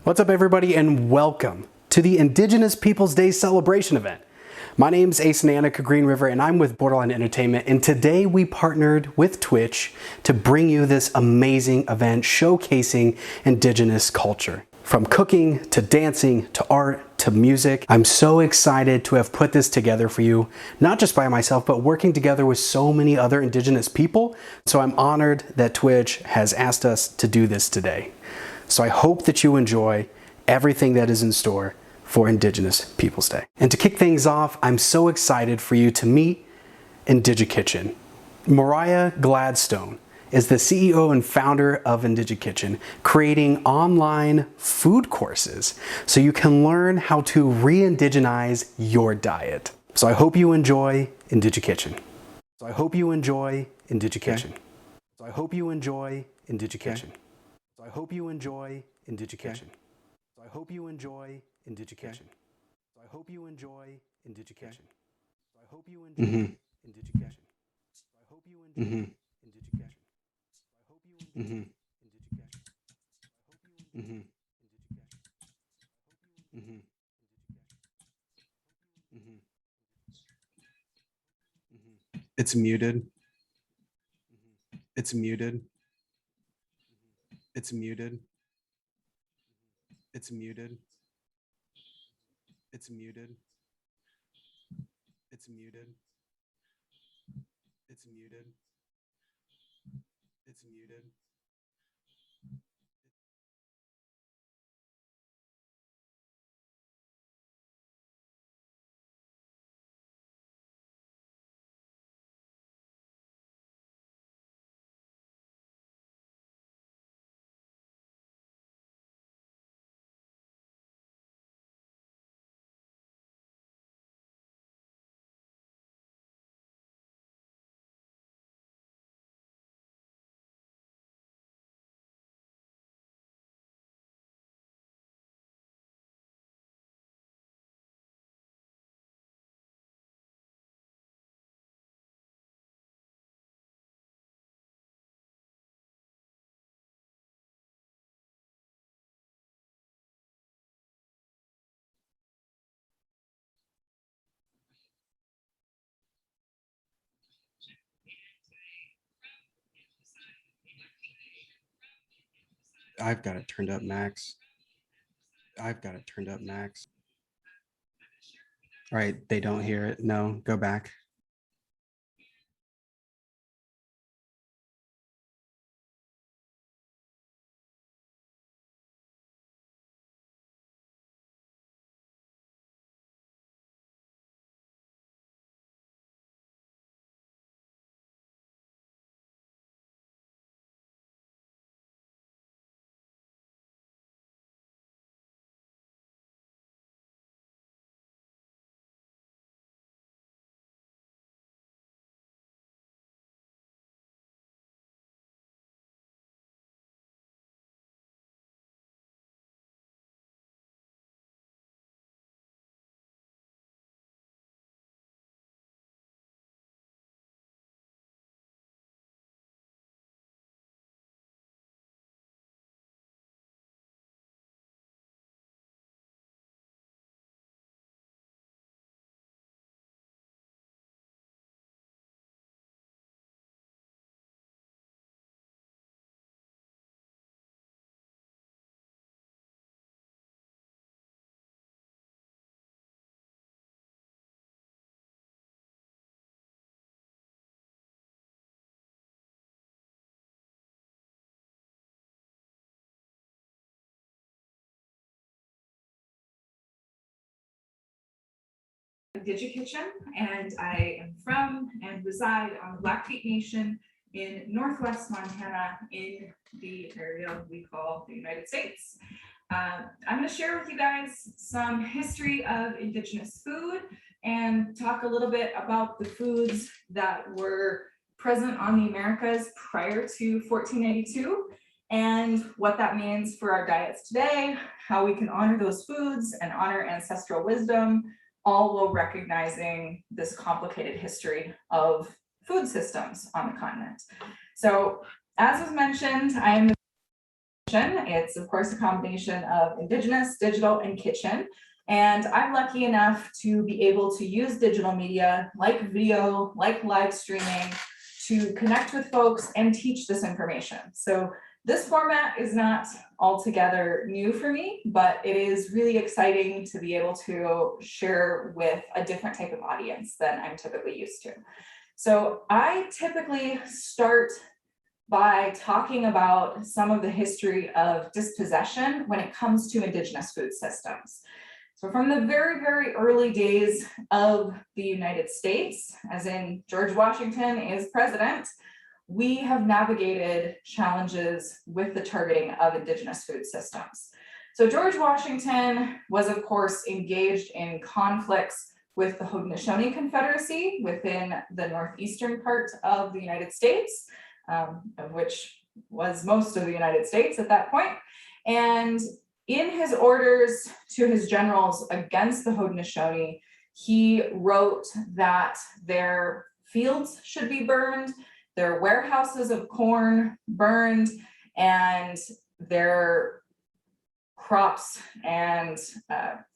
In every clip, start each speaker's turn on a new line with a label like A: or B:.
A: What's up, everybody, and welcome to the Indigenous Peoples Day celebration event. My name's Ace and Annika Green River, and I'm with Borderline Entertainment, and today we partnered with Twitch to bring you this amazing event showcasing Indigenous culture. From cooking to dancing to art to music, I'm so excited to have put this together for you, not just by myself, but working together with so many other Indigenous people. So I'm honored that Twitch has asked us to do this today. So I hope that you enjoy everything that is in store for Indigenous Peoples Day. And to kick things off, I'm so excited for you to meet Indigikitchen. Mariah Gladstone is the CEO and founder of Indigikitchen, creating online food courses so you can learn how to re-indigenize your diet. So I hope you enjoy Indigikitchen. So I hope you enjoy Indigikitchen. So I hope you enjoy Indigikitchen. So I hope you enjoy Indigikitchen. So I hope you enjoy Indigikitchen. So I hope you enjoy Indigikitchen. So I hope you enjoy Indigikitchen. So I hope you enjoy Indigikitchen. I hope you enjoy Indigikitchen. It's muted. It's muted. It's muted. It's muted. It's muted. It's muted. It's muted. It's muted. I've got it turned up max. I've got it turned up max. All right, they don't hear it. No, go back.
B: Indigikitchen, and I am from and reside on the Blackfeet Nation in Northwest Montana in the area we call the United States. I'm going to share with you guys some history of Indigenous food and talk a little bit about the foods that were present on the Americas prior to 1482 and what that means for our diets today, how we can honor those foods and honor ancestral wisdom, all while recognizing this complicated history of food systems on the continent. So, as was mentioned, I am It's, of course, a combination of Indigenous, digital, and kitchen. And I'm lucky enough to be able to use digital media like video, like live streaming, to connect with folks and teach this information. So this format is not altogether new for me, but it is really exciting to be able to share with a different type of audience than I'm typically used to. So I typically start by talking about some of the history of dispossession when it comes to Indigenous food systems. So from the very, very early days of the United States, as in George Washington is president, we have navigated challenges with the targeting of Indigenous food systems. So George Washington was, of course, engaged in conflicts with the Haudenosaunee Confederacy within the northeastern part of the United States, of which was most of the United States at that point. And in his orders to his generals against the Haudenosaunee, he wrote that their fields should be burned, their warehouses of corn burned, and their crops and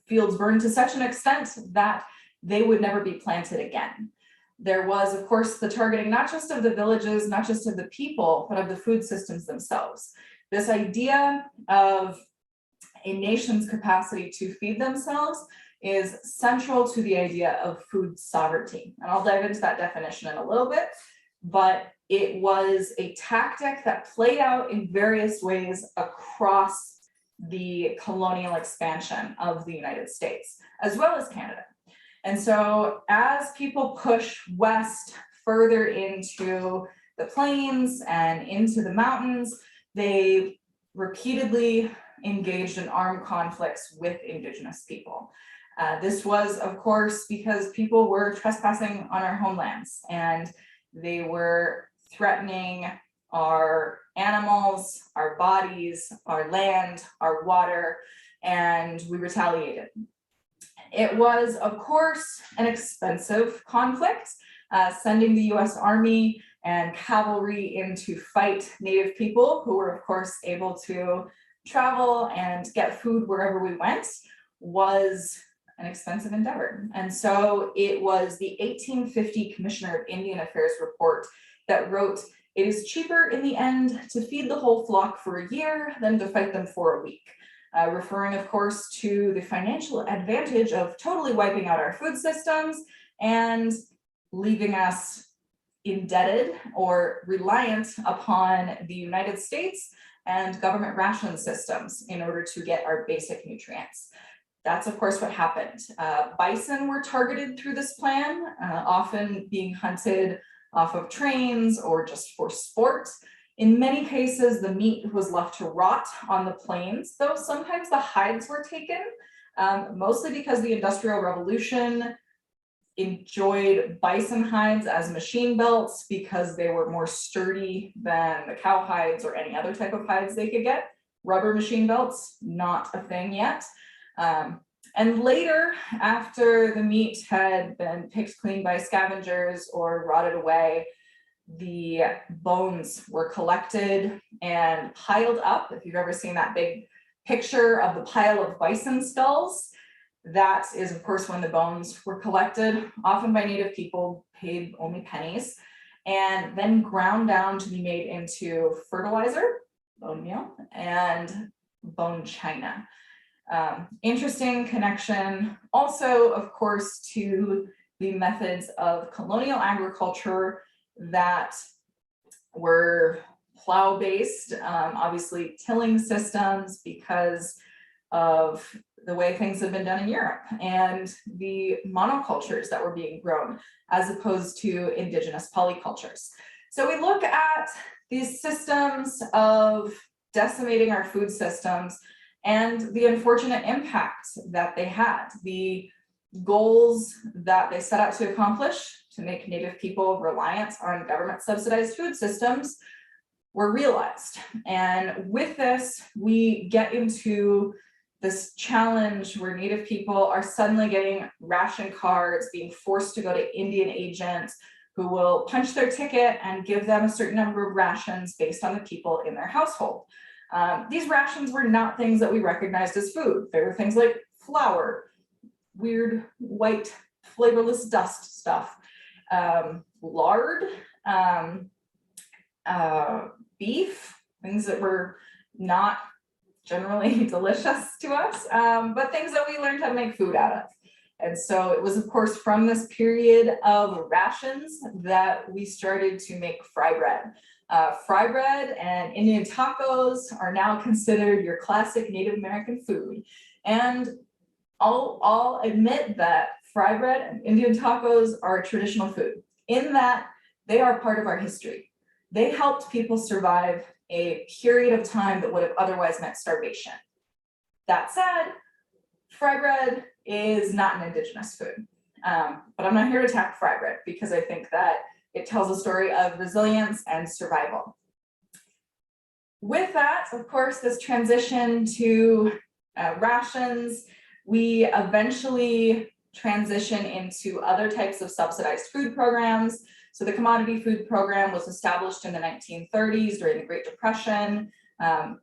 B: fields burned to such an extent that they would never be planted again. There was, of course, the targeting not just of the villages, not just of the people, but of the food systems themselves. This idea of a nation's capacity to feed themselves is central to the idea of food sovereignty. And I'll dive into that definition in a little bit, but it was a tactic that played out in various ways across the colonial expansion of the United States, as well as Canada. And so as people push west further into the plains and into the mountains, they repeatedly engaged in armed conflicts with Indigenous people. This was, of course, because people were trespassing on our homelands and they were threatening our animals, our bodies, our land, our water, and we retaliated. It was, of course, an expensive conflict, sending the US Army and cavalry in to fight Native people who were, of course, able to travel and get food wherever we went was an expensive endeavor. And so it was the 1850 Commissioner of Indian Affairs report that wrote, "It is cheaper in the end to feed the whole flock for a year than to fight them for a week." Referring, of course, to the financial advantage of totally wiping out our food systems and leaving us indebted or reliant upon the United States and government ration systems in order to get our basic nutrients. That's, of course, what happened. Bison were targeted through this plan, often being hunted off of trains or just for sport. In many cases, the meat was left to rot on the plains, though sometimes the hides were taken, mostly because the Industrial Revolution enjoyed bison hides as machine belts because they were more sturdy than the cow hides or any other type of hides they could get. Rubber machine belts, not a thing yet. And later, after the meat had been picked clean by scavengers or rotted away, the bones were collected and piled up. If you've ever seen that big picture of the pile of bison skulls, that is, of course, when the bones were collected, often by Native people, paid only pennies, and then ground down to be made into fertilizer, bone meal, and bone china. Interesting connection also, of course, to the methods of colonial agriculture that were plow-based, obviously tilling systems because of the way things have been done in Europe and the monocultures that were being grown as opposed to Indigenous polycultures. So we look at these systems of decimating our food systems and the unfortunate impact that they had, the goals that they set out to accomplish to make Native people reliant on government subsidized food systems were realized. And with this, we get into this challenge where Native people are suddenly getting ration cards, being forced to go to Indian agents who will punch their ticket and give them a certain number of rations based on the people in their household. These rations were not things that we recognized as food. They were things like flour, weird white flavorless dust stuff, lard, beef, things that were not generally delicious to us, but things that we learned how to make food out of. And so it was, of course, from this period of rations that we started to make fry bread. Fry bread and Indian tacos are now considered your classic Native American food. And I'll admit that fry bread and Indian tacos are a traditional food in that they are part of our history. They helped people survive a period of time that would have otherwise meant starvation. That said, fry bread is not an Indigenous food, but I'm not here to attack fry bread because I think that it tells a story of resilience and survival. With that, of course, this transition to rations, we eventually transition into other types of subsidized food programs. So the commodity food program was established in the 1930s during the Great Depression.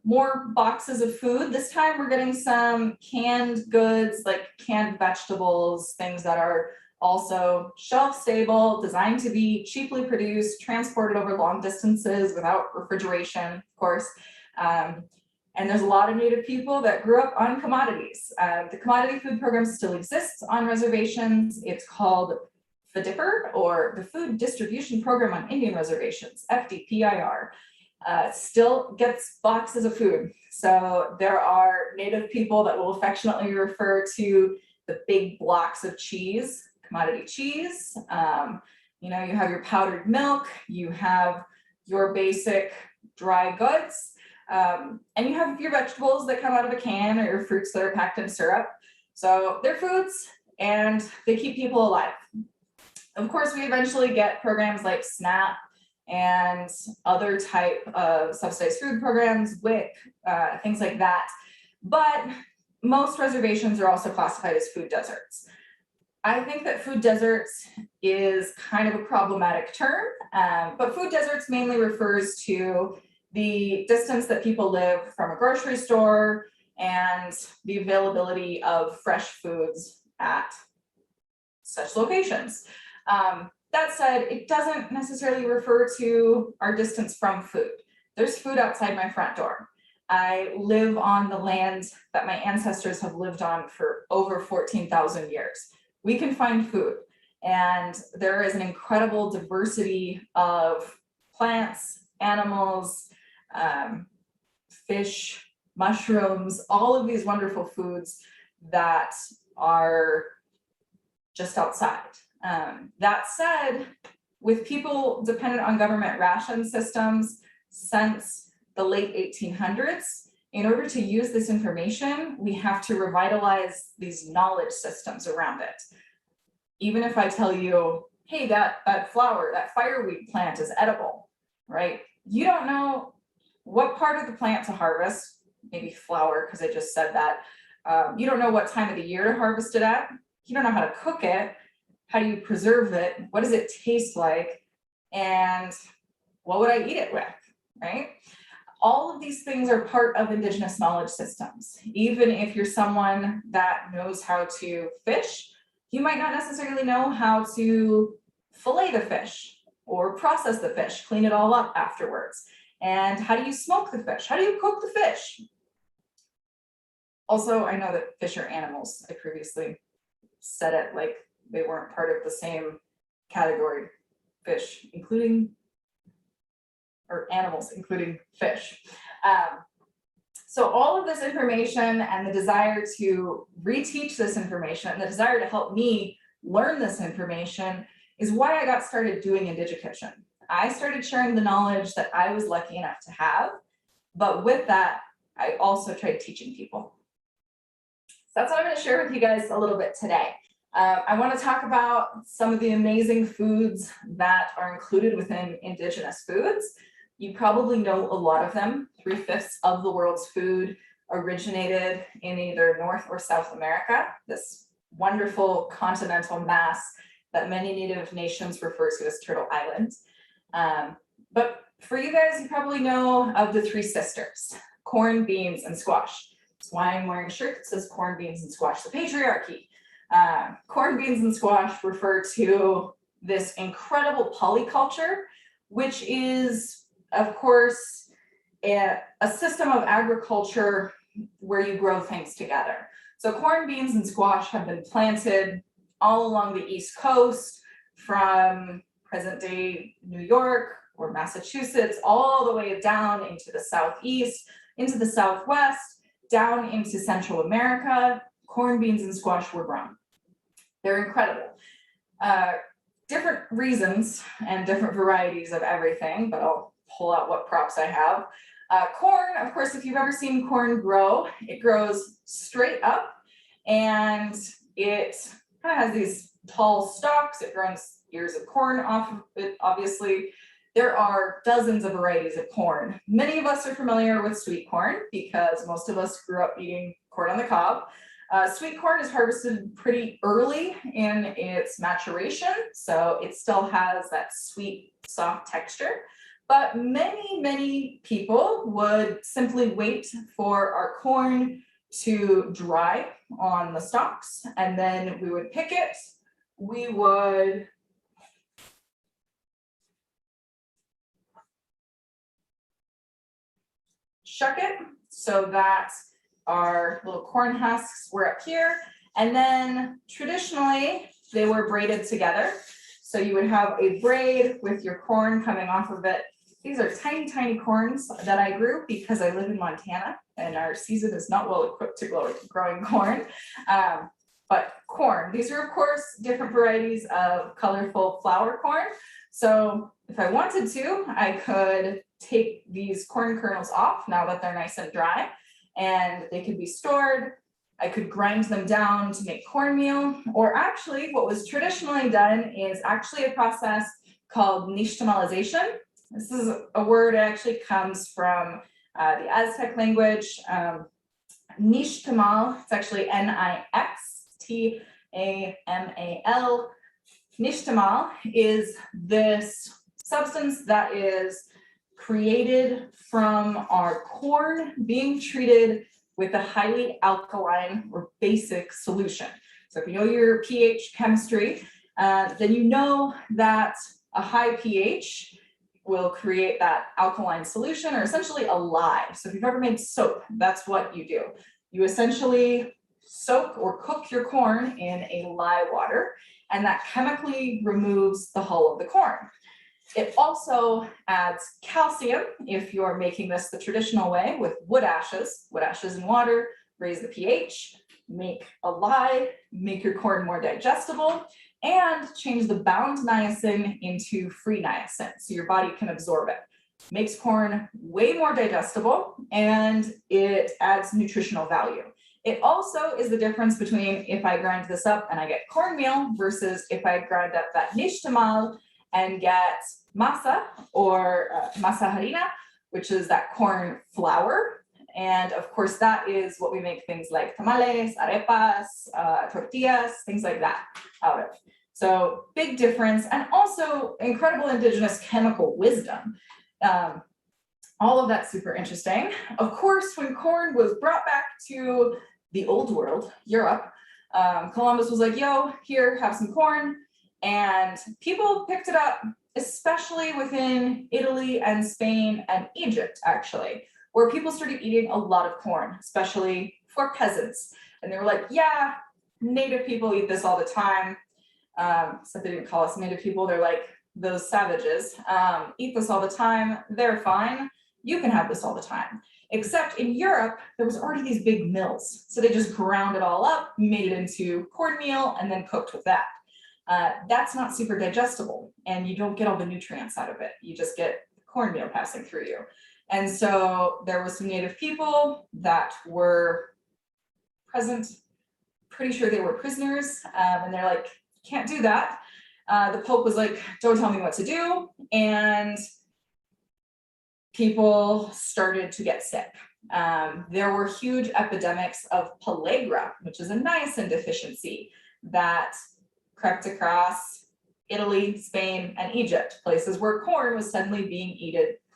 B: More boxes of food. This time we're getting some canned goods like canned vegetables, things that are also shelf stable, designed to be cheaply produced, transported over long distances without refrigeration, of course. And there's a lot of Native people that grew up on commodities. The commodity food program still exists on reservations. It's called FDIPR, or the Food Distribution Program on Indian Reservations, FDPIR. Still gets boxes of food. So there are Native people that will affectionately refer to the big blocks of cheese, commodity cheese. You have your powdered milk, you have your basic dry goods, and you have your vegetables that come out of a can or your fruits that are packed in syrup. So they're foods and they keep people alive. Of course, we eventually get programs like SNAP and other type of subsidized food programs, WIC, things like that. But most reservations are also classified as food deserts. I think that food deserts is kind of a problematic term, but food deserts mainly refers to the distance that people live from a grocery store and the availability of fresh foods at such locations. That said, it doesn't necessarily refer to our distance from food. There's food outside my front door. I live on the land that my ancestors have lived on for over 14,000 years. We can find food, and there is an incredible diversity of plants, animals, fish, mushrooms, all of these wonderful foods that are just outside. That said, with people dependent on government ration systems since the late 1800s, in order to use this information, we have to revitalize these knowledge systems around it. Even if I tell you, hey, that flower, that fireweed plant is edible, right? You don't know what part of the plant to harvest, maybe flower, because I just said that. You don't know what time of the year to harvest it at. You don't know how to cook it. How do you preserve it? What does it taste like? And what would I eat it with, right? All of these things are part of Indigenous knowledge systems. Even if you're someone that knows how to fish, you might not necessarily know how to fillet the fish or process the fish, clean it all up afterwards. And how do you smoke the fish? How do you cook the fish? Also, I know that fish are animals. I previously said it like they weren't part of the same category, fish, animals, including fish. So all of this information and the desire to reteach this information and the desire to help me learn this information is why I got started doing Indigikitchen. I started sharing the knowledge that I was lucky enough to have, but with that, I also tried teaching people. So that's what I'm going to share with you guys a little bit today. I want to talk about some of the amazing foods that are included within Indigenous foods. You probably know a lot of them. 3/5 of the world's food originated in either North or South America, this wonderful continental mass that many Native nations refer to as Turtle Island. But for you guys, you probably know of the three sisters, corn, beans, and squash. That's why I'm wearing a shirt that says corn, beans, and squash, the patriarchy. Corn, beans, and squash refer to this incredible polyculture, which is, of course, a system of agriculture where you grow things together. So corn, beans, and squash have been planted all along the East Coast from present-day New York or Massachusetts, all the way down into the Southeast, into the Southwest, down into Central America. Corn, beans, and squash were grown. They're incredible. Different reasons and different varieties of everything, but I'll pull out what props I have. Corn, of course, if you've ever seen corn grow, it grows straight up and it kind of has these tall stalks. It grows ears of corn off of it, obviously. There are dozens of varieties of corn. Many of us are familiar with sweet corn because most of us grew up eating corn on the cob. Sweet corn is harvested pretty early in its maturation, so it still has that sweet, soft texture. But many people would simply wait for our corn to dry on the stalks, and then we would pick it. We would shuck it so that our little corn husks were up here. And then traditionally, they were braided together. So you would have a braid with your corn coming off of it. These are tiny corns that I grew because I live in Montana and our season is not well equipped to growing corn. But corn, these are of course different varieties of colorful flour corn. So if I wanted to, I could take these corn kernels off now that they're nice and dry, and they could be stored. I could grind them down to make cornmeal, or actually what was traditionally done is actually a process called nixtamalization. This is a word that actually comes from the Aztec language. Nixtamal, it's actually Nixtamal. Nixtamal is this substance that is created from our corn being treated with a highly alkaline or basic solution. So if you know your pH chemistry, then you know that a high pH will create that alkaline solution, or essentially a lye. So if you've ever made soap, that's what you do. You essentially soak or cook your corn in a lye water, and that chemically removes the hull of the corn. It also adds calcium if you're making this the traditional way with wood ashes in water, raise the pH, make a lye, make your corn more digestible, and change the bound niacin into free niacin so your body can absorb it. Makes corn way more digestible and it adds nutritional value. It also is the difference between if I grind this up and I get cornmeal versus if I grind up that nixtamal and get masa or masa harina, which is that corn flour. And of course, that is what we make things like tamales, arepas, tortillas, things like that out of. So big difference, and also incredible indigenous chemical wisdom. All of that's super interesting. Of course, when corn was brought back to the old world, Europe, Columbus was like, yo, here, have some corn. And people picked it up, especially within Italy and Spain and Egypt, actually, where people started eating a lot of corn, especially for peasants. And they were like, yeah, native people eat this all the time. So they didn't call us native people. They're like, those savages eat this all the time. They're fine. You can have this all the time. Except in Europe, there was already these big mills. So they just ground it all up, made it into cornmeal, and then cooked with that. That's not super digestible, and you don't get all the nutrients out of it. You just get cornmeal passing through you. And so there was some native people that were present, pretty sure they were prisoners, and they're like, can't do that. The Pope was like, don't tell me what to do. And people started to get sick. There were huge epidemics of pellagra, which is a niacin deficiency that crept across Italy, Spain, and Egypt, places where corn was suddenly being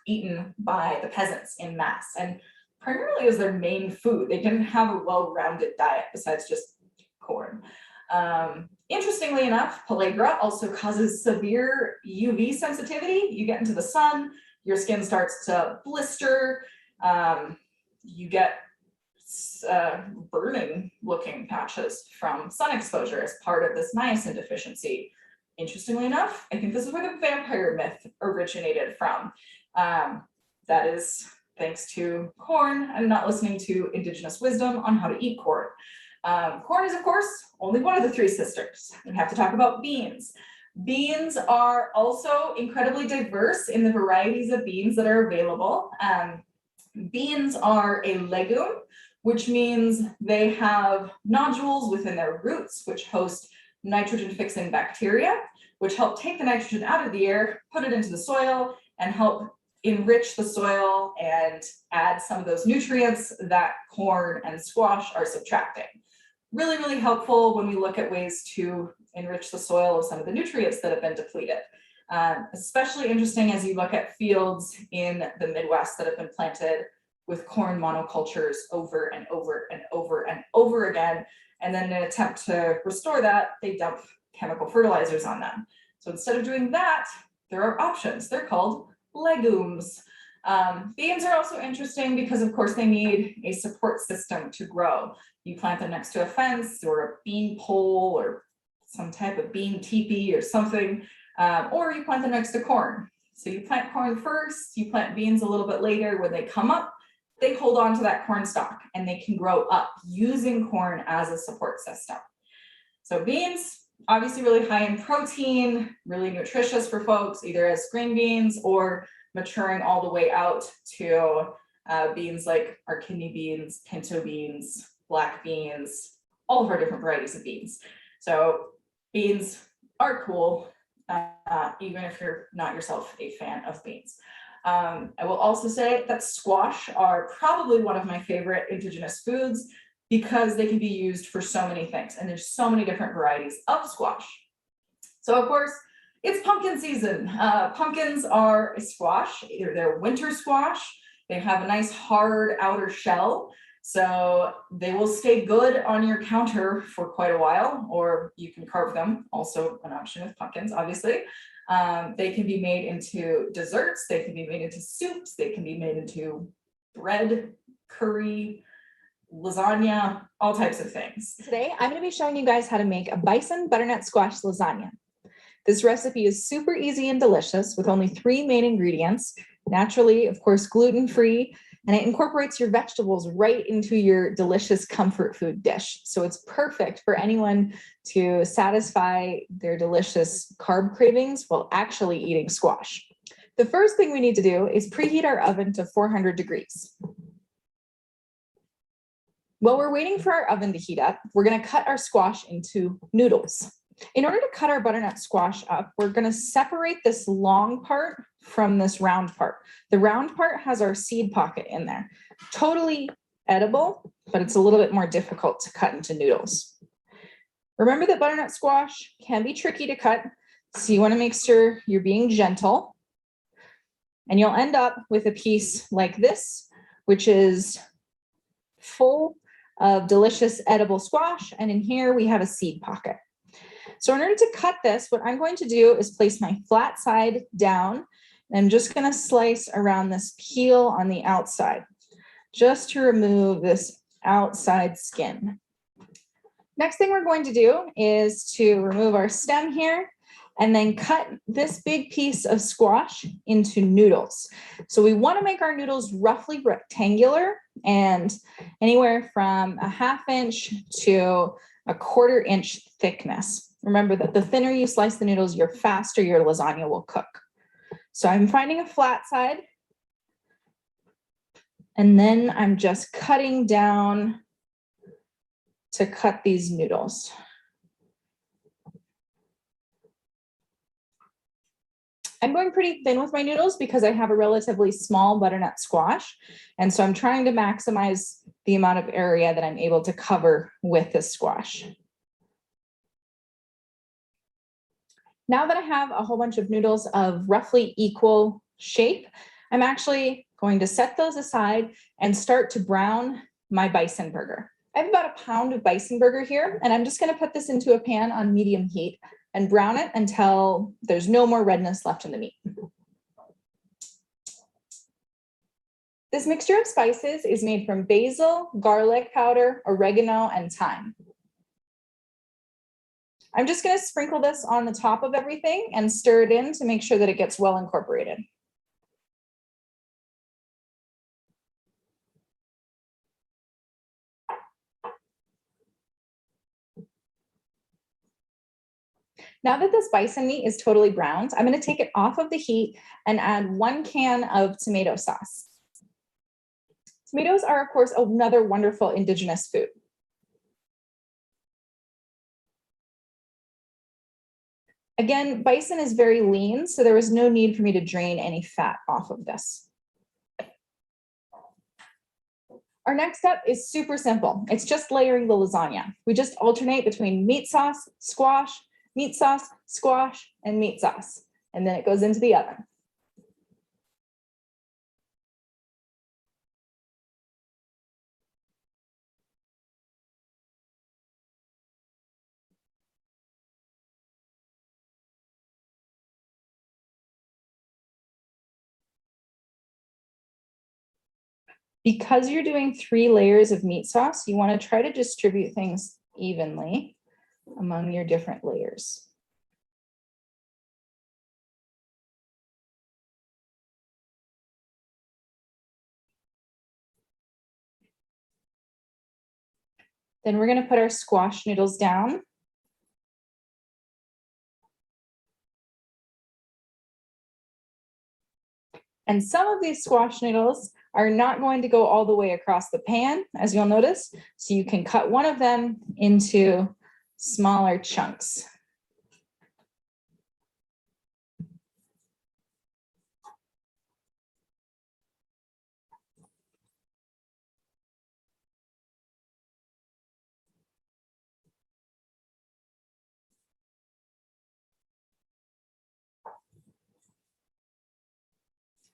B: eaten by the peasants in mass. And primarily as their main food. They didn't have a well-rounded diet besides just corn. Interestingly enough, pellagra also causes severe UV sensitivity. You get into the sun, your skin starts to blister, you get burning looking patches from sun exposure as part of this niacin deficiency. Interestingly enough, I think this is where the vampire myth originated from. That is thanks to corn and not listening to indigenous wisdom on how to eat corn. Corn is, of course, only one of the three sisters. We have to talk about beans. Beans are also incredibly diverse in the varieties of beans that are available. Beans are a legume, which means they have nodules within their roots, which host nitrogen-fixing bacteria, which help take the nitrogen out of the air, put it into the soil, and help enrich the soil and add some of those nutrients that corn and squash are subtracting. Really, really helpful when we look at ways to enrich the soil of some of the nutrients that have been depleted. Especially interesting as you look at fields in the Midwest that have been planted with corn monocultures over and over and over and over again. And then in an attempt to restore that, they dump chemical fertilizers on them. So instead of doing that, there are options. They're called legumes. Beans are also interesting because, of course, they need a support system to grow. You plant them next to a fence or a bean pole or some type of bean teepee or something, or you plant them next to corn. So you plant corn first, you plant beans a little bit later. When they come up, they hold on to that corn stalk and they can grow up using corn as a support system. So beans, obviously really high in protein, really nutritious for folks, either as green beans or maturing all the way out to beans like our kidney beans, pinto beans, black beans, all of our different varieties of beans. So beans are cool, even if you're not yourself a fan of beans. I will also say that squash are probably one of my favorite indigenous foods because they can be used for so many things, and there's so many different varieties of squash. So of course, it's pumpkin season. Pumpkins are a squash, either they're winter squash, they have a nice hard outer shell, so they will stay good on your counter for quite a while, or you can carve them, also an option with pumpkins, obviously. They can be made into desserts, they can be made into soups, they can be made into bread, curry, lasagna, all types of things.
C: Today, I'm going to be showing you guys how to make a bison butternut squash lasagna. This recipe is super easy and delicious with only 3 main ingredients. Naturally, of course, gluten-free, and it incorporates your vegetables right into your delicious comfort food dish. So it's perfect for anyone to satisfy their delicious carb cravings while actually eating squash. The first thing we need to do is preheat our oven to 400 degrees. While we're waiting for our oven to heat up, we're going to cut our squash into noodles. In order to cut our butternut squash up, we're going to separate this long part from this round part. The round part has our seed pocket in there. Totally edible, but it's a little bit more difficult to cut into noodles. Remember that butternut squash can be tricky to cut, so you want to make sure you're being gentle. And you'll end up with a piece like this, which is full of delicious edible squash. And in here we have a seed pocket. So in order to cut this, what I'm going to do is place my flat side down. And I'm just going to slice around this peel on the outside, just to remove this outside skin. Next thing we're going to do is to remove our stem here and then cut this big piece of squash into noodles. So we want to make our noodles roughly rectangular and anywhere from a 1/2 inch to a 1/4 inch thickness. Remember that the thinner you slice the noodles, the faster your lasagna will cook. So I'm finding a flat side, and then I'm just cutting down to cut these noodles. I'm going pretty thin with my noodles because I have a relatively small butternut squash. And so I'm trying to maximize the amount of area that I'm able to cover with this squash. Now that I have a whole bunch of noodles of roughly equal shape, I'm actually Going to set those aside and start to brown my bison burger. I have about a pound of bison burger here, and I'm just going to put this into a pan on medium heat and brown it until there's no more redness left in the meat. This mixture of spices is made from basil, garlic powder, oregano, and thyme. I'm just going to sprinkle this on the top of everything and stir it in to make sure that it gets well incorporated. Now that this bison meat is totally browned, I'm going to take it off of the heat and add 1 can of tomato sauce. Tomatoes are, of course, another wonderful indigenous food. Again, bison is very lean, so there was no need for me to drain any fat off of this. Our next step is super simple. It's just layering the lasagna. We just alternate between meat sauce, squash, meat sauce, squash, and meat sauce. And then it goes into the oven. Because you're doing 3 layers of meat sauce, you want to try to distribute things evenly among your different layers. Then we're going to put our squash noodles down. And some of these squash noodles are not going to go all the way across the pan, as you'll notice. So you can cut one of them into smaller chunks.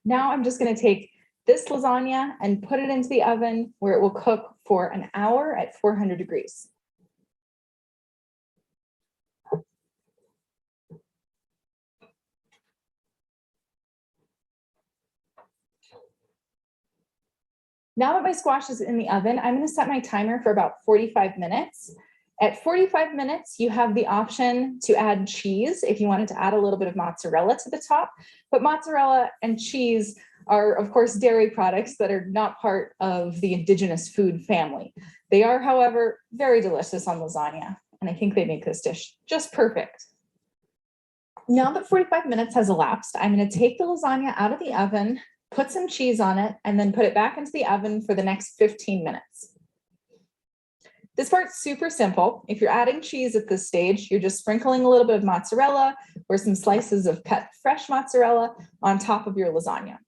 C: Now I'm just going to take this lasagna and put it into the oven where it will cook for an hour at 400 degrees. Now that my squash is in the oven, I'm going to set my timer for about 45 minutes. At 45 minutes, you have the option to add cheese if you wanted to add a little bit of mozzarella to the top. But mozzarella and cheese are, of course, dairy products that are not part of the indigenous food family. They are, however, very delicious on lasagna, and I think they make this dish just perfect. Now that 45 minutes has elapsed, I'm going to take the lasagna out of the oven, put some cheese on it, and then put it back into the oven for the next 15 minutes. This part's super simple. If you're adding cheese at this stage, you're just sprinkling a little bit of mozzarella or some slices of cut fresh mozzarella on top of your lasagna.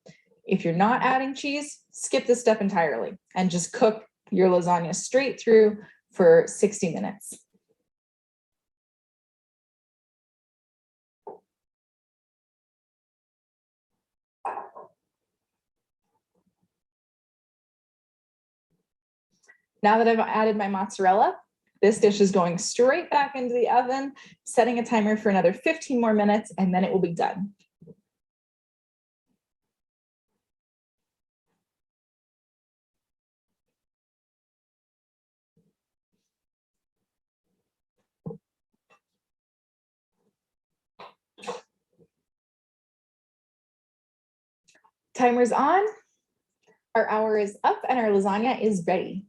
C: If you're not adding cheese, skip this step entirely and just cook your lasagna straight through for 60 minutes. Now that I've added my mozzarella, this dish is going straight back into the oven, setting a timer for another 15 more minutes, and then it will be done. Timer's on, our hour is up, and our lasagna is ready.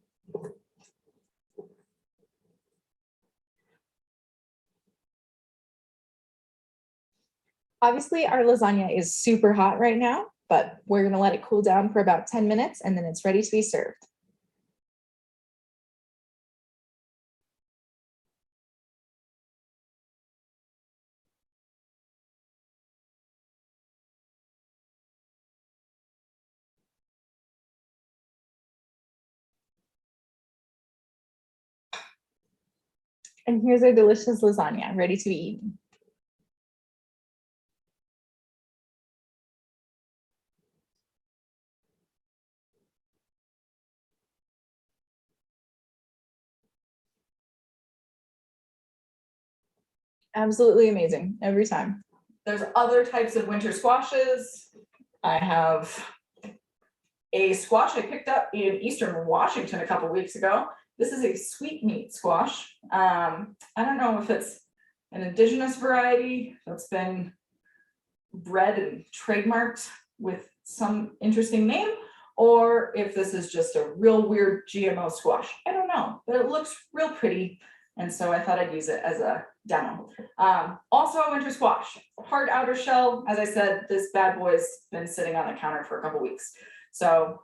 C: Obviously, our lasagna is super hot right now, but we're going to let it cool down for about 10 minutes, and then it's ready to be served. And here's our delicious lasagna, ready to be eaten. Absolutely amazing every time. There's other types of winter squashes. I have a squash I picked up in Eastern Washington a couple weeks ago. This is a sweet meat squash. I don't know if it's an indigenous variety that's been bred and trademarked with some interesting name, or if this is just a real weird GMO squash. I don't know, but it looks real pretty. And so I thought I'd use it as a demo. Also a winter squash, hard outer shell. As I said, this bad boy's been sitting on the counter for a couple weeks. So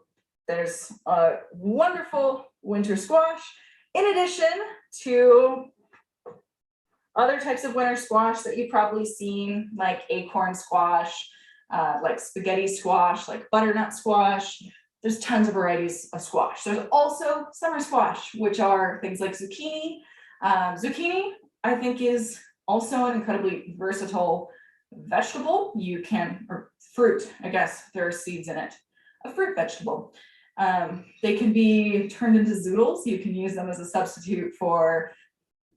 C: there's a wonderful winter squash, in addition to other types of winter squash that you've probably seen, like acorn squash, like spaghetti squash, like butternut squash. There's tons of varieties of squash. There's also summer squash, which are things like zucchini. Zucchini, I think, is also an incredibly versatile vegetable. You can, or fruit, I guess, there are seeds in it, a fruit vegetable. They can be turned into zoodles. You can use them as a substitute for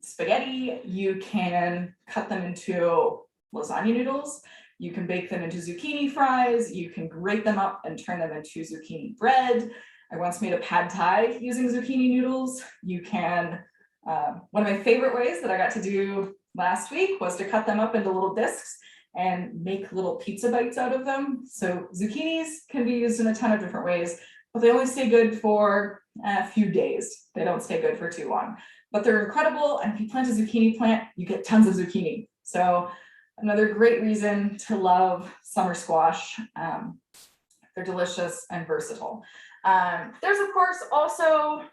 C: spaghetti. You can cut them into lasagna noodles. You can bake them into zucchini fries. You can grate them up and turn them into zucchini bread. I once made a pad thai using zucchini noodles. You can, one of my favorite ways that I got to do last week was to cut them up into little discs and make little pizza bites out of them. So zucchinis can be used in a ton of different ways, but they only stay good for a few days. They don't stay good for too long, but they're incredible. And if you plant a zucchini plant, you get tons of zucchini. So another great reason to love summer squash. They're delicious and versatile. There's of course also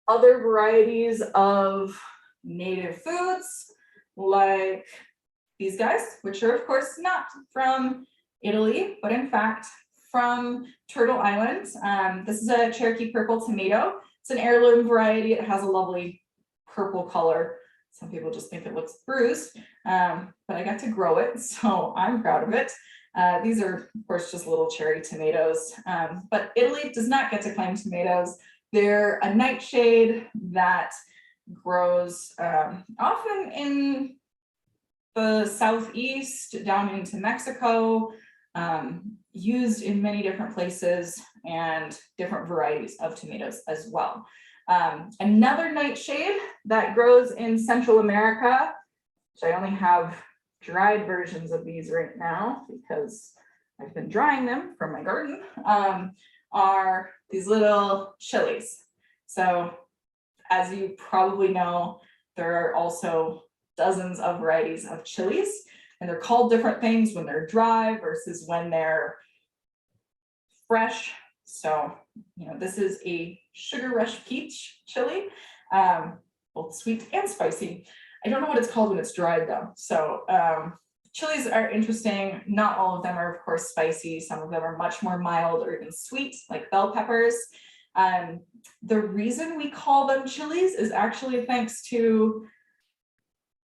C: other varieties of native foods like these guys, which are of course not from Italy, but in fact from Turtle Island. This is a Cherokee purple tomato. It's an heirloom variety. It has a lovely purple color. Some people just think it looks bruised, but I got to grow it, so I'm proud of it. These are, of course, just little cherry tomatoes, but Italy does not get to claim tomatoes. They're a nightshade that grows often in the southeast, down into Mexico, used in many different places and different varieties of tomatoes as well. Another nightshade that grows in Central America, which I only have dried versions of these right now because I've been drying them from my garden, are these little chilies. So as you probably know, there are also dozens of varieties of chilies, and they're called different things when they're dry versus when they're fresh. So, you know, this is a sugar rush peach chili, both sweet and spicy. I don't know what it's called when it's dried though. So chilies are interesting. Not all of them are, of course, spicy. Some of them are much more mild or even sweet, like bell peppers. The reason we call them chilies is actually thanks to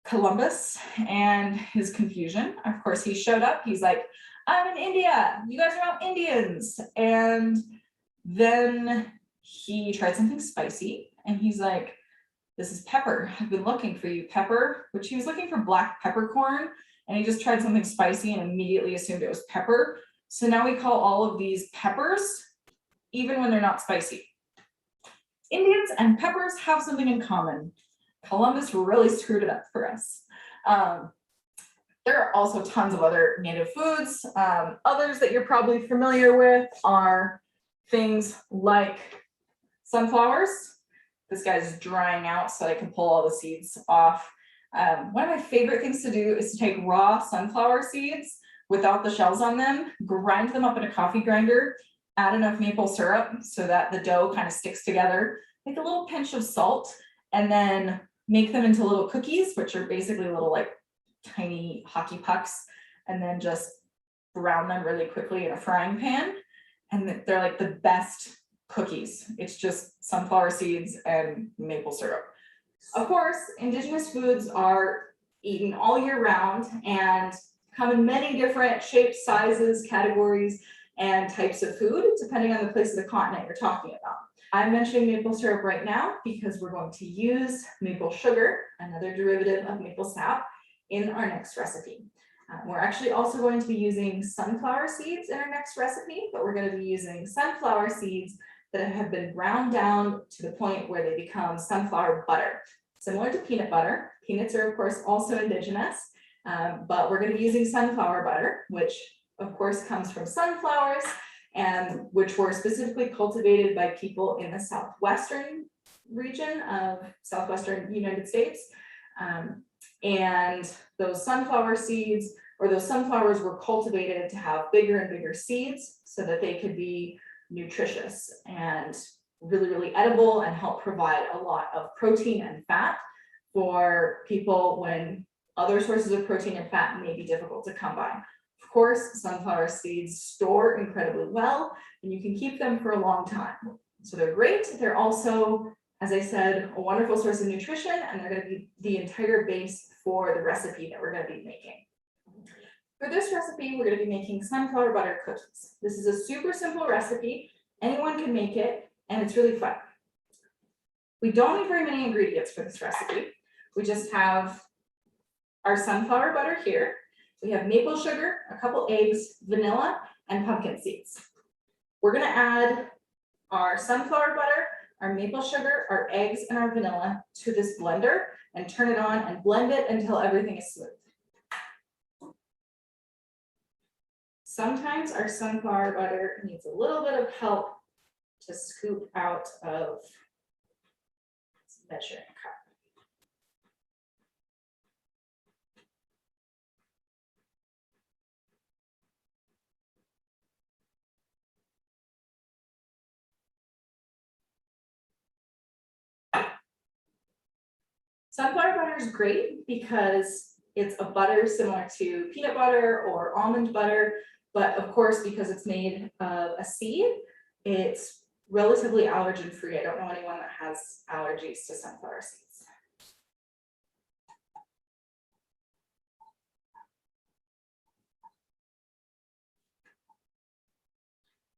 C: Columbus and his confusion. Of course, he showed up. He's like, I'm in India. You guys are not Indians. And then he tried something spicy and he's like, this is pepper. I've been looking for you, pepper, which he was looking for black peppercorn. And he just tried something spicy and immediately assumed it was pepper. So now we call all of these peppers, even when they're not spicy. Indians and peppers have something in common. Columbus really screwed it up for us. There are also tons of other native foods. Others that you're probably familiar with are things like sunflowers. This guy's drying out so I can pull all the seeds off. One of my favorite things to do is to take raw sunflower seeds without the shells on them, grind them up in a coffee grinder, add enough maple syrup so that the dough kind of sticks together, make a little pinch of salt, and then make them into little cookies, which are basically little like tiny hockey pucks, and then just brown them really quickly in a frying pan. And they're like the best cookies. It's just sunflower seeds and maple syrup. Of course, indigenous foods are eaten all year round and come in many different shapes, sizes, categories, and types of food, depending on the place of the continent you're talking about. I'm mentioning maple syrup right now because we're going to use maple sugar, another derivative of maple sap, in our next recipe. We're actually also going to be using sunflower seeds in our next recipe, but we're going to be using sunflower seeds that have been ground down to the point where they become sunflower butter. Similar to peanut butter. Peanuts are, of course, also indigenous, but we're going to be using sunflower butter, which, of course, comes from sunflowers, and which were specifically cultivated by people in the southwestern region of southwestern United States. And those sunflower seeds, or those sunflowers, were cultivated to have bigger and bigger seeds so that they could be nutritious and really, really edible and help provide a lot of protein and fat for people when other sources of protein and fat may be difficult to come by. Of course, sunflower seeds store incredibly well, and you can keep them for a long time. So they're great. They're also, as I said, a wonderful source of nutrition, and they're going to be the entire base for the recipe that we're going to be making. For this recipe, we're going to be making sunflower butter cookies. This is a super simple recipe. Anyone can make it, and it's really fun. We don't need very many ingredients for this recipe. We just have our sunflower butter here. We have maple sugar, a couple eggs, vanilla, and pumpkin seeds. We're going to add our sunflower butter, our maple sugar, our eggs, and our vanilla to this blender and turn it on and blend it until everything is smooth. Sometimes our sunflower butter needs a little bit of help to scoop out of this measuring cup. Sunflower butter is great because it's a butter similar to peanut butter or almond butter, but of course, because it's made of a seed, it's relatively allergen free. I don't know anyone that has allergies to sunflower seeds.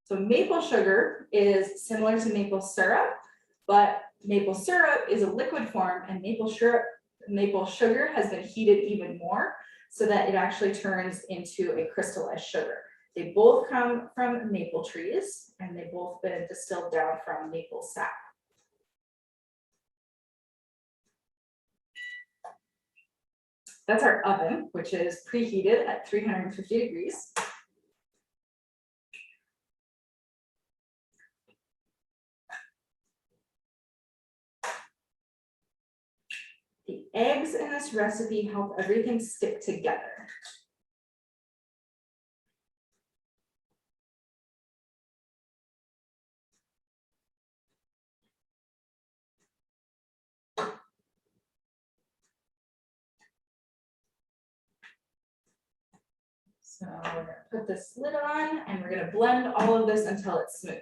C: So maple sugar is similar to maple syrup, but maple syrup is a liquid form, and maple sugar has been heated even more so that it actually turns into a crystallized sugar. They both come from maple trees, and they've both been distilled down from maple sap. That's our oven, which is preheated at 350 degrees. The eggs in this recipe help everything stick together. So we're going to put this lid on, and we're going to blend all of this until it's smooth.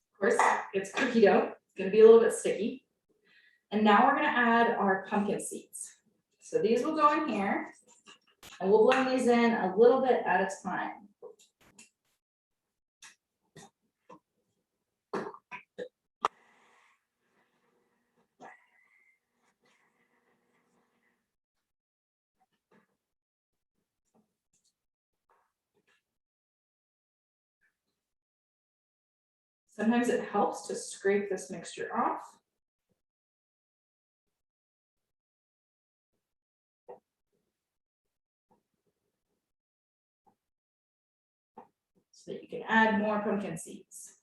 C: Of course, it's cookie dough. It's going to be a little bit sticky. And now we're going to add our pumpkin seeds. So these will go in here, and we'll blend these in a little bit at a time. Sometimes it helps to scrape this mixture off. So that you can add more pumpkin seeds.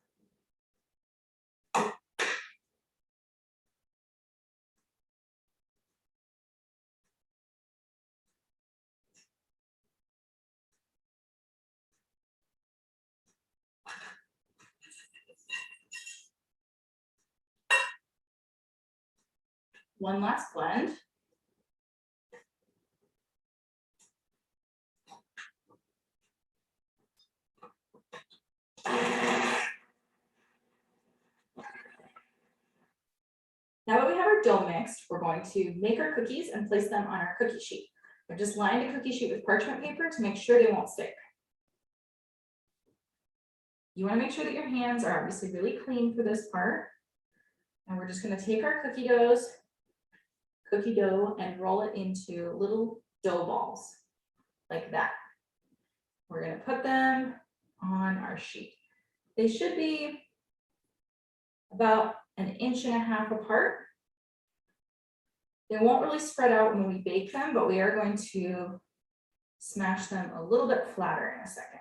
C: One last blend. mixed, we're going to make our cookies and place them on our cookie sheet. I've just lined a cookie sheet with parchment paper to make sure they won't stick. You want to make sure that your hands are obviously really clean for this part. And we're just going to take our cookie dough and roll it into little dough balls like that. We're going to put them on our sheet. They should be about 1.5 inches apart. They won't really spread out when we bake them, but we are going to smash them a little bit flatter in a second.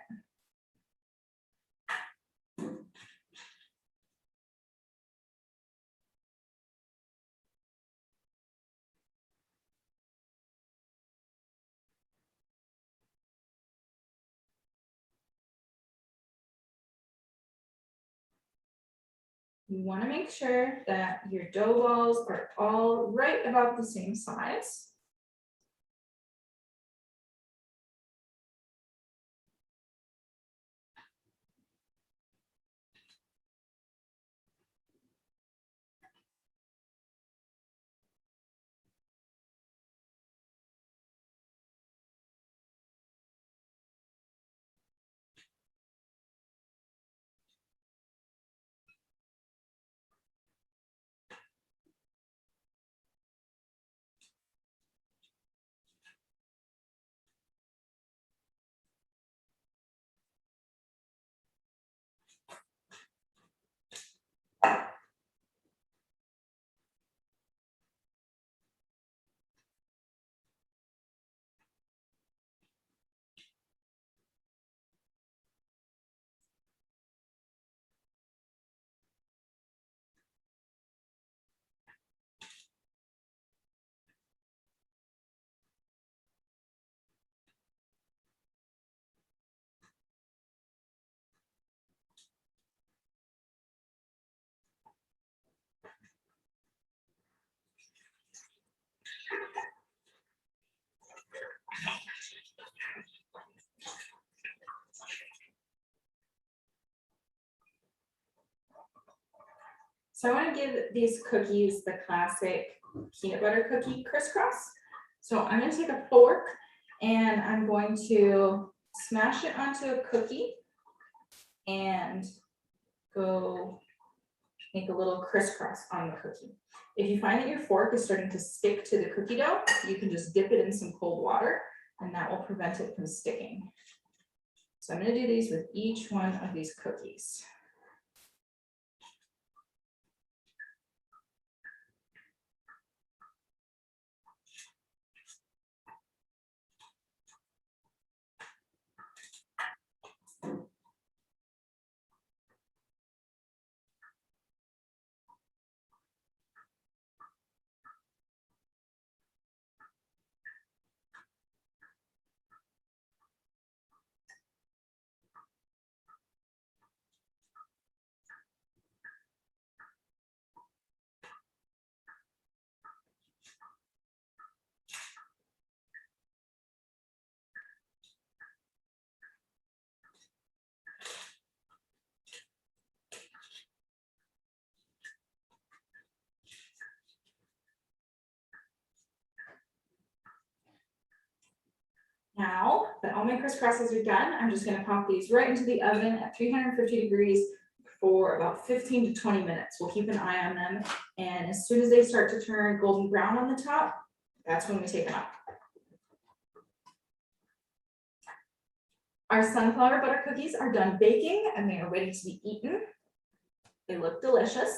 C: You want to make sure that your dough balls are all right about the same size. So I want to give these cookies the classic peanut butter cookie crisscross. So I'm going to take a fork and I'm going to smash it onto a cookie and go make a little crisscross on the cookie. If you find that your fork is starting to stick to the cookie dough, you can just dip it in some cold water and that will prevent it from sticking. So I'm going to do these with each one of these cookies. Now that all my crisscrosses are done, I'm just going to pop these right into the oven at 350 degrees for about 15 to 20 minutes. We'll keep an eye on them. And as soon as they start to turn golden brown on the top, that's when we take them out. Our sunflower butter cookies are done baking and they are ready to be eaten. They look delicious.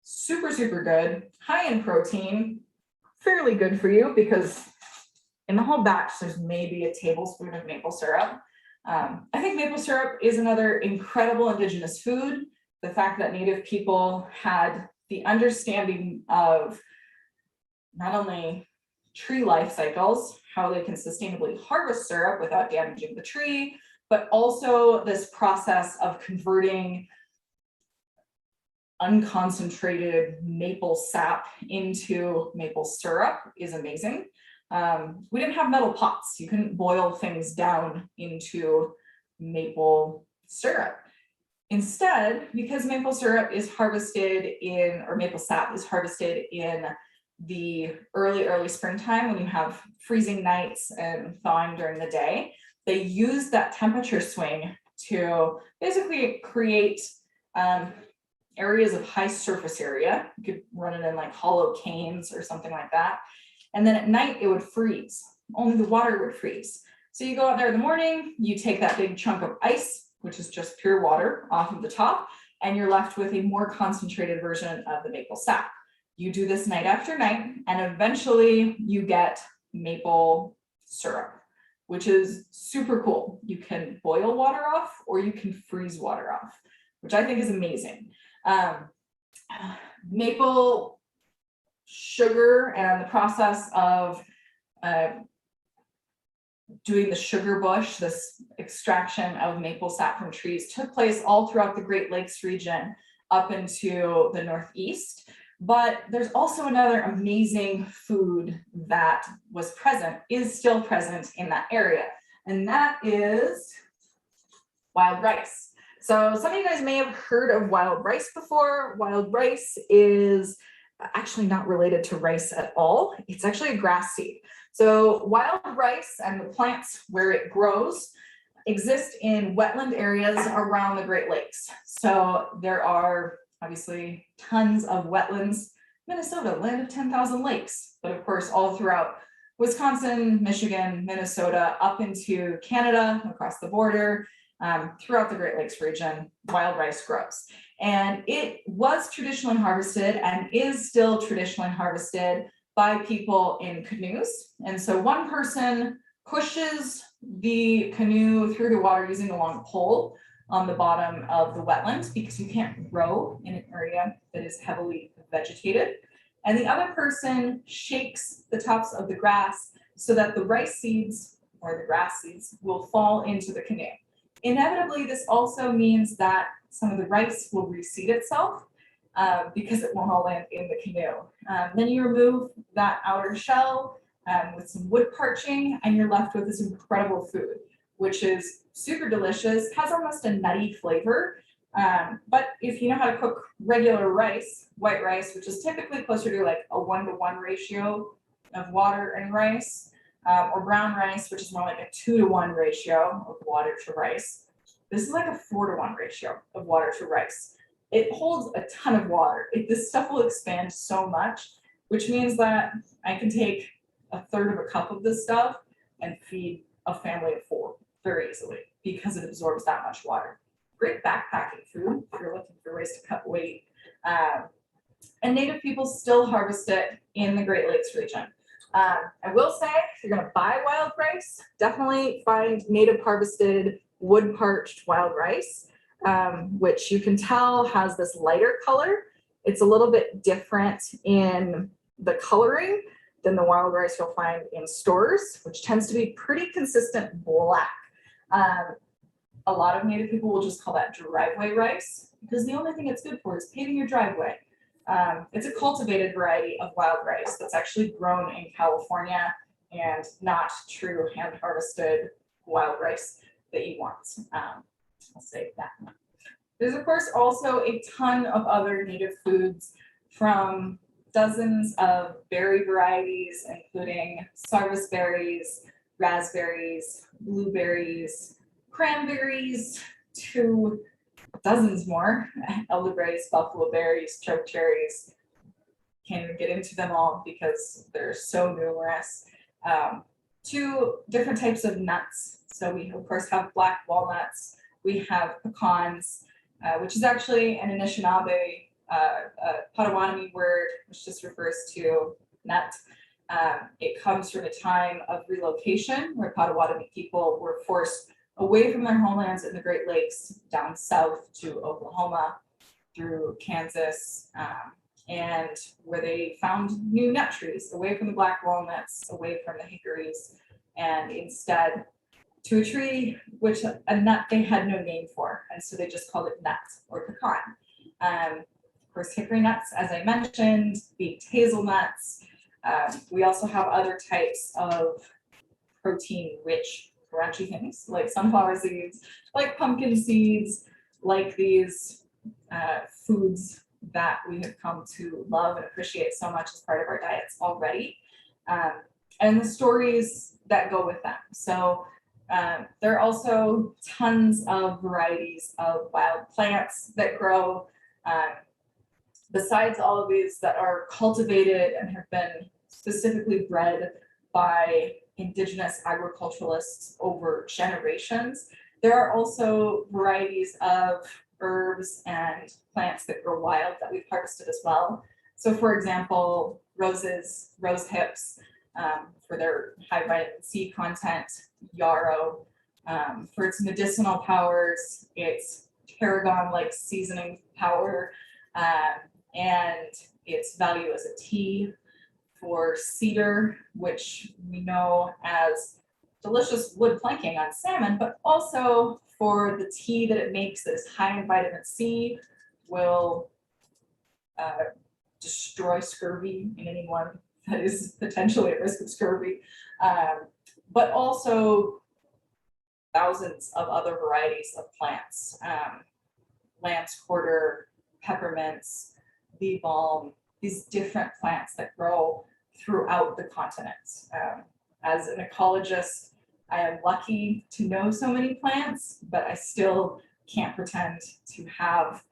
C: Super, super good, high in protein, fairly good for you because in the whole batch, there's maybe a tablespoon of maple syrup. I think maple syrup is another incredible indigenous food. The fact that Native people had the understanding of not only tree life cycles, how they can sustainably harvest syrup without damaging the tree, but also this process of converting unconcentrated maple sap into maple syrup is amazing. We didn't have metal pots. You couldn't boil things down into maple syrup.
B: instead, because maple syrup is harvested in, or maple sap is harvested in the early springtime when you have freezing nights and thawing during the day, they use that temperature swing to basically create areas of high surface area. You could run it in like hollow canes or something like that. And then at night it would freeze. Only the water would freeze. So you go out there in the morning, you take that big chunk of ice, which is just pure water, off of the top, and you're left with a more concentrated version of the maple sap. You do this night after night, and eventually you get maple syrup, which is super cool. You can boil water off or you can freeze water off, which I think is amazing. Maple sugar and the process of doing the sugar bush, this extraction of maple sap from trees, took place all throughout the Great Lakes region up into the Northeast. But there's also another amazing food that was present, is still present in that area, and that is wild rice. So some of you guys may have heard of wild rice before. Wild rice is actually not related to rice at all. It's actually a grass seed. So wild rice and the plants where it grows exist in wetland areas around the Great Lakes. So there are obviously tons of wetlands. Minnesota, land of 10,000 lakes, but of course all throughout Wisconsin, Michigan, Minnesota, up into Canada, across the border, throughout the Great Lakes region, wild rice grows. And it was traditionally harvested and is still traditionally harvested by people in canoes. And so one person pushes the canoe through the water using a long pole on the bottom of the wetland, because you can't grow in an area that is heavily vegetated. And the other person shakes the tops of the grass so that the rice seeds or the grass seeds will fall into the canoe. Inevitably, this also means that some of the rice will reseed itself because it won't all land in the canoe. Then you remove that outer shell with some wood parching, and you're left with this incredible food, which is super delicious, has almost a nutty flavor. But if you know how to cook regular rice, white rice, which is typically closer to like a 1-to-1 ratio of water and rice, or brown rice, which is more like a 2-to-1 ratio of water to rice. This is like a 4-to-1 ratio of water to rice. It holds a ton of water. This stuff will expand so much, which means that I can take a third of a cup of this stuff and feed a family of 4 very easily because it absorbs that much water. Great backpacking food if you're looking for ways to cut weight. And Native people still harvest it in the Great Lakes region. I will say, if you're gonna buy wild rice, definitely find native harvested wood parched wild rice, which you can tell has this lighter color. It's a little bit different in the coloring than the wild rice you'll find in stores, which tends to be pretty consistent black. A lot of Native people will just call that driveway rice because the only thing it's good for is paving your driveway. It's a cultivated variety of wild rice that's actually grown in California and not true hand harvested wild rice that you want. I'll save that one. There's of course also a ton of other native foods from dozens of berry varieties, including sarvis berries, raspberries, blueberries, cranberries, to dozens more, elderberries, buffalo berries, choke cherries. Can't even get into them all because they're so numerous. 2 different types of nuts. So we of course have black walnuts, we have pecans, which is actually an Anishinaabe Potawatomi word, which just refers to nut. It comes from a time of relocation where Potawatomi people were forced away from their homelands in the Great Lakes down south to Oklahoma through Kansas, and where they found new nut trees away from the black walnuts, away from the hickories, and instead to a tree which a nut they had no name for, and so they just called it nut or pecan. Of course, hickory nuts, as I mentioned, beaked hazelnuts. We also have other types of protein-rich crunchy things like sunflower seeds, like pumpkin seeds, like these foods that we have come to love and appreciate so much as part of our diets already, and the stories that go with them. So there are also tons of varieties of wild plants that grow, besides all of these that are cultivated and have been specifically bred by Indigenous agriculturalists over generations. There are also varieties of herbs and plants that grow wild that we've harvested as well. So for example, rose hips, for their high vitamin C content, yarrow, for its medicinal powers, its tarragon-like seasoning power, and its value as a tea, for cedar, which we know as delicious wood planking on salmon, but also for the tea that it makes that is high in vitamin C, will destroy scurvy in anyone that is potentially at risk of scurvy, but also thousands of other varieties of plants, lamb's quarter, peppermints, bee balm, these different plants that grow throughout the continent. As an ecologist, I am lucky to know so many plants, but I still can't pretend to have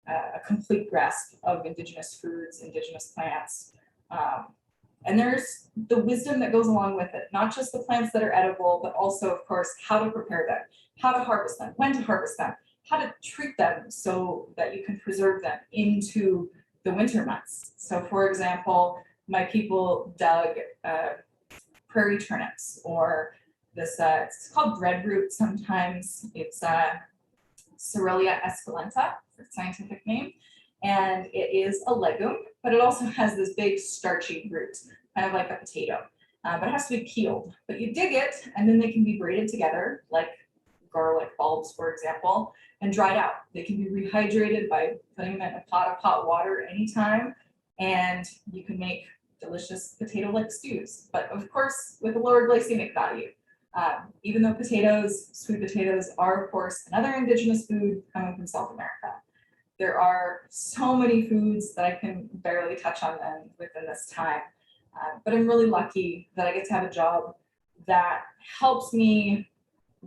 B: a complete grasp of Indigenous foods, Indigenous plants. And there's the wisdom that goes along with it, not just the plants that are edible, but also, of course, how to prepare them, how to harvest them, when to harvest them, how to treat them so that you can preserve them into the winter months. So for example, my people dug prairie turnips, or this, it's called breadroot sometimes. It's Cerealia esculenta, for scientific name. And it is a legume, but it also has this big starchy root, kind of like a potato, but it has to be peeled. But you dig it, and then they can be braided together, like garlic bulbs, for example, and dried out. They can be rehydrated by putting them in a pot of hot water anytime, and you can make delicious potato-like stews, but of course with a lower glycemic value. Even though potatoes, sweet potatoes, are of course another Indigenous food coming from South America. There are so many foods that I can barely touch on them within this time, but I'm really lucky that I get to have a job that helps me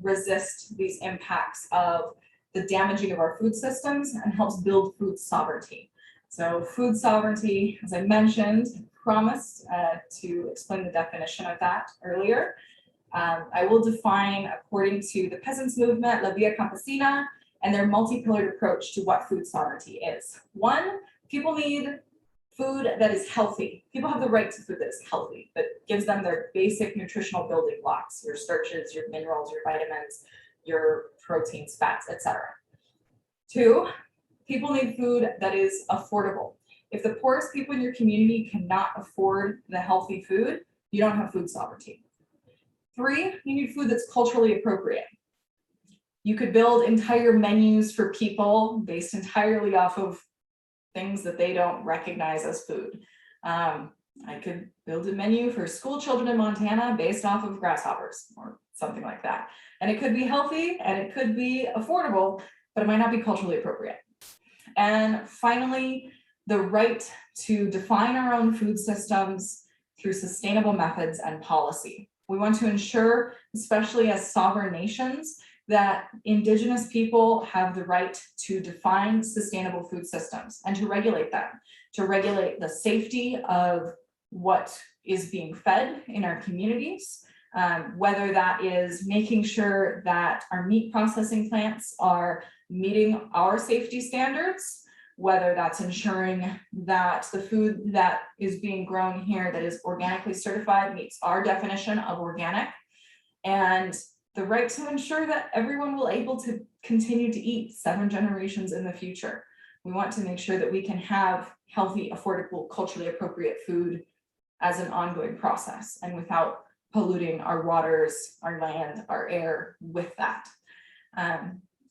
B: resist these impacts of the damaging of our food systems and helps build food sovereignty. So food sovereignty, as I mentioned, promised to explain the definition of that earlier. I will define, according to the peasants movement, La Via Campesina, and their multi-pillared approach to what food sovereignty is. One, people need food that is healthy. People have the right to food that is healthy, that gives them their basic nutritional building blocks, your starches, your minerals, your vitamins, your proteins, fats, etc. Two, people need food that is affordable. If the poorest people in your community cannot afford the healthy food, you don't have food sovereignty. Three, you need food that's culturally appropriate. You could build entire menus for people based entirely off of things that they don't recognize as food. I could build a menu for school children in Montana based off of grasshoppers or something like that. And it could be healthy and it could be affordable, but it might not be culturally appropriate. And finally, the right to define our own food systems through sustainable methods and policy. We want to ensure, especially as sovereign nations, that Indigenous people have the right to define sustainable food systems and to regulate them, to regulate the safety of what is being fed in our communities, whether that is making sure that our meat processing plants are meeting our safety standards, whether that's ensuring that the food that is being grown here that is organically certified meets our definition of organic, and the right to ensure that everyone will able to continue to eat 7 generations in the future. We want to make sure that we can have healthy, affordable, culturally appropriate food as an ongoing process and without polluting our waters, our land, our air with that.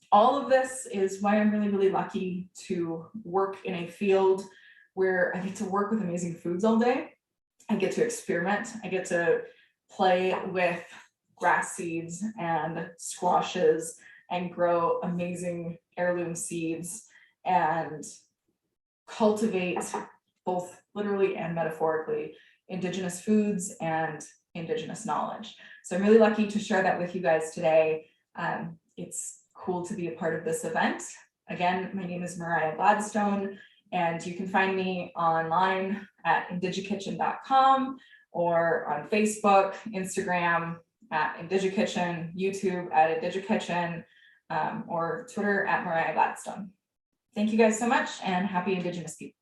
B: All of this is why I'm really, really lucky to work in a field where I get to work with amazing foods all day. I get to experiment. I get to play with grass seeds and squashes and grow amazing heirloom seeds and cultivate, both literally and metaphorically, Indigenous foods and Indigenous knowledge. So I'm really lucky to share that with you guys today. It's cool to be a part of this event. Again, my name is Mariah Gladstone, and you can find me online at indigikitchen.com or on Facebook, Instagram at IndigiKitchen, YouTube at IndigiKitchen, or Twitter at Mariah Gladstone. Thank you guys so much, and happy Indigenous people.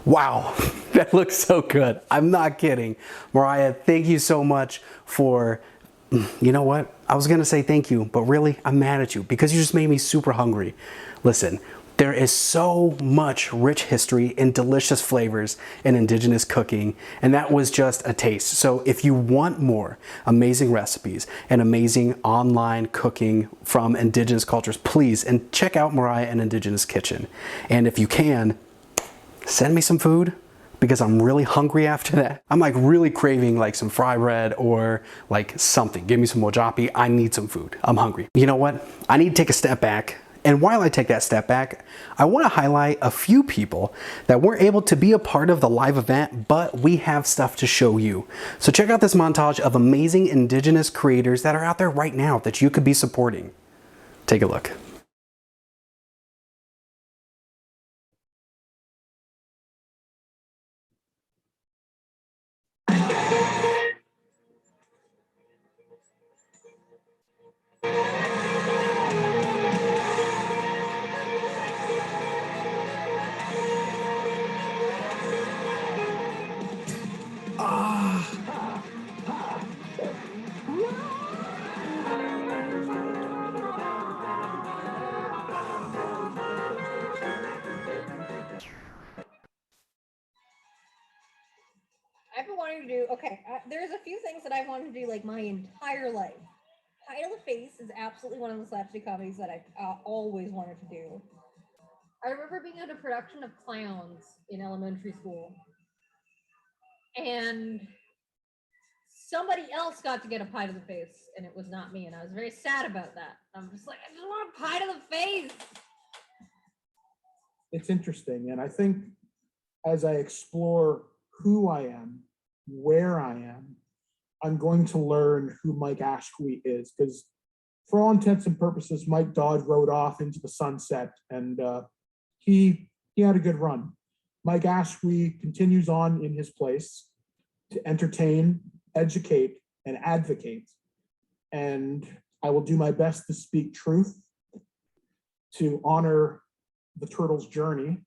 A: Wow, that looks so good. I'm not kidding. Mariah, thank you so much for, you know what? I was gonna say thank you, but really, I'm mad at you because you just made me super hungry. Listen, there is so much rich history and delicious flavors in Indigenous cooking, and that was just a taste. So if you want more amazing recipes and amazing online cooking from Indigenous cultures, please, and check out Mariah and Indigenous Kitchen. And if you can, send me some food because I'm really hungry after that. I'm like really craving like some fry bread or like something. Give me some mojapi. I need some food. I'm hungry. You know what? I need to take a step back. And while I take that step back, I want to highlight a few people that weren't able to be a part of the live event, but we have stuff to show you. So check out this montage of amazing Indigenous creators that are out there right now that you could be supporting. Take a look.
D: I've been wanting to do, there's a few things that I've wanted to do like my entire life. Pie to the Face is absolutely one of the slapstick comedies that I've always wanted to do. I remember being at a production of Clowns in elementary school, and somebody else got to get a pie to the face, and it was not me, and I was very sad about that. I'm just like, I just want a pie to the face.
E: It's interesting, and I think as I explore who I am, where I am, I'm going to learn who Mike Ashby is, because for all intents and purposes, Mike Dodd rode off into the sunset, and he had a good run. Mike Ashby continues on in his place to entertain, educate, and advocate, and I will do my best to speak truth, to honor the turtle's journey.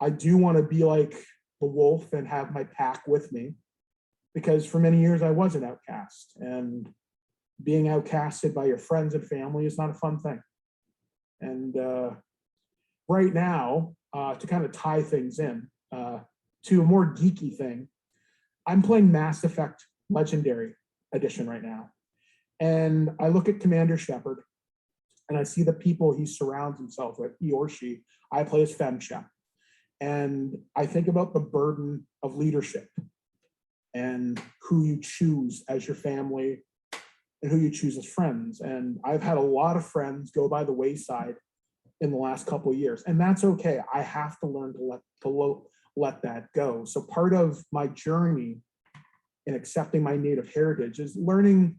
E: I do want to be like the wolf and have my pack with me, because for many years I was an outcast, and being outcasted by your friends and family is not a fun thing. And right now, to kind of tie things in to a more geeky thing, I'm playing Mass Effect Legendary Edition right now. And I look at Commander Shepard and I see the people he surrounds himself with, he or she. I play as Femshep. And I think about the burden of leadership and who you choose as your family and who you choose as friends. And I've had a lot of friends go by the wayside in the last couple of years, and that's okay. I have to learn to let that go. So part of my journey in accepting my Native heritage is learning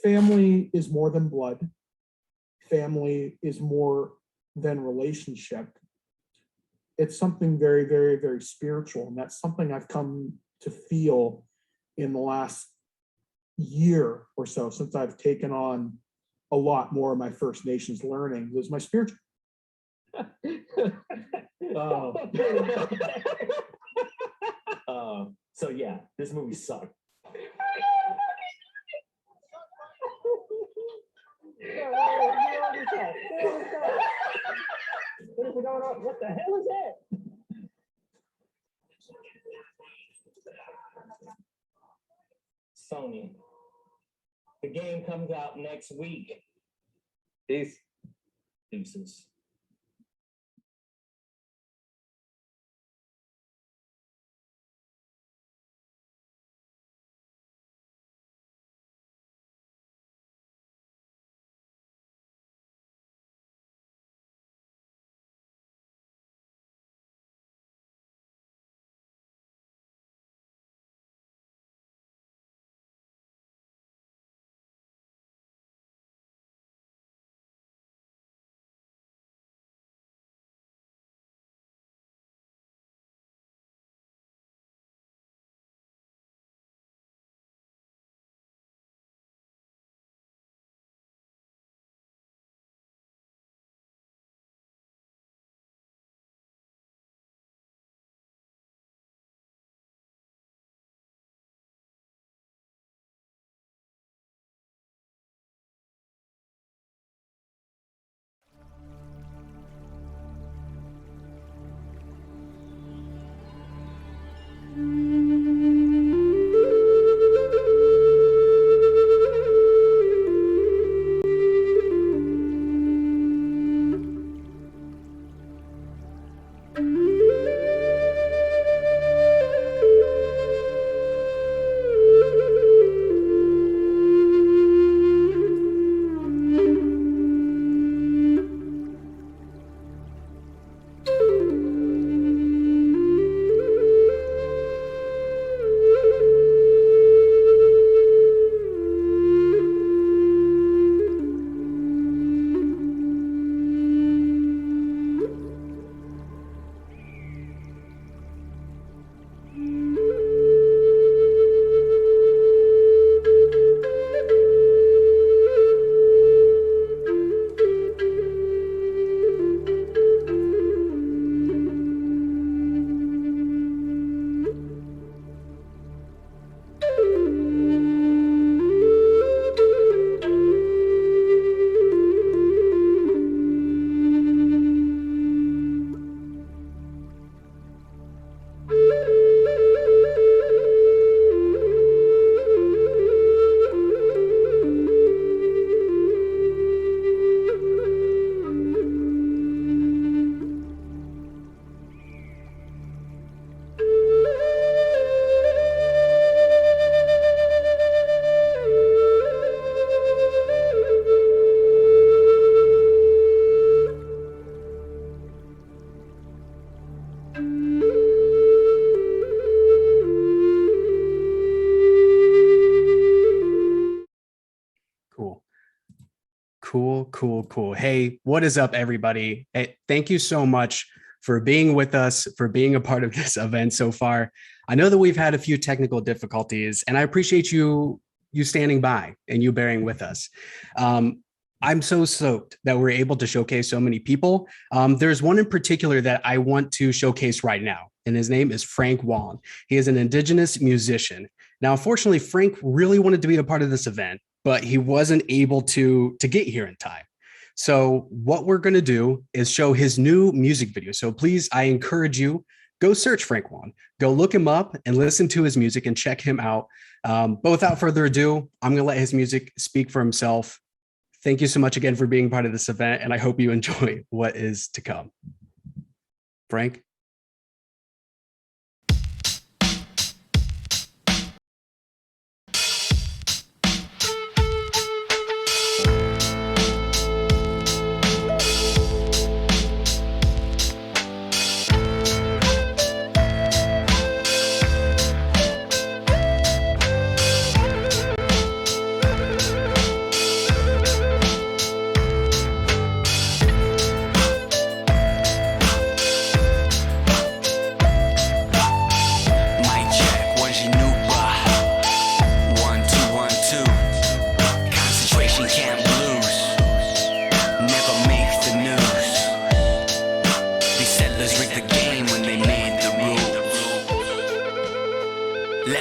E: family is more than blood. Family is more than relationship. it's something very, very, very spiritual. And that's something I've come to feel in the last year or so, since I've taken on a lot more of my First Nations learning, is my spiritual.
F: So yeah, this movie sucked. What the hell is that? Sony. The game comes out next week. Peace. Deuces.
A: Cool. Hey, what is up, everybody? Hey, thank you so much for being with us, for being a part of this event so far. I know that we've had a few technical difficulties, and I appreciate you standing by and you bearing with us. I'm so stoked that we're able to showcase so many people. There's one in particular that I want to showcase right now, and his name is Frank Wong. He is an Indigenous musician. Now, unfortunately, Frank really wanted to be a part of this event, but he wasn't able to get here in time. So what we're going to do is show his new music video. So please, I encourage you, go search Frank Wong, go look him up and listen to his music and check him out. But without further ado, I'm going to let his music speak for himself. Thank you so much again for being part of this event, and I hope you enjoy what is to come. Frank?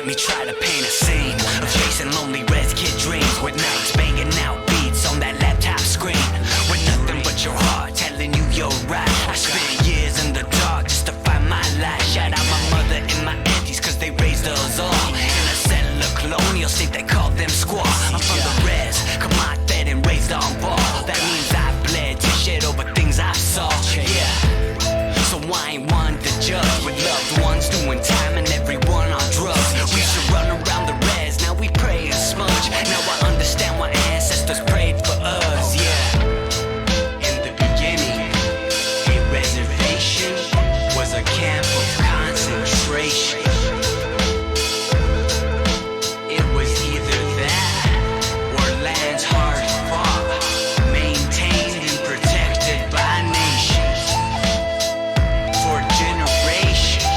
G: let me try to paint a scene of chasing lonely res kid dreams with nights banging out beats on that laptop screen with nothing but your heart telling you you're right. I spent years in the dark just to find my light. Shout out my mother and my aunties cause they raised us all in a settler colonial state they called them squaw. I'm from the res, come on, fed and raised on ball. That means I bled to shit over things I saw. Yeah, so I ain't one to judge with loved ones doing time and everyone on drugs. We used to run around the res, now we pray and smudge. Now I understand why ancestors prayed for us. Yeah, in the beginning, a reservation was a camp of concentration. It was either that or lands hard fought, maintained and protected by nations for generations.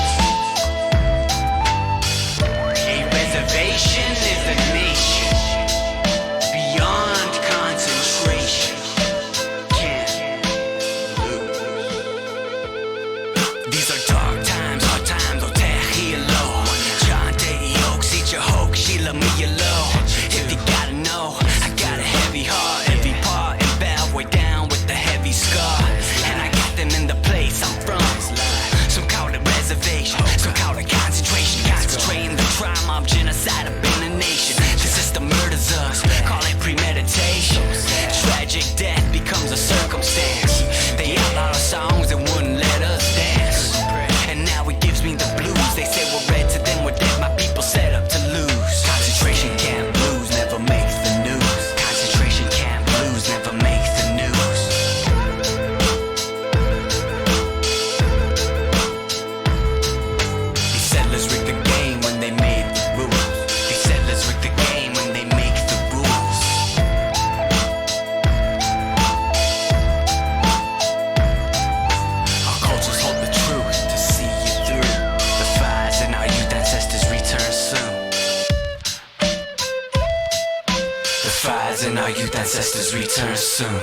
G: A reservation is a nation beyond concentration. Can't lose. These are dark times, hard times, oh tehilo. John Day Oaks, eat your hoke, Sheila me your low. If you gotta know, I got a heavy heart, every part and valve way down with the heavy scar. And I got them in the place I'm from. Some call it reservation, some call it concentration. Concentrating the crime of genocide up in the nation. The system murders us, call it premeditation. Tragic death becomes a circumstance. They outlawed our songs and wouldn't let us dance. And now it gives me the blues. They say we're red to them, we're dead, my people set up to lose. Concentration camp blues never make the news. Concentration camp blues never make the news. These settlers rigged the game when they made the rules. These settlers rigged the game when they make the rules. Our cultures hold the truth to see you through. The fires in our youth ancestors return soon. The fires in our youth ancestors return soon.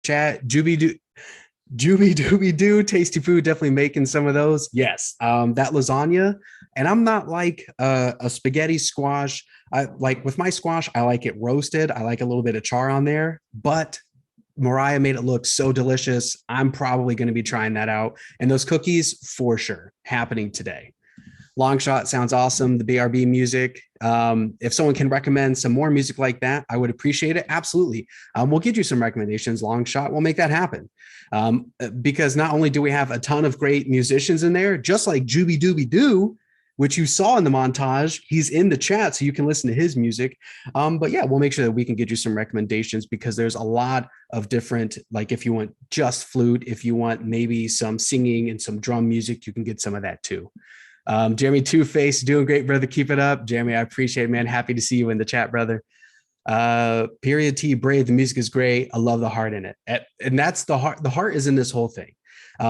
A: chat. Juby Dooby Doo, tasty food, definitely making some of those. Yes, that lasagna. And I'm not like a spaghetti squash. I like with my squash, I like it roasted. I like a little bit of char on there, but Mariah made it look so delicious. I'm probably going to be trying that out. And those cookies for sure happening today. Long Shot sounds awesome. The BRB music. If someone can recommend some more music like that, I would appreciate it. Absolutely. We'll get you some recommendations. Long Shot. We'll make that happen. Because not only do we have a ton of great musicians in there, just like Juby Dooby Doo, which you saw in the montage, he's in the chat, so you can listen to his music. But yeah, we'll make sure that we can get you some recommendations because there's a lot of different, like if you want just flute, if you want maybe some singing and some drum music, you can get some of that too. Jeremy Two-Face, doing great, brother. Keep it up. Jeremy, I appreciate it, man. Happy to see you in the chat, brother. Period T, Brave, the music is great. I love the heart in it. And that's the heart. The heart is in this whole thing.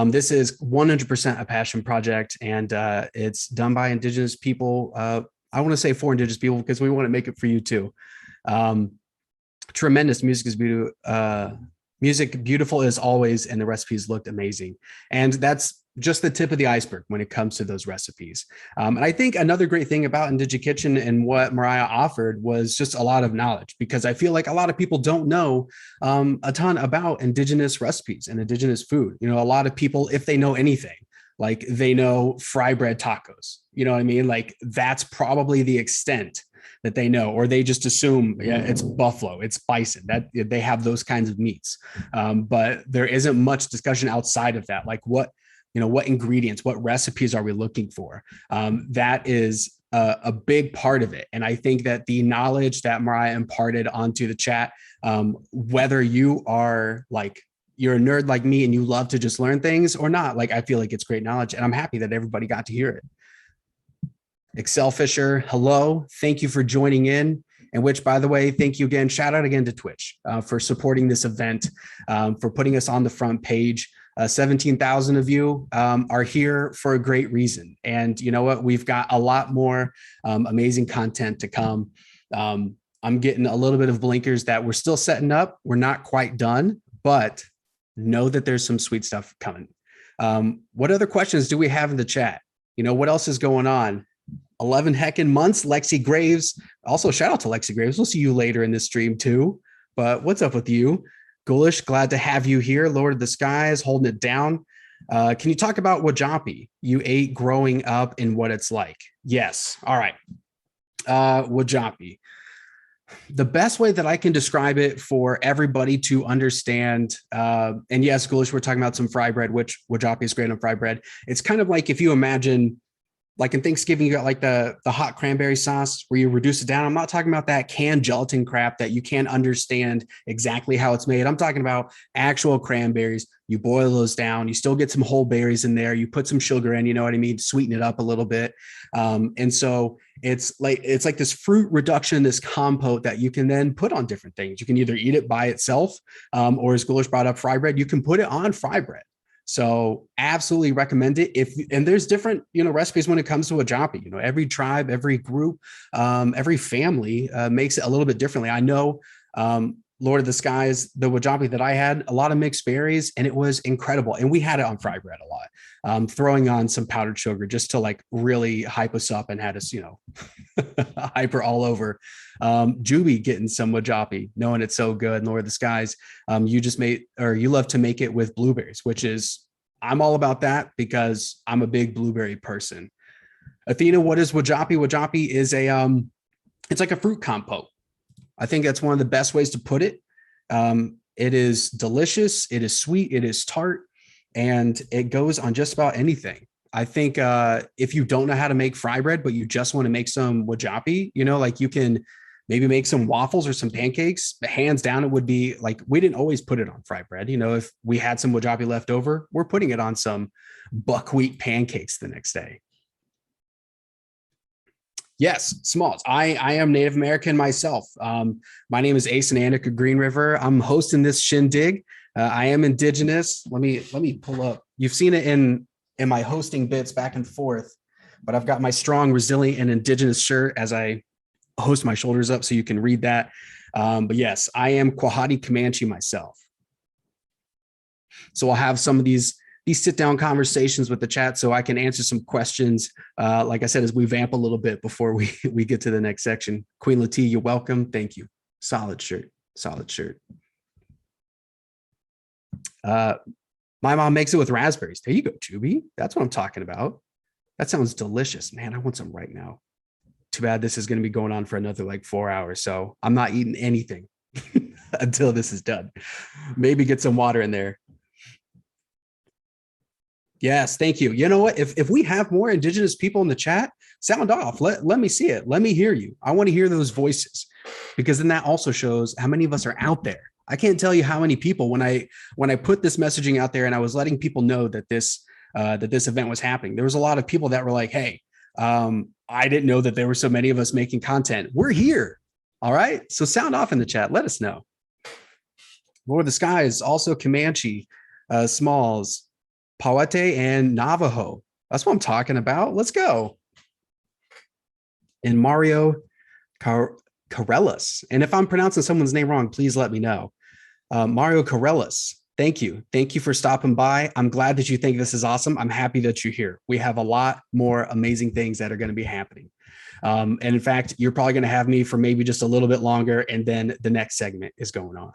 A: This is 100% a passion project, and it's done by Indigenous people. I want to say for Indigenous people because we want to make it for you too. Tremendous music is beautiful. Music beautiful as always, and the recipes looked amazing. And that's just the tip of the iceberg when it comes to those recipes. And I think another great thing about Indigikitchen Kitchen and what Mariah offered was just a lot of knowledge, because I feel like a lot of people don't know a ton about Indigenous recipes and Indigenous food. You know, a lot of people, if they know anything, like they know fry bread tacos, you know what I mean? Like that's probably the extent that they know, or they just assume, yeah, it's buffalo, it's bison, that they have those kinds of meats. But there isn't much discussion outside of that. Like what ingredients, what recipes are we looking for? That is a big part of it. And I think that the knowledge that Mariah imparted onto the chat, whether you are like, you're a nerd like me and you love to just learn things or not, like, I feel like it's great knowledge, and I'm happy that everybody got to hear it. Excel Fisher, hello. Thank you for joining in. And which, by the way, thank you again. Shout out again to Twitch for supporting this event, for putting us on the front page. 17,000 of you are here for a great reason. And you know what? We've got a lot more amazing content to come. I'm getting a little bit of blinkers that we're still setting up. We're not quite done, but know that there's some sweet stuff coming. What other questions do we have in the chat? You know, what else is going on? 11 heckin' months, Lexi Graves. Also, shout out to Lexi Graves. We'll see you later in this stream too. But what's up with you? Ghoulish, glad to have you here. Lord of the Skies, holding it down. Can you talk about wajapi you ate growing up and what it's like? Yes. All right. Wajapi. The best way that I can describe it for everybody to understand, and yes, Ghoulish, we're talking about some fry bread, which wajapi is great on fry bread. It's kind of like if you imagine, like in Thanksgiving, you got like the hot cranberry sauce where you reduce it down. I'm not talking about that canned gelatin crap that you can't understand exactly how it's made. I'm talking about actual cranberries. You boil those down. You still get some whole berries in there. You put some sugar in, you know what I mean? Sweeten it up a little bit. And so it's like this fruit reduction, this compote that you can then put on different things. You can either eat it by itself, or as Ghoulish brought up, fry bread, you can put it on fry bread. So absolutely recommend it. And there's different, recipes when it comes to wajapi. Every tribe, every group, every family makes it a little bit differently. I know Lord of the Skies, the wajapi that I had, a lot of mixed berries, and it was incredible. And we had it on fry bread a lot, throwing on some powdered sugar just to like really hype us up and had us, hyper all over. Juby getting some wajapi, knowing it's so good. Lord of the Skies, you love to make it with blueberries, which is, I'm all about that because I'm a big blueberry person. Athena, what is wajapi? Wajapi is it's like a fruit compote. I think that's one of the best ways to put it. It is delicious. It is sweet. It is tart, and it goes on just about anything. I think if you don't know how to make fry bread, but you just want to make some wajapi, like you can maybe make some waffles or some pancakes. Hands down, it would be like, we didn't always put it on fry bread. If we had some wajapi left over, we're putting it on some buckwheat pancakes the next day. Yes, Smalls. I am Native American myself. My name is Ace and Annika Green River. I'm hosting this shindig. I am Indigenous. Let me pull up. You've seen it in my hosting bits back and forth, but I've got my strong, resilient, and Indigenous shirt as I host my shoulders up so you can read that. But yes, I am Quahati Comanche myself. So I'll have some of these sit down conversations with the chat so I can answer some questions. Like I said, as we vamp a little bit before we get to the next section. Queen Latia, you're welcome. Thank you. Solid shirt. Solid shirt. My mom makes it with raspberries. There you go, Chuby. That's what I'm talking about. That sounds delicious. Man, I want some right now. Too bad this is going to be going on for another like 4 hours. So I'm not eating anything until this is done. Maybe get some water in there. Yes, thank you. You know what? If we have more Indigenous people in the chat, sound off. Let me see it. Let me hear you. I want to hear those voices, because then that also shows how many of us are out there. I can't tell you how many people when I put this messaging out there and I was letting people know that this event was happening. There was a lot of people that were like, "Hey, I didn't know that there were so many of us making content. We're here." All right. So sound off in the chat. Let us know. Lord of the Skies, also Comanche, Smalls, Pawete, and Navajo. That's what I'm talking about. Let's go. And Mario Carellas. And if I'm pronouncing someone's name wrong, please let me know. Mario Carellas, thank you. Thank you for stopping by. I'm glad that you think this is awesome. I'm happy that you're here. We have a lot more amazing things that are going to be happening. And in fact, you're probably going to have me for maybe just a little bit longer, and then the next segment is going on.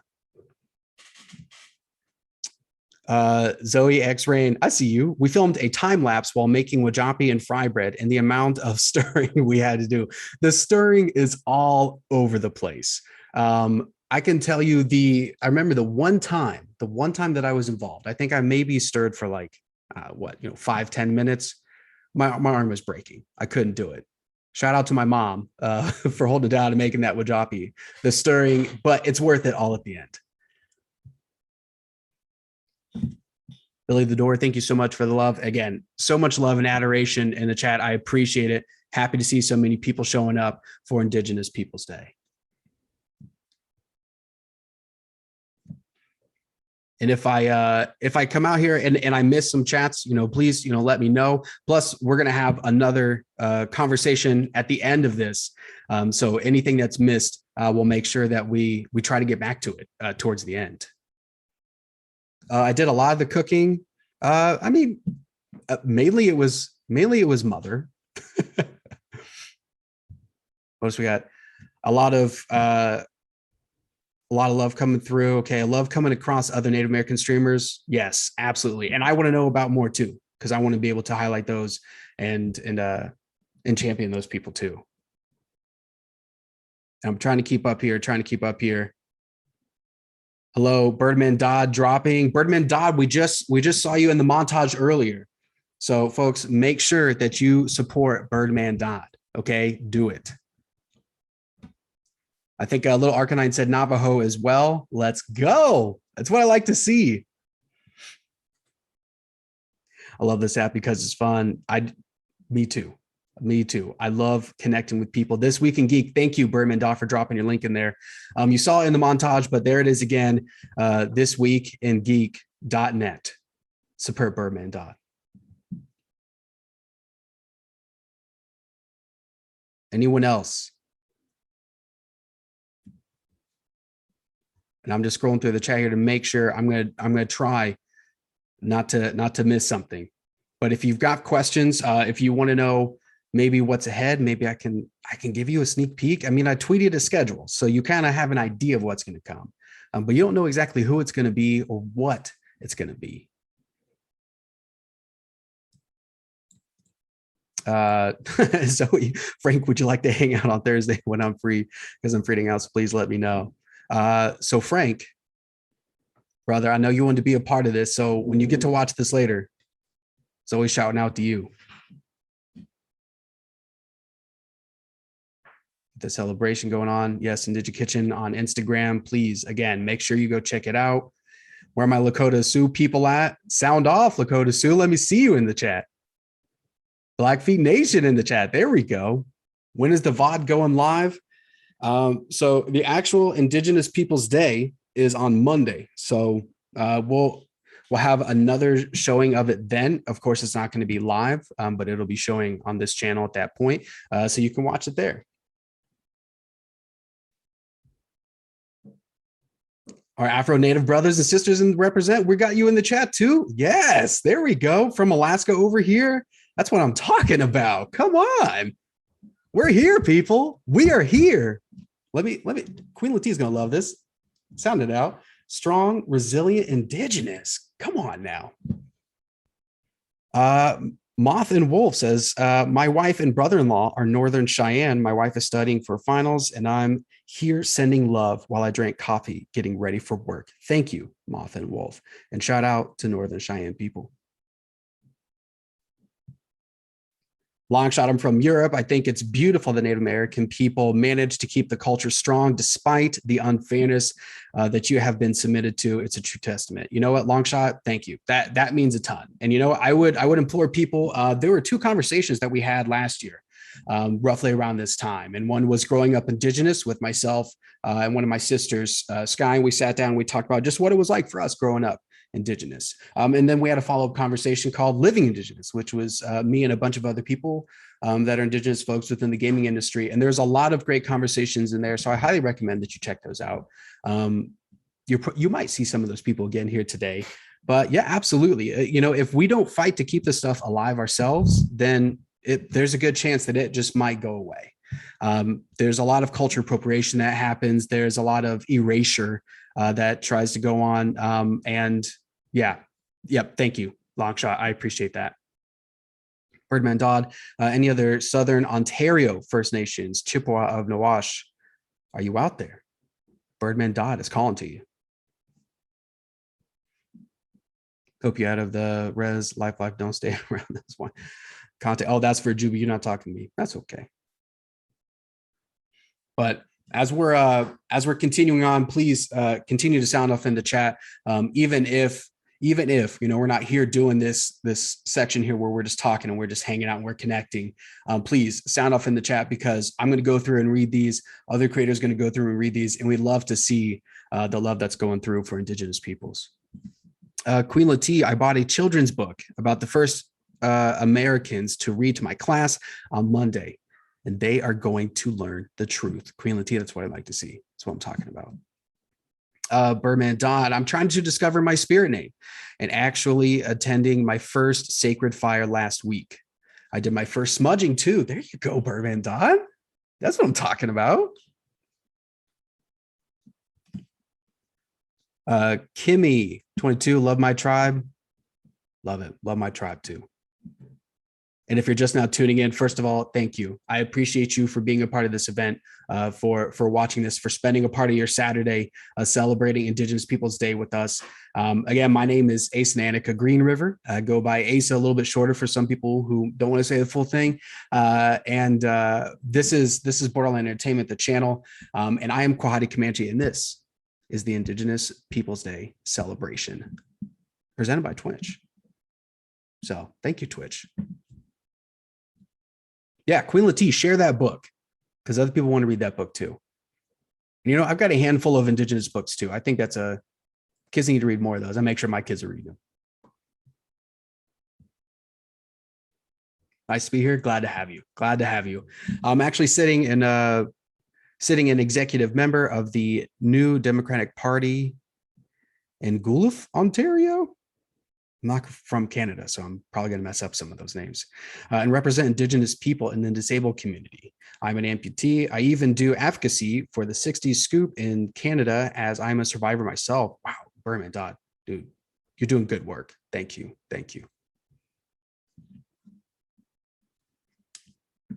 A: Zoe X Rain, I see you. We filmed a time lapse while making wajapi and fry bread, and the amount of stirring we had to do. The stirring is all over the place. I can tell you I remember the one time that I was involved, I think I maybe stirred for like 5-10 minutes. My arm was breaking. I couldn't do it. Shout out to my mom for holding it down and making that wajapi, the stirring, but it's worth it all at the end. Billy the Door, thank you so much for the love. Again, so much love and adoration in the chat. I appreciate it. Happy to see so many people showing up for Indigenous Peoples Day. And if I come out here and I miss some chats, please, let me know. Plus, we're going to have another conversation at the end of this. So anything that's missed, we'll make sure that we try to get back to it towards the end. I did a lot of the cooking. Mainly it was mother. What else we got? A lot of love coming through. Okay, I love coming across other Native American streamers. Yes, absolutely. And I want to know about more too, because I want to be able to highlight those and champion those people too. I'm trying to keep up here. Hello, Birdman Dodd dropping. Birdman Dodd, we just saw you in the montage earlier. So folks, make sure that you support Birdman Dodd. Okay, do it. I think Little Arcanine said Navajo as well. Let's go. That's what I like to see. I love this app because it's fun. Me too. I love connecting with people. This Week in Geek. Thank you, Birdman Dodd, for dropping your link in there. You saw it in the montage, but there it is again. This Week in Geek.net. Support Birdman Dodd. Anyone else? And I'm just scrolling through the chat here to make sure. I'm gonna try not to miss something. But if you've got questions, if you want to know maybe what's ahead, maybe I can give you a sneak peek. I mean, I tweeted a schedule, so you kind of have an idea of what's going to come, but you don't know exactly who it's going to be or what it's going to be. Zoe, Frank, would you like to hang out on Thursday when I'm free? Because I'm free to hang out, so please let me know. So Frank, brother, I know you want to be a part of this, so when you get to watch this later, Zoe's shouting out to you. The celebration going on. Yes, Indigit Kitchen on Instagram. Please, again, make sure you go check it out. Where are my Lakota Sioux people at? Sound off, Lakota Sioux. Let me see you in the chat. Blackfeet Nation in the chat. There we go. When is the VOD going live? So the actual Indigenous Peoples Day is on Monday. So we'll have another showing of it then. Of course, it's not going to be live, but it'll be showing on this channel at that point. So you can watch it there. Our Afro Native brothers and sisters and represent. We got you in the chat too. Yes, there we go. From Alaska over here. That's what I'm talking about. Come on. We're here, people. We are here. Let me, Queen Latifah's gonna love this. Sound it out. Strong, resilient, indigenous. Come on now. Moth and Wolf says, my wife and brother-in-law are Northern Cheyenne. My wife is studying for finals and I'm here sending love while I drank coffee, getting ready for work. Thank you, Moth and Wolf. And shout out to Northern Cheyenne people. Long shot, I'm from Europe. I think it's beautiful that Native American people managed to keep the culture strong despite the unfairness that you have been submitted to. It's a true testament. You know what, long shot? Thank you. That means a ton. And you know, I would implore people. There were 2 conversations that we had last year, roughly around this time, and one was growing up Indigenous with myself and one of my sisters, Sky. And we sat down. And we talked about just what it was like for us growing up Indigenous. And then we had a follow-up conversation called Living Indigenous, which was me and a bunch of other people that are Indigenous folks within the gaming industry. And there's a lot of great conversations in there. So I highly recommend that you check those out. You might see some of those people again here today. But yeah, absolutely. You know, if we don't fight to keep this stuff alive ourselves, then there's a good chance that it just might go away. There's a lot of culture appropriation that happens. There's a lot of erasure that tries to go on. And yeah, yep. Thank you, Longshot. I appreciate that. Birdman Dodd, any other Southern Ontario First Nations, Chippewa of Nawash, are you out there? Birdman Dodd is calling to you. Hope you out of the res, life, don't stay around this one. Contact, oh, that's for Juby. You're not talking to me. That's okay. But as we're continuing on, please continue to sound off in the chat. Even if you know we're not here doing this section here where we're just talking and we're just hanging out and we're connecting, please sound off in the chat because I'm going to go through and read these. Other creators going to go through and read these, and we'd love to see the love that's going through for Indigenous peoples. Queen Latifah, I bought a children's book about the first Americans to read to my class on Monday. And they are going to learn the truth. Queen Latifah, that's what I'd like to see. That's what I'm talking about. Birdman Don, I'm trying to discover my spirit name and actually attending my first sacred fire last week. I did my first smudging too. There you go, Birdman Don. That's what I'm talking about. Kimmy, 22, love my tribe. Love it. Love my tribe too. And if you're just now tuning in, first of all, thank you. I appreciate you for being a part of this event, for watching this, for spending a part of your Saturday celebrating Indigenous Peoples Day with us. Again, my name is Asa Nanica Green River. I go by Asa a little bit shorter for some people who don't want to say the full thing. This is Borderland Entertainment, the channel, and I am Quahati Comanche, and this is the Indigenous Peoples Day celebration presented by Twitch. So thank you, Twitch. Yeah, Queen Latifah, share that book because other people want to read that book too. And, you know, I've got a handful of Indigenous books too. I think kids need to read more of those. I make sure my kids are reading them. Nice to be here. Glad to have you. Glad to have you. I'm actually sitting an executive member of the New Democratic Party in Guelph, Ontario. I'm not from Canada, so I'm probably going to mess up some of those names, and represent Indigenous people in the disabled community. I'm an amputee. I even do advocacy for the 60s Scoop in Canada as I'm a survivor myself. Wow, Birdman Dodd, dude, you're doing good work. Thank you. Thank you.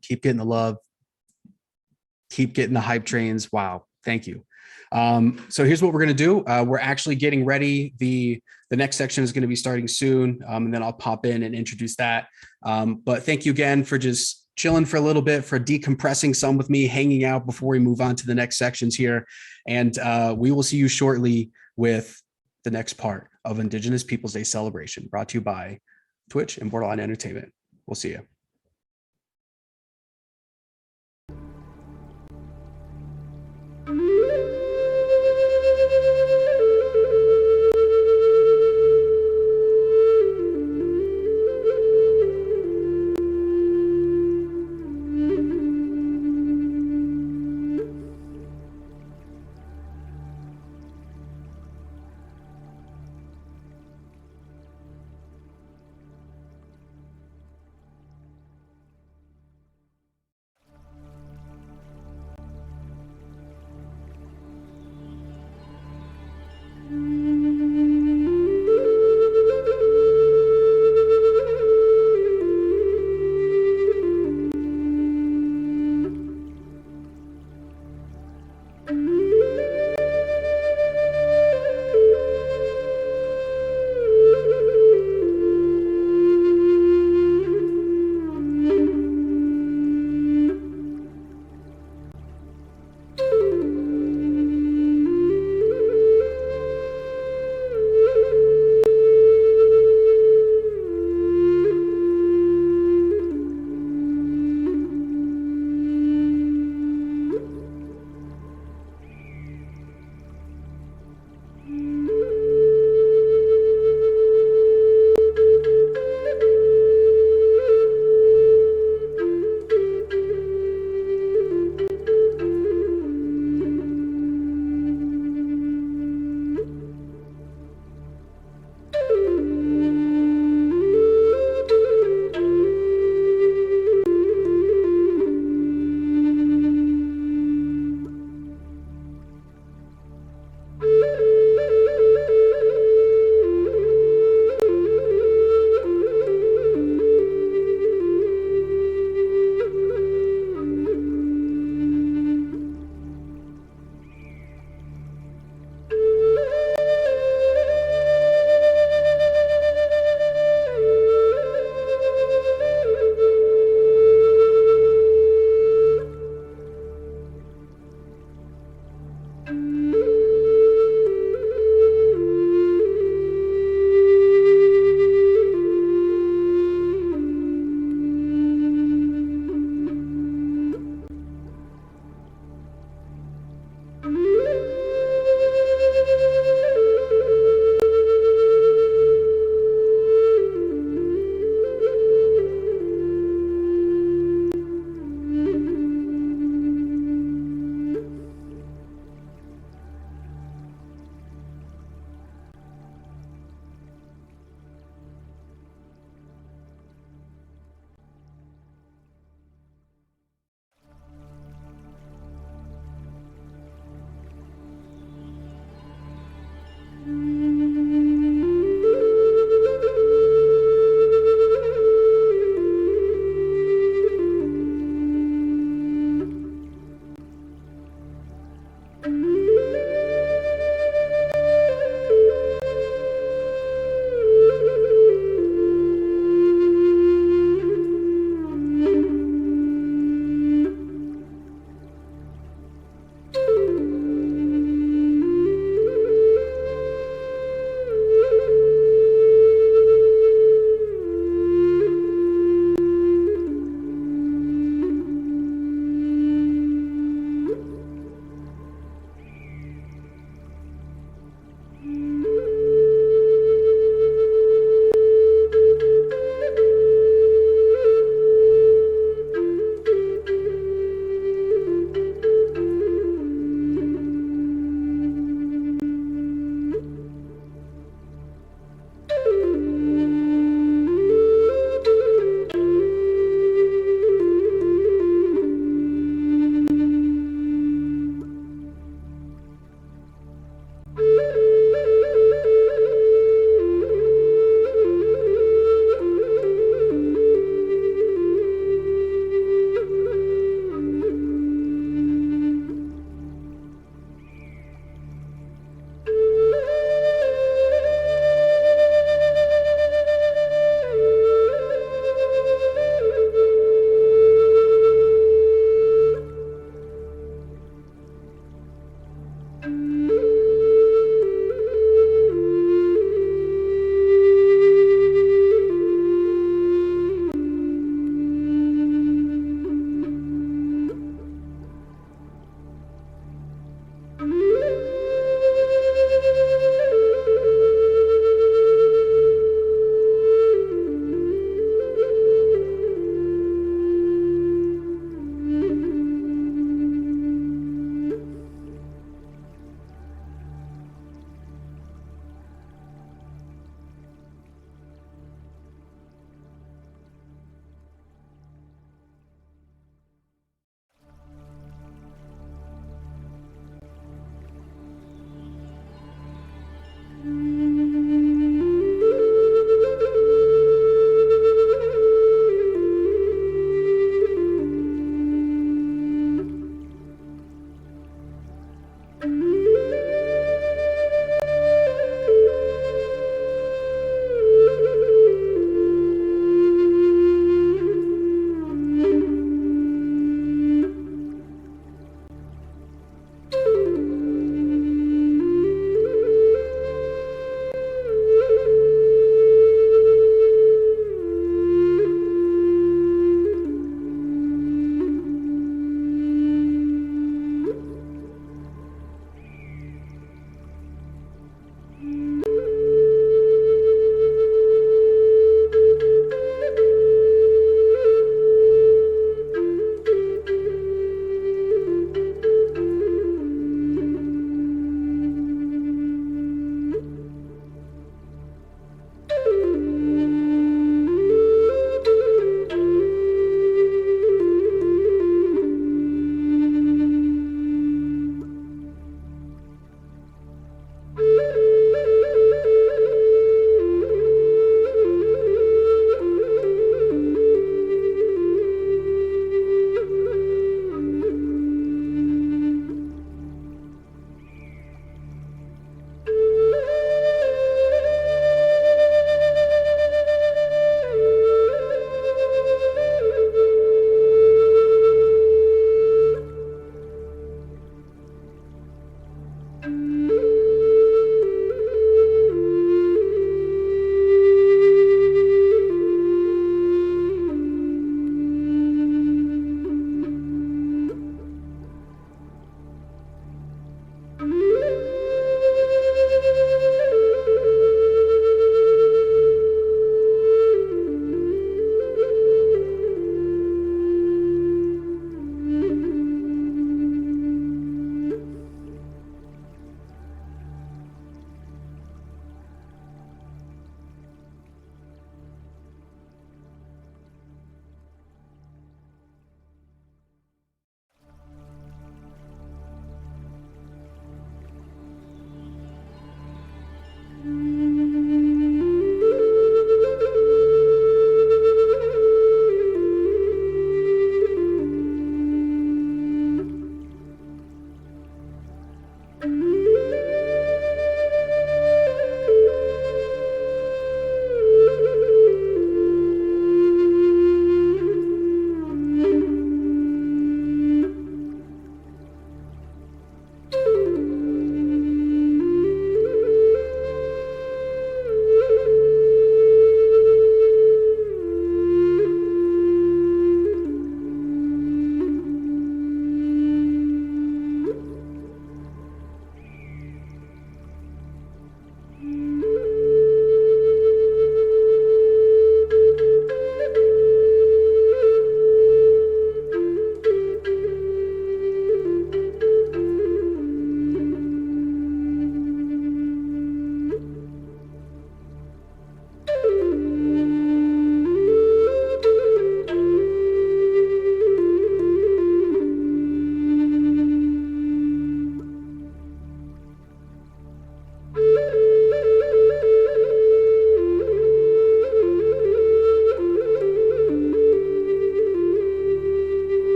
A: Keep getting the love. Keep getting the hype trains. Wow. Thank you. So here's what we're going to do. We're actually getting ready. The next section is going to be starting soon. And then I'll pop in and introduce that. But thank you again for just chilling for a little bit, for decompressing some with me, hanging out before we move on to the next sections here. And we will see you shortly with the next part of Indigenous Peoples Day celebration, brought to you by Twitch and Borderline Entertainment. We'll see you.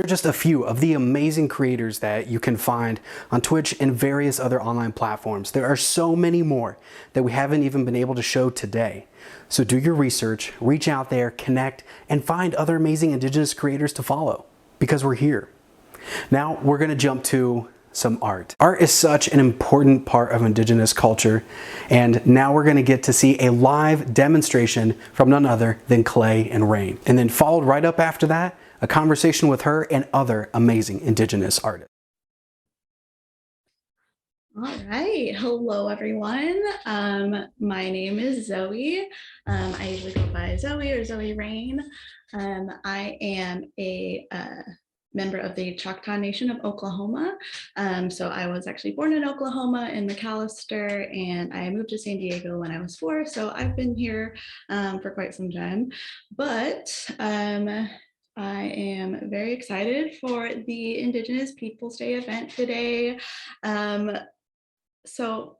A: just a few of the amazing creators that you can find on Twitch and various other online platforms. There are so many more that we haven't even been able to show today. So do your research, reach out there, connect, and find other amazing Indigenous creators to follow, because we're here. Now we're gonna jump to some art. Art is such an important part of Indigenous culture, and now we're gonna get to see a live demonstration from none other than Clay and Rain. And then followed right up after that, a conversation with her and other amazing Indigenous artists.
H: All right, hello everyone. My name is Zoe. I usually go by Zoe or Zoe Rain. I am a member of the Choctaw Nation of Oklahoma. So I was actually born in Oklahoma in McAllister, and I moved to San Diego when I was 4. So I've been here for quite some time, but I am very excited for the Indigenous Peoples Day event today. So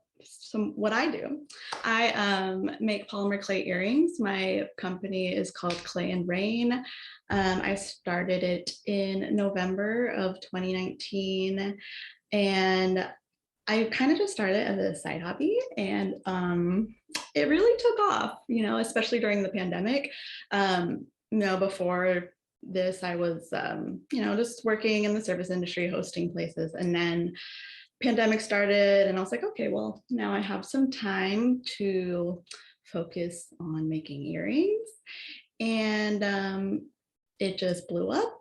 H: what I do, I make polymer clay earrings. My company is called Clay and Rain. I started it in November of 2019, and I kind of just started as a side hobby, and it really took off, you know, especially during the pandemic. Before this, I was, just working in the service industry, hosting places, and then pandemic started, and I was like, okay, well, now I have some time to focus on making earrings, and it just blew up.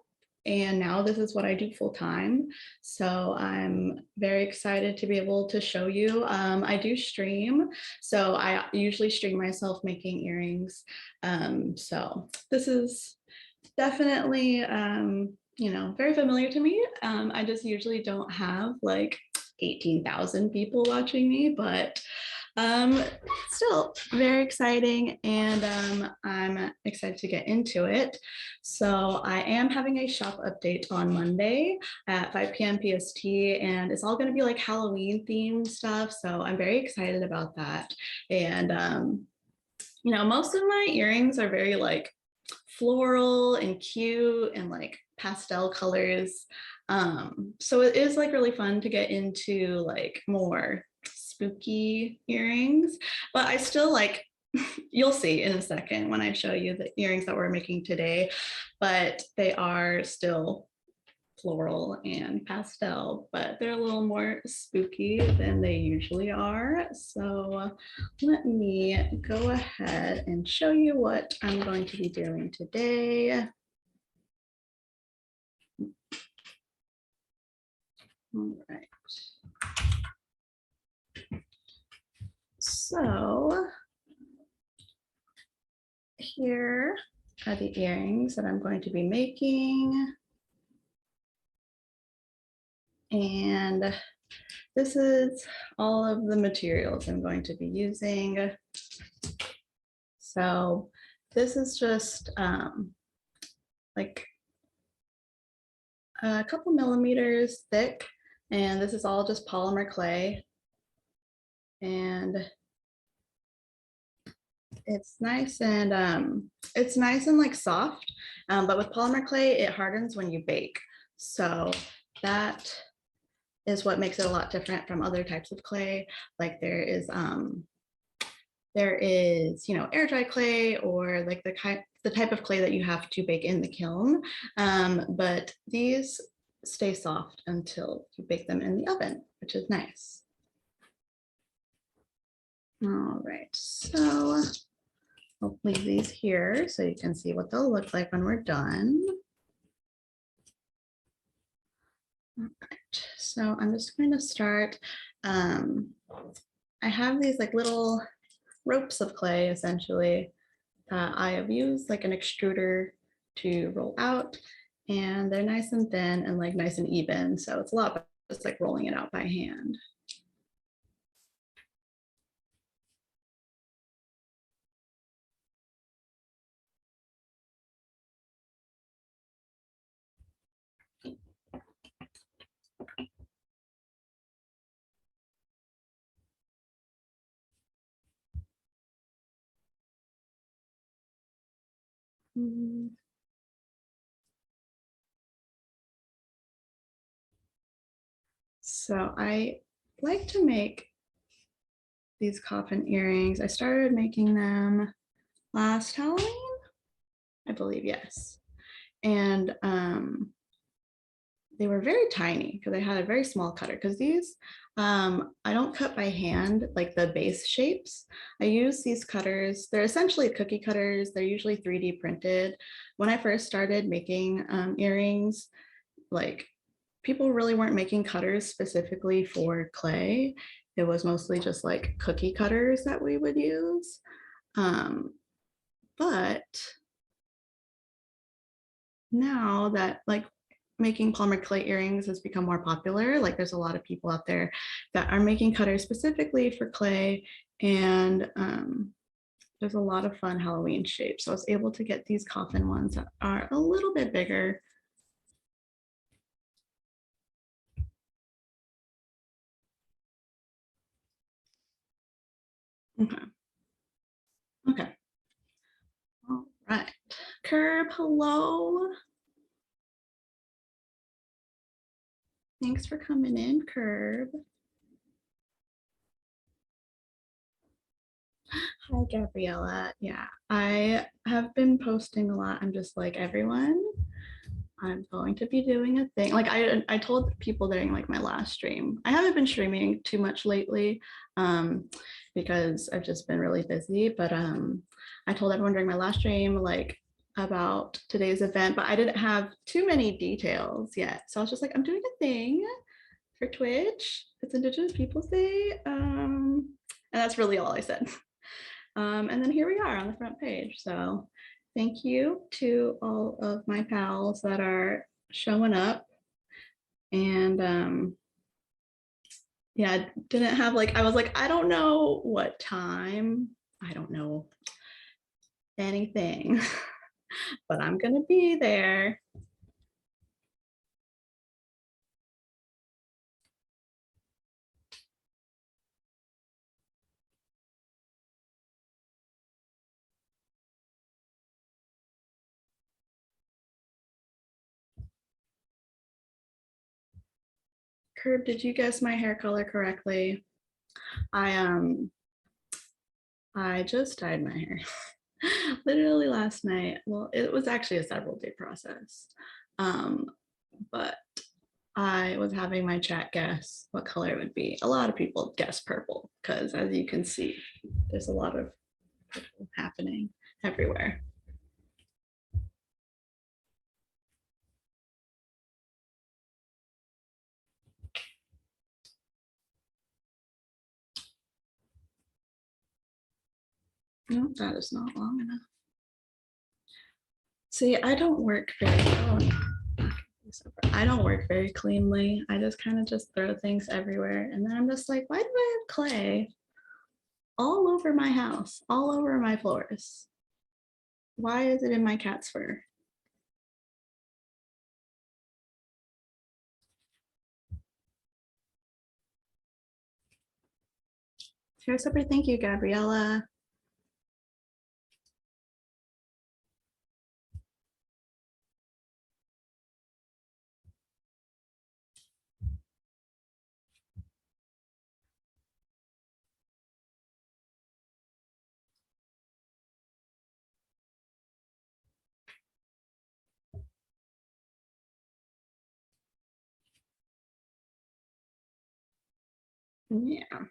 H: And now this is what I do full time. So I'm very excited to be able to show you. I do stream. So I usually stream myself making earrings. So this is definitely, very familiar to me. I just usually don't have like 18,000 people watching me, but still very exciting, and I'm excited to get into it. So I am having a shop update on Monday at 5 p.m. PST, and it's all going to be like Halloween themed stuff. So I'm very excited about that. And most of my earrings are very like floral and cute and like pastel colors. So it is like really fun to get into like more spooky earrings, but I still like, you'll see in a second when I show you the earrings that we're making today, but they are still floral and pastel, but they're a little more spooky than they usually are. So let me go ahead and show you what I'm going to be doing today. All right. So here are the earrings that I'm going to be making. And this is all of the materials I'm going to be using. So this is just like a couple millimeters thick, and this is all just polymer clay. And it's nice and like soft, but with polymer clay, it hardens when you bake. So that is what makes it a lot different from other types of clay. Like there is air dry clay, or like the type of clay that you have to bake in the kiln. But these stay soft until you bake them in the oven, which is nice. All right, so I'll leave these here so you can see what they'll look like when we're done. All right, so I'm just going to start. I have these like little ropes of clay essentially that I have used like an extruder to roll out, and they're nice and thin and like nice and even. So it's a lot better just like rolling it out by hand. So I like to make these coffin earrings. I started making them last Halloween, I believe, yes. And they were very tiny because I had a very small cutter, because these, I don't cut by hand like the base shapes. I use these cutters. They're essentially cookie cutters. They're usually 3D printed. When I first started making earrings, like people really weren't making cutters specifically for clay. It was mostly just like cookie cutters that we would use. But now that like making polymer clay earrings has become more popular, like there's a lot of people out there that are making cutters specifically for clay, and there's a lot of fun Halloween shapes. So I was able to get these coffin ones that are a little bit bigger. Okay. Okay. All right. Curb, hello. Thanks for coming in, Curb. Hi, Gabriella. Yeah, I have been posting a lot. I'm just like everyone. I'm going to be doing a thing. Like I told people during like my last stream, I haven't been streaming too much lately because I've just been really busy. But I told everyone during my last stream like about today's event, but I didn't have too many details yet. So I was just like, I'm doing a thing for Twitch. It's Indigenous Peoples Day. And that's really all I said. And then here we are on the front page. So thank you to all of my pals that are showing up. And yeah, I didn't have like, I was like, I don't know what time. I don't know anything, but I'm gonna be there. Curb, did you guess my hair color correctly? I just dyed my hair literally last night. Well, it was actually a several day process. But I was having my chat guess what color it would be. A lot of people guess purple because as you can see, there's a lot of purple happening everywhere. No, that is not long enough. See, I don't work very cleanly. I just kind of just throw things everywhere. And then I'm just like, why do I have clay all over my house, all over my floors? Why is it in my cat's fur? Here's super, thank you, Gabriella. Yeah.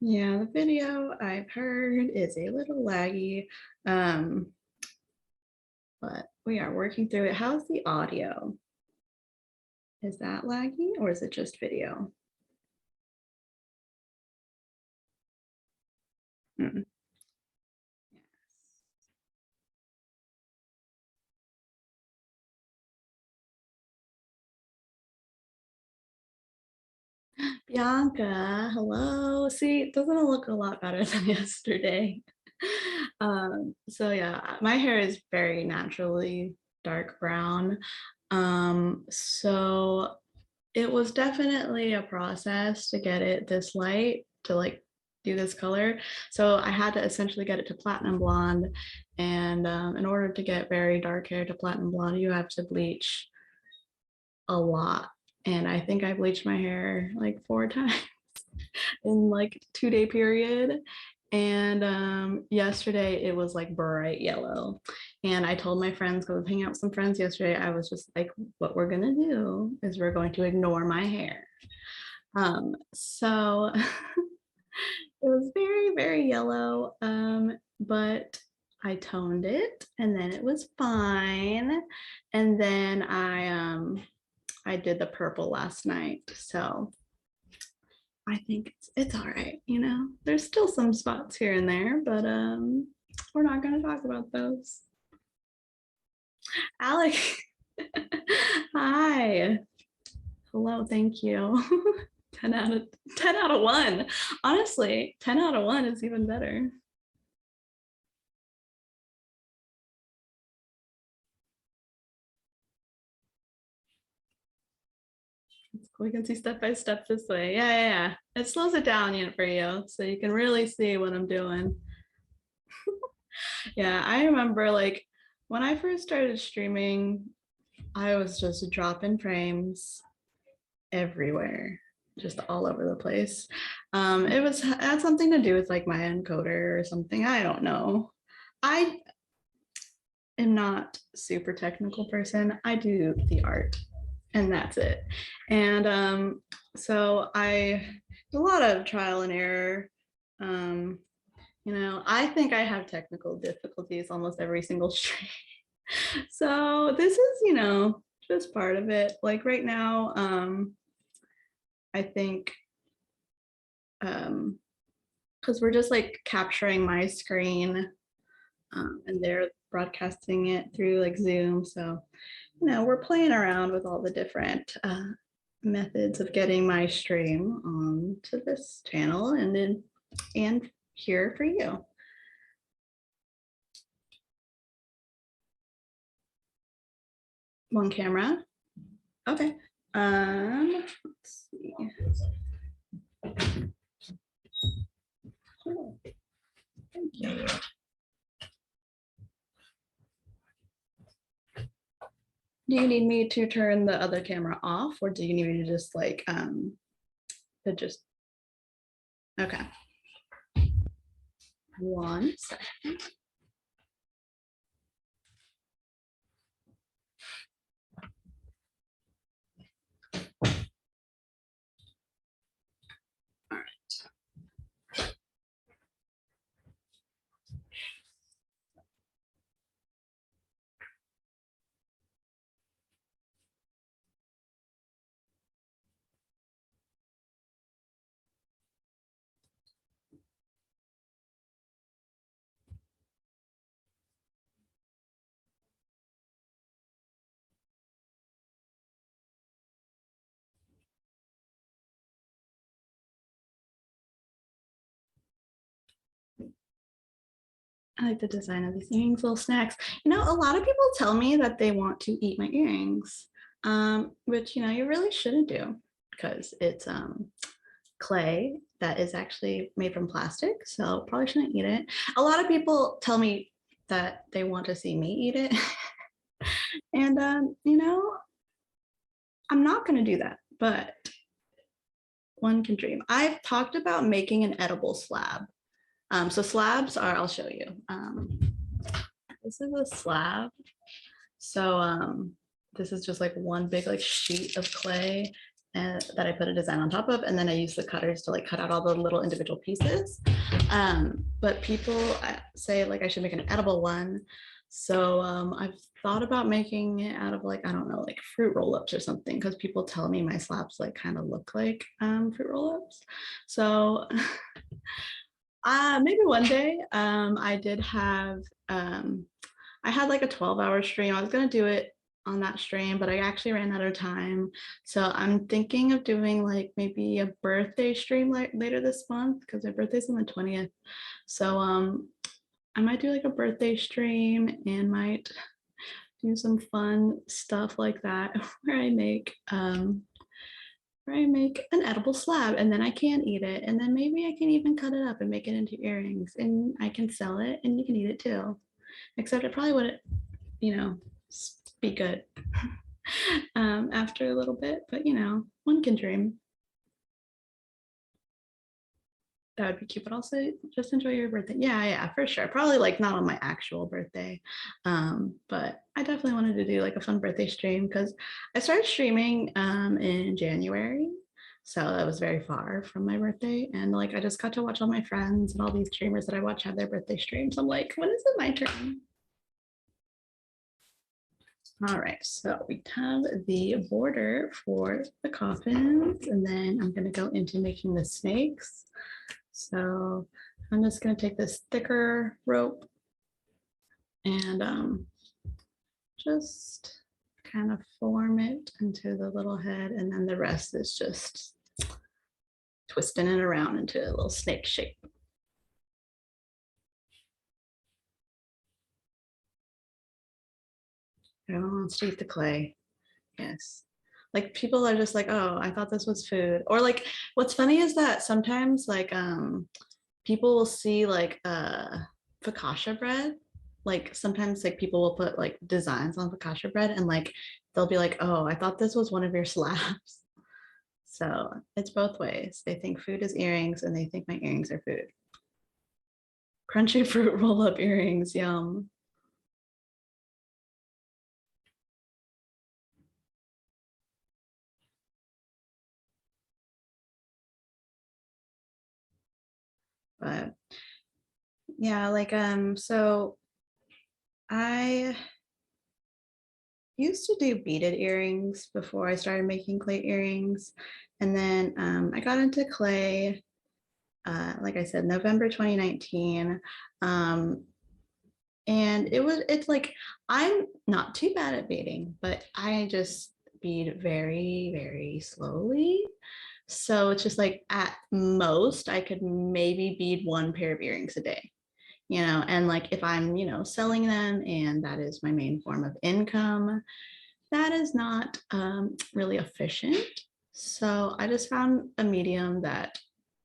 H: Yeah, the video I've heard is a little laggy, but we are working through it. How's the audio? Is that laggy or is it just video? Hmm. Bianca, hello. See, doesn't it look a lot better than yesterday? So yeah, my hair is very naturally dark brown. So it was definitely a process to get it this light to like do this color. So I had to essentially get it to platinum blonde. And in order to get very dark hair to platinum blonde, you have to bleach a lot And I think I bleached my hair like 4 times in like 2-day period. And yesterday it was like bright yellow. And I told my friends, because I was hanging out with some friends yesterday, I was just like, what we're gonna do is we're going to ignore my hair. So it was very, very yellow, but I toned it and then it was fine. And then I did the purple last night. So I think it's all right, you know. There's still some spots here and there, but we're not gonna talk about those. Alec, hi. Hello, thank you. 10 out of 1. Honestly, 10 out of 1 is even better. We can see step by step this way. Yeah. It slows it down for you, so you can really see what I'm doing. Yeah, I remember like when I first started streaming, I was just dropping frames everywhere, just all over the place. It had something to do with like my encoder or something. I don't know. I am not super technical person. I do the art and that's it. And so I did a lot of trial and error. You know, I think I have technical difficulties almost every single stream. So this is, you know, just part of it. Like right now, I think, because we're just like capturing my screen and they're broadcasting it through like Zoom. So, you know, we're playing around with all the different methods of getting my stream onto this channel and here for you. One camera. Okay. Let's see. Oh, thank you. Do you need me to turn the other camera off, or do you need me to just like okay. One second. I like the design of these earrings, little snacks. You know, a lot of people tell me that they want to eat my earrings, which, you know, you really shouldn't do because it's clay that is actually made from plastic. So probably shouldn't eat it. A lot of people tell me that they want to see me eat it. And, you know, I'm not going to do that, but one can dream. I've talked about making an edible slab. So slabs are, I'll show you. This is a slab. So this is just like one big like sheet of clay and that I put a design on top of, and then I use the cutters to like cut out all the little individual pieces. But people say like I should make an edible one. So I've thought about making it out of like, I don't know, like fruit roll-ups or something, because people tell me my slabs like kind of look like fruit roll-ups. So maybe one day. I did have, I had like a 12-hour stream. I was gonna do it on that stream, but I actually ran out of time. So I'm thinking of doing like maybe a birthday stream like later this month, because my birthday's on the 20th. So I might do like a birthday stream and might do some fun stuff like that where I make an edible slab and then I can eat it, and then maybe I can even cut it up and make it into earrings and I can sell it and you can eat it too. Except it probably wouldn't, you know, be good. after a little bit, but you know, one can dream. That would be cute, but also just enjoy your birthday. Yeah, for sure. Probably like not on my actual birthday. But I definitely wanted to do like a fun birthday stream because I started streaming in January. So that was very far from my birthday. And like I just got to watch all my friends and all these streamers that I watch have their birthday streams. I'm like, when is it my turn? All right, so we have the border for the coffins, and then I'm going to go into making the snakes. So I'm just going to take this thicker rope and just kind of form it into the little head, and then the rest is just twisting it around into a little snake shape. Everyone wants to eat the clay. Yes. Like people are just like, oh, I thought this was food. Or like, what's funny is that sometimes like people will see like focaccia bread. Like sometimes like people will put like designs on focaccia bread and like they'll be like, oh, I thought this was one of your slabs. So it's both ways. They think food is earrings and they think my earrings are food. Crunchy fruit roll up earrings, yum. But yeah, like so I used to do beaded earrings before I started making clay earrings. And then I got into clay, like I said, November 2019. And it's like, I'm not too bad at beading, but I just bead very, very slowly. So it's just like at most I could maybe bead one pair of earrings a day, you know, and like if I'm, you know, selling them and that is my main form of income, that is not really efficient. So I just found a medium that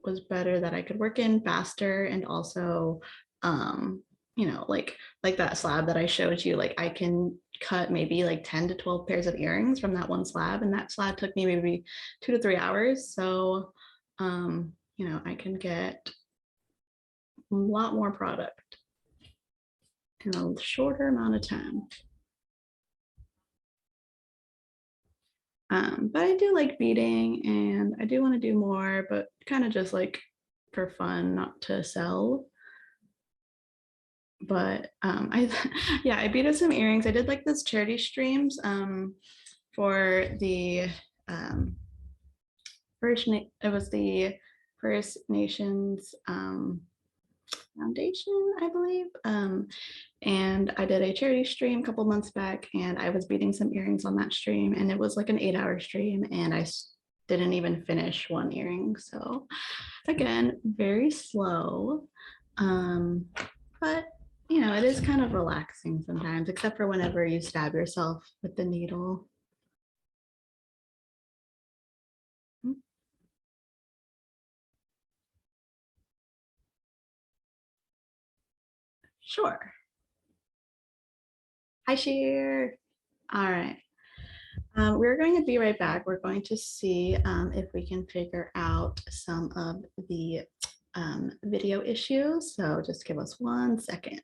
H: was better, that I could work in faster, and also you know, like that slab that I showed you, like I can cut maybe like 10 to 12 pairs of earrings from that one slab, and that slab took me maybe 2 to 3 hours. So you know, I can get a lot more product in a shorter amount of time. But I do like beading and I do want to do more, but kind of just like for fun, not to sell. But I yeah, I beaded some earrings. I did like this charity streams for the it was the First Nations Foundation, I believe. And I did a charity stream a couple months back, and I was beading some earrings on that stream, and it was like an 8-hour stream, and I didn't even finish one earring. So again, very slow, but you know, it is kind of relaxing sometimes, except for whenever you stab yourself with the needle. Sure. Hi, Sheer. All right. We're going to be right back. We're going to see if we can figure out some of the video issues. So just give us 1 second.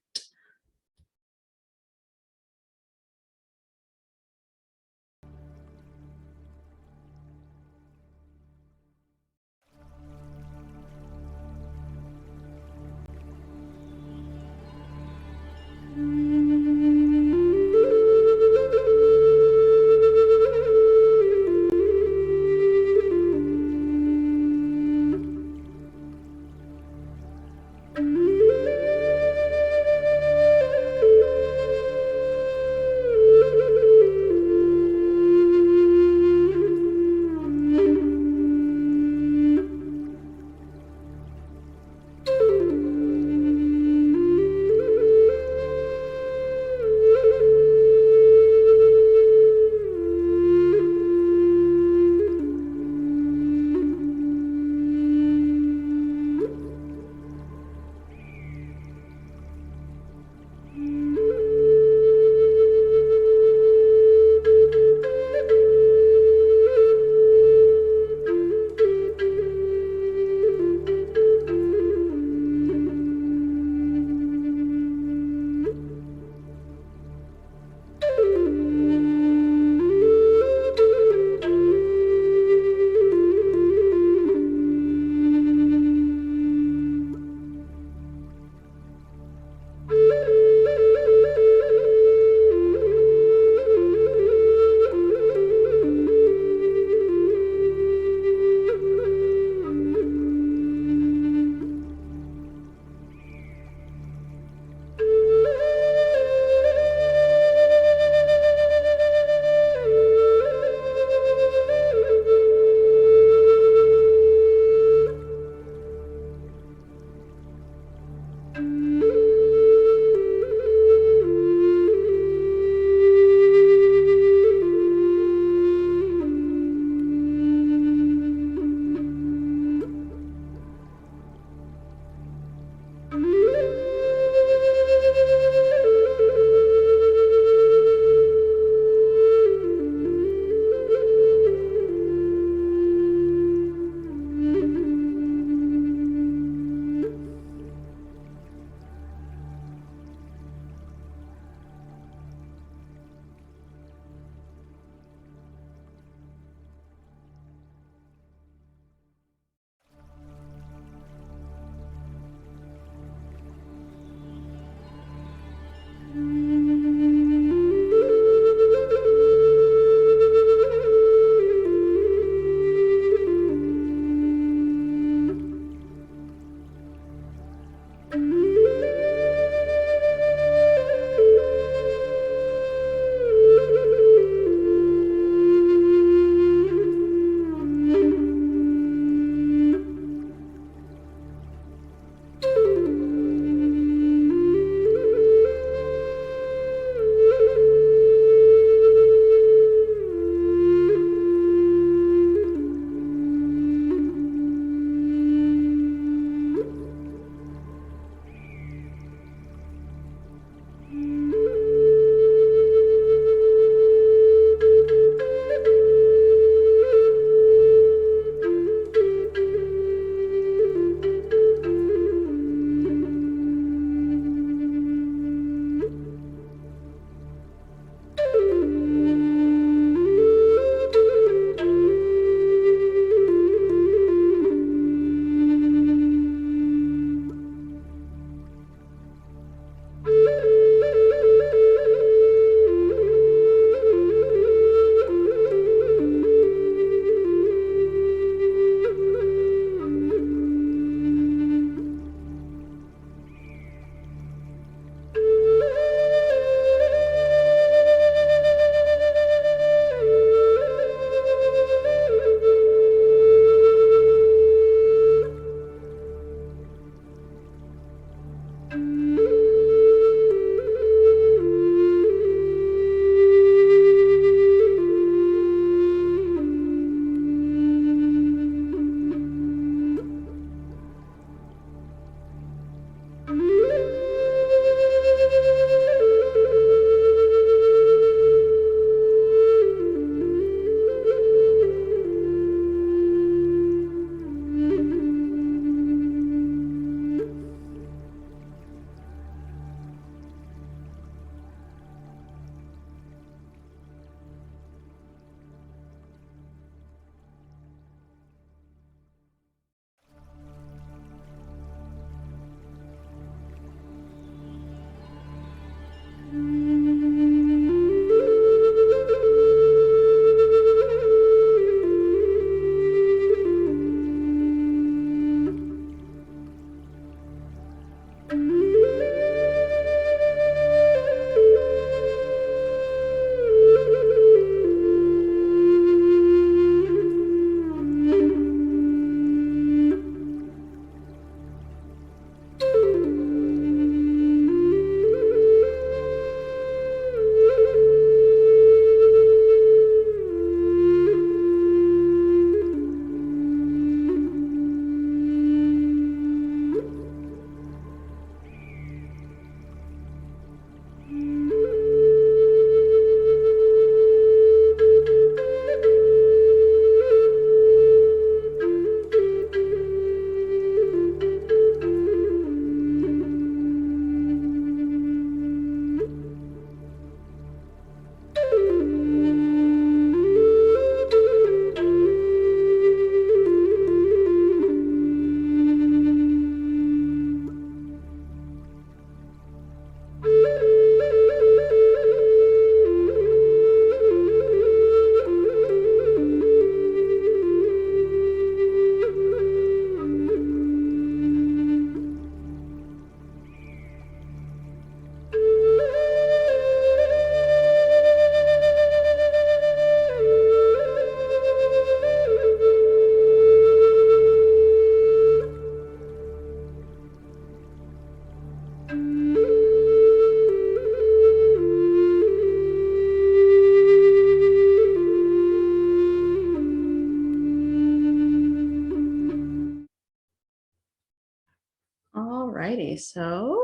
H: righty, so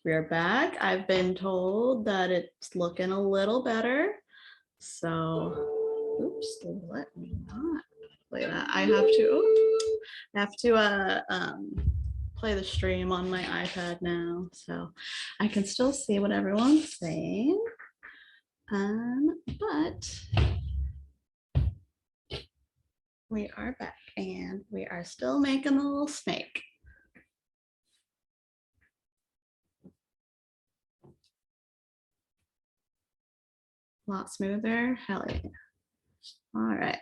H: we're back. I've been told that it's looking a little better. So, oops, let me not play that. I have to play the stream on my iPad now, so I can still see what everyone's saying. But we are back and we are still making the little snake. A lot smoother. Hell yeah. All right.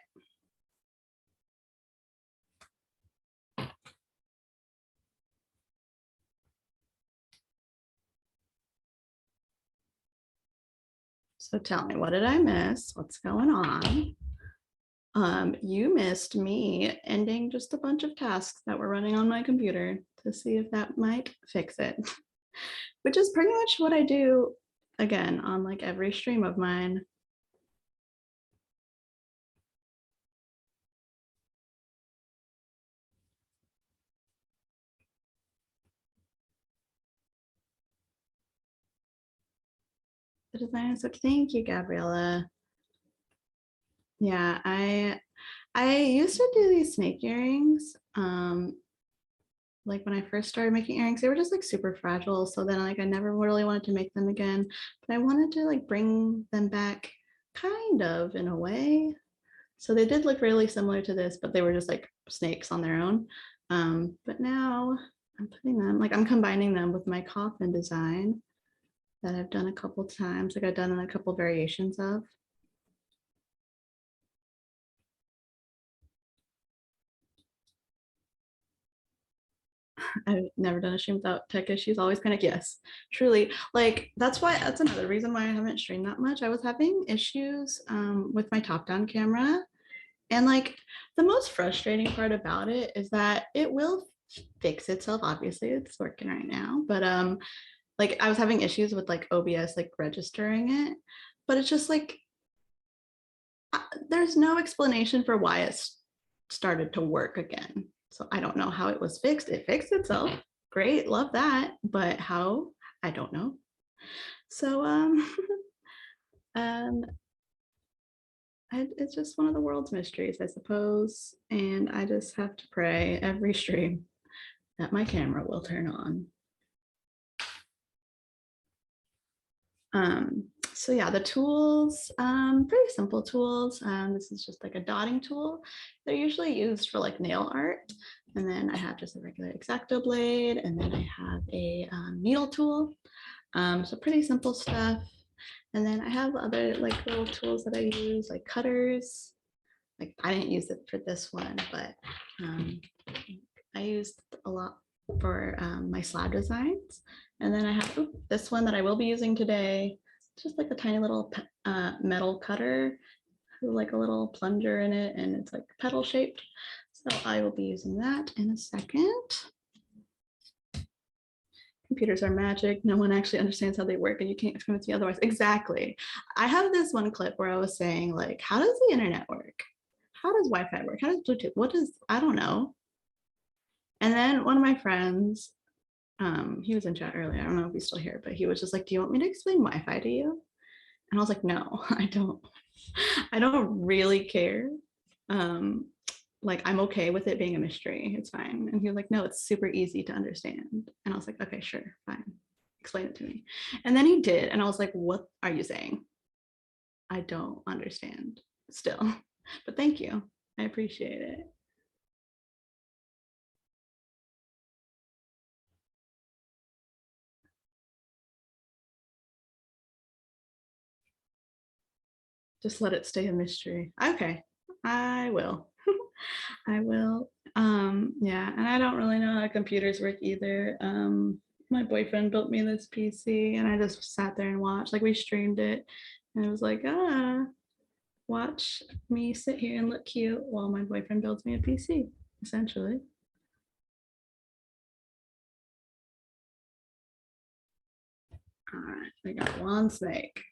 H: So tell me, what did I miss? What's going on? You missed me ending just a bunch of tasks that were running on my computer to see if that might fix it, which is pretty much what I do again on like every stream of mine. The design is so, thank you, Gabriella. Yeah, I used to do these snake earrings. Like when I first started making earrings, they were just like super fragile. So then like I never really wanted to make them again, but I wanted to like bring them back kind of in a way. So they did look really similar to this, but they were just like snakes on their own. But now I'm putting them, like I'm combining them with my coffin design that I've done a couple times, like I've done a couple variations of. I've never done a stream without tech issues, always kind of, yes, truly. Like that's another reason why I haven't streamed that much. I was having issues with my top-down camera. And like the most frustrating part about it is that it will fix itself. Obviously, it's working right now. But like I was having issues with like OBS like registering it, but it's just like there's no explanation for why it started to work again. So I don't know how it was fixed. It fixed itself. Great, love that. But how? I don't know. So it's just one of the world's mysteries, I suppose. And I just have to pray every stream that my camera will turn on. So yeah, the tools, pretty simple tools. This is just like a dotting tool. They're usually used for like nail art. And then I have just a regular X-Acto blade, and then I have a needle tool. So pretty simple stuff. And then I have other like little tools that I use, like cutters. Like I didn't use it for this one, but I used a lot for my slab designs. And then I have this one that I will be using today. It's just like a tiny little metal cutter, like a little plunger in it, and it's like petal shaped. So I will be using that in a second. Computers are magic. No one actually understands how they work, and you can't convince me otherwise. Exactly. I have this one clip where I was saying, like, how does the internet work? How does Wi-Fi work? How does Bluetooth? What does, I don't know. And then one of my friends, he was in chat earlier. I don't know if he's still here, but he was just like, do you want me to explain Wi-Fi to you? And I was like, no, I don't. I don't really care. Like I'm okay with it being a mystery. It's fine. And he was like, no, it's super easy to understand. And I was like, okay, sure, fine. Explain it to me. And then he did. And I was like, what are you saying? I don't understand still, but thank you. I appreciate it. Just let it stay a mystery. Okay, I will. I will. Yeah, and I don't really know how computers work either. My boyfriend built me this PC and I just sat there and watched, like we streamed it and it was like, watch me sit here and look cute while my boyfriend builds me a PC, essentially. All right, we got one snake.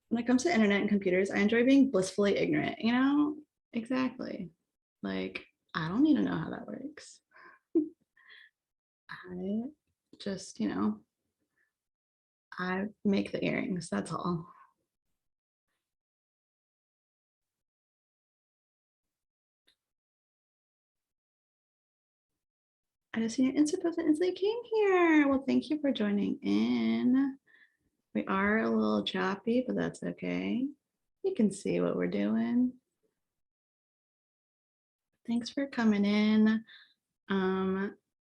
H: When it comes to internet and computers, I enjoy being blissfully ignorant, you know? Exactly. Like, I don't need to know how that works. I just, I make the earrings, that's all. I just seen your Insta post and they came here. Well, thank you for joining in. We are a little choppy, but that's okay. You can see what we're doing. Thanks for coming in.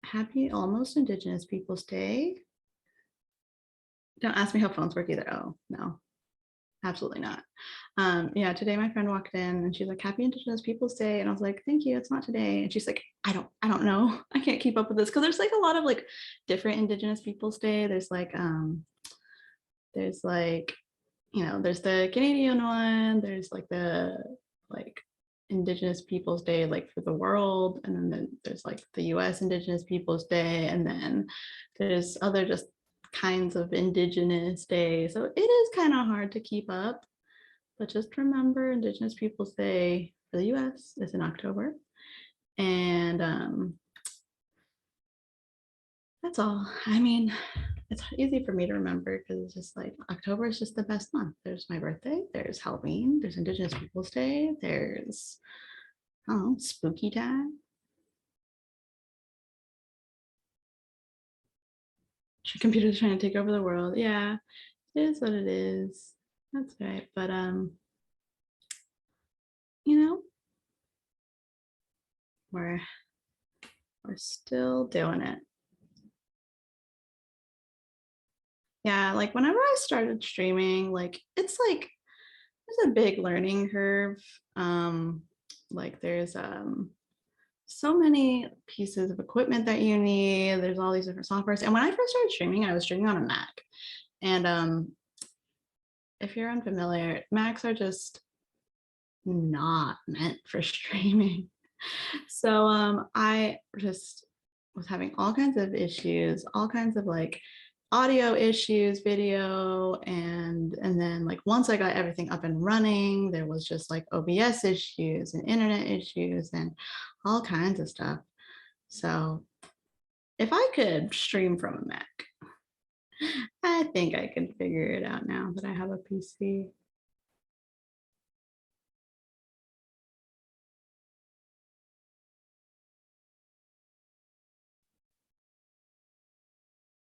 H: Happy almost Indigenous Peoples Day. Don't ask me how phones work either. Oh, no, absolutely not. Yeah, today my friend walked in and she's like, happy Indigenous Peoples Day. And I was like, thank you, it's not today. And she's like, I don't know. I can't keep up with this. Cause there's like a lot of like different Indigenous Peoples Day. There's like, there's the Canadian one. There's like the Indigenous Peoples Day, like for the world. And then there's like the US Indigenous Peoples Day. And then there's other just kinds of Indigenous Day. So it is kind of hard to keep up. But just remember, Indigenous Peoples Day for the US is in October. And that's all. I mean, it's easy for me to remember because it's just like October is just the best month. There's my birthday, there's Halloween, there's Indigenous Peoples Day, there's, I don't know, spooky time. Computers trying to take over the world. Yeah, it is what it is. That's right. But we're still doing it. Yeah, like whenever I started streaming, there's a big learning curve. Like there's so many pieces of equipment that you need. There's all these different softwares. And when I first started streaming, I was streaming on a Mac. And if you're unfamiliar, Macs are just not meant for streaming. So I just was having all kinds of issues, all kinds of audio issues, video, and then once I got everything up and running, there was just OBS issues and internet issues and all kinds of stuff. So if I could stream from a Mac, I think I can figure it out now that I have a PC.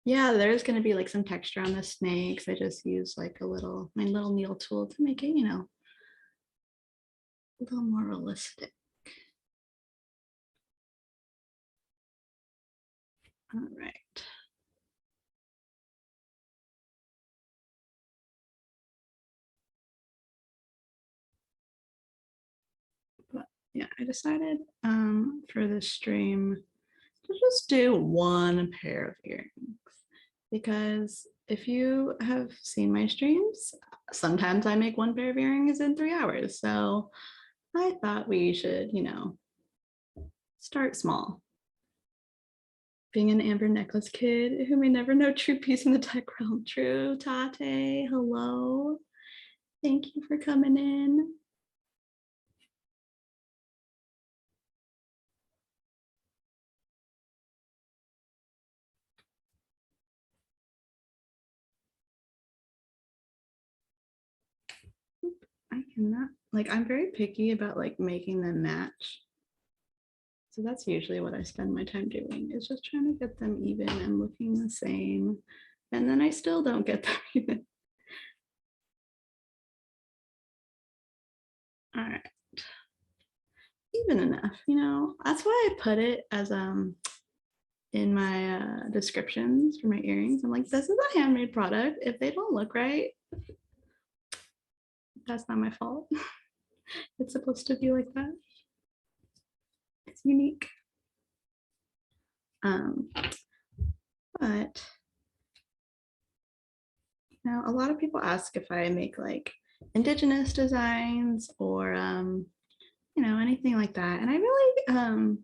H: Yeah, there's going to be some texture on the snakes. I just use my little needle tool to make it, a little more realistic. All right. But yeah, I decided for this stream to just do one pair of earrings, because if you have seen my streams, sometimes I make one pair of earrings in 3 hours. So I thought we should, start small. Being an amber necklace kid who may never know true peace in the tech realm. True, Tate, hello. Thank you for coming in. I cannot, I'm very picky about making them match. So that's usually what I spend my time doing, is just trying to get them even and looking the same. And then I still don't get them even. All right. Even enough, that's why I put it as in my descriptions for my earrings. I'm like, this is a handmade product. If they don't look right, that's not my fault. It's supposed to be like that. It's unique. But a lot of people ask if I make Indigenous designs or anything like that. And I don't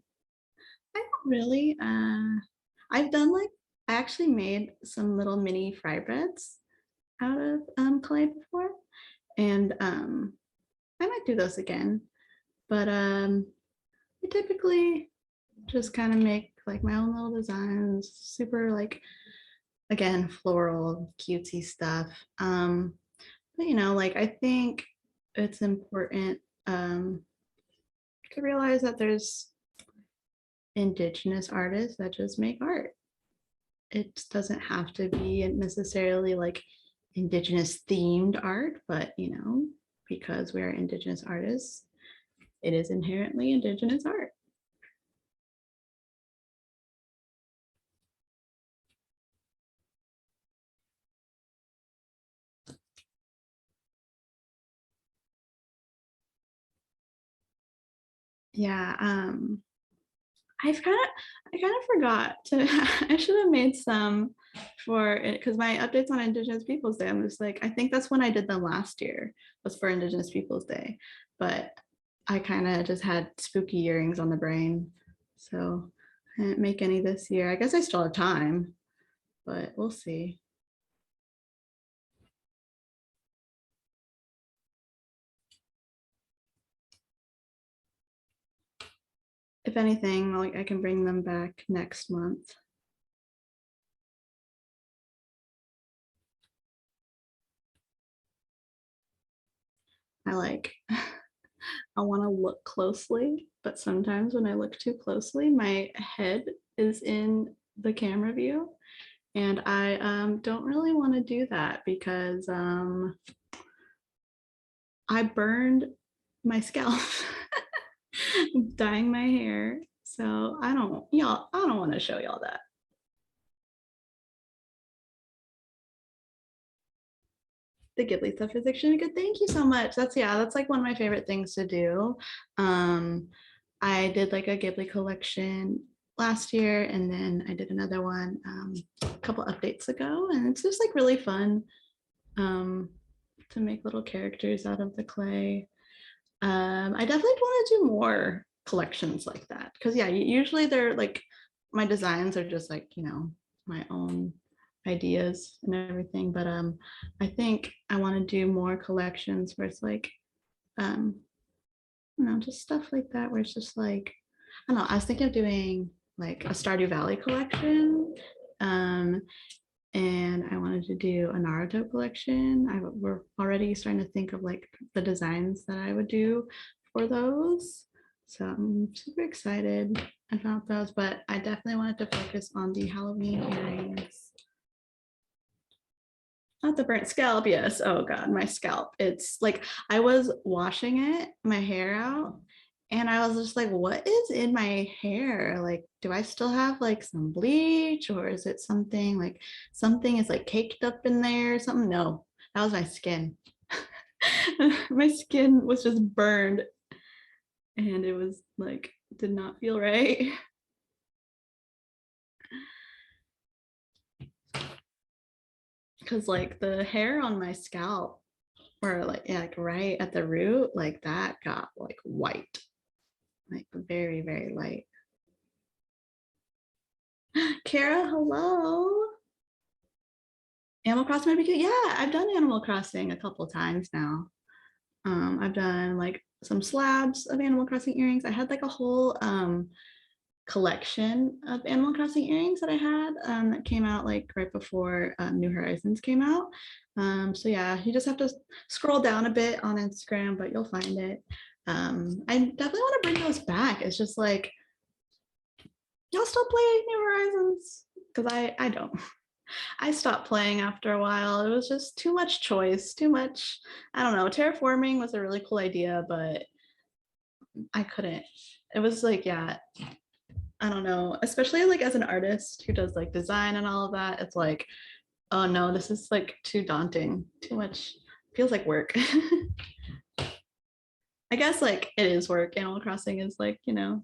H: really, I've done I actually made some little mini fry breads out of clay before. And I might do those again. But I typically just kind of make like my own little designs, super like, again, floral, cutesy stuff. But you know, like I think it's important to realize that there's Indigenous artists that just make art. It doesn't have to be necessarily like Indigenous themed art, but you know, because we're Indigenous artists, it is inherently Indigenous art. Yeah, I kind of forgot to, I should have made some for it because my updates on Indigenous Peoples Day, I'm just like, I think that's when I did them last year, was for Indigenous Peoples Day, but I kind of just had spooky earrings on the brain. So I didn't make any this year. I guess I still have time, but we'll see. If anything, like I can bring them back next month. I like, I want to look closely, but sometimes when I look too closely, my head is in the camera view. And I don't really want to do that because I burned my scalp dyeing my hair. So I don't want to show y'all that. The Ghibli stuff is actually good. Thank you so much. That's like one of my favorite things to do. I did like a Ghibli collection last year, and then I did another one a couple updates ago, and it's just like really fun to make little characters out of the clay. I definitely want to do more collections like that because yeah, usually they're like my designs are just like, you know, my own ideas and everything, but I think I want to do more collections where it's like you know, just stuff like that where it's just like, I don't know, I was thinking of doing like a Stardew Valley collection, and I wanted to do a Naruto collection. We're already starting to think of like the designs that I would do for those. So I'm super excited about those, but I definitely wanted to focus on the Halloween earrings. Not the burnt scalp, yes. Oh God, my scalp. It's like I was washing it, my hair out, and I was just like, what is in my hair? Like, do I still have like some bleach or is it something like something is like caked up in there or something? No, that was my skin. My skin was just burned and it was like, did not feel right. Because like the hair on my scalp or like, yeah, like right at the root, like that got like white, like very, very light. Kara, hello. Animal Crossing might be cute. Yeah, I've done Animal Crossing a couple times now. I've done like some slabs of Animal Crossing earrings. I had like a whole collection of Animal Crossing earrings that I had that came out like right before New Horizons came out. So yeah, you just have to scroll down a bit on Instagram, but you'll find it. I definitely want to bring those back. It's just like, y'all still play New Horizons? Because I don't. I stopped playing after a while. It was just too much choice, too much. I don't know. Terraforming was a really cool idea, but I couldn't. It was like, yeah, I don't know. Especially like as an artist who does like design and all of that, it's like, oh no, this is like too daunting, too much. Feels like work. I guess like it is work. Animal Crossing is like, you know,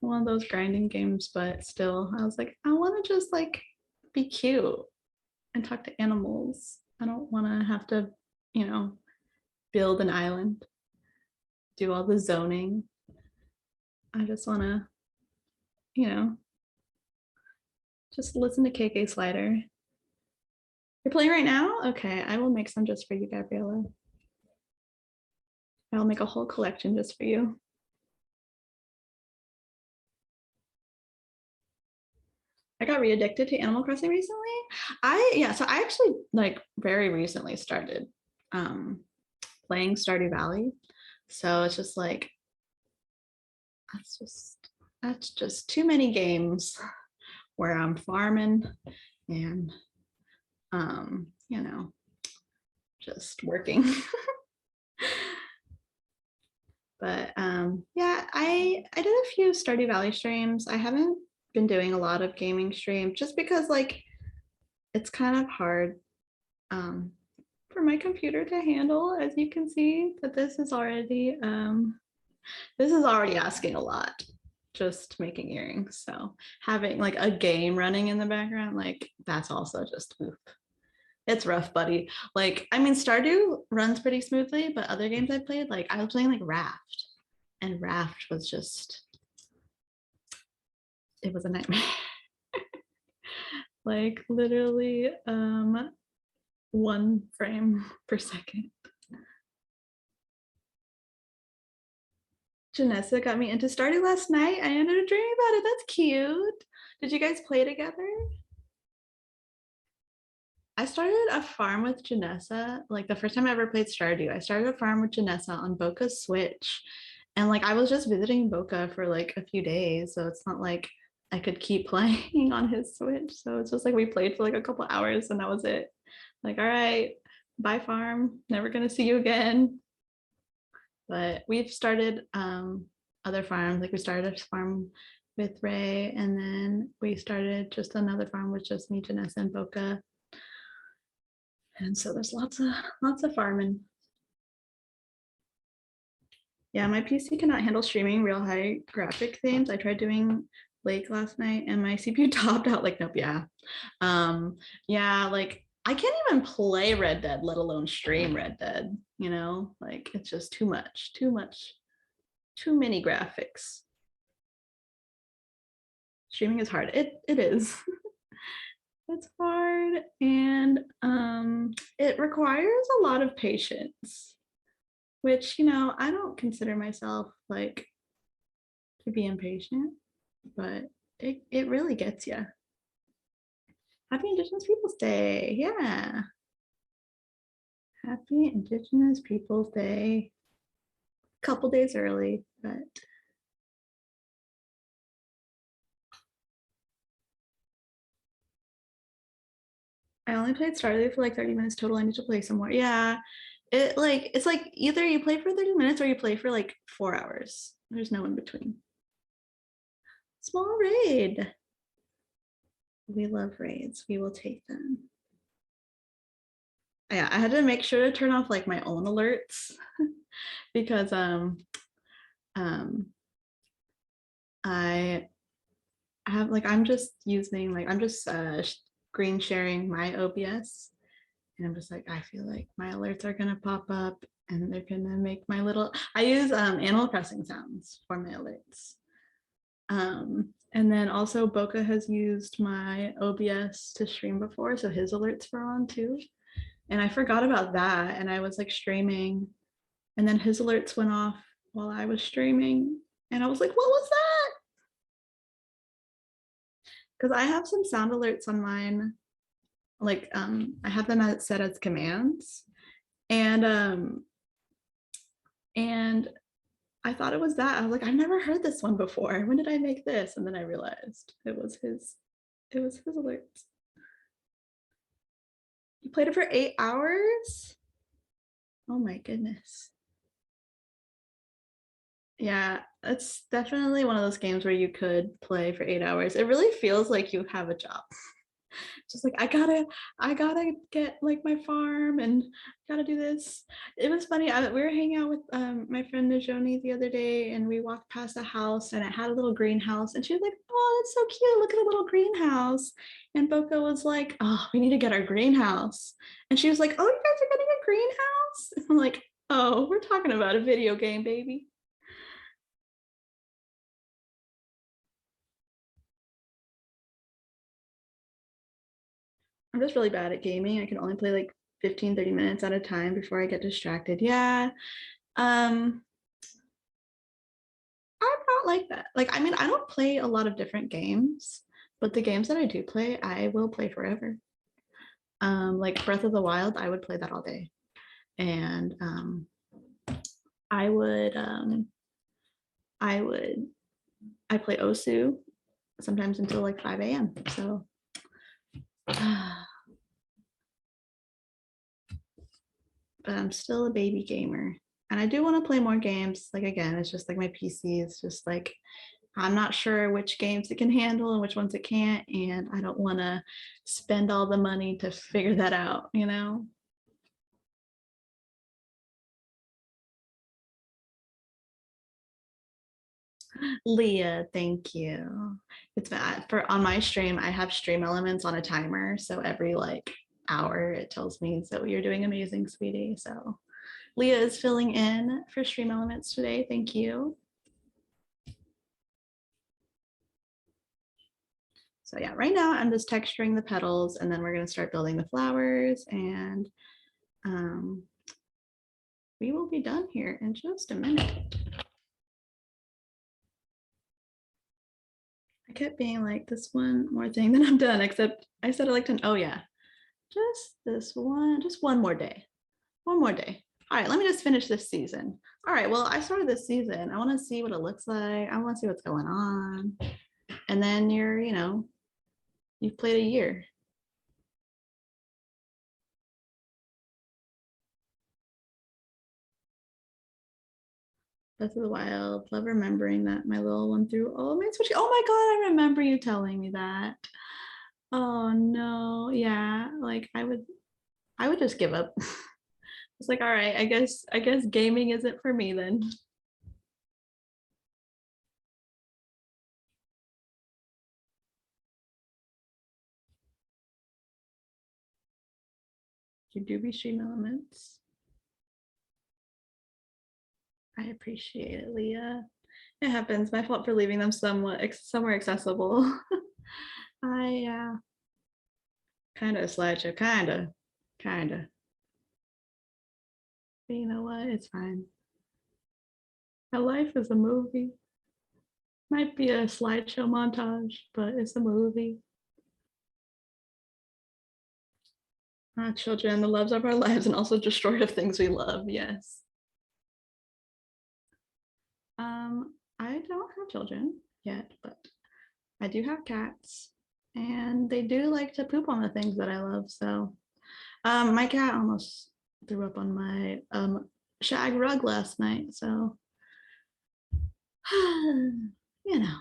H: one of those grinding games, but still, I was like, I want to just like be cute and talk to animals. I don't want to have to, you know, build an island, do all the zoning. I just want to, you know, just listen to KK Slider. You're playing right now? Okay, I will make some just for you, Gabriella. I'll make a whole collection just for you. I got re-addicted to Animal Crossing recently. So I actually like very recently started playing Stardew Valley. So it's just like that's just too many games where I'm farming and you know, just working. But yeah, I did a few Stardew Valley streams. I haven't been doing a lot of gaming streams just because like it's kind of hard for my computer to handle. As you can see, that this is already asking a lot, just making earrings. So having like a game running in the background, like that's also just oof. It's rough, buddy. Like, I mean, Stardew runs pretty smoothly, but other games I played, like I was playing like Raft, and Raft was just, it was a nightmare. Like literally 1 frame per second. Janessa got me into Stardew last night. I ended up dreaming about it. That's cute. Did you guys play together? I started a farm with Janessa. Like the first time I ever played Stardew, I started a farm with Janessa on Boca's Switch. And like I was just visiting Boca for like a few days. So it's not like I could keep playing on his Switch. So it's just like we played for like a couple hours and that was it. Like, all right, bye farm. Never gonna see you again. But we've started other farms. Like we started a farm with Ray, and then we started just another farm with just me, Janessa, and Boca. And so there's lots of farming. Yeah, my PC cannot handle streaming real high graphic things. I tried doing Lake last night and my CPU topped out. Like, nope, yeah. Yeah, like I can't even play Red Dead, let alone stream Red Dead, you know? Like it's just too many graphics. Streaming is hard. It is. It's hard, and it requires a lot of patience, which, you know, I don't consider myself like to be impatient, but it really gets you. Happy Indigenous Peoples Day. Yeah. Happy Indigenous Peoples Day. A couple days early, but I only played Stardew for like 30 minutes total. I need to play some more. Yeah. It's like either you play for 30 minutes or you play for like 4 hours. There's no in between. Small raid. We love raids. We will take them. Yeah, I had to make sure to turn off like my own alerts because I have like I'm just screen sharing my OBS, and I'm just like, I feel like my alerts are gonna pop up and they're gonna make my little, I use Animal Crossing sounds for my alerts. And then also Boca has used my OBS to stream before, so his alerts were on too. And I forgot about that, and I was like streaming, and then his alerts went off while I was streaming, and I was like, what was that? Because I have some sound alerts on mine, like I have them set as commands, and I thought it was that. I was like, I've never heard this one before. When did I make this? And then I realized it was his alerts. You played it for 8 hours? Oh my goodness. Yeah, it's definitely one of those games where you could play for 8 hours. It really feels like you have a job. Just like I gotta get like my farm and gotta do this. It was funny. We were hanging out with my friend Najoni the other day, and we walked past a house and it had a little greenhouse, and she was like, "Oh, that's so cute! Look at the little greenhouse." And Boca was like, "Oh, we need to get our greenhouse." And she was like, "Oh, you guys are getting a greenhouse?" And I'm like, "Oh, we're talking about a video game, baby." I'm just really bad at gaming. I can only play like 15-30 minutes at a time before I get distracted. Yeah. I'm not like that. Like, I mean, I don't play a lot of different games, But the games that I do play, I will play forever. Like Breath of the Wild, I would play that all day. And I play Osu sometimes until like 5 a.m. So but I'm still a baby gamer. And I do want to play more games. Like again, it's just like my PC is just like, I'm not sure which games it can handle and which ones it can't. And I don't want to spend all the money to figure that out, you know? Leah, thank you. It's bad for on my stream. I have stream elements on a timer. So every like hour it tells me, so you're doing amazing, sweetie. So Leah is filling in for stream elements today. Thank you. So yeah, right now I'm just texturing the petals and then we're going to start building the flowers and we will be done here in just a minute. I kept being like, this one more thing, then I'm done, except I said I like to, oh yeah, just this one, just one more day. One more day. All right, let me just finish this season. All right, well, I started this season. I want to see what it looks like. I want to see what's going on. And then you're, you know, you've played a year. Breath of the Wild. Love remembering that my little one threw all my switch. Oh my God, I remember you telling me that. Oh no, yeah, like I would just give up. It's like, all right, I guess gaming isn't for me then. You do be stream elements. I appreciate it, Leah. It happens. My fault for leaving them somewhere accessible. I kind of a slideshow, kind of. But you know what? It's fine. My life is a movie. Might be a slideshow montage, but it's a movie. Our children, the loves of our lives, and also destroyer of things we love. Yes. I don't have children yet, but I do have cats, and they do like to poop on the things that I love. So, my cat almost threw up on my shag rug last night. So, you know.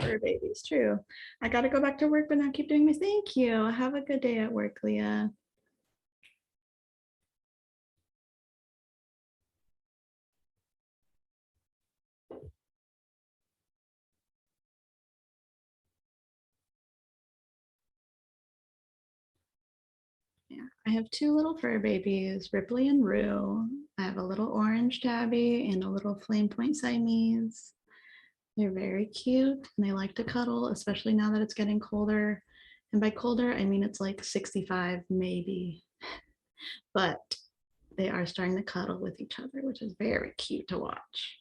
H: Fur babies, true. I got to go back to work, but now keep doing my thank you. Have a good day at work, Leah. Yeah, I have two little fur babies, Ripley and Rue. I have a little orange tabby and a little flame point Siamese. They're very cute and they like to cuddle, especially now that it's getting colder. And by colder, I mean it's like 65 maybe, but they are starting to cuddle with each other, which is very cute to watch.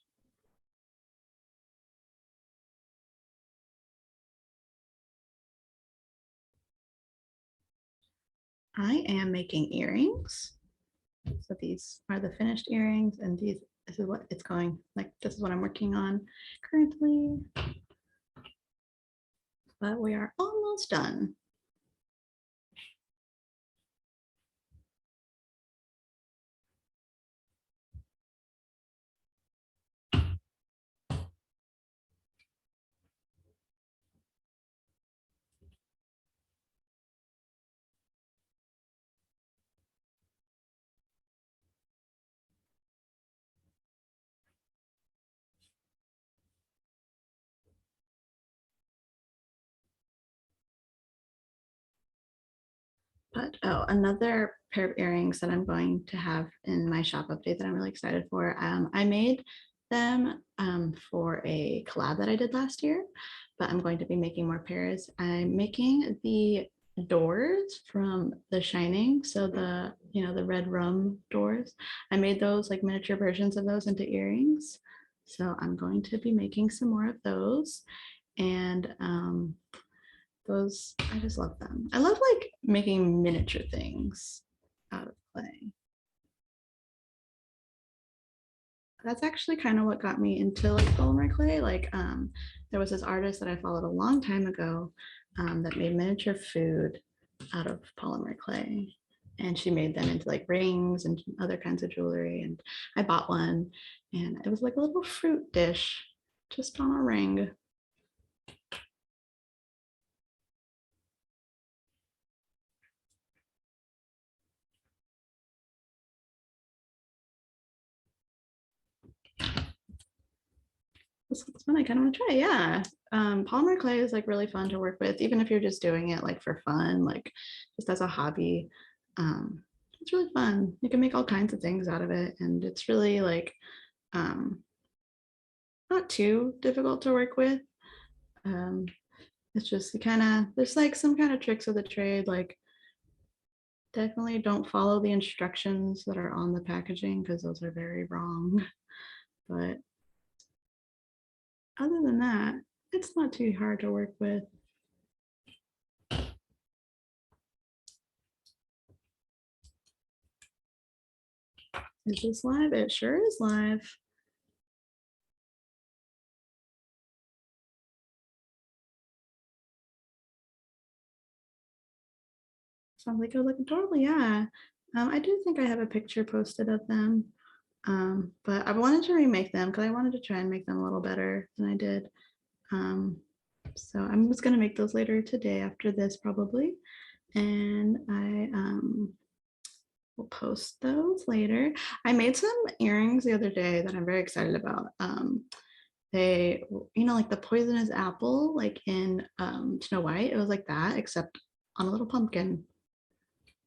H: I am making earrings. So these are the finished earrings and this is what it's going, like this is what I'm working on currently. But we are almost done. But oh, another pair of earrings that I'm going to have in my shop update that I'm really excited for. I made them for a collab that I did last year, but I'm going to be making more pairs. I'm making the doors from The Shining. So the, you know, the red rum doors. I made those like miniature versions of those into earrings. So I'm going to be making some more of those. And those, I just love them. I love like making miniature things out of clay. That's actually kind of what got me into like polymer clay. Like there was this artist that I followed a long time ago that made miniature food out of polymer clay. And she made them into like rings and other kinds of jewelry. And I bought one and it was like a little fruit dish just on a ring. It's fun. I kind of want to try. Yeah. Polymer clay is like really fun to work with, even if you're just doing it like for fun, like just as a hobby. It's really fun. You can make all kinds of things out of it. And it's really like not too difficult to work with. It's just kind of, there's like some kind of tricks of the trade, like definitely don't follow the instructions that are on the packaging because those are very wrong. But other than that, it's not too hard to work with. Is this live? It sure is live. Sounds like it looking totally, yeah. I do think I have a picture posted of them, but I wanted to remake them because I wanted to try and make them a little better than I did. So I'm just gonna make those later today after this probably, and I will post those later. I made some earrings the other day that I'm very excited about. They, you know, like the poisonous apple, like in Snow White, it was like that, except on a little pumpkin.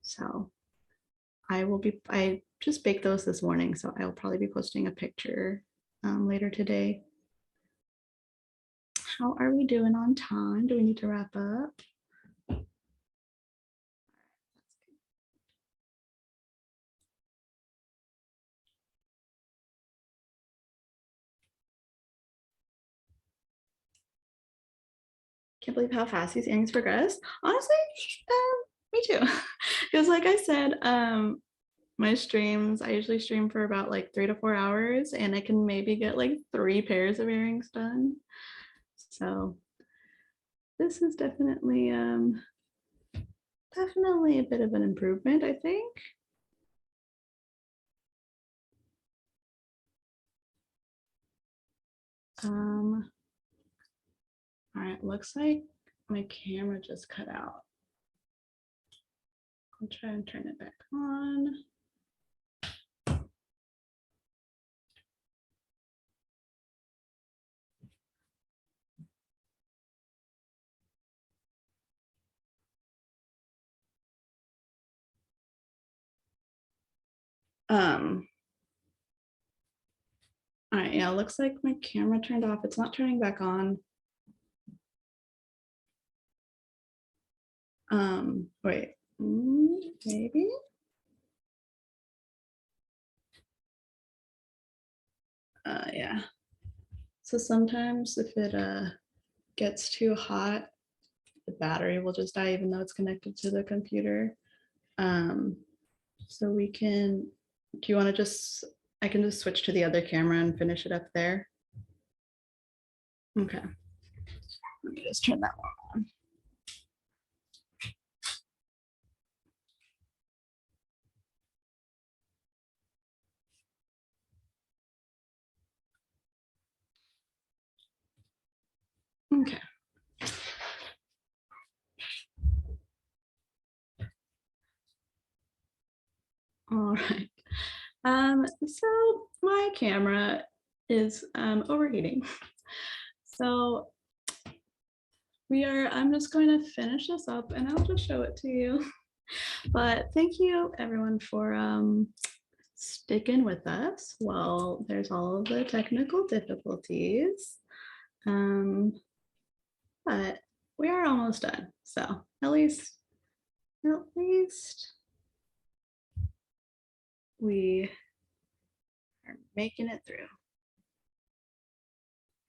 H: So I just baked those this morning, so I'll probably be posting a picture later today. How are we doing on time? Do we need to wrap up? Can't believe how fast these earrings progress. Honestly, me too. Because like I said, my streams, I usually stream for about like 3 to 4 hours and I can maybe get like 3 pairs of earrings done. So this is definitely definitely a bit of an improvement, I think. All right, looks like my camera just cut out. I'll try and turn it back on. All right, yeah, looks like my camera turned off. It's not turning back on. Wait, maybe. Yeah. So sometimes if it gets too hot, the battery will just die even though it's connected to the computer. So we can, do you want to just, I can just switch to the other camera and finish it up there. Okay. Let me just turn that one on. Okay. All right. So my camera is overheating. So I'm just going to finish this up and I'll just show it to you. But thank you everyone for sticking with us while there's all of the technical difficulties. But we are almost done. So at least at least we are making it through.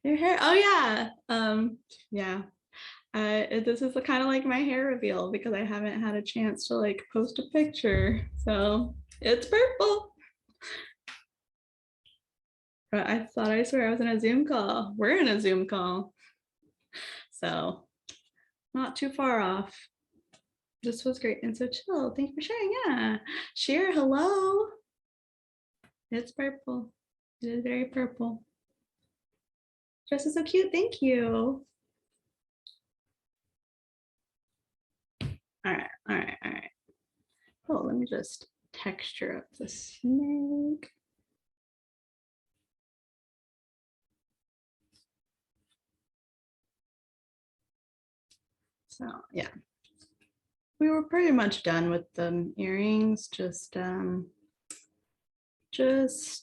H: Your hair, oh yeah. Yeah. This is kind of like my hair reveal because I haven't had a chance to like post a picture. So it's purple. But I thought I swear I was in a Zoom call. We're in a Zoom call. So not too far off. This was great and so chill. Thank you for sharing. Yeah. Share, hello. It's purple. It is very purple. Dress is so cute. Thank you. All right, all right, all right. Oh, let me just texture up the snake. So yeah, we were pretty much done with the earrings, just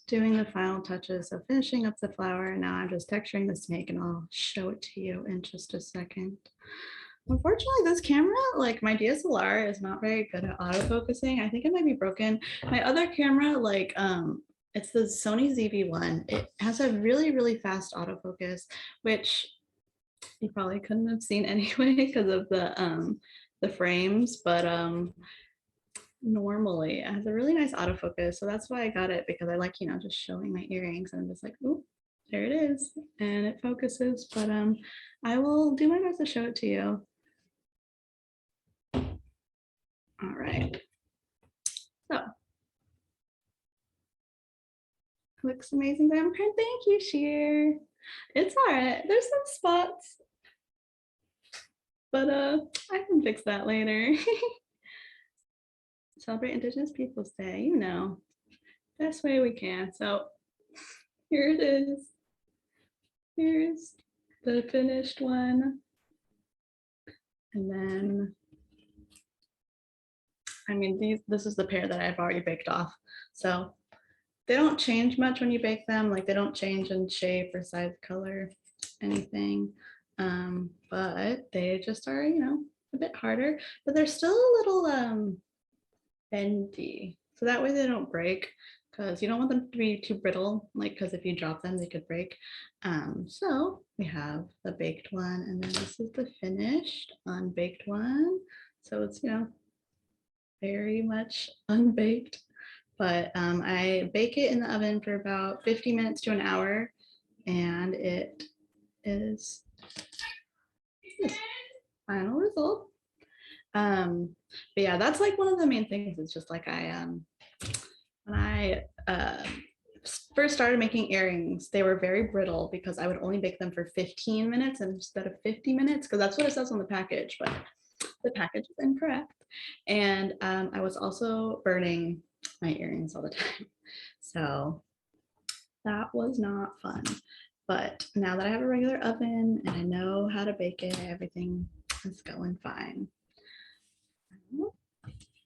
H: doing the final touches of finishing up the flower. Now I'm just texturing the snake and I'll show it to you in just a second. Unfortunately, this camera, like my DSLR is not very good at autofocusing. I think it might be broken. My other camera, like it's the Sony ZV-1. It has a really, really fast autofocus, which you probably couldn't have seen anyway because of the frames, but normally it has a really nice autofocus. So that's why I got it, because I like, you know, just showing my earrings and I'm just like, oh, there it is. And it focuses, but I will do my best to show it to you. All right. So looks amazing, Vampire. Thank you, Sheer. It's all right. There's some spots, but I can fix that later. Celebrate Indigenous Peoples Day, you know, best way we can. So here it is. Here's the finished one. And then, I mean, this is the pair that I've already baked off. So they don't change much when you bake them. Like they don't change in shape or size, color, anything. But they just are, you know, a bit harder, but they're still a little bendy. So that way they don't break, because you don't want them to be too brittle, like, because if you drop them, they could break. So we have the baked one, and then this is the finished unbaked one. So it's, you know, very much unbaked, but I bake it in the oven for about 50 minutes to an hour, and it is this final result. But yeah, that's like one of the main things. It's just like when I first started making earrings, they were very brittle because I would only bake them for 15 minutes instead of 50 minutes, because that's what it says on the package, but the package is incorrect. And I was also burning my earrings all the time. So that was not fun. But now that I have a regular oven and I know how to bake it, everything is going fine.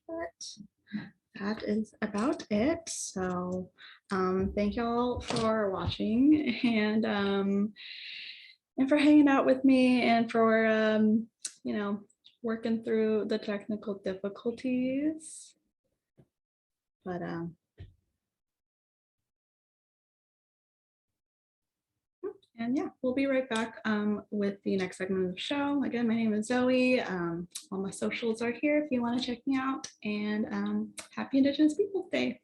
H: But that is about it. So thank y'all for watching and for hanging out with me and for you know, working through the technical difficulties. But and yeah, we'll be right back with the next segment of the show. Again, my name is Zoe. All my socials are here if you want to check me out. And happy Indigenous Peoples Day.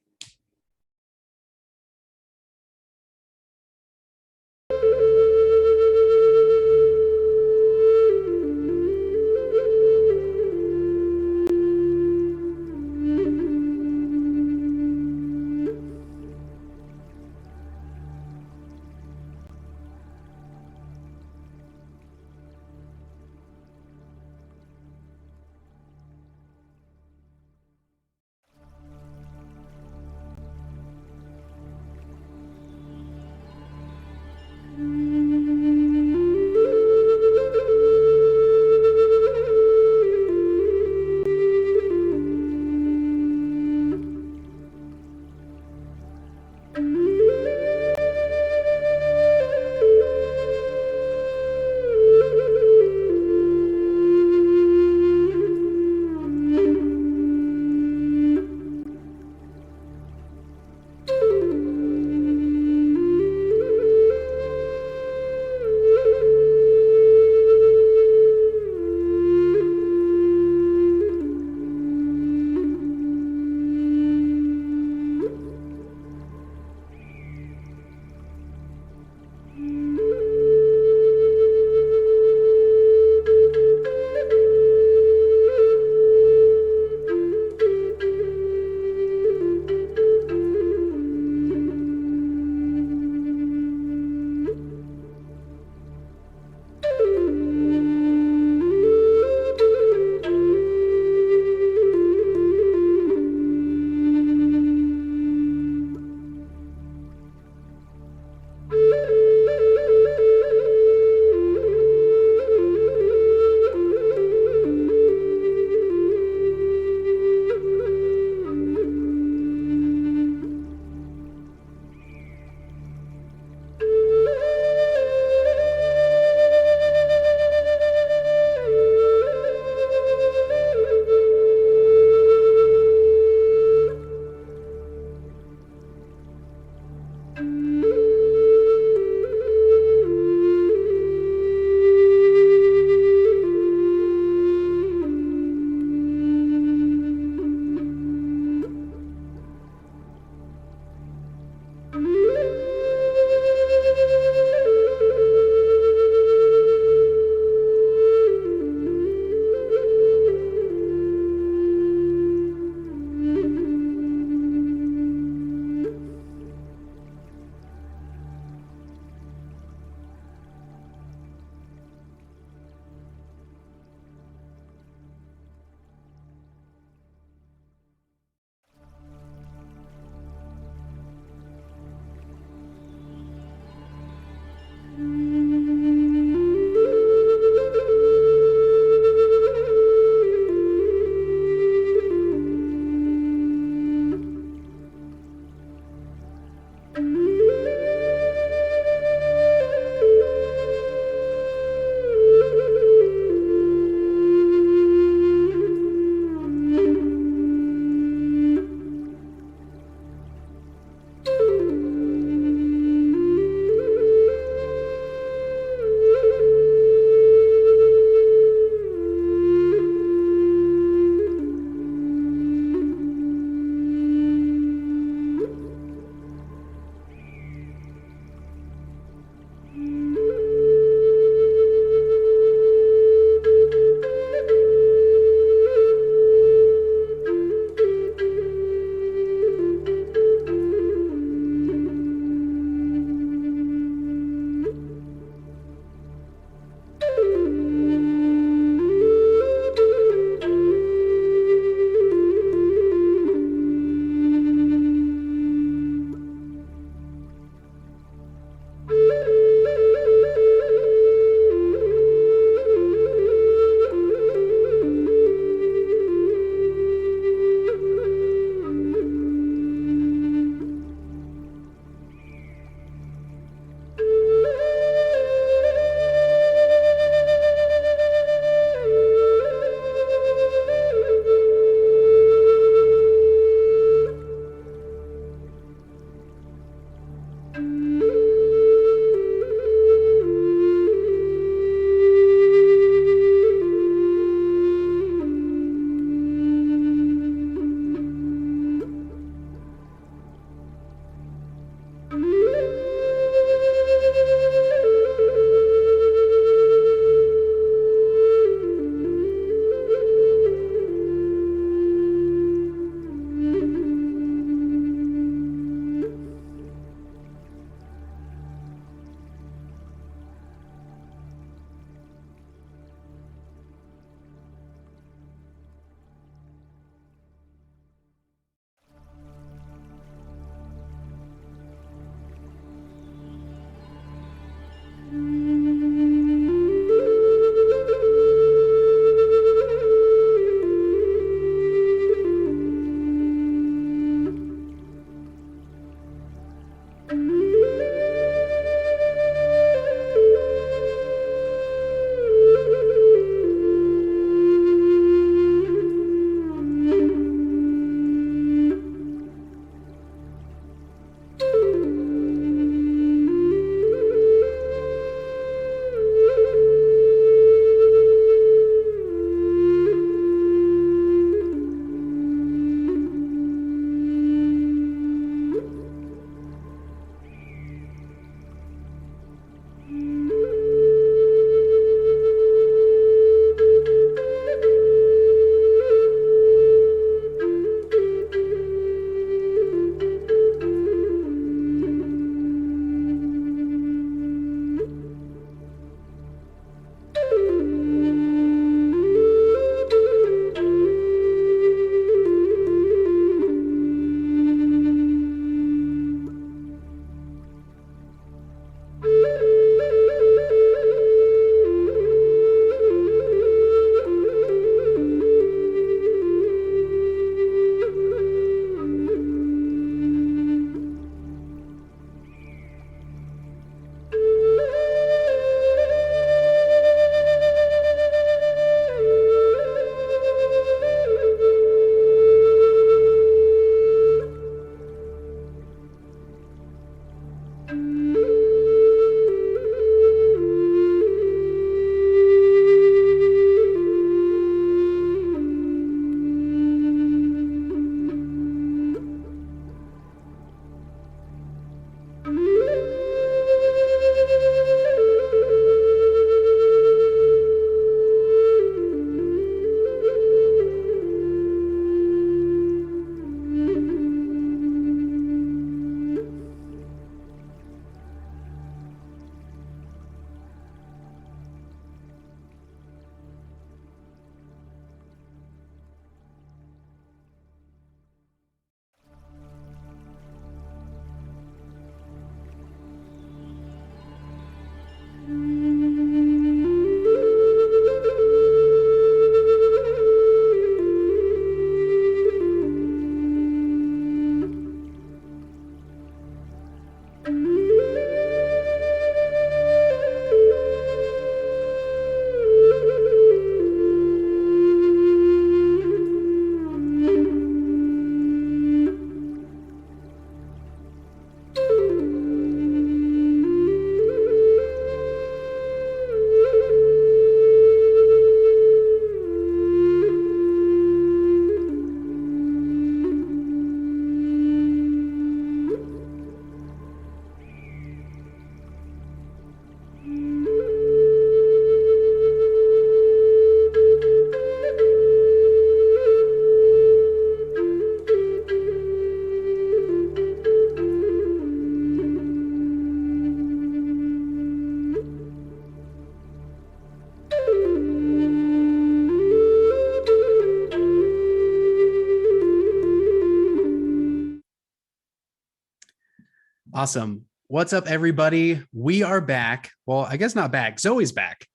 A: Awesome. What's up, everybody? We are back. Well, I guess not back. Zoe's back.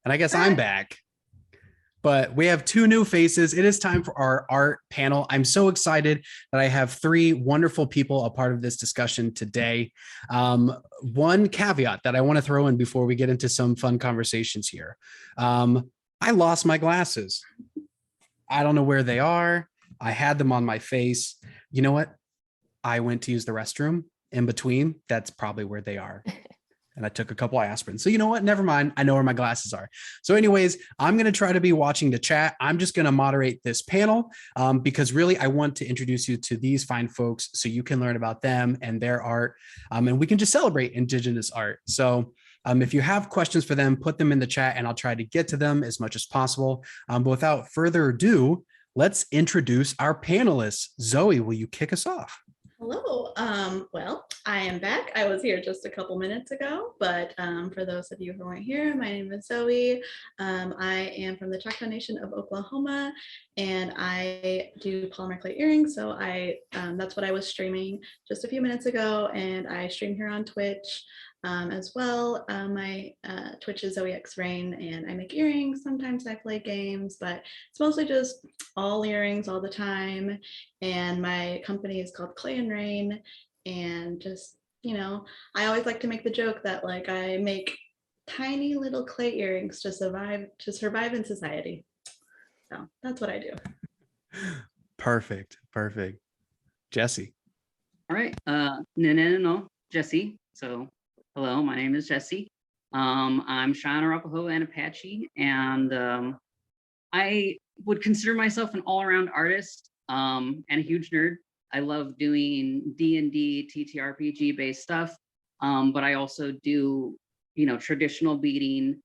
A: And I guess I'm back. But we have two new faces. It is time for our art panel. I'm so excited that I have three wonderful people a part of this discussion today. One caveat that I want to throw in before we get into some fun conversations here. I lost my glasses. I don't know where they are. I had them on my face. You know what? I went to use the restroom in between. That's probably where they are. And I took a couple aspirin. So you know what? Never mind. I know where my glasses are. So anyways, I'm going to try to be watching the chat. I'm just going to moderate this panel because really I want to introduce you to these fine folks so you can learn about them and their art. And we can just celebrate Indigenous art. So if you have questions for them, put them in the chat and I'll try to get to them as much as possible. But without further ado, let's introduce our panelists. Zoe, will you kick us off?
H: Hello. Well, I am back. I was here just a couple minutes ago, but for those of you who weren't here, my name is Zoe. I am from the Choctaw Nation of Oklahoma, and I do polymer clay earrings. So that's what I was streaming just a few minutes ago, and I stream here on Twitch as well. My Twitch is Zoe X Rain, and I make earrings. Sometimes I play games, but it's mostly just all earrings all the time. And my company is called Clay and Rain. And just, I always like to make the joke that like I make tiny little clay earrings to survive in society. So that's what I do.
A: Perfect. Jesse.
I: All right. No, Jesse. So hello, my name is Jesse. I'm Cheyenne, Arapaho, and Apache, and I would consider myself an all-around artist and a huge nerd. I love doing D&D, TTRPG based stuff, but I also do, traditional beading,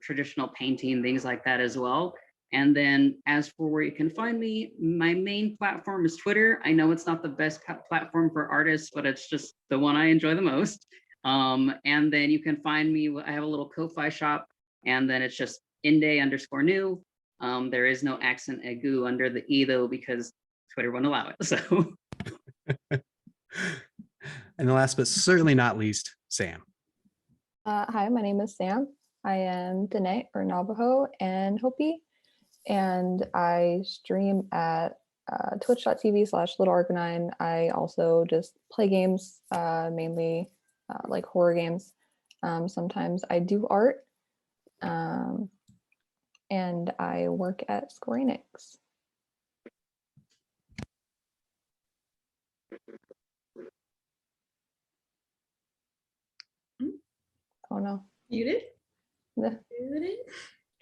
I: traditional painting, things like that as well. And then as for where you can find me, my main platform is Twitter. I know it's not the best platform for artists, but it's just the one I enjoy the most. And then you can find me, I have a little Ko-Fi shop, and then it's just Inde_new. There is no accent aigu under the E though, because Twitter won't allow it. So.
A: And the last but certainly not least, Sam.
J: Hi, my name is Sam. I am Dene or Navajo and Hopi, and I stream at twitch.tv/littlearcanine. I also just play games, mainly like horror games. Sometimes I do art, and I work at Square Enix. Oh no.
H: Muted?
J: No.
H: Muted?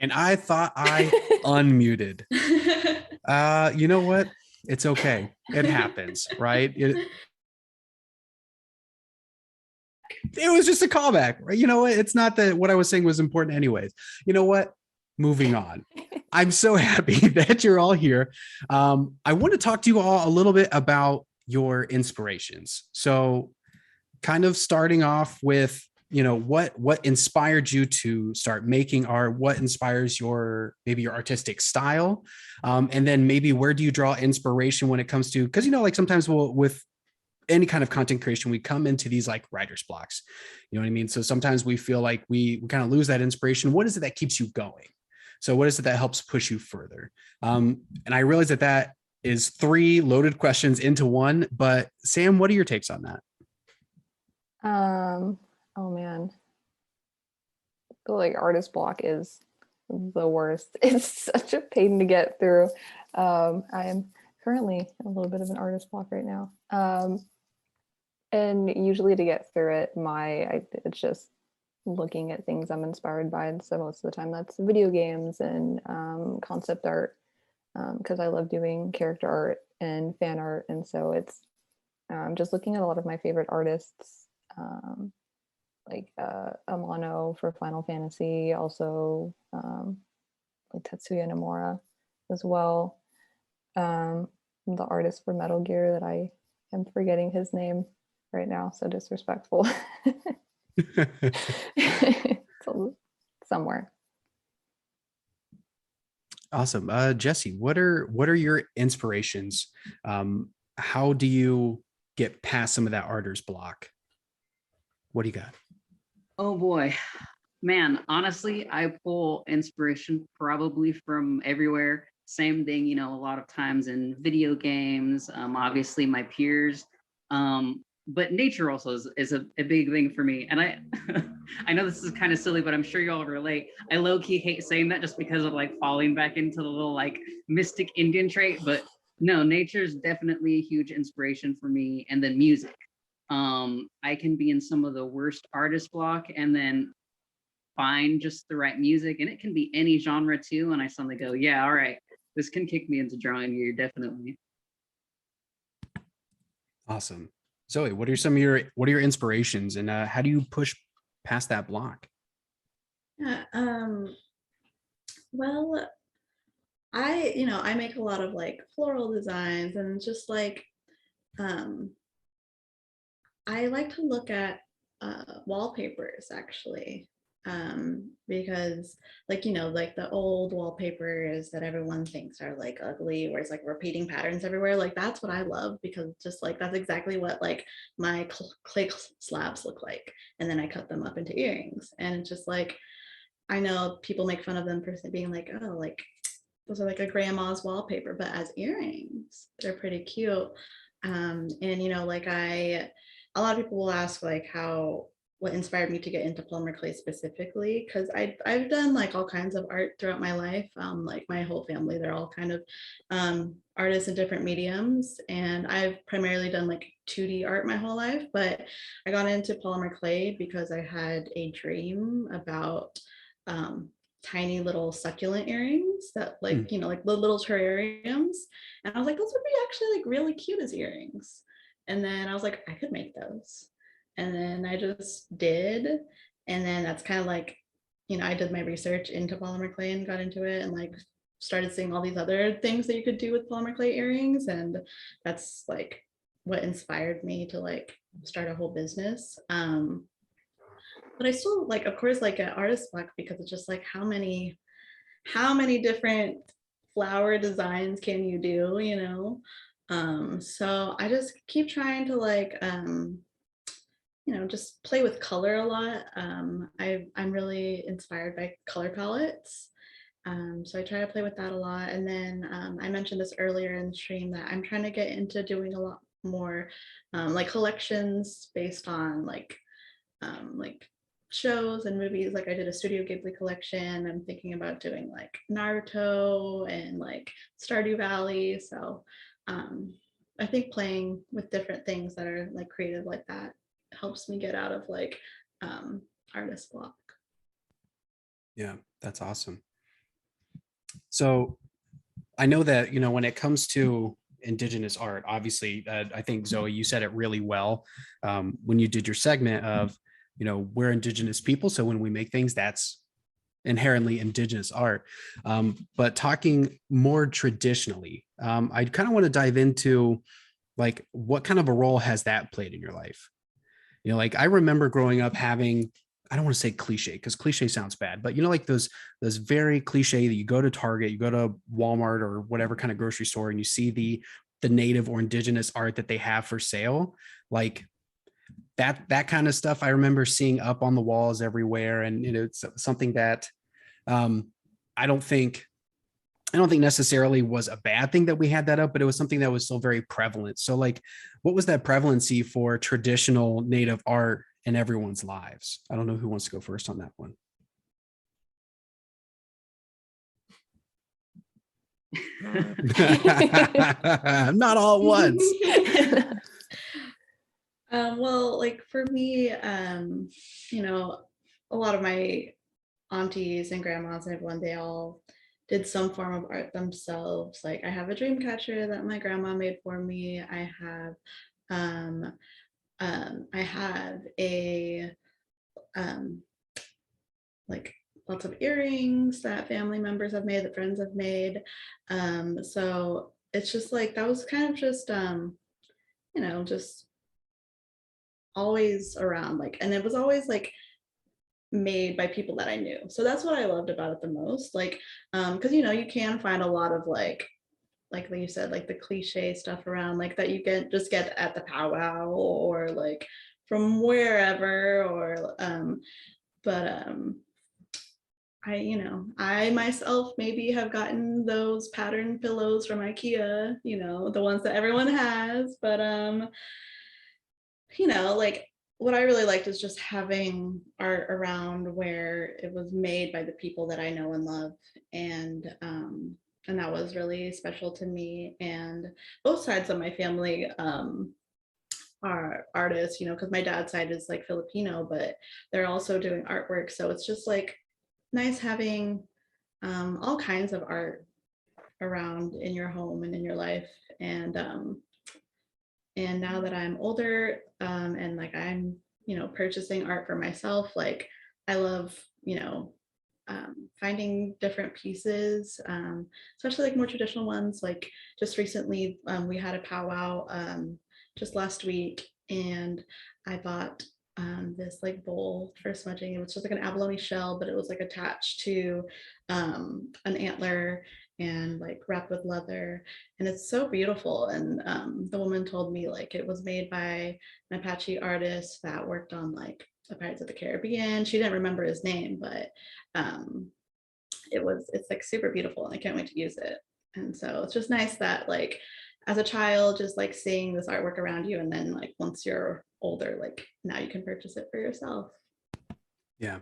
A: And I thought I unmuted. You know what? It's okay. It happens, right? It was just a callback, right? You know what? It's not that what I was saying was important anyways. You know what? Moving on. I'm so happy that you're all here. I want to talk to you all a little bit about your inspirations. So kind of starting off with, what inspired you to start making art? What inspires maybe your artistic style? And then maybe where do you draw inspiration when it comes to, because, like sometimes with any kind of content creation, we come into these like writer's blocks. You know what I mean? So sometimes we feel like we kind of lose that inspiration. What is it that keeps you going? So what is it that helps push you further? And I realize that is three loaded questions into one, but Sam, what are your takes on that?
J: Oh man. I feel like artist block is the worst. It's such a pain to get through. I am currently in a little bit of an artist block right now. And usually to get through it, it's just looking at things I'm inspired by. And so most of the time that's video games and concept art, because I love doing character art and fan art. And so it's just looking at a lot of my favorite artists, like Amano for Final Fantasy, also like Tetsuya Nomura as well. The artist for Metal Gear that I am forgetting his name right now, so disrespectful. Somewhere.
A: Awesome. Jesse, what are your inspirations? How do you get past some of that artist block? What do you got?
I: Oh boy, man, honestly, I pull inspiration probably from everywhere. Same thing, you know, a lot of times in video games, obviously my peers, but nature also is a big thing for me. And I, I know this is kind of silly, but I'm sure you all relate. I low key hate saying that just because of like falling back into the little like mystic Indian trait, but no, nature's definitely a huge inspiration for me. And then music. I can be in some of the worst artist block and then find just the right music, and it can be any genre too, and I suddenly go, yeah, all right, this can kick me into drawing here, definitely.
A: Awesome. Zoe, what are your inspirations, and how do you push past that block?
H: Yeah, well, I make a lot of like floral designs and just like, I like to look at wallpapers actually, because like, like the old wallpapers that everyone thinks are like ugly, where it's like repeating patterns everywhere. Like that's what I love, because just like that's exactly what like my clay slabs look like. And then I cut them up into earrings. And it's just like, I know people make fun of them for being like, oh, like those are like a grandma's wallpaper, but as earrings, they're pretty cute. And like a lot of people will ask like what inspired me to get into polymer clay specifically, because I've done like all kinds of art throughout my life. Like my whole family, they're all kind of artists in different mediums, and I've primarily done like 2D art my whole life, but I got into polymer clay because I had a dream about tiny little succulent earrings that like, like the little terrariums. And I was like, those would be actually like really cute as earrings. And then I was like, I could make those. And then I just did. And then that's kind of like, I did my research into polymer clay and got into it, and like started seeing all these other things that you could do with polymer clay earrings. And that's like what inspired me to like start a whole business. But I still like, of course, like an artist block, because it's just like how many different flower designs can you do, so I just keep trying to like just play with color a lot. I'm really inspired by color palettes, so I try to play with that a lot. And then I mentioned this earlier in the stream that I'm trying to get into doing a lot more like collections based on like shows and movies. Like I did a Studio Ghibli collection. I'm thinking about doing like Naruto and like Stardew Valley. So I think playing with different things that are like creative like that helps me get out of like artist block.
A: Yeah, that's awesome. So I know that, when it comes to Indigenous art, obviously, I think Zoe, you said it really well when you did your segment of, we're Indigenous people. So when we make things, that's inherently Indigenous art. But talking more traditionally, I kind of want to dive into like, what kind of a role has that played in your life? Like I remember growing up having, I don't want to say cliche because cliche sounds bad, but like those very cliche that you go to Target, you go to Walmart or whatever kind of grocery store, and you see the native or Indigenous art that they have for sale, like that kind of stuff I remember seeing up on the walls everywhere. And it's something that I don't think necessarily was a bad thing that we had that up, but it was something that was still very prevalent. So like, what was that prevalency for traditional native art in everyone's lives? I don't know who wants to go first on that one. Not all at once.
H: Well, like for me, a lot of my aunties and grandmas and everyone, they all did some form of art themselves. Like I have a dream catcher that my grandma made for me. I have a like lots of earrings that family members have made, that friends have made. So it's just like that was kind of just just always around, like, and it was always like made by people that I knew. So that's what I loved about it the most. Like, because you can find a lot of like like you said, like the cliche stuff around like that you get at the powwow or like from wherever, or but I myself maybe have gotten those pattern pillows from IKEA, the ones that everyone has, but like what I really liked is just having art around where it was made by the people that I know and love. And that was really special to me. And both sides of my family are artists, because my dad's side is like Filipino, but they're also doing artwork. So it's just like nice having all kinds of art around in your home and in your life. And now that I'm older, and like I'm, purchasing art for myself, like I love, finding different pieces, especially like more traditional ones. Like just recently, we had a powwow just last week, and I bought this like bowl for smudging. It was just like an abalone shell, but it was like attached to an antler and like wrapped with leather, and it's so beautiful. And the woman told me like it was made by an Apache artist that worked on like the Pirates of the Caribbean. She didn't remember his name, but it's like super beautiful, and I can't wait to use it. And so it's just nice that like as a child, just like seeing this artwork around you, and then like once you're older, like now you can purchase it for yourself.
A: Yeah.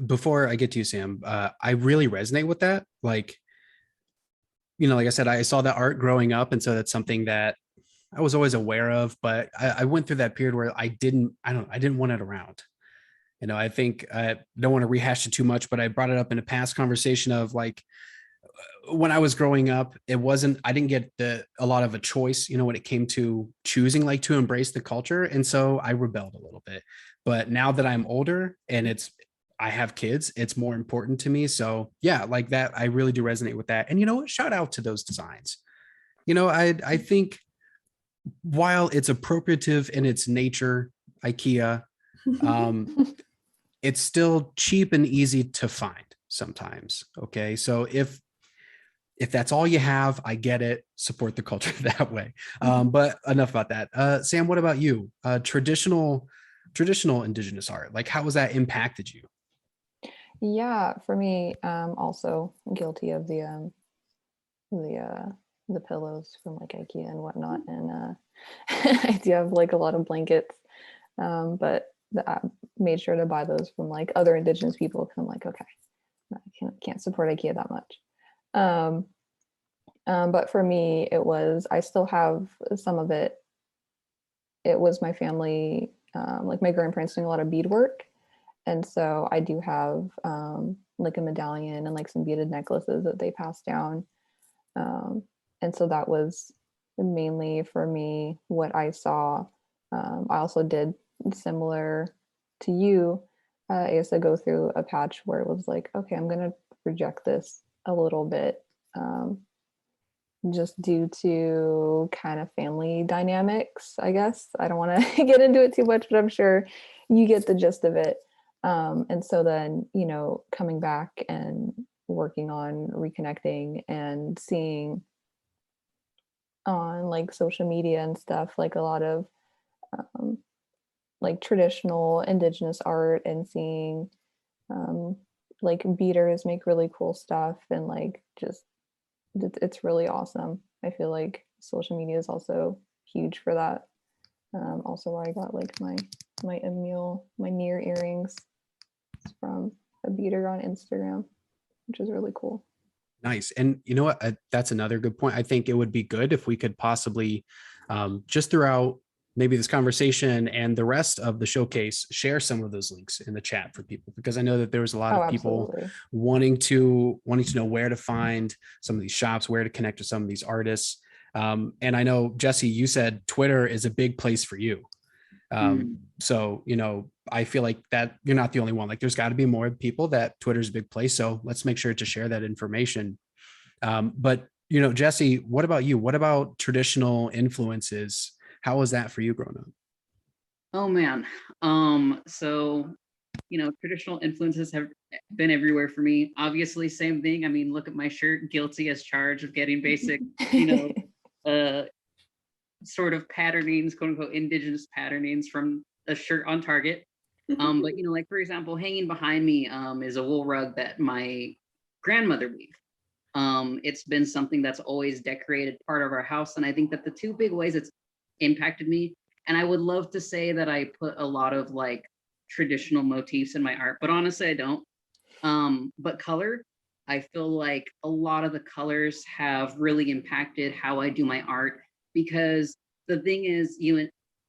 A: Before I get to you, Sam, I really resonate with that. Like, like I said, I saw that art growing up. And so that's something that I was always aware of, but I went through that period where I didn't want it around. I think I don't want to rehash it too much, but I brought it up in a past conversation of like, when I was growing up, I didn't get a lot of a choice, when it came to choosing like to embrace the culture. And so I rebelled a little bit, but now that I'm older and I have kids, it's more important to me. So yeah, like that, I really do resonate with that. And shout out to those designs. I think while it's appropriative in its nature, IKEA, it's still cheap and easy to find sometimes. Okay. So if that's all you have, I get it. Support the culture that way. But enough about that. Sam, what about you? Traditional Indigenous art, like how has that impacted you?
J: Yeah, for me, also guilty of the pillows from like IKEA and whatnot, and I do have like a lot of blankets, but I made sure to buy those from like other Indigenous people because I'm like, okay, I can't support IKEA that much. But for me, I still have some of it. It was my family, like my grandparents doing a lot of beadwork. And so I do have like a medallion and like some beaded necklaces that they passed down. And so that was mainly for me what I saw. I also did similar to you. I guess I go through a patch where it was like, okay, I'm going to reject this a little bit. Just due to kind of family dynamics, I guess. I don't want to get into it too much, but I'm sure you get the gist of it. And so then, coming back and working on reconnecting and seeing on like social media and stuff, like a lot of like traditional Indigenous art, and seeing like beaters make really cool stuff, and like just it's really awesome. I feel like social media is also huge for that. Also where I got like my near earrings from a beater on Instagram, which is really cool.
A: Nice. And you know what? That's another good point. I think it would be good if we could possibly just throughout maybe this conversation and the rest of the showcase, share some of those links in the chat for people, because I know that there was a lot of people wanting to know where to find some of these shops, where to connect with some of these artists. And I know, Jesse, you said Twitter is a big place for you. So, I feel like that you're not the only one. Like there's got to be more people that Twitter's a big place. So let's make sure to share that information. But, Jesse, what about you? What about traditional influences? How was that for you growing up?
I: Oh man. So traditional influences have been everywhere for me. Obviously, same thing. I mean, look at my shirt, guilty as charged of getting basic, sort of patternings, quote unquote, indigenous patternings from a shirt on Target. But like for example, hanging behind me is a wool rug that my grandmother weaved. It's been something that's always decorated part of our house. And I think that the two big ways it's impacted me, and I would love to say that I put a lot of like traditional motifs in my art, but honestly, I don't. But color, I feel like a lot of the colors have really impacted how I do my art, because the thing is,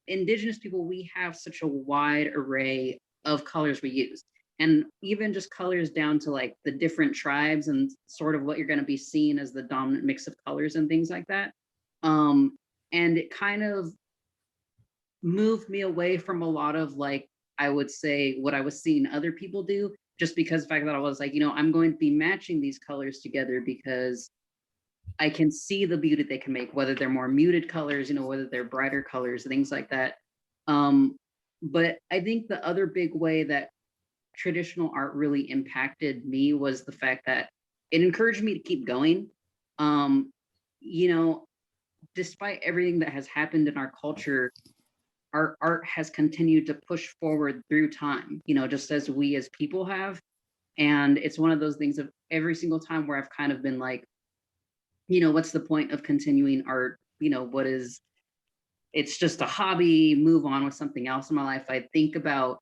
I: Indigenous people, we have such a wide array of colors we use. And even just colors down to like the different tribes and sort of what you're going to be seeing as the dominant mix of colors and things like that. And it kind of moved me away from a lot of like, I would say what I was seeing other people do, just because the fact that I was like, I'm going to be matching these colors together because I can see the beauty they can make, whether they're more muted colors, whether they're brighter colors, things like that. But I think the other big way that traditional art really impacted me was the fact that it encouraged me to keep going. Despite everything that has happened in our culture, our art has continued to push forward through time, just as we as people have. And it's one of those things of every single time where I've kind of been like, what's the point of continuing art? It's just a hobby, move on with something else in my life. I think about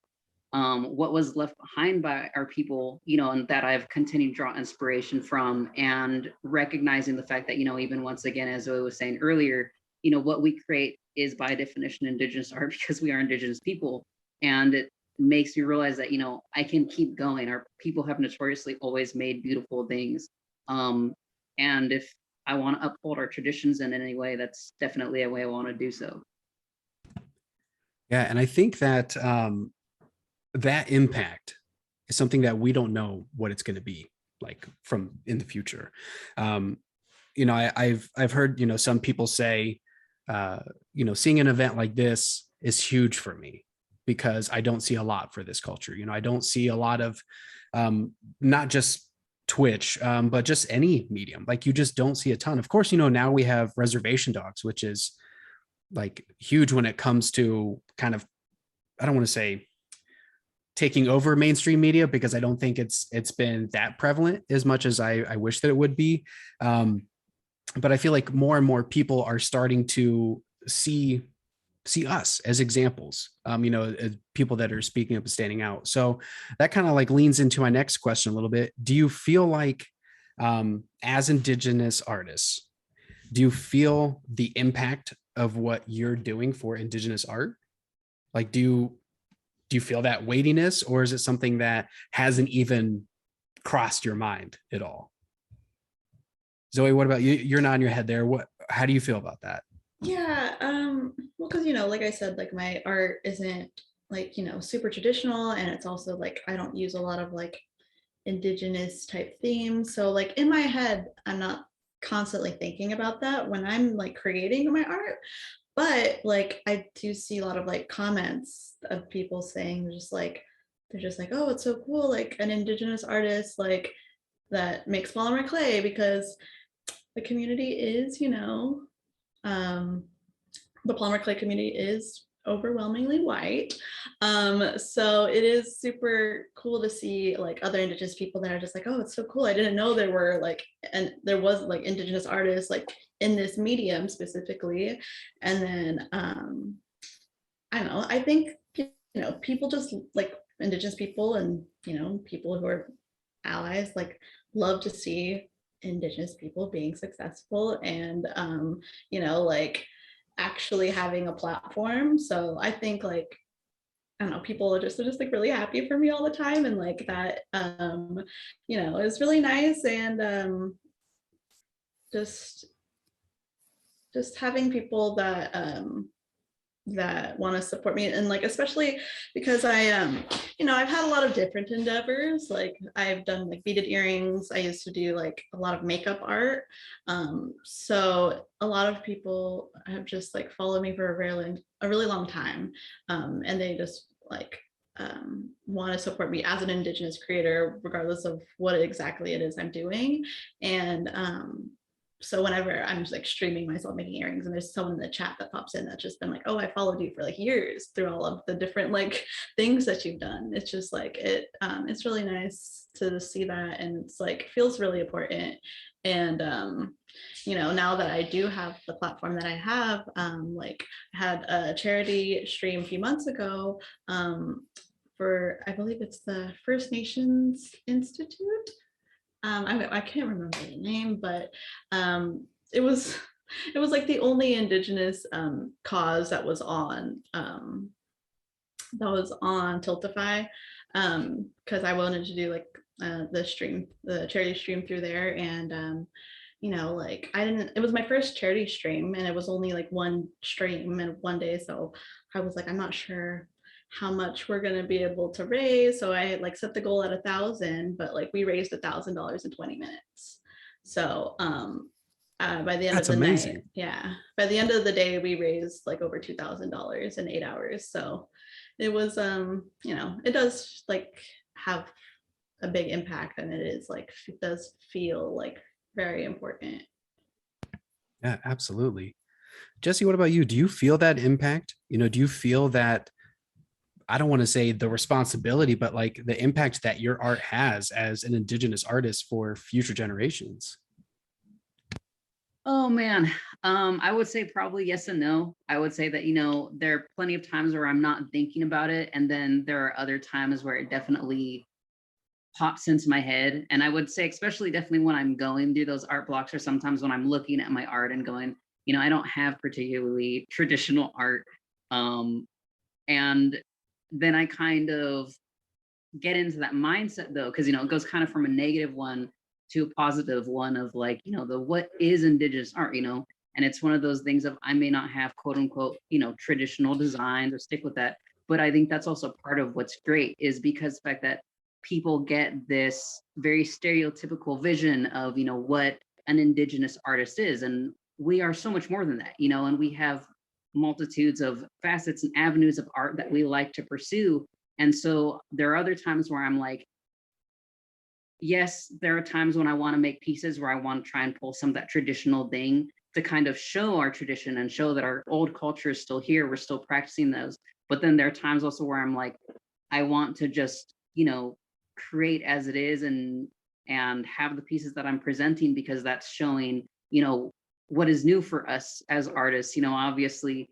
I: what was left behind by our people, and that I've continued to draw inspiration from, and recognizing the fact that, even once again, as I was saying earlier, what we create is by definition Indigenous art because we are Indigenous people. And it makes me realize that, I can keep going. Our people have notoriously always made beautiful things. And if I want to uphold our traditions in any way, that's definitely a way I want to do so.
A: Yeah, and I think that that impact is something that we don't know what it's going to be like from in the future. I've heard some people say, seeing an event like this is huge for me because I don't see a lot for this culture. I don't see a lot of not just Twitch, but just any medium. Like you just don't see a ton. Of course, now we have Reservation Dogs, which is like huge when it comes to kind of, I don't want to say taking over mainstream media, because I don't think it's been that prevalent as much as I wish that it would be. But I feel like more and more people are starting to see us as examples, as people that are speaking up and standing out. So that kind of like leans into my next question a little bit. Do you feel like, as Indigenous artists, do you feel the impact of what you're doing for Indigenous art? Like, do you feel that weightiness, or is it something that hasn't even crossed your mind at all? Zoe, what about you? You're nodding your head there. How do you feel about that?
H: Yeah, well, because like I said, like my art isn't like super traditional, and it's also like I don't use a lot of like Indigenous type themes. So like in my head, I'm not constantly thinking about that when I'm like creating my art. But like I do see a lot of like comments of people saying they're just like, oh, it's so cool, like an Indigenous artist like that makes polymer clay, because the community is, the polymer clay community is overwhelmingly white. So it is super cool to see like other Indigenous people that are just like, oh, it's so cool. I didn't know there were like, and there was like Indigenous artists like in this medium specifically. And then I don't know, I think, people just like Indigenous people and, people who are allies like love to see Indigenous people being successful and, like actually having a platform. So I think like, I don't know, people are just like really happy for me all the time. And like that, is really nice. And just having people that, that want to support me, and like especially because I I've had a lot of different endeavors. Like I've done like beaded earrings, I used to do like a lot of makeup art, so a lot of people have just like followed me for a really long time, and they just like want to support me as an Indigenous creator, regardless of what exactly it is I'm doing. And so whenever I'm just like streaming myself making earrings and there's someone in the chat that pops in that's just been like, oh, I followed you for like years through all of the different like things that you've done. It's just like it's really nice to see that, and it's like feels really important. And you know, now that I do have the platform that I have, like I had a charity stream a few months ago for, I believe it's the First Nations Institute. I can't remember the name, but it was it was like the only Indigenous cause that was on Tiltify, because I wanted to do like the charity stream through there. And you know, like it was my first charity stream, and it was only like one stream and one day, so I was like, I'm not sure how much we're going to be able to raise, so I like set the goal at 1,000, but like we raised $1,000 in 20 minutes. So by the end
A: That's
H: of the
A: amazing.
H: night, yeah, by the end of the day we raised like over $2,000 in 8 hours. So it was you know, it does like have a big impact, and it is like, it does feel like very important.
A: Yeah, absolutely. Jesse, what about you? Do you feel that impact? You know, do you feel that, I don't want to say the responsibility, but like the impact that your art has as an Indigenous artist for future generations?
I: Oh man, I would say probably yes and no. I would say that, you know, there are plenty of times where I'm not thinking about it, and then there are other times where it definitely pops into my head. And I would say, especially definitely when I'm going through those art blocks, or sometimes when I'm looking at my art and going, you know, I don't have particularly traditional art. And then I kind of get into that mindset though, because, you know, it goes kind of from a negative one to a positive one of like, you know, the what is Indigenous art, you know. And it's one of those things of, I may not have quote unquote, you know, traditional designs or stick with that, but I think that's also part of what's great, is because the fact that people get this very stereotypical vision of, you know, what an Indigenous artist is, and we are so much more than that, you know. And we have multitudes of facets and avenues of art that we like to pursue. And so there are other times where I'm like, yes, there are times when I want to make pieces where I want to try and pull some of that traditional thing to kind of show our tradition and show that our old culture is still here. We're still practicing those. But then there are times also where I'm like, I want to just, you know, create as it is, and have the pieces that I'm presenting, because that's showing, you know, what is new for us as artists. You know, obviously,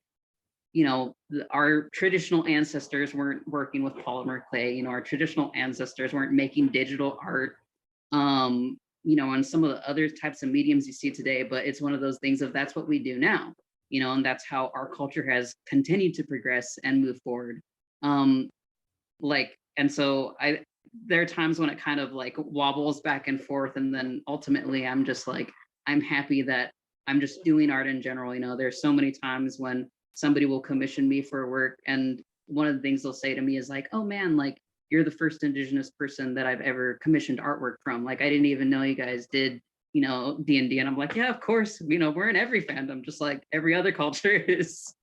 I: you know, our traditional ancestors weren't working with polymer clay. You know, our traditional ancestors weren't making digital art, you know, and some of the other types of mediums you see today. But it's one of those things of, that's what we do now, you know, and that's how our culture has continued to progress and move forward. Like, and so there are times when it kind of like wobbles back and forth, and then ultimately I'm just like, I'm happy that I'm just doing art in general. You know, there's so many times when somebody will commission me for work, and one of the things they'll say to me is like, oh man, like, you're the first Indigenous person that I've ever commissioned artwork from. Like, I didn't even know you guys did, you know, D&D. And I'm like, yeah, of course, you know, we're in every fandom, just like every other culture is.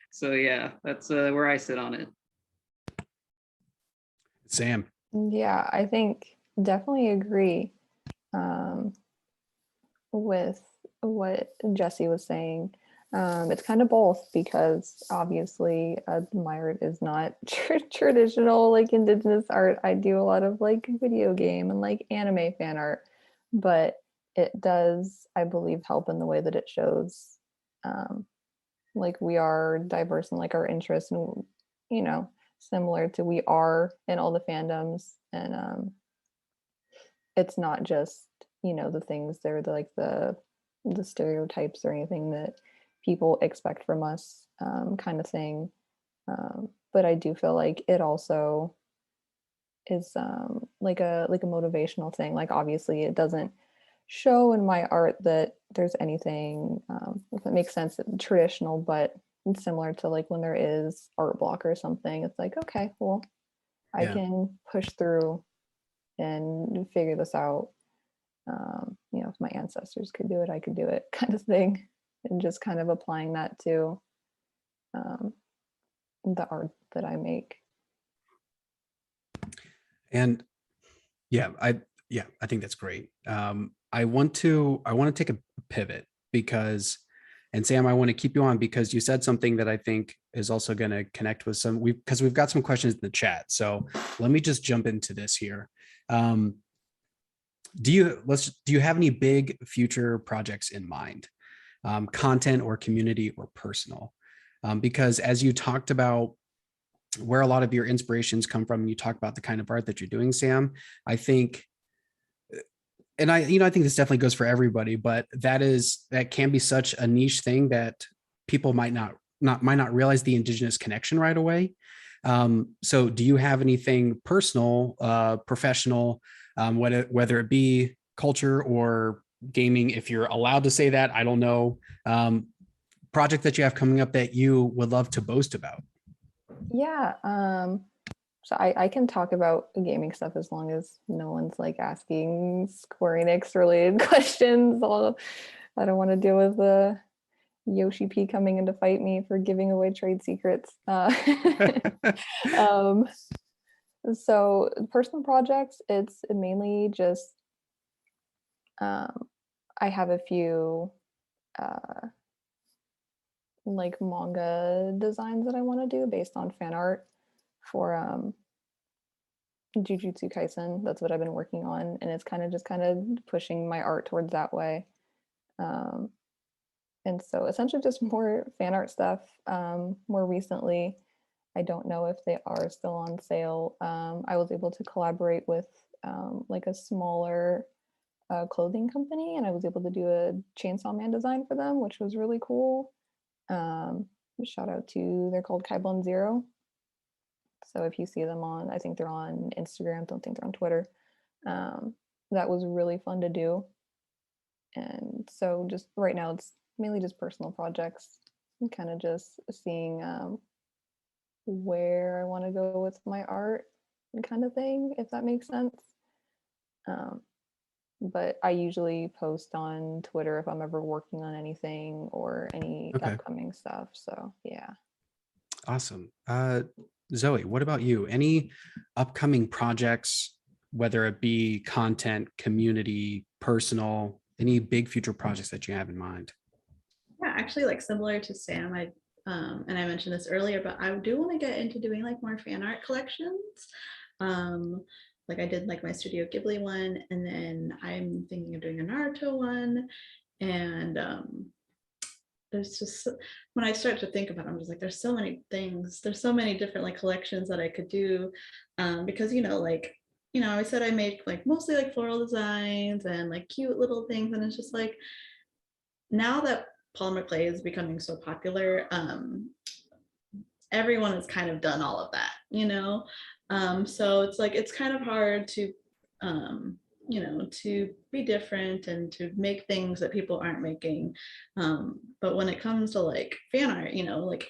I: So yeah, that's where I sit on it.
A: Sam.
J: Yeah, I think definitely agree with what Jesse was saying. It's kind of both, because obviously my art is not traditional like Indigenous art. I do a lot of like video game and like anime fan art, but it does, I believe, help in the way that it shows like we are diverse in like our interests, and you know, similar to we are in all the fandoms. And it's not just, you know, the things they're like the stereotypes or anything that people expect from us, kind of thing. But I do feel like it also is like a motivational thing. Like obviously it doesn't show in my art that there's anything, if it makes sense, traditional, but similar to like when there is art block or something, it's like, okay, well, I can push through and figure this out. You know, if my ancestors could do it, I could do it, kind of thing. And just kind of applying that to the art that I make.
A: And yeah, I think that's great. I want to take a pivot because, and Sam, I want to keep you on because you said something that I think is also going to connect with because we've got some questions in the chat. So let me just jump into this here. Do you have any big future projects in mind, content or community or personal? Because as you talked about where a lot of your inspirations come from, and you talk about the kind of art that you're doing, Sam, I think, and I think this definitely goes for everybody, but that can be such a niche thing that people might not realize the Indigenous connection right away. So do you have anything personal, professional, whether it be culture or gaming, if you're allowed to say that, I don't know, project that you have coming up that you would love to boast about?
J: Yeah. So I can talk about gaming stuff as long as no one's like asking Square Enix related questions. I don't want to deal with the Yoshi P coming in to fight me for giving away trade secrets. So personal projects, it's mainly just I have a few like manga designs that I want to do based on fan art for Jujutsu Kaisen. That's what I've been working on, and it's kind of pushing my art towards that way. And so essentially just more fan art stuff. More recently, I don't know if they are still on sale. I was able to collaborate with like a smaller clothing company, and I was able to do a Chainsaw Man design for them, which was really cool. Shout out to, they're called Kaibon Zero. So if you see them on, I think they're on Instagram, don't think they're on Twitter. That was really fun to do. And so just right now, it's mainly just personal projects and kind of just seeing where I want to go with my art and kind of thing, if that makes sense. But I usually post on Twitter if I'm ever working on anything or any upcoming stuff. So yeah.
A: Awesome. Zoe, what about you? Any upcoming projects, whether it be content, community, personal, any big future projects that you have in mind?
H: Yeah, actually, like similar to Sam, and I mentioned this earlier, but I do want to get into doing like more fan art collections. Like I did like my Studio Ghibli one, and then I'm thinking of doing a Naruto one. And there's just, when I start to think about it, I'm just like, there's so many things, there's so many different like collections that I could do, because I said I make like mostly like floral designs and like cute little things, and it's just like, now that polymer clay is becoming so popular, everyone has kind of done all of that, so it's like, it's kind of hard to to be different and to make things that people aren't making, but when it comes to like fan art, like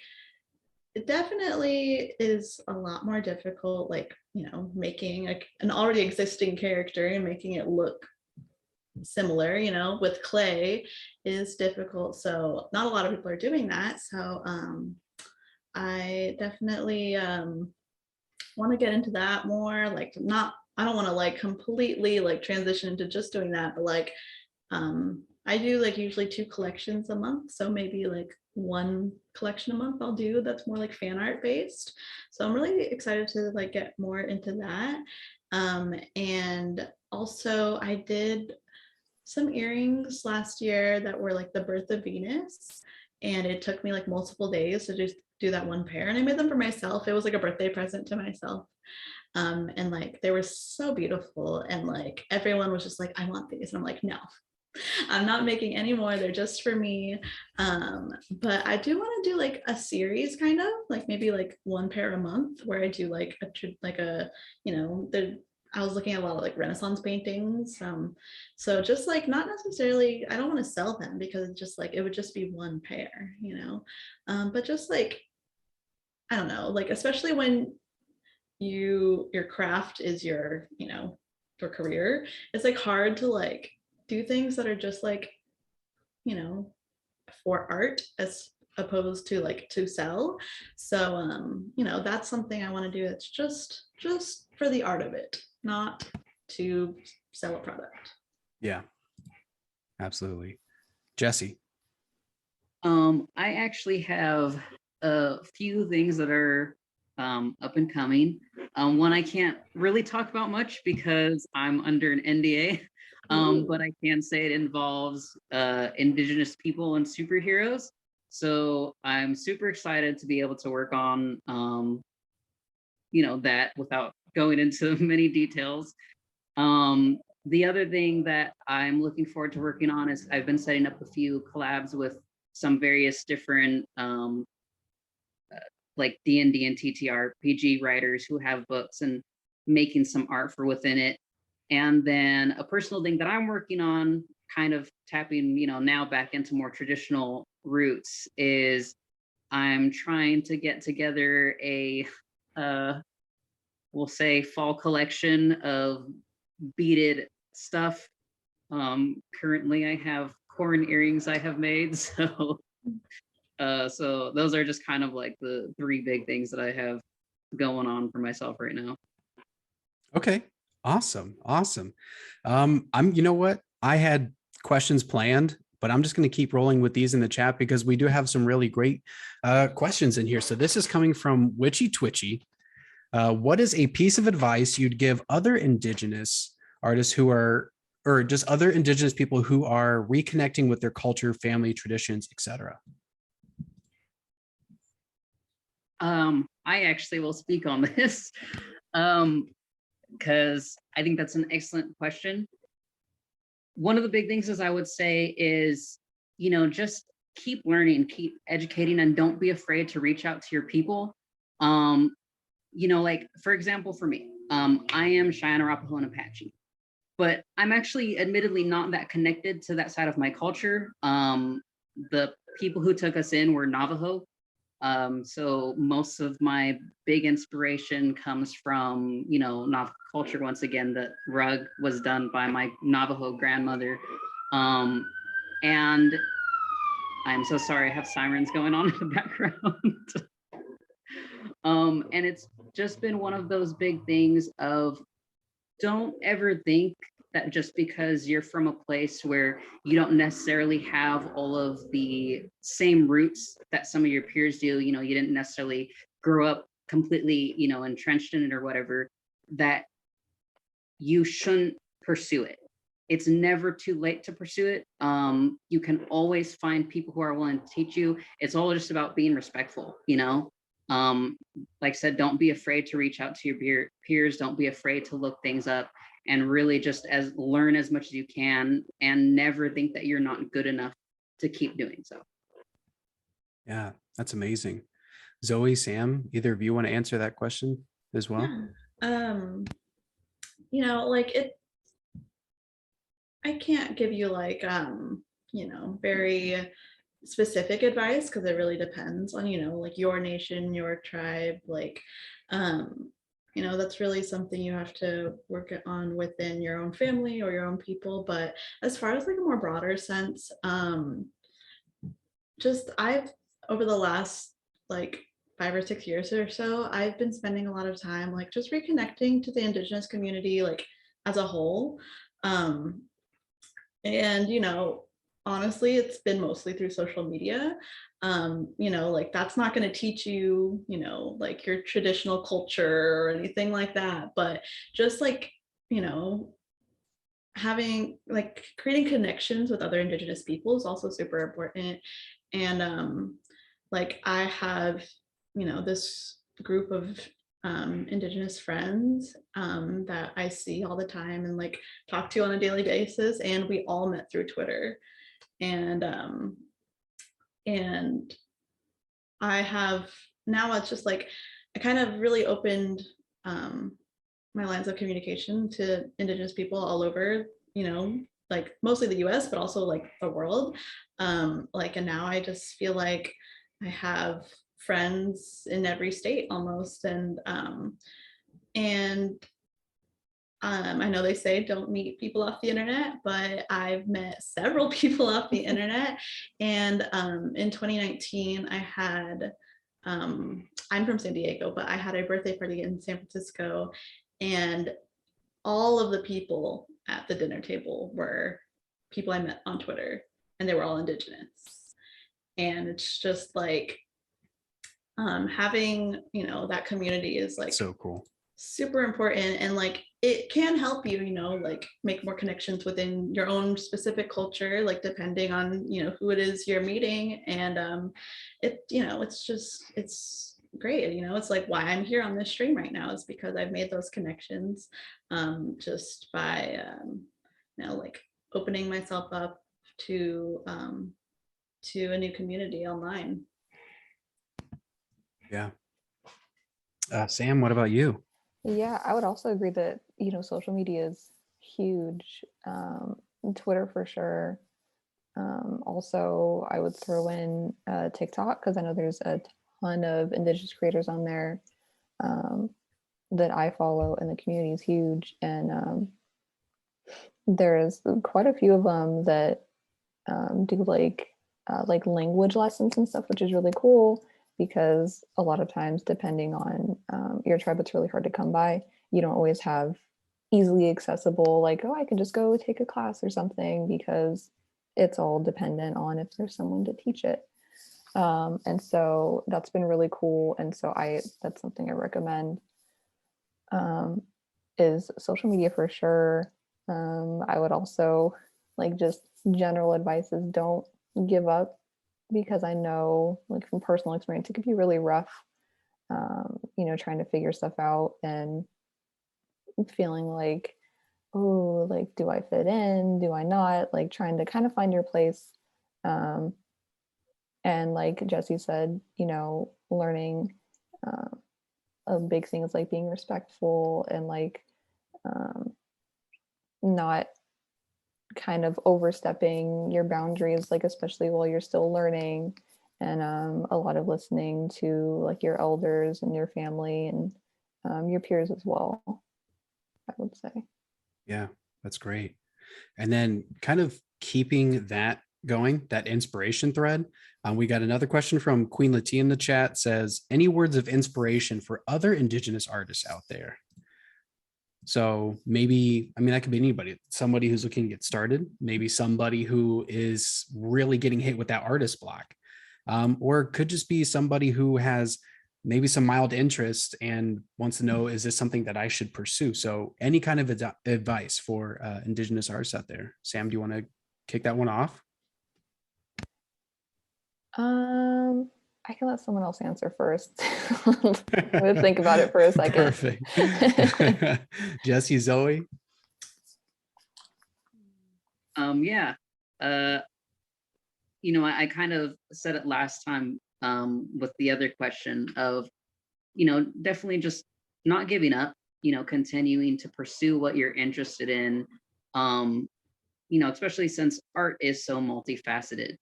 H: it definitely is a lot more difficult, like making an already existing character and making it look similar, with clay is difficult. So not a lot of people are doing that. So I definitely want to get into that more. Like, I don't want to like completely like transition into just doing that, but like I do like usually 2 collections a month. So maybe like 1 collection a month I'll do that's more like fan art based. So I'm really excited to like get more into that. And also I did some earrings last year that were like the birth of Venus, and it took me like multiple days to just do that one pair, and I made them for myself. It was like a birthday present to myself, and like they were so beautiful, and like everyone was just like, I want these, and I'm like, no, I'm not making any more, they're just for me. But I do want to do like a series, kind of like maybe like 1 pair a month, where I do like I was looking at a lot of like Renaissance paintings. So just like, not necessarily, I don't want to sell them because it's just like, it would just be 1 pair, but just like, I don't know, like, especially when your craft is your career, it's like hard to like do things that are just like, for art, as opposed to like to sell. So you know, that's something I want to do. It's just for the art of it, not to sell a product.
A: Yeah, absolutely. Jesse.
I: I actually have a few things that are up and coming. One I can't really talk about much because I'm under an NDA, but I can say it involves Indigenous people and superheroes. So I'm super excited to be able to work on, you know, that without going into many details. The other thing that I'm looking forward to working on is I've been setting up a few collabs with some various different like D&D and TTRPG writers who have books and making some art for within it. And then a personal thing that I'm working on, kind of tapping, you know, now back into more traditional roots, is I'm trying to get together a we'll say fall collection of beaded stuff. Currently I have corn earrings I have made, so so those are just kind of like the three big things that I have going on for myself right now.
A: Okay. Awesome. Awesome. You know what? I had questions planned, but I'm just going to keep rolling with these in the chat because we do have some really great questions in here. So this is coming from Witchy Twitchy. What is a piece of advice you'd give other Indigenous artists who are, or just other Indigenous people who are reconnecting with their culture, family, traditions, etc.?
I: I actually will speak on this because I think that's an excellent question. One of the big things is I would say is, you know, just keep learning, keep educating, and don't be afraid to reach out to your people. You know, like, for example, for me, I am Cheyenne, Arapaho, and Apache, but I'm actually admittedly not that connected to that side of my culture. The people who took us in were Navajo. So most of my big inspiration comes from, you know, Navajo culture. Once again, the rug was done by my Navajo grandmother. And I'm so sorry, I have sirens going on in the background. And it's just been one of those big things of, don't ever think that just because you're from a place where you don't necessarily have all of the same roots that some of your peers do, you know, you didn't necessarily grow up completely, you know, entrenched in it or whatever, that you shouldn't pursue it. It's never too late to pursue it. You can always find people who are willing to teach you. It's all just about being respectful, you know? Like I said, don't be afraid to reach out to your peers. Don't be afraid to look things up, and really just learn as much as you can, and never think that you're not good enough to keep doing so.
A: Yeah, that's amazing. Zoe, Sam, either of you want to answer that question as well?
H: Yeah. You know, like I can't give you like, you know, very specific advice because it really depends on, you know, like your nation, your tribe, like, you know, that's really something you have to work on within your own family or your own people. But as far as like a more broader sense, just I've, over the last like 5 or 6 years or so, I've been spending a lot of time like just reconnecting to the Indigenous community like as a whole. And, you know, honestly, it's been mostly through social media. You know, like that's not going to teach you, you know, like your traditional culture or anything like that. But just like, you know, having like creating connections with other Indigenous people is also super important. And like I have, you know, this group of Indigenous friends that I see all the time and like talk to on a daily basis, and we all met through Twitter. And I have now, it's just like I kind of really opened my lines of communication to Indigenous people all over, you know, like mostly the US, but also like the world. Like, and now I just feel like I have friends in every state almost. And I know they say don't meet people off the internet, but I've met several people off the internet. And in 2019, I had, I'm from San Diego, but I had a birthday party in San Francisco, and all of the people at the dinner table were people I met on Twitter, and they were all Indigenous. And it's just like having, you know, that community is like
A: So cool.
H: super important, and like it can help you, you know, like make more connections within your own specific culture, like depending on, you know, who it is you're meeting. And it, you know, it's just, it's great, you know, it's like why I'm here on this stream right now is because I've made those connections just by you know, like opening myself up to a new community online.
A: Yeah. Sam, what about you?
J: Yeah, I would also agree that, you know, social media is huge. Twitter for sure. Also, I would throw in TikTok because I know there's a ton of Indigenous creators on there that I follow, and the community is huge. And there's quite a few of them that do like language lessons and stuff, which is really cool because a lot of times, depending on your tribe, it's really hard to come by. You don't always have easily accessible, like, oh, I can just go take a class or something, because it's all dependent on if there's someone to teach it. And so that's been really cool. And so that's something I recommend, is social media for sure. I would also, like, just general advice is don't give up, because I know, like, from personal experience, it could be really rough, you know, trying to figure stuff out and feeling like, oh, like, do I fit in? Do I not? Like, trying to kind of find your place. And like Jesse said, you know, learning a big thing is like being respectful and like not kind of overstepping your boundaries, like especially while you're still learning, and a lot of listening to like your elders and your family and your peers as well, I would say.
A: Yeah, that's great. And then kind of keeping that going, that inspiration thread, we got another question from Queen Latia in the chat. Says, any words of inspiration for other Indigenous artists out there? So maybe, I mean, that could be anybody, somebody who's looking to get started, maybe somebody who is really getting hit with that artist block, or it could just be somebody who has maybe some mild interest and wants to know, is this something that I should pursue? So any kind of advice for Indigenous artists out there? Sam, do you want to kick that one off?
J: I can let someone else answer first. I'm gonna think about it for a second.
A: Perfect. Jesse, Zoe.
I: Yeah. You know, I kind of said it last time with the other question of, you know, definitely just not giving up, you know, continuing to pursue what you're interested in. You know, especially since art is so multifaceted.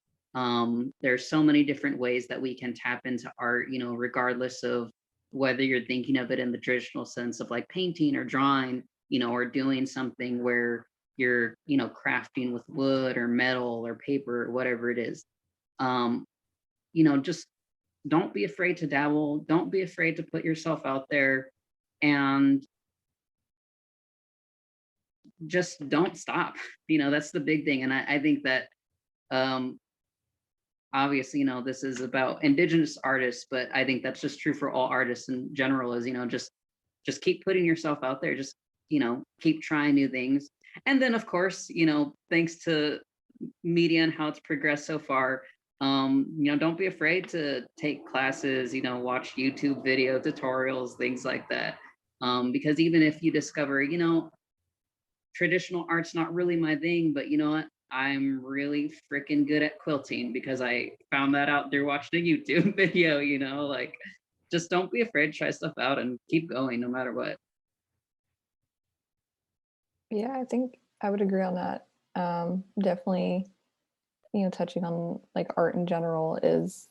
I: There's so many different ways that we can tap into art, you know, regardless of whether you're thinking of it in the traditional sense of like painting or drawing, you know, or doing something where you're, you know, crafting with wood or metal or paper or whatever it is. You know, just don't be afraid to dabble. Don't be afraid to put yourself out there, and just don't stop. You know, that's the big thing. And I think that obviously, you know, this is about Indigenous artists, but I think that's just true for all artists in general, is, you know, just keep putting yourself out there, just, you know, keep trying new things. And then of course, you know, thanks to media and how it's progressed so far, you know, don't be afraid to take classes, you know, watch YouTube video tutorials, things like that. Because even if you discover, you know, traditional art's not really my thing, but you know what? I'm really freaking good at quilting because I found that out through watching a YouTube video, you know, like just don't be afraid to try stuff out and keep going no matter what.
J: Yeah, I think I would agree on that. Definitely, you know, touching on like art in general is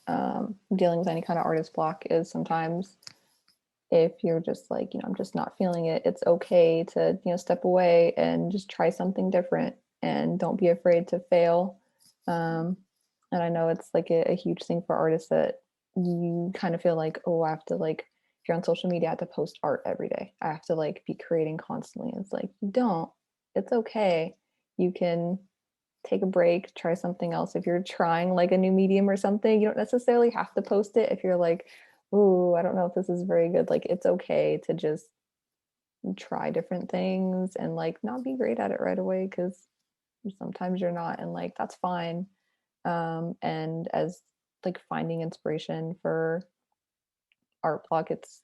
J: dealing with any kind of artist block is sometimes if you're just like, I'm just not feeling it, it's okay to, step away and just try something different, and don't be afraid to fail. And I know it's like a huge thing for artists, that you kind of feel like, oh, I have to, like, if you're on social media, I have to post art every day. I have to like be creating constantly. It's like, you don't, it's okay. You can take a break, try something else. If you're trying like a new medium or something, you don't necessarily have to post it. If you're like, oh, I don't know if this is very good, like, it's okay to just try different things and like not be great at it right away, because sometimes you're not, and like that's fine. And as like finding inspiration for art block, it's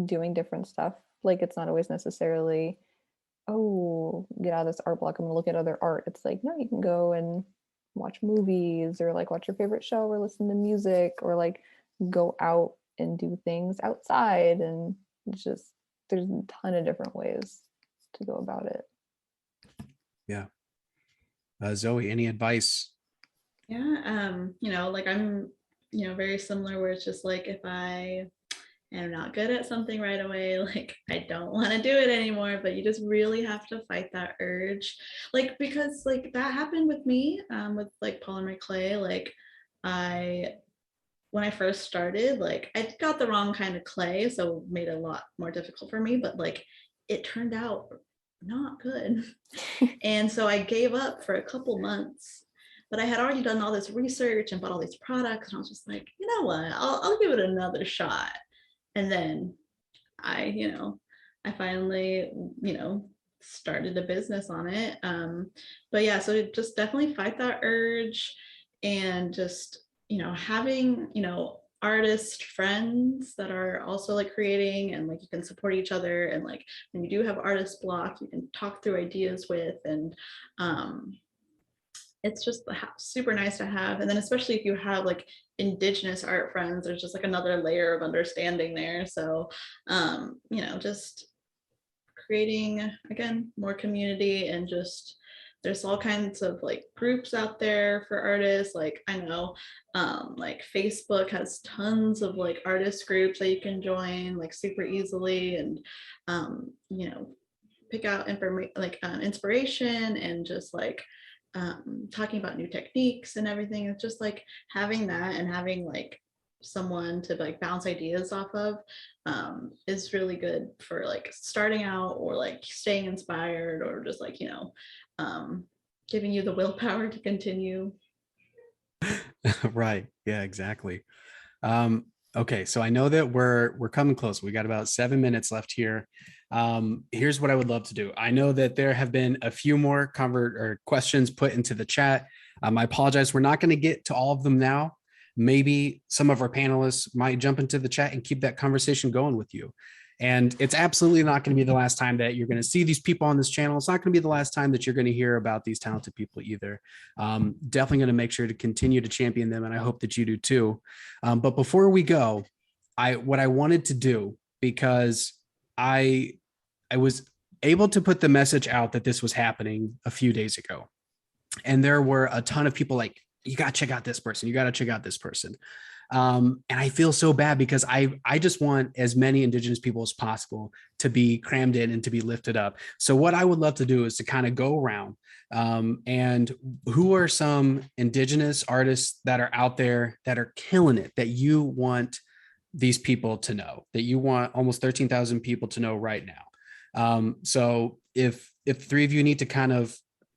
J: doing different stuff. Like, it's not always necessarily, oh, get out of this art block, I'm gonna look at other art. It's like, no, you can go and watch movies, or like watch your favorite show, or listen to music, or like go out and do things outside. And it's just, there's a ton of different ways to go about it.
A: Yeah. Zoe, any advice?
H: Yeah, like I'm, very similar, where it's just like, if I am not good at something right away, like I don't want to do it anymore, but you just really have to fight that urge. Like, because like that happened with me, with like polymer clay. Like when I first started, like I got the wrong kind of clay, so it made it a lot more difficult for me, but like it turned out not good. And so I gave up for a couple months, but I had already done all this research and bought all these products. And I was just like, you know what, I'll give it another shot. And then I finally, started a business on it. But yeah, so just definitely fight that urge, and just, having, artist friends that are also like creating, and like you can support each other, and like when you do have artist block, you can talk through ideas with, and it's just super nice to have. And then especially if you have like Indigenous art friends, there's just like another layer of understanding there. So just creating, again, more community, and just there's all kinds of like groups out there for artists. Like I know like Facebook has tons of like artist groups that you can join like super easily, and pick out inspiration, and just like talking about new techniques and everything. It's just like having that, and having like someone to like bounce ideas off of is really good for like starting out, or like staying inspired, or just like giving you the willpower to continue.
A: Right. Yeah, exactly. Okay, so I know that we're coming close. We got about 7 minutes left here. Here's what I would love to do. I know that there have been a few more questions put into the chat. I apologize. We're not going to get to all of them now. Maybe some of our panelists might jump into the chat and keep that conversation going with you. And it's absolutely not going to be the last time that you're going to see these people on this channel. It's not going to be the last time that you're going to hear about these talented people either. Definitely going to make sure to continue to champion them, and I hope that you do too. But before we go, what I wanted to do, because I was able to put the message out that this was happening a few days ago, and there were a ton of people like, you got to check out this person. You got to check out this person. And I feel so bad, because I just want as many Indigenous people as possible to be crammed in and to be lifted up. So what I would love to do is to kind of go around and who are some Indigenous artists that are out there that are killing it, that you want these people to know, that you want almost 13,000 people to know right now. So if three of you need to kind of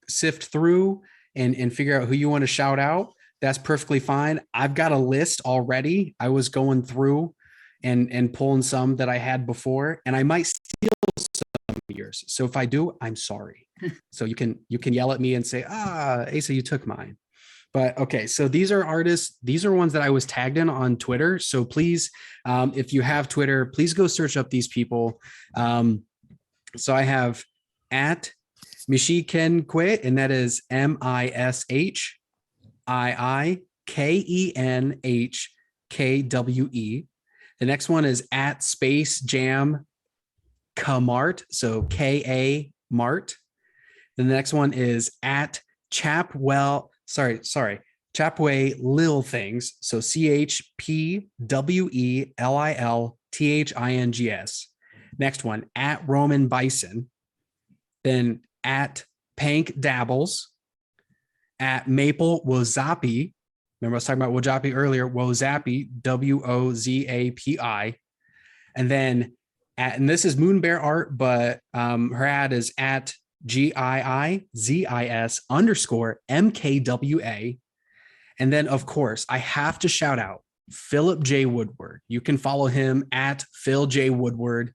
A: sift through and figure out who you want to shout out, that's perfectly fine. I've got a list already. I was going through and pulling some that I had before, and I might steal some of yours. So if I do, I'm sorry. So you can yell at me and say, Asa, you took mine. But okay, so these are artists. These are ones that I was tagged in on Twitter. So please, if you have Twitter, please go search up these people. So I have at Mishikenque, and that is MISHIIKENHKWE. The next one is at Space Jam Kamart, so KA Mart. The next one is at Chapway Lil Things, so CHPWELIL Thinks. Next one, at Roman Bison. Then at Pank Dabbles. At Maple Wozapi. Remember I was talking about Wozapi earlier. Wozapi, Wozapi. And then and this is Moon Bear Art, but her ad is at GIIZIS_MKWA. And then, of course, I have to shout out Philip J. Woodward. You can follow him at Phil J. Woodward.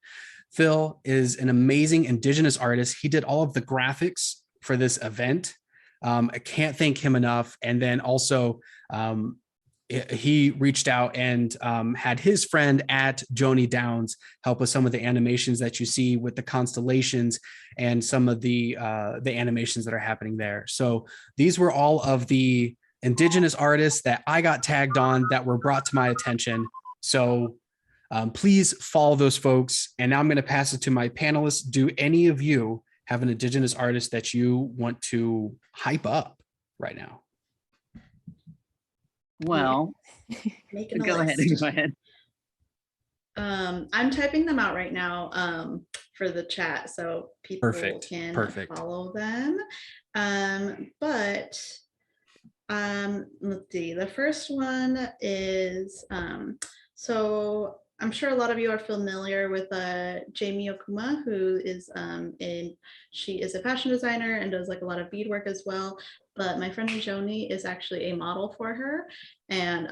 A: Phil is an amazing Indigenous artist. He did all of the graphics for this event. I can't thank him enough. And then also, he reached out and had his friend at Joni Downs help with some of the animations that you see with the constellations and some of the animations that are happening there. So these were all of the Indigenous artists that I got tagged on that were brought to my attention. So please follow those folks. And now I'm going to pass it to my panelists. Do any of you have an Indigenous artist that you want to hype up right now?
I: Well,
H: Making a
I: go ahead.
H: list.
I: Go ahead.
H: I'm typing them out right now for the chat so people can follow them. But let's see. The first one is so I'm sure a lot of you are familiar with Jamie Okuma, who is she is a fashion designer and does like a lot of beadwork as well. But my friend Joni is actually a model for her, and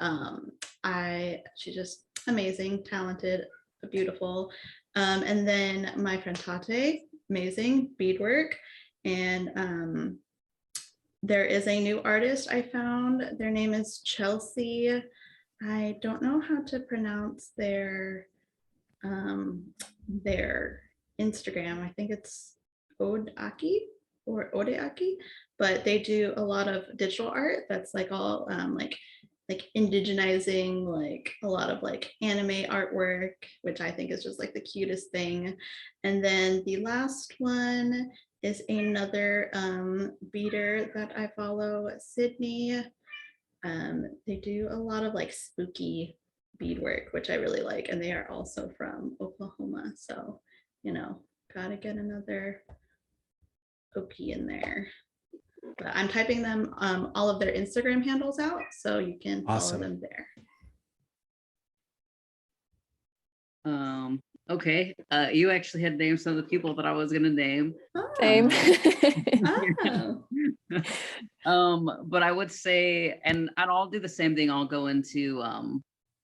H: she's just amazing, talented, beautiful. And then my friend Tate, amazing beadwork, and there is a new artist I found. Their name is Chelsea. I don't know how to pronounce their Instagram. I think it's Odeaki or Odeaki, but they do a lot of digital art that's like all like indigenizing, like a lot of like anime artwork, which I think is just like the cutest thing. And then the last one is another beater that I follow, Sydney. They do a lot of like spooky beadwork, which I really like, and they are also from Oklahoma. So, you know, gotta get another OP in there. But I'm typing them all of their Instagram handles out, so you can follow them there.
I: Okay. You actually had named some of the people that I was gonna name.
J: Same.
I: But I would say, and I'll do the same thing. I'll go into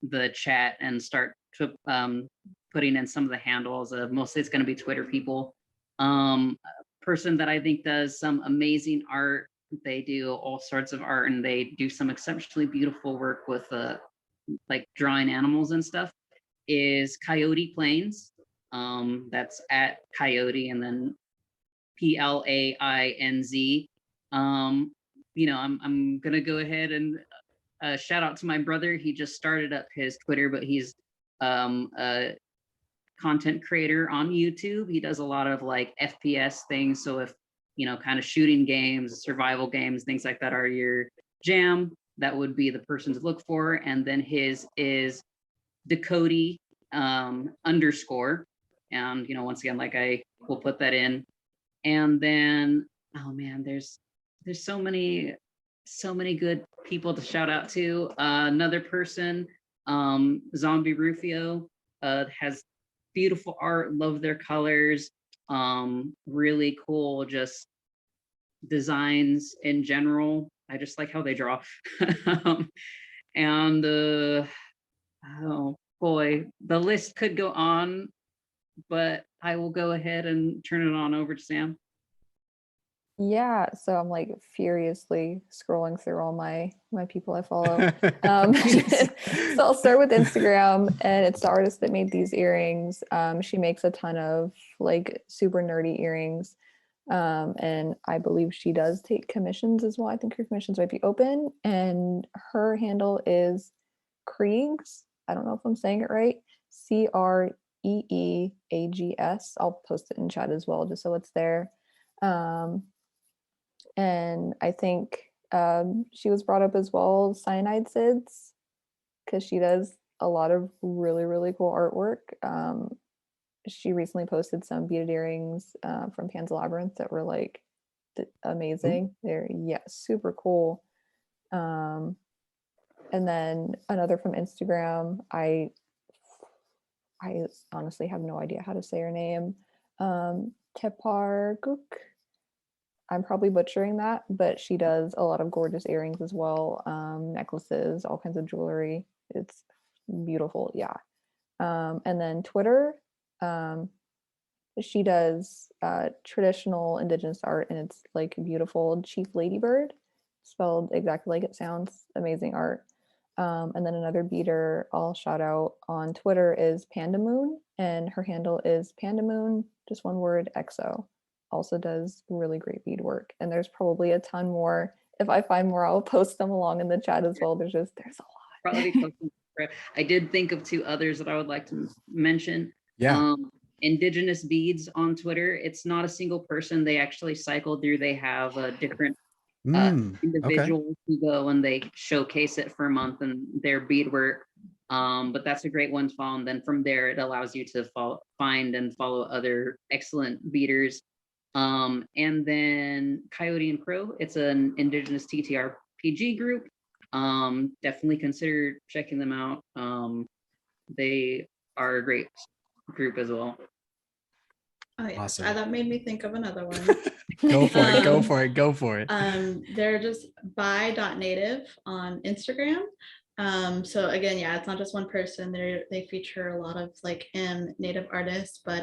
I: the chat and start to, putting in some of the handles. Mostly it's going to be Twitter people. Person that I think does some amazing art. They do all sorts of art, and they do some exceptionally beautiful work with like drawing animals and stuff. Is Coyote Plains. That's at Coyote and then PLAINZ. You know, I'm gonna go ahead and shout out to my brother. He just started up his Twitter, but he's a content creator on YouTube. He does a lot of like FPS things. So if, you know, kind of shooting games, survival games, things like that are your jam, that would be the person to look for. And then his is Dakoti _. And, you know, once again, like I will put that in. And then, oh man, there's so many good people to shout out to. Another person, Zombie Rufio, has beautiful art, love their colors, really cool, just designs in general. I just like how they draw. And oh boy, the list could go on, but I will go ahead and turn it on over to Sam.
J: Yeah, so I'm like furiously scrolling through all my people I follow. So I'll start with Instagram, and it's the artist that made these earrings. She makes a ton of like super nerdy earrings, and I believe she does take commissions as well. I think her commissions might be open, and her handle is Kriegs. I don't know if I'm saying it right. CREEAGS. I'll post it in chat as well, just so it's there. And I think she was brought up as well, cyanide SIDS, because she does a lot of really, really cool artwork. She recently posted some beaded earrings from Pan's Labyrinth that were like amazing. They're super cool. And then another from Instagram. I honestly have no idea how to say her name. Teparguk. I'm probably butchering that, but she does a lot of gorgeous earrings as well, necklaces, all kinds of jewelry. It's beautiful, yeah. And then Twitter, she does traditional Indigenous art, and it's like beautiful. Chief Ladybird, spelled exactly like it sounds. Amazing art. And then another beater I'll shout out on Twitter is Pandamoon, and her handle is Pandamoon, just one word, XO. Also does really great beadwork. And there's probably a ton more. If I find more, I'll post them along in the chat as well. There's a lot.
I: Probably posting. I did think of 2 others that I would like to mention.
A: Yeah.
I: Indigenous Beads on Twitter. It's not a single person. They actually cycle through. They have different individuals who go and they showcase it for a month and their beadwork. But that's a great one to follow. And then from there, it allows you to find and follow other excellent beaters. And then Coyote and Crow, it's an Indigenous TTRPG group. Definitely consider checking them out. They are a great group as well.
H: Oh yeah,
A: Awesome.
H: that made me think of another one.
A: Go for it, go for it, go for it.
H: They're just by.native on Instagram. So again, yeah, it's not just one person. They feature a lot of like native artists, but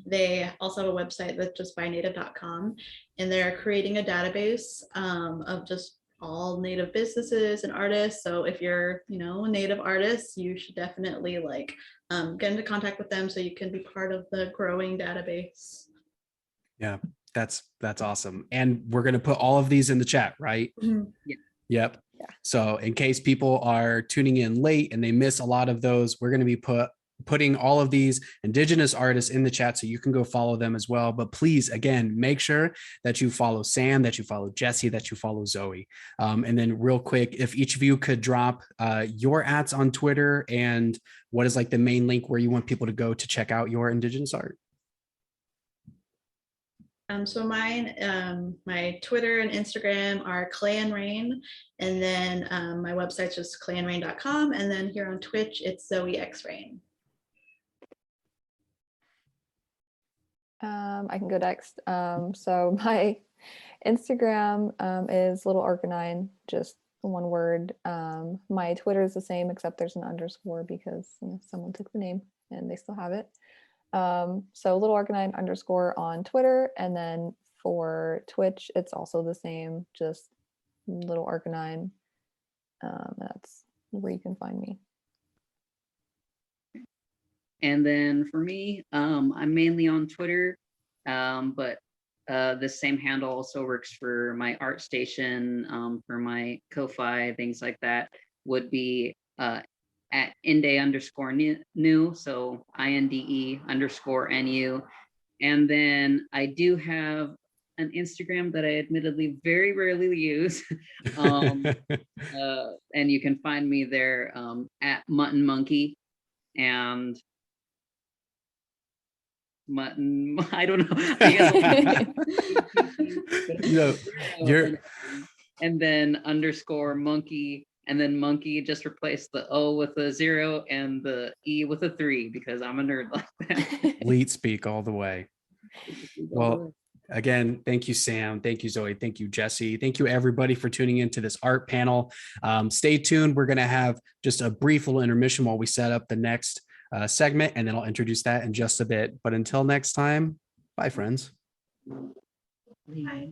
H: they also have a website that's just bynative.com, and they're creating a database of just all native businesses and artists. So if you're, a native artist, you should definitely like get into contact with them so you can be part of the growing database.
A: Yeah, that's awesome. And we're going to put all of these in the chat, right?
H: Mm-hmm.
I: Yeah.
A: Yep. Yeah. So in case people are tuning in late and they miss a lot of those, we're going to be putting all of these Indigenous artists in the chat so you can go follow them as well. But please, again, make sure that you follow Sam, that you follow Jesse, that you follow Zoe. And then real quick, if each of you could drop your @s on Twitter and what is like the main link where you want people to go to check out your Indigenous art.
H: So mine, my Twitter and Instagram are Clan Rain, and then my website's just clanrain.com, and then here on Twitch, it's Zoe X Rain.
J: I can go next. So my Instagram is Little Arcanine, just one word. My Twitter is the same, except there's an underscore because someone took the name and they still have it. So Little Arcanine _ on Twitter, and then for Twitch, it's also the same, just Little Arcanine. That's where you can find me.
I: And then for me, I'm mainly on Twitter, but the same handle also works for my ArtStation, for my Ko-Fi, things like that, would be at inde_new, so INDE_NU. And then I do have an Instagram that I admittedly very rarely use. And you can find me there at Mutton Monkey. And mutton, I don't know. And then _monkey, and then monkey, just replace the O with a 0 and the E with a 3 because I'm a nerd like that.
A: Leet speak all the way. Well, again, thank you, Sam. Thank you, Zoe. Thank you, Jesse. Thank you, everybody, for tuning into this art panel. Stay tuned. We're going to have just a brief little intermission while we set up the next segment, and then I'll introduce that in just a bit. But until next time, bye, friends.
H: Bye.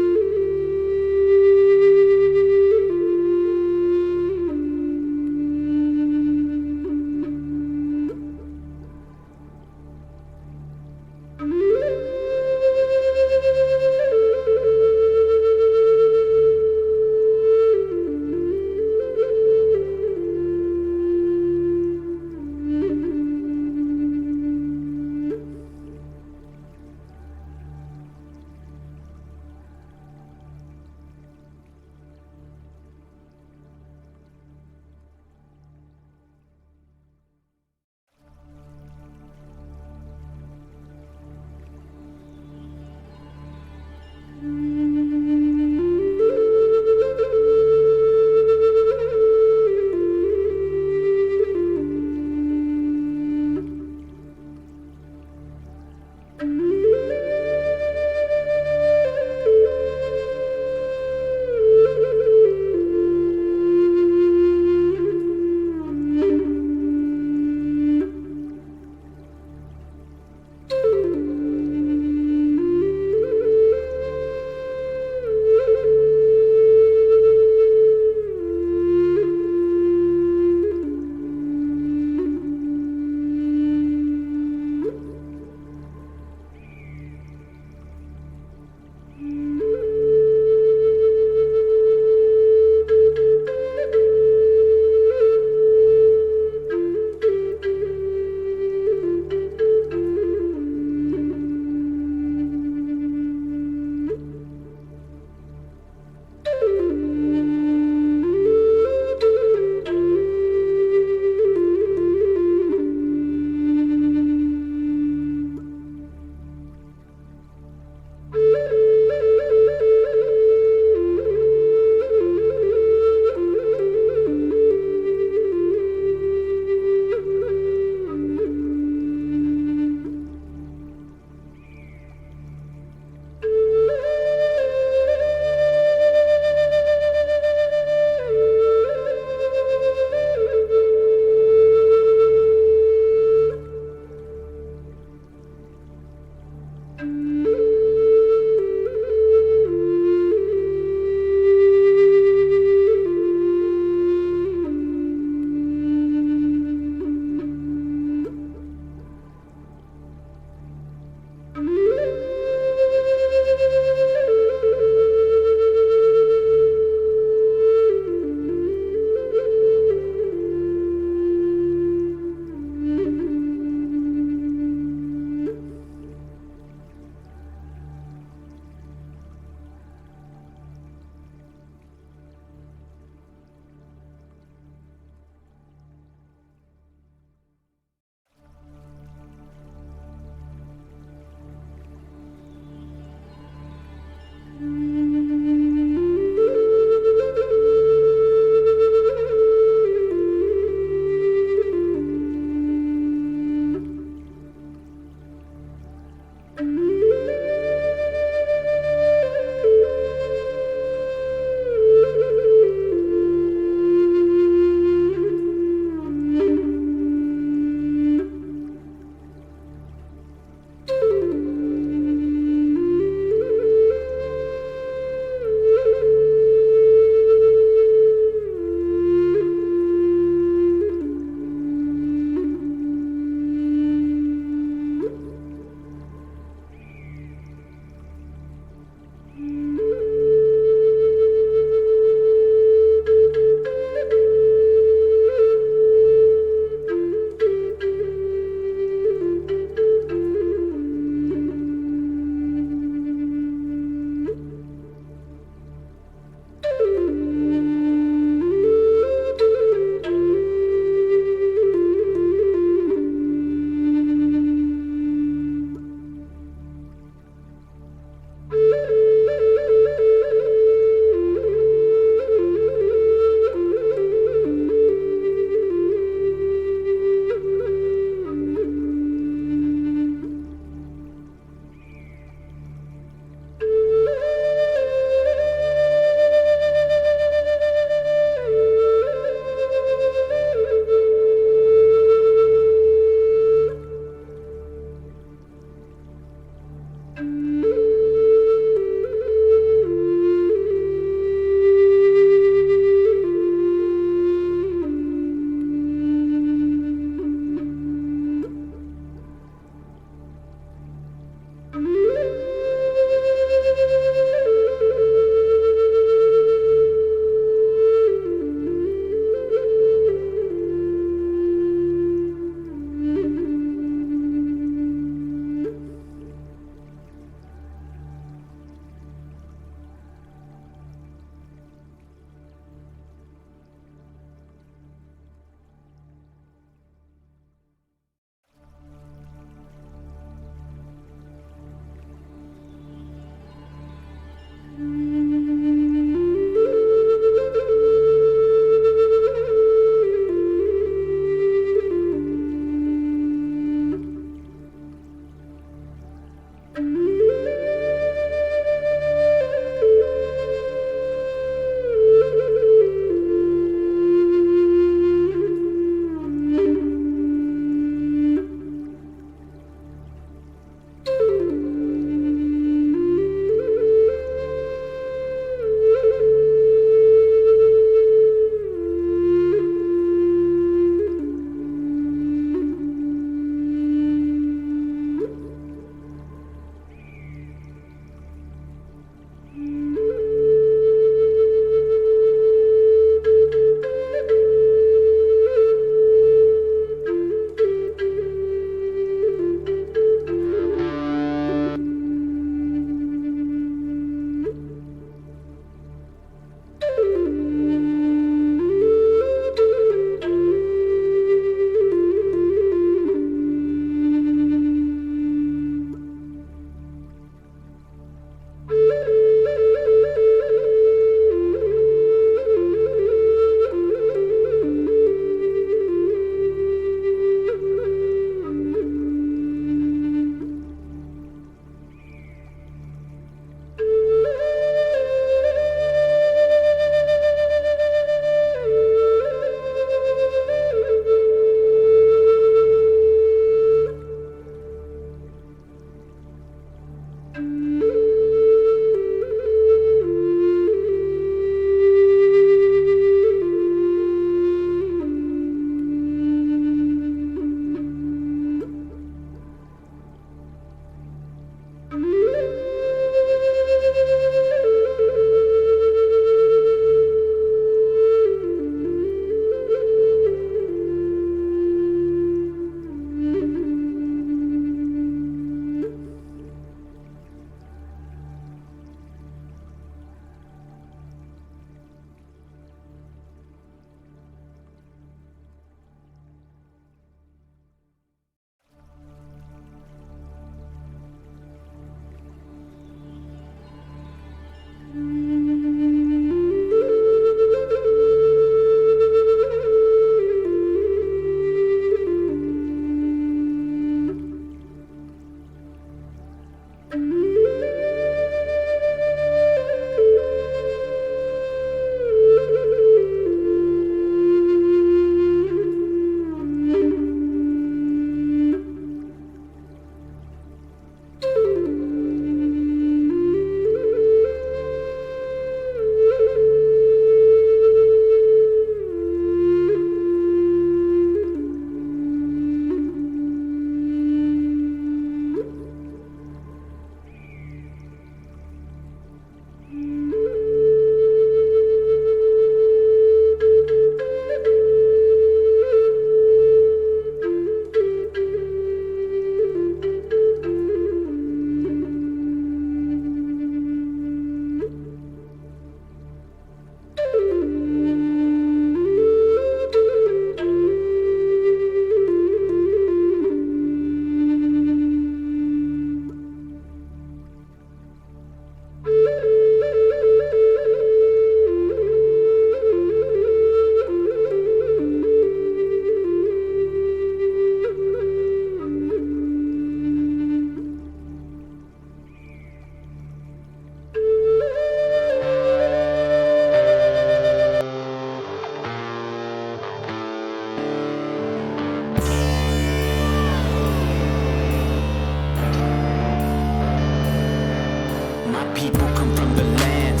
G: people come from the land.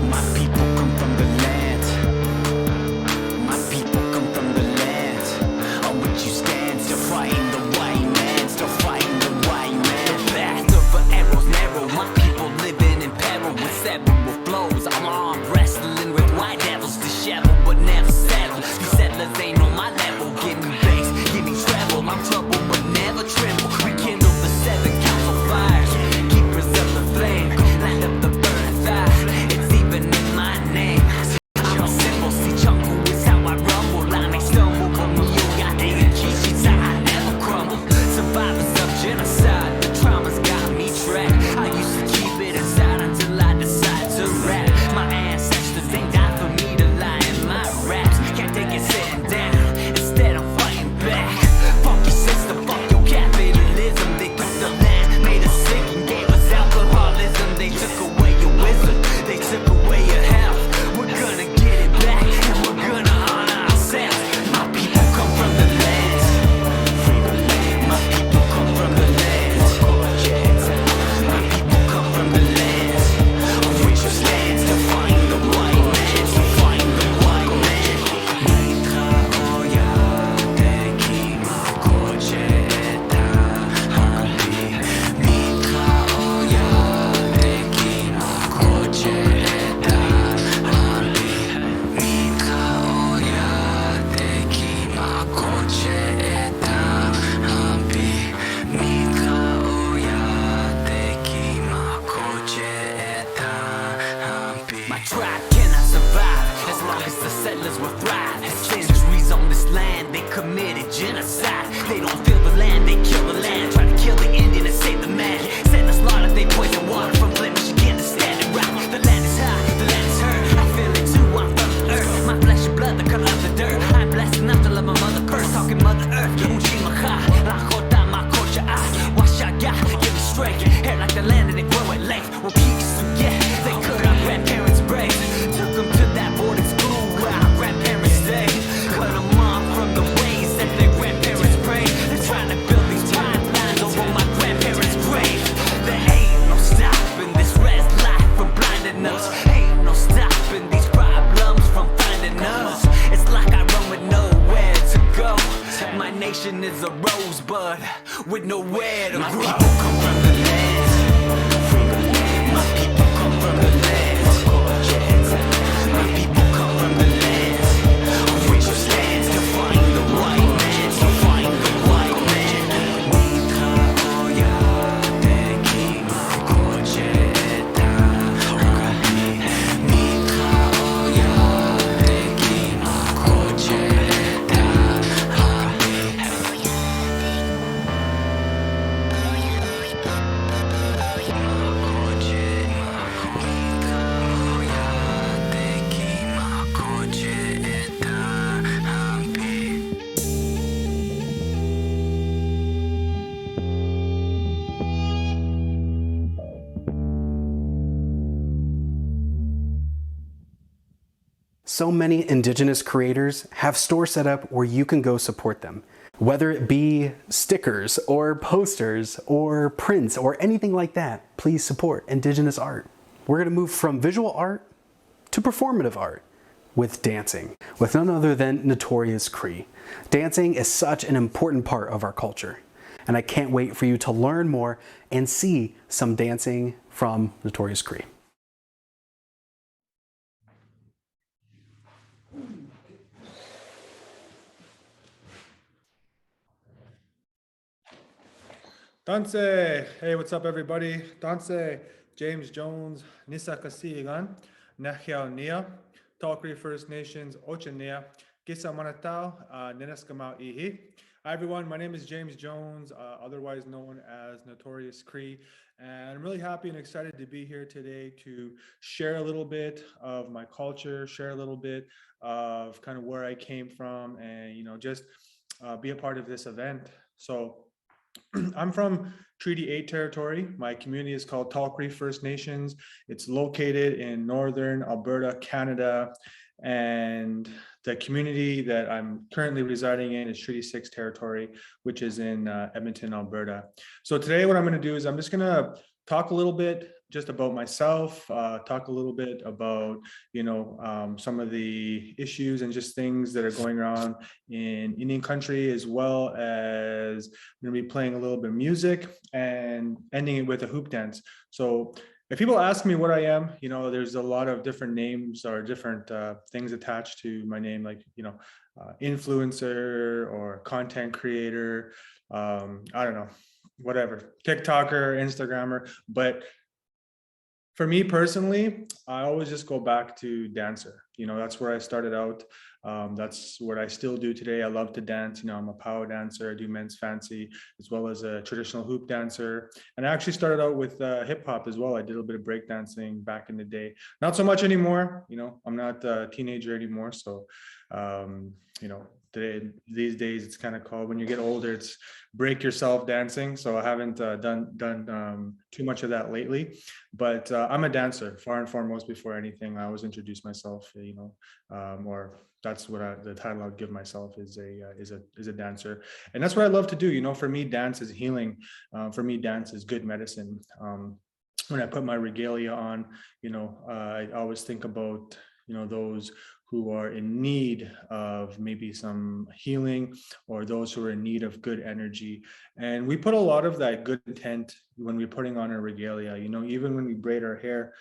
G: My people come from the land. My people come from the land on which you stand. Still fighting the white man. Still fighting the white man. The path of the arrows narrow. My people living in peril with several blows. I'm on wrestling with white devils, disheveled but never settle. These settlers ain't on my level. Give me bass, give me treble. I'm trouble but never tremble. Rekindle the seven council fires. Keepers of the flame. Light up the burning fire. It's even in my name. I'm a symbol. See, jungle is how I rumble. I may stumble, but me, you got the she's how I never crumble. Survivors of genocide. The trauma's got me trapped. I used to keep it inside until I decide to rap. My ancestors ain't died for me to lie in my raps. Can't take it sitting down. Instead, I'm fighting back. Fuck your system, fuck your capitalism. They took the land, made us sick and gave us alcoholism. They took away your wisdom, they took away your health. We're gonna get it back and we're gonna honor ourselves. My people come from the land. Free the land. My people come from the land. My people come from the land on which you stand. To find the white man. To find the white man. Mika oya deki makoche eta hambi. Mika oya deki makoche eta hambi. Mika oya deki makoche eta hambi. Mika oya deki makoche eta hambi. My tribe cannot survive as long as the settlers will thrive. Centuries on this land, they committed genocide. They don't feel the land, they kill the land. Try to kill the Indian and save the man. Send the slaughter, they poison water from Flint, Michigan to Standing Rock. The land is high, the land is hurt. I feel it too, I'm from the earth. My flesh and blood, the color of the dirt. I'm blessed enough to love my mother first. Talking Mother Earth, Uchimaha, Lakota, Makocha, Washaga, give me strength. Hair like the land and it grow at length. Well, Kiksu, yeah, they cut our grandparents' braids. Took them to that boarding school where our grandparents stayed. Cut them off from the ways that their grandparents prayed. They're trying to build these pipelines over my grandparents' grave. There ain't no stopping this red light from blinding us. Ain't no stopping these problems from finding us. It's like I run with nowhere to go. My nation is a rosebud with nowhere to grow. My people come from the land. Free the land. My people come from the land. My people come from the land on which you stand. To find the white man. To find the white man. Mika oya deki makoche eta hambi. Mika oya deki makoche eta hambi.
A: So many Indigenous creators have stores set up where you can go support them. Whether it be stickers or posters or prints or anything like that, please support Indigenous art. We're gonna move from visual art to performative art with dancing, with none other than Notorious Cree. Dancing is such an important part of our culture, and I can't wait for you to learn more and see some dancing from Notorious Cree.
K: Danse! Hey, what's up, everybody? Danse, James Jones, Nisa Kasigan, Nahiao Nia, Talkri First Nations, Ochania, Gisa Manatao, Nenaskamau Ihi. Hi, everyone. My name is James Jones, otherwise known as Notorious Cree, and I'm really happy and excited to be here today to share a little bit of my culture, share a little bit of kind of where I came from, and just be a part of this event. So I'm from Treaty 8 territory. My community is called Talkri First Nations. It's located in northern Alberta, Canada. And the community that I'm currently residing in is Treaty 6 territory, which is in Edmonton, Alberta. So today what I'm going to do is I'm just going to talk a little bit just about myself, talk a little bit about, some of the issues and just things that are going on in Indian country, as well as I'm going to be playing a little bit of music and ending it with a hoop dance. So if people ask me what I am, there's a lot of different names or different things attached to my name, like, influencer or content creator, I don't know, whatever, TikToker, Instagrammer. But for me personally, I always just go back to dancer. That's where I started out. That's what I still do today. I love to dance. I'm a power dancer. I do men's fancy as well as a traditional hoop dancer. And I actually started out with hip hop as well. I did a little bit of break dancing back in the day. Not so much anymore. I'm not a teenager anymore. So, these days it's kind of called, when you get older, it's break yourself dancing. So I haven't done too much of that lately, but I'm a dancer far and foremost. Before anything, I always introduce myself, or that's what the title I'll give myself is a dancer. And that's what I love to do. For me, dance is healing. For me, dance is good medicine. When I put my regalia on, I always think about, those who are in need of maybe some healing, or those who are in need of good energy. And we put a lot of that good intent when we're putting on our regalia, even when we braid our hair.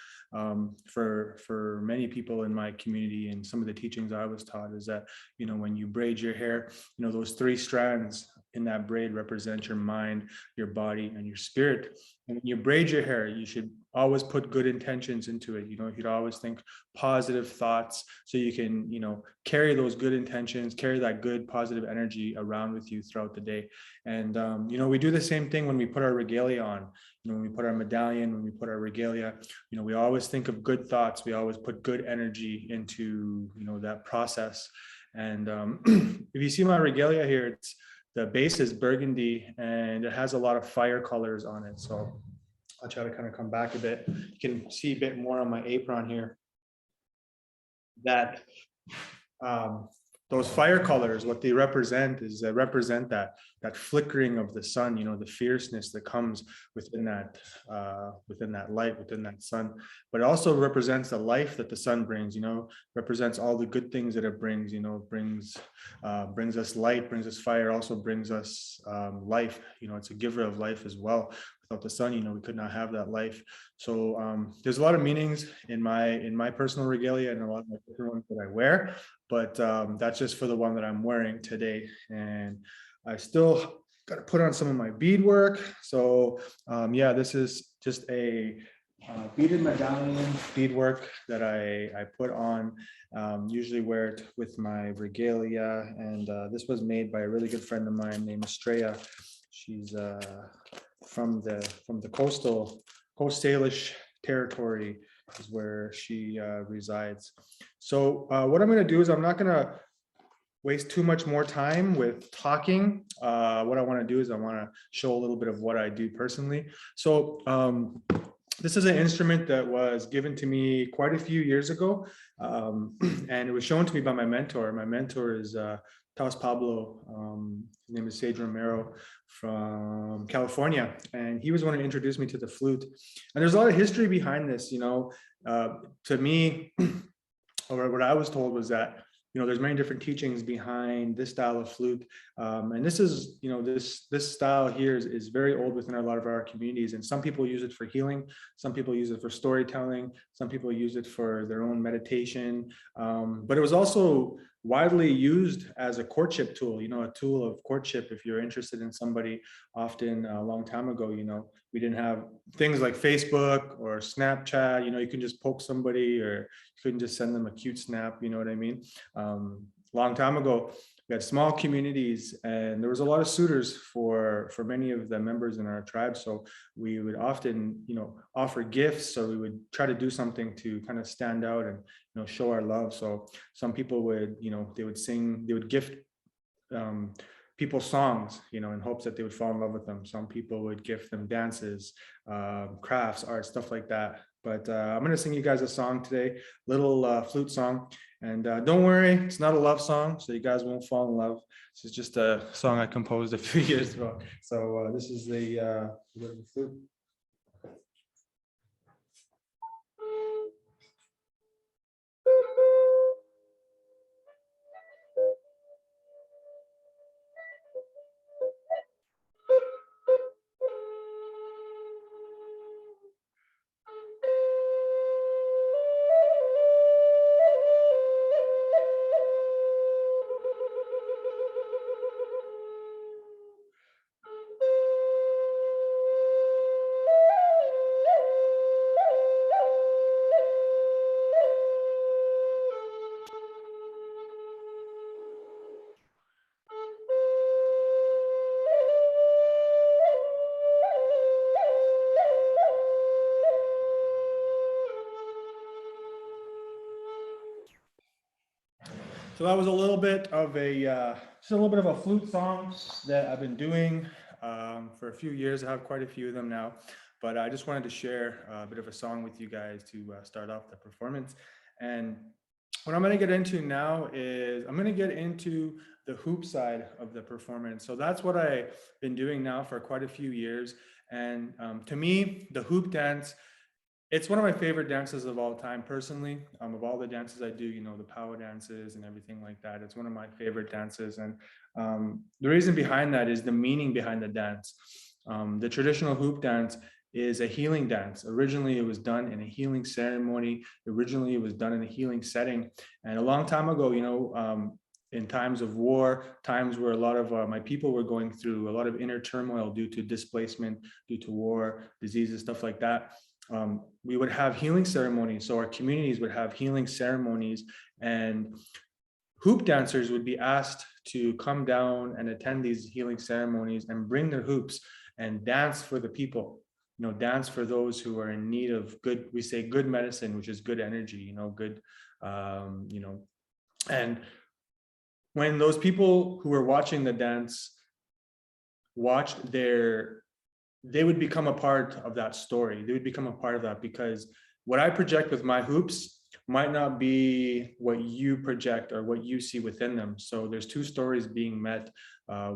K: For many people in my community, and some of the teachings I was taught is that, when you braid your hair, those 3 strands in that braid represent your mind, your body, and your spirit. And when you braid your hair, you should always put good intentions into it. You'd always think positive thoughts, so you can, carry those good intentions, carry that good positive energy around with you throughout the day. And, we do the same thing when we put our regalia on. When we put our medallion, when we put our regalia, we always think of good thoughts. We always put good energy into, that process. And if you see my regalia here, the base is burgundy, and it has a lot of fire colors on it. So I'll try to kind of come back a bit. You can see a bit more on my apron here, that those fire colors, what they represent is represent that flickering of the sun, the fierceness that comes within that light, within that sun. But it also represents the life that the sun brings, represents all the good things that it brings, brings us light, brings us fire, also brings us life. It's a giver of life as well. Without the sun, we could not have that life. So there's a lot of meanings in my personal regalia, and a lot of my different ones that I wear, but that's just for the one that I'm wearing today. And I still got to put on some of my beadwork. So this is just a beaded medallion beadwork that I put on. Usually wear it with my regalia, and this was made by a really good friend of mine named Estrella. She's from the Coast Salish territory is where she resides. So what I'm going to do is, I'm not going to waste too much more time with talking. What I want to do is I want to show a little bit of what I do personally. So this is an instrument that was given to me quite a few years ago, and it was shown to me by my mentor. My mentor is Taos Pablo. His name is Sage Romero from California, and he was the one who introduced me to the flute. And there's a lot of history behind this. To me, or what I was told was that, there's many different teachings behind this style of flute. And this is, this style here is very old within a lot of our communities. And some people use it for healing. Some people use it for storytelling. Some people use it for their own meditation. But it was also widely used as a courtship tool, a tool of courtship. If you're interested in somebody, often a long time ago, we didn't have things like Facebook or Snapchat, you can just poke somebody, or you couldn't just send them a cute snap, you know what I mean? Long time ago, we had small communities, and there was a lot of suitors for many of the members in our tribe. So we would often, offer gifts. So we would try to do something to kind of stand out and, show our love. So some people would, they would gift people songs, in hopes that they would fall in love with them. Some people would gift them dances, crafts, art, stuff like that. But I'm going to sing you guys a song today, little flute song. And don't worry, it's not a love song, so you guys won't fall in love. This is just a song I composed a few years ago. So this is the flute. So that was a little bit of a flute song that I've been doing for a few years. I have quite a few of them now, but I just wanted to share a bit of a song with you guys to start off the performance. And what I'm going to get into now is I'm going to get into the hoop side of the performance. So that's what I've been doing now for quite a few years. And to me, the hoop dance, it's one of my favorite dances of all time, personally. Of all the dances I do, the power dances and everything like that, it's one of my favorite dances. And the reason behind that is the meaning behind the dance. The traditional hoop dance is a healing dance. Originally, it was done in a healing ceremony. Originally, it was done in a healing setting. And a long time ago, in times of war, times where a lot of my people were going through a lot of inner turmoil due to displacement, due to war, diseases, stuff like that, we would have healing ceremonies. So our communities would have healing ceremonies, and hoop dancers would be asked to come down and attend these healing ceremonies and bring their hoops and dance for the people, dance for those who are in need of good, we say good medicine, which is good energy, good, and when those people who were watching the dance watched they would become a part of that story. They would become a part of that, because what I project with my hoops might not be what you project or what you see within them. So there's two stories being met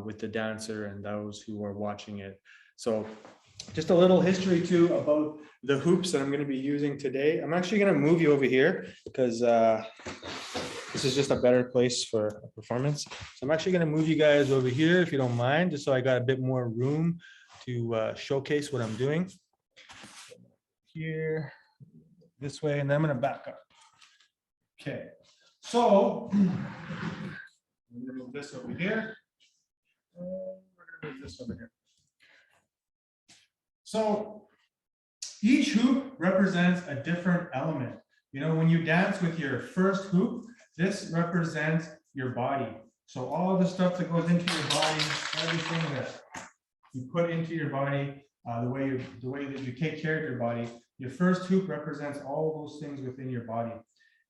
K: with the dancer and those who are watching it. So just a little history too about the hoops that I'm going to be using today. I'm actually going to move you over here because this is just a better place for a performance. So I'm actually going to move you guys over here, if you don't mind, just so I got a bit more room to showcase what I'm doing. Here, this way, and then I'm going to back up. Okay, so I'm going to move this over here. We're going to move this over here. So each hoop represents a different element. When you dance with your first hoop, this represents your body. So all the stuff that goes into your body, everything that you put into your body, the way that you take care of your body, your first hoop represents all those things within your body.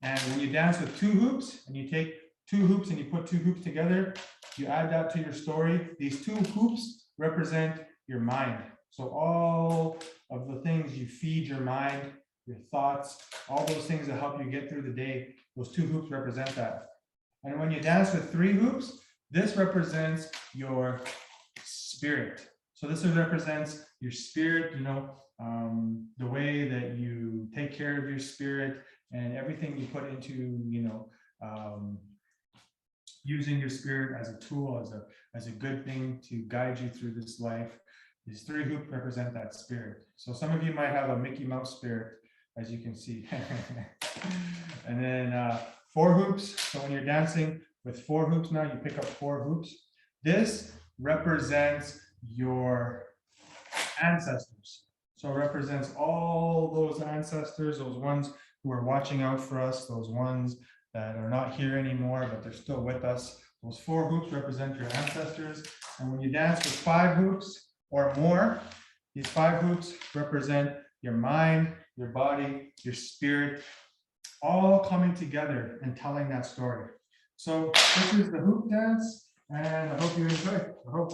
K: And when you dance with two hoops, and you take two hoops and you put two hoops together, you add that to your story. These two hoops represent your mind. So all of the things you feed your mind, your thoughts, all those things that help you get through the day, those two hoops represent that. And when you dance with three hoops, this represents your spirit. So this represents your spirit, the way that you take care of your spirit and everything you put into, using your spirit as a tool, as a good thing to guide you through this life. These three hoops represent that spirit. So some of you might have a Mickey Mouse spirit, as you can see. And then 4 hoops. So when you're dancing with 4 hoops now, you pick up 4 hoops. This represents your ancestors. So it represents all those ancestors, those ones who are watching out for us, those ones that are not here anymore, but they're still with us. Those 4 hoops represent your ancestors. And when you dance with 5 hoops or more, these 5 hoops represent your mind, your body, your spirit, all coming together and telling that story. So this is the hoop dance, and I hope you enjoy it. I hope.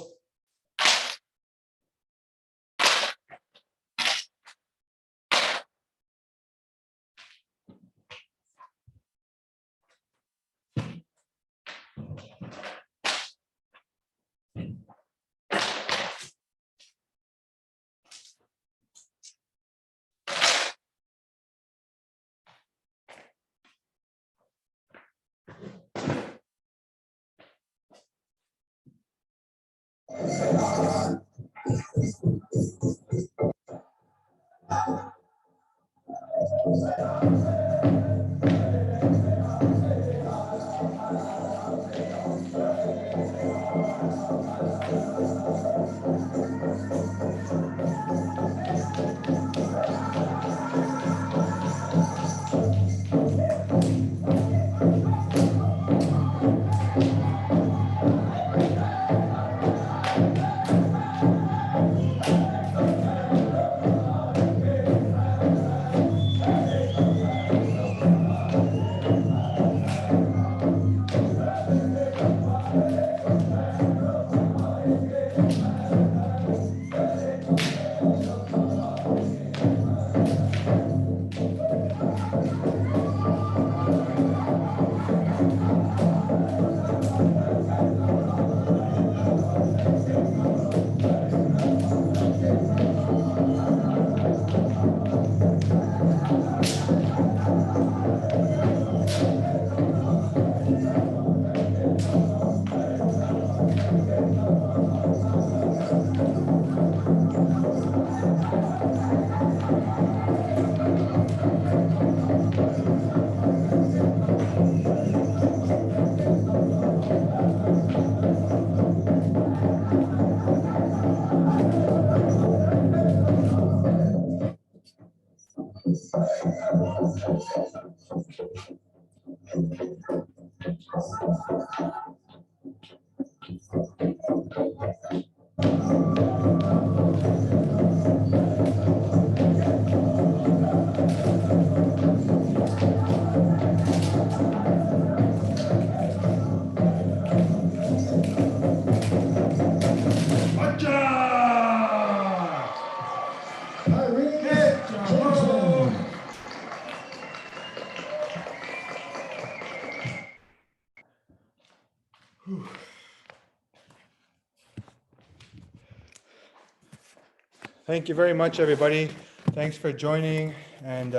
K: Thank you very much, everybody. Thanks for joining, and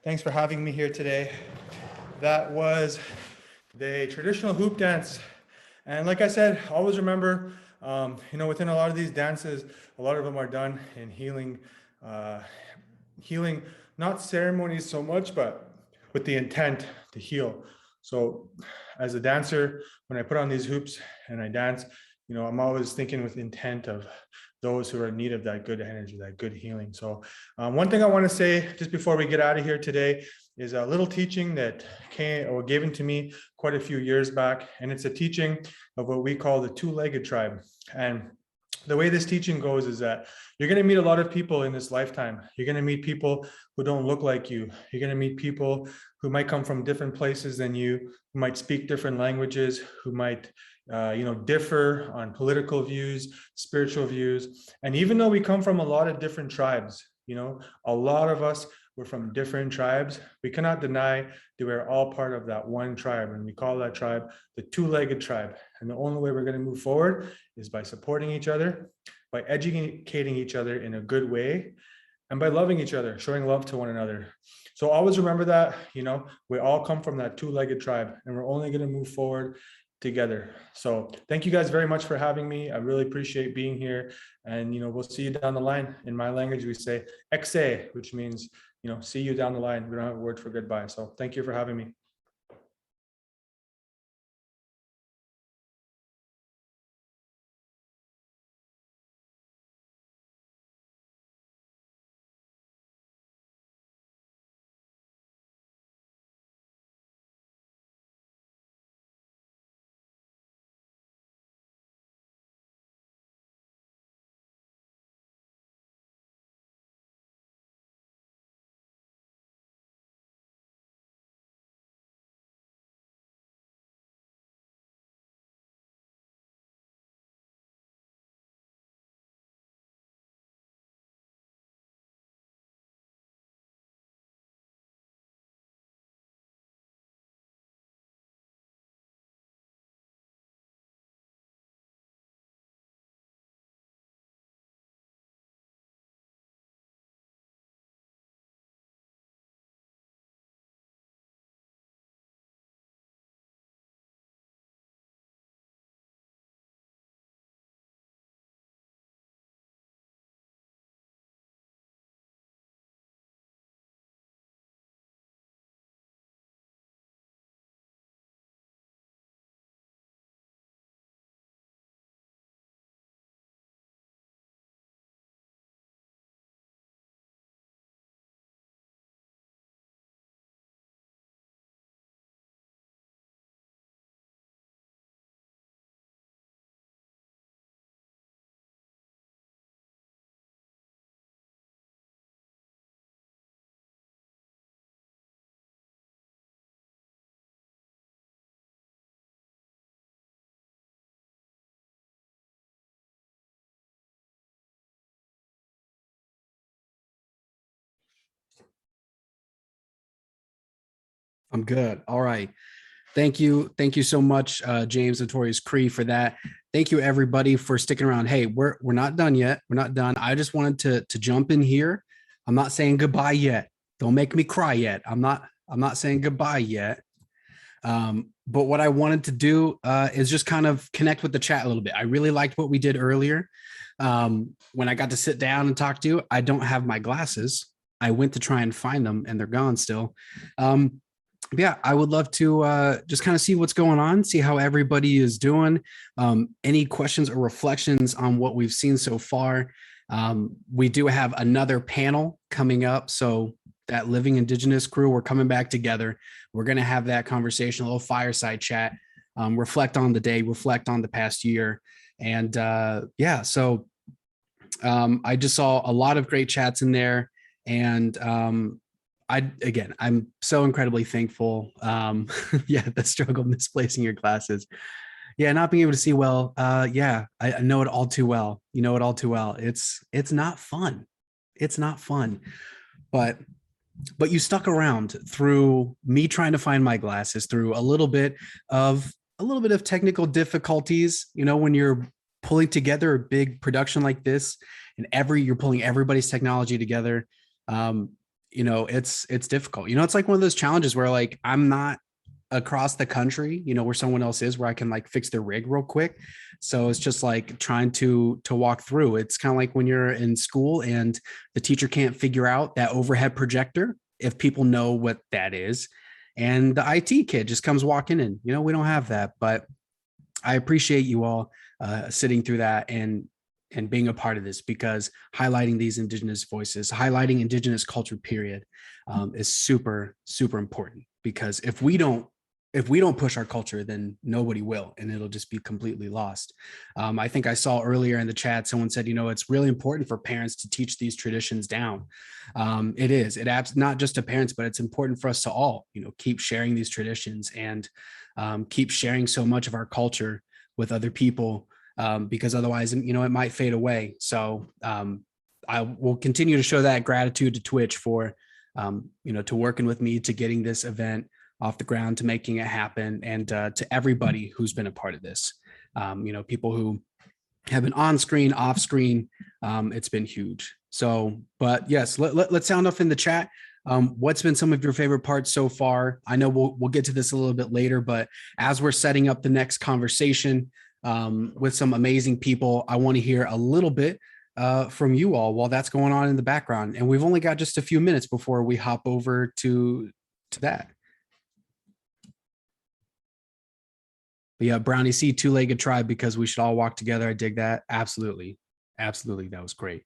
K: thanks for having me here today. That was the traditional hoop dance. And like I said, always remember, within a lot of these dances, a lot of them are done in healing, not ceremonies so much, but with the intent to heal. So as a dancer, when I put on these hoops and I dance, I'm always thinking with intent of those who are in need of that good energy, that good healing. So one thing I want to say just before we get out of here today is a little teaching that given to me quite a few years back. And it's a teaching of what we call the two-legged tribe. And the way this teaching goes is that you're going to meet a lot of people in this lifetime. You're going to meet people who don't look like you. You're going to meet people who might come from different places than you, who might speak different languages, who might differ on political views, spiritual views. And even though we come from a lot of different tribes, a lot of us were from different tribes, we cannot deny that we're all part of that one tribe. And we call that tribe the two-legged tribe. And the only way we're going to move forward is by supporting each other, by educating each other in a good way, and by loving each other, showing love to one another. So always remember that, we all come from that two-legged tribe, and we're only going to move forward together. So thank you guys very much for having me. I really appreciate being here, and we'll see you down the line. In my language, we say exe, which means see you down the line. We don't have a word for goodbye. So thank you for having me.
A: I'm good. All right. Thank you. Thank you so much, James Notorious Cree, for that. Thank you, everybody, for sticking around. Hey, we're not done yet. We're not done. I just wanted to jump in here. I'm not saying goodbye yet. Don't make me cry yet. I'm not saying goodbye yet. But what I wanted to do is just kind of connect with the chat a little bit. I really liked what we did earlier. When I got to sit down and talk to you, I don't have my glasses. I went to try and find them, and they're gone still. Yeah, I would love to just kind of see what's going on, see how everybody is doing. Any questions or reflections on what we've seen so far. We do have another panel coming up. So that Living Indigenous crew, we're coming back together. We're going to have that conversation, a little fireside chat. reflect on the day, reflect on the past year. And yeah, so I just saw a lot of great chats in there. And I'm so incredibly thankful. Yeah, the struggle misplacing your glasses. Yeah, not being able to see well. Yeah, I know it all too well. You know it all too well. It's not fun. It's not fun. But you stuck around through me trying to find my glasses, through a little bit of technical difficulties. You know, when you're pulling together a big production like this, and you're pulling everybody's technology together. You know, it's difficult. You know, it's like one of those challenges where like I'm not across the country, you know, where someone else is, where I can like fix their rig real quick. So it's just like trying to walk through. It's kind of like when you're in school and the teacher can't figure out that overhead projector, if people know what that is. And the IT kid just comes walking in. You know, we don't have that, but I appreciate you all sitting through that and being a part of this, because highlighting these Indigenous voices, highlighting Indigenous culture, period, is super, super important. Because if we don't push our culture, then nobody will, and it'll just be completely lost. I think I saw earlier in the chat, someone said, you know, it's really important for parents to teach these traditions down. It is. Not just to parents, but it's important for us to all, you know, keep sharing these traditions and keep sharing so much of our culture with other people, because otherwise, you know, it might fade away. So I will continue to show that gratitude to Twitch for, you know, to working with me, to getting this event off the ground, to making it happen, and to everybody who's been a part of this. You know, people who have been on screen, off screen. It's been huge. So, but yes, let's sound off in the chat. What's been some of your favorite parts so far? I know we'll get to this a little bit later, but as we're setting up the next conversation with some amazing people, I want to hear a little bit from you all while that's going on in the background. And we've only got just a few minutes before we hop over to that. But yeah, Brownie C, two-legged tribe, because we should all walk together. I dig that. Absolutely. Absolutely. That was great.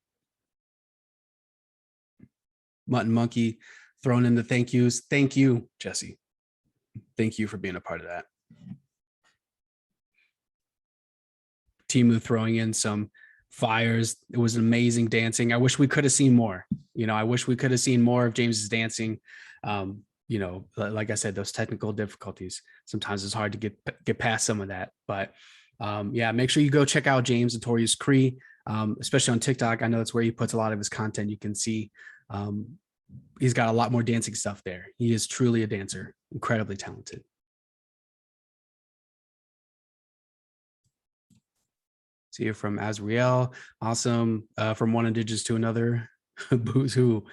A: Mutton Monkey throwing in the thank yous. Thank you, Jesse. Thank you for being a part of that. Timu throwing in some fires. It was amazing dancing. I wish we could have seen more. You know, I wish we could have seen more of James's dancing. You know, like I said, those technical difficulties, sometimes it's hard to get past some of that. But yeah, make sure you go check out James Notorious Cree, especially on TikTok. I know that's where he puts a lot of his content. You can see he's got a lot more dancing stuff there. He is truly a dancer, incredibly talented. See you from Azriel. Awesome. From one Indigenous to another. Booze who.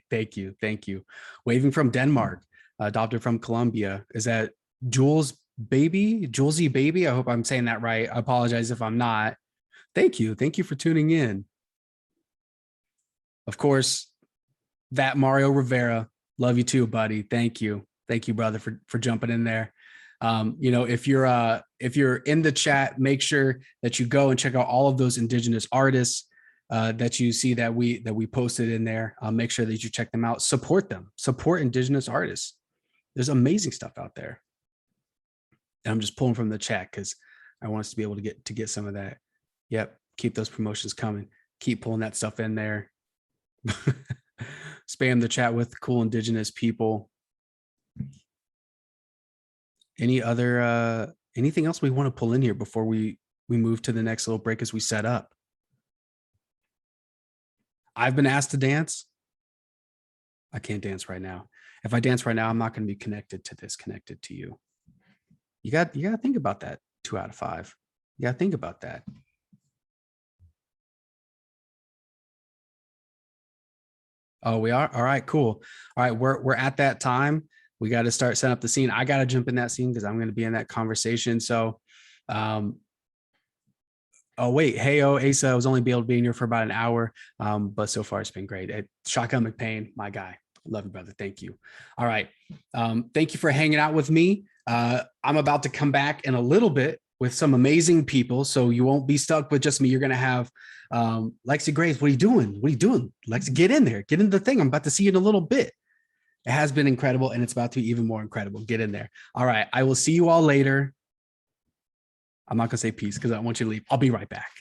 A: Thank you. Thank you. Waving from Denmark. Adopted from Colombia. Is that Jules Baby? Julesy Baby? I hope I'm saying that right. I apologize if I'm not. Thank you. Thank you for tuning in. Of course, that Mario Rivera. Love you too, buddy. Thank you. Thank you, brother, for jumping in there. You know, if you're in the chat, make sure that you go and check out all of those Indigenous artists that you see that we posted in there. Make sure that you check them out. Support them. Support Indigenous artists. There's amazing stuff out there. And I'm just pulling from the chat because I want us to be able to get some of that. Yep. Keep those promotions coming. Keep pulling that stuff in there. Spam the chat with cool Indigenous people. Any other anything else we want to pull in here before we move to the next little break as we set up? I've been asked to dance. I can't dance right now. If I dance right now, I'm not going to be connected to you. You got to think about that. 2 out of 5. You got to think about that. Oh, we are? All right, cool. All right, we're at that time. We got to start setting up the scene. I got to jump in that scene because I'm going to be in that conversation. So, oh wait, hey, Asa, I was only able to be in here for about an hour, but so far it's been great. Shotgun McPain, my guy. Love you, brother. Thank you. All right. Thank you for hanging out with me. I'm about to come back in a little bit with some amazing people, so you won't be stuck with just me. You're going to have Lexi Graves. What are you doing? What are you doing? Lexi, get in there. Get into the thing. I'm about to see you in a little bit. It has been incredible, and it's about to be even more incredible. Get in there. All right. I will see you all later. I'm not going to say peace because I don't want you to leave. I'll be right back.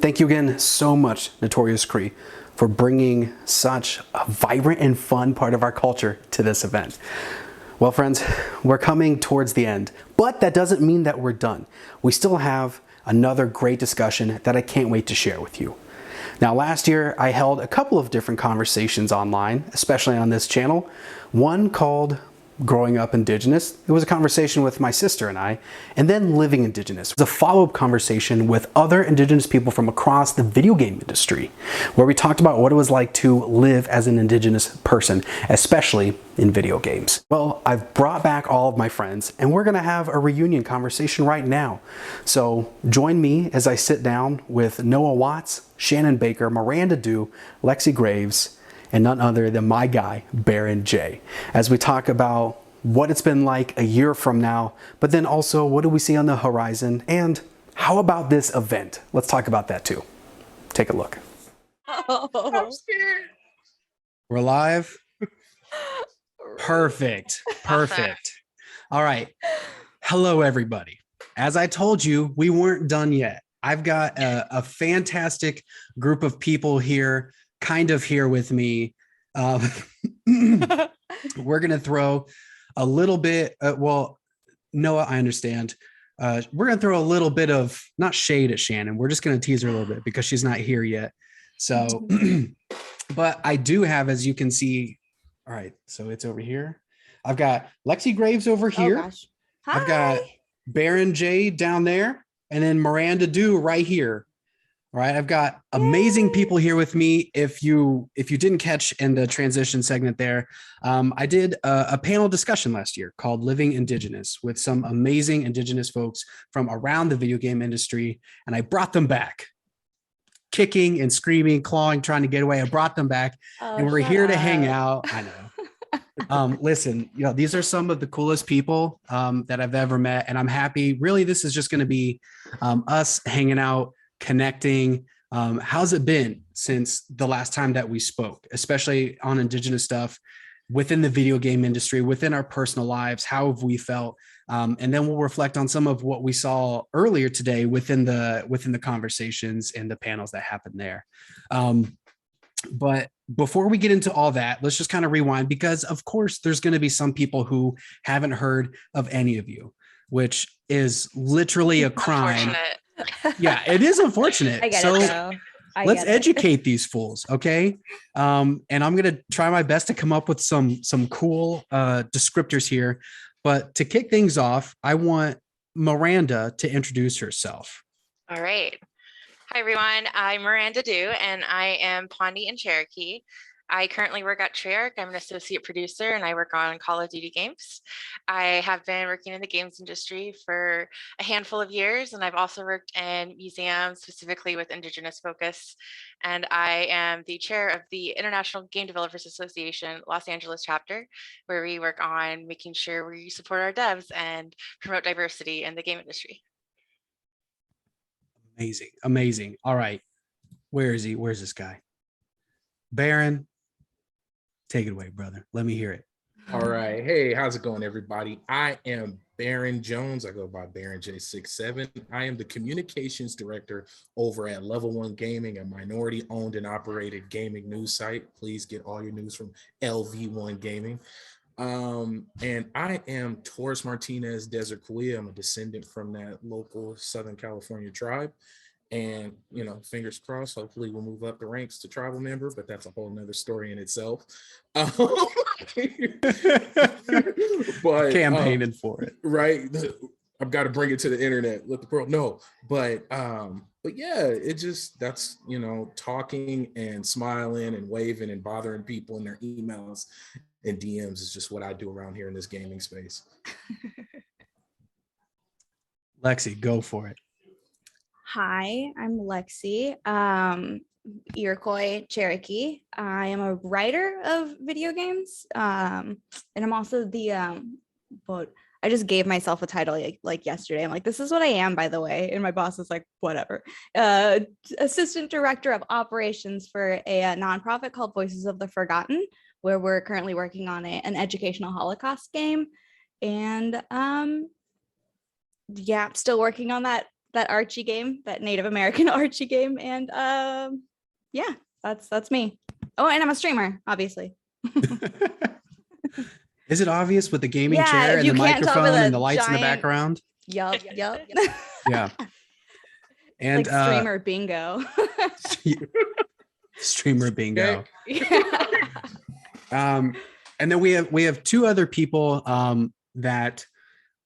A: Thank you again so much, Notorious Cree, for bringing such a vibrant and fun part of our culture to this event. Well, friends, we're coming towards the end, but that doesn't mean that we're done. We still have another great discussion that I can't wait to share with you. Now, last year, I held a couple of different conversations online, especially on this channel. One called Growing Up Indigenous. It was a conversation with my sister and I, and then Living Indigenous. It was a follow-up conversation with other Indigenous people from across the video game industry, where we talked about what it was like to live as an Indigenous person, especially in video games. Well, I've brought back all of my friends, and we're gonna have a reunion conversation right now. So join me as I sit down with Noah Watts, Shannon Baker, Miranda Dew, Lexi Graves, and none other than my guy, Baron J, as we talk about what it's been like a year from now, but then also what do we see on the horizon, and how about this event? Let's talk about that too. Take a look.
L: I'm scared.
A: We're live. Perfect. Perfect. All right. Hello, everybody. As I told you, we weren't done yet. I've got a fantastic group of people here, kind of here with me. We're going to throw a little bit, well, Noah, I understand. We're going to throw a little bit of, not shade at Shannon. We're just going to tease her a little bit because she's not here yet. So, but I do have, as you can see, all right, so it's over here. I've got Lexi Graves over here.
L: Oh, gosh. Hi.
A: I've got Baron J down there, and then Miranda Dew right here. All right, I've got amazing people here with me. If you didn't catch in the transition segment there, I did a panel discussion last year called Living Indigenous with some amazing Indigenous folks from around the video game industry, and I brought them back, kicking and screaming, clawing, trying to get away. I brought them back, and we're here to hang out. I know. Listen, you know, these are some of the coolest people that I've ever met, and I'm happy. Really, this is just going to be us hanging out, connecting. How's it been since the last time that we spoke, especially on Indigenous stuff within the video game industry, within our personal lives? How have we felt? And then we'll reflect on some of what we saw earlier today within the conversations and the panels that happened there. But before we get into all that, let's just kind of rewind, because of course there's going to be some people who haven't heard of any of you, which is literally a crime. Yeah, it is unfortunate.
L: I get
A: so
L: it, though.
A: let's educate these fools, okay? And I'm gonna try my best to come up with some cool descriptors here. But to kick things off, I want Miranda to introduce herself.
M: All right. Hi, everyone. I'm Miranda Dew, and I am Pawnee and Cherokee. I currently work at Treyarch. I'm an associate producer, and I work on Call of Duty games. I have been working in the games industry for a handful of years, and I've also worked in museums, specifically with Indigenous focus. And I am the chair of the International Game Developers Association Los Angeles chapter, where we work on making sure we support our devs and promote diversity in the game industry.
A: Amazing, amazing. All right, where is he? Where's this guy? Baron, take it away, brother. Let me hear it.
L: All right. Hey, how's it going, everybody? I am Baron Jones. I go by Baron J67. I am the communications director over at Level 1 Gaming, a minority-owned and operated gaming news site. Please get all your news from LV1 Gaming. And I am Torres Martinez Desert Kuya. I'm a descendant from that local Southern California tribe. And, you know, fingers crossed, hopefully we'll move up the ranks to tribal member, but that's a whole nother story in itself. But
A: Campaigning for it.
L: Right. I've got to bring it to the internet, let the world know. But yeah, it just, that's, you know, talking and smiling and waving and bothering people in their emails and DMs is just what I do around here in this gaming space.
A: Lexi, go for it.
N: Hi, I'm Lexi, Iroquois Cherokee. I am a writer of video games, and I'm also the, but I just gave myself a title like yesterday. I'm like, this is what I am, by the way. And my boss is like, whatever. Assistant Director of Operations for a nonprofit called Voices of the Forgotten, where we're currently working on an educational Holocaust game. And yeah, I'm still working on that that Archie game, that Native American Archie game. And yeah, that's me. Oh, and I'm a streamer, obviously.
A: Is it obvious with the gaming
N: Yeah,
A: chair
N: if
A: and
N: you
A: the
N: can't tell by
A: microphone
N: the
A: and the lights in the
N: giant-
A: background?
N: Yup.
A: Yeah. And
N: Like streamer bingo.
A: streamer bingo.
N: Yeah.
A: And then we have two other people that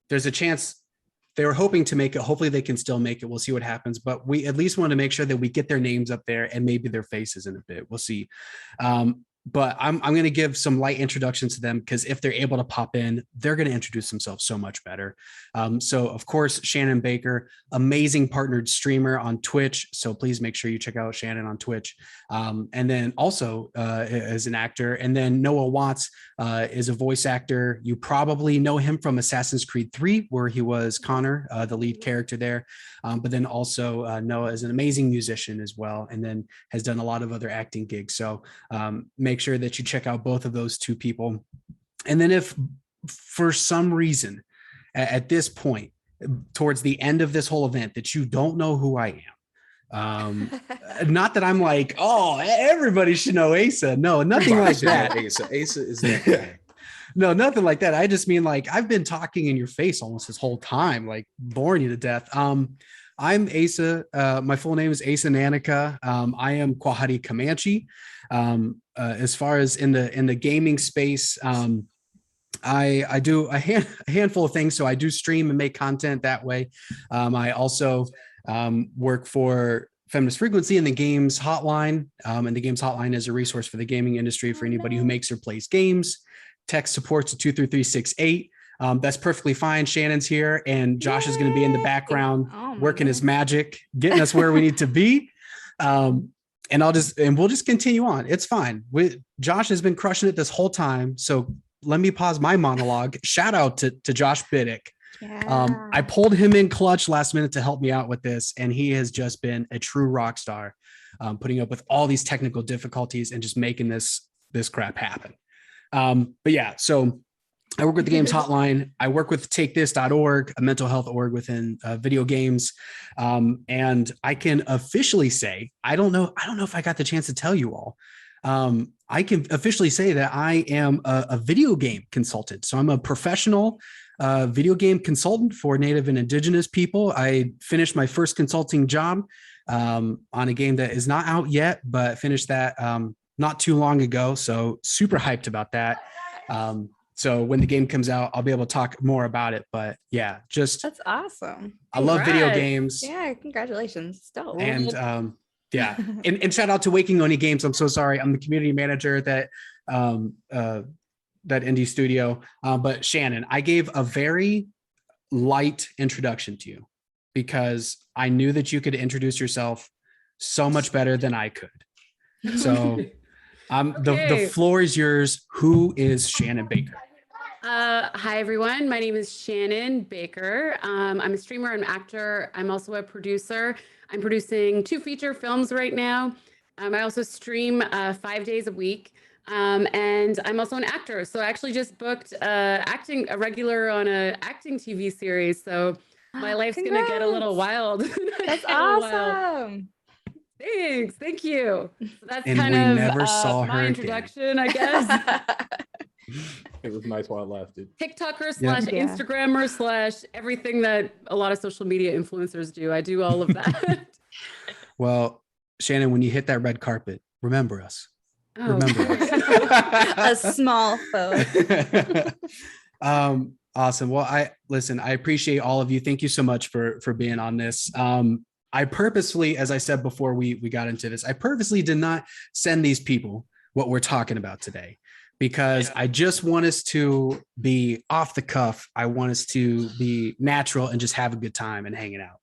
A: there's a chance they were hoping to make it. Hopefully they can still make it. We'll see what happens, but we at least want to make sure that we get their names up there and maybe their faces in a bit. We'll see. But I'm going to give some light introductions to them because if they're able to pop in, they're going to introduce themselves so much better. So of course, Shannon Baker, amazing partnered streamer on Twitch. So please make sure you check out Shannon on Twitch. And then also as an actor. And then Noah Watts is a voice actor. You probably know him from Assassin's Creed 3, where he was Connor, the lead character there. But then also Noah is an amazing musician as well, and then has done a lot of other acting gigs. So make sure that you check out both of those two people. And then if for some reason at this point, towards the end of this whole event, that you don't know who I am, not that I'm like, oh, everybody should know Asa. No, nothing like that.
L: Asa is that guy.
A: No, nothing like that. I just mean like I've been talking in your face almost this whole time, like boring you to death. I'm Asa. My full name is Asa Nanica. I am Kwahari Comanche. As far as in the gaming space, I do a handful of things. So I do stream and make content that way. I also work for Feminist Frequency and the Games Hotline. And the Games Hotline is a resource for the gaming industry for anybody who makes or plays games. Text supports to 23368. That's perfectly fine. Shannon's here and Josh is going to be in the background working his magic, getting us where we need to be. And we'll just continue on. It's fine. Josh has been crushing it this whole time. So let me pause my monologue. Shout out to Josh Biddick.
N: Yeah.
A: I pulled him in clutch last minute to help me out with this, and he has just been a true rock star, putting up with all these technical difficulties and just making this crap happen. But yeah, so I work with the Games Hotline. I work with TakeThis.org, a mental health org within video games. And I can officially say, I don't know if I got the chance to tell you all. I can officially say that I am a video game consultant. So I'm a professional video game consultant for Native and Indigenous people. I finished my first consulting job on a game that is not out yet, but finished that not too long ago. So super hyped about that. So when the game comes out, I'll be able to talk more about it. But yeah,
N: That's awesome.
A: I love video
N: Congrats.
A: games.
N: Yeah, congratulations. It's dope.
A: And yeah, and shout out to Waking Oni Games. I'm so sorry. I'm the community manager at that indie studio. But Shannon, I gave a very light introduction to you because I knew that you could introduce yourself so much better than I could. So the floor is yours. Who is Shannon Baker?
O: Hi, everyone. My name is Shannon Baker. I'm a streamer and actor. I'm also a producer. I'm producing 2 feature films right now. I also stream 5 days a week. And I'm also an actor. So I actually just booked a regular on an acting TV series. So my life's going to get a little wild.
N: That's awesome.
O: Thanks. Thank you. So that's
A: And
O: kind
A: we
O: of
A: never saw her
O: my
A: again.
O: introduction, I guess.
L: It was nice while it lasted.
O: TikToker
A: Yeah.
O: / Instagrammer / everything that a lot of social media influencers do. I do all of that.
A: Well, Shannon, when you hit that red carpet, remember us.
O: Oh,
A: Remember us.
N: A small foe.
A: Awesome. Well, I appreciate all of you. Thank you so much for being on this. I purposely, as I said before we got into this, I purposely did not send these people what we're talking about today because I just want us to be off the cuff. I want us to be natural and just have a good time and hanging out.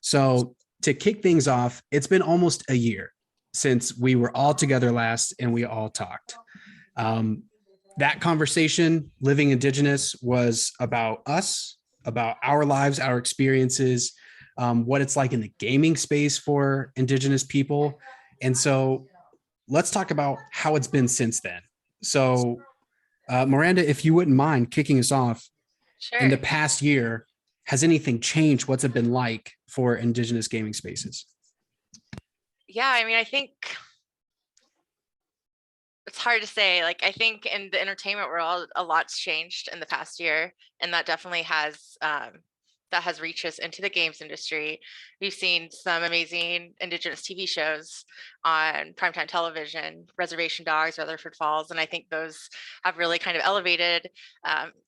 A: So to kick things off, it's been almost a year since we were all together last and we all talked. That conversation, Living Indigenous, was about us, about our lives, our experiences, what it's like in the gaming space for Indigenous people. And so let's talk about how it's been since then. So Miranda, if you wouldn't mind kicking us off,
M: Sure.
A: in the past year, has anything changed? What's it been like for Indigenous gaming spaces?
M: Yeah, I mean, I think it's hard to say. Like, I think in the entertainment world, a lot's changed in the past year, and that definitely has reached us into the games industry. We've seen some amazing Indigenous TV shows on primetime television, Reservation Dogs, Rutherford Falls, and I think those have really kind of elevated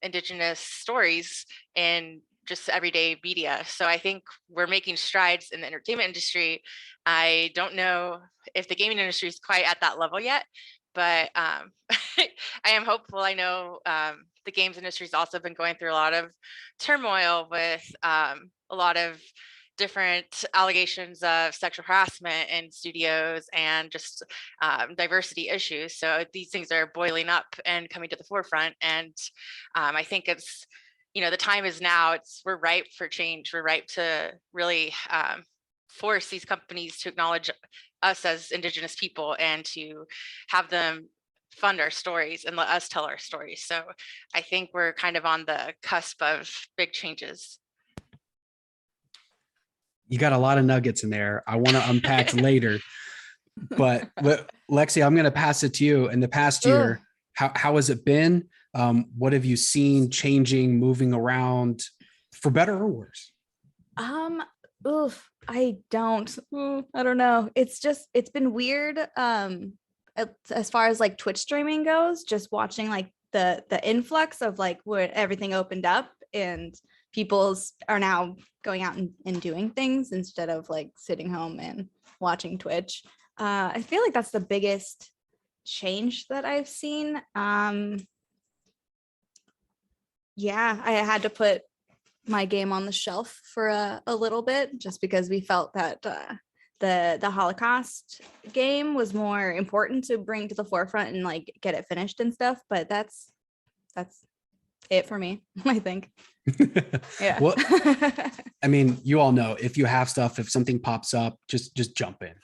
M: Indigenous stories in just everyday media. So I think we're making strides in the entertainment industry. I don't know if the gaming industry is quite at that level yet, but I am hopeful. I know the games industry has also been going through a lot of turmoil with a lot of different allegations of sexual harassment in studios and just diversity issues. So these things are boiling up and coming to the forefront. And I think it's, the time is now. We're ripe for change. We're ripe to really force these companies to acknowledge us as Indigenous people and to have them fund our stories and let us tell our stories. So I think we're kind of on the cusp of big changes.
A: You got a lot of nuggets in there. I want to unpack later, but Lexi, I'm going to pass it to you. In the past year, how has it been? What have you seen changing, moving around, for better or worse?
N: I don't know. It's been weird. As far as like Twitch streaming goes, just watching like the influx of like where everything opened up and people's are now going out and doing things instead of like sitting home and watching Twitch. I feel like that's the biggest change that I've seen. Yeah, I had to put my game on the shelf for a little bit just because we felt that the Holocaust game was more important to bring to the forefront and like get it finished and stuff. But that's it for me, I think. Yeah.
A: Well, I mean, you all know, if you have stuff, if something pops up, just jump in,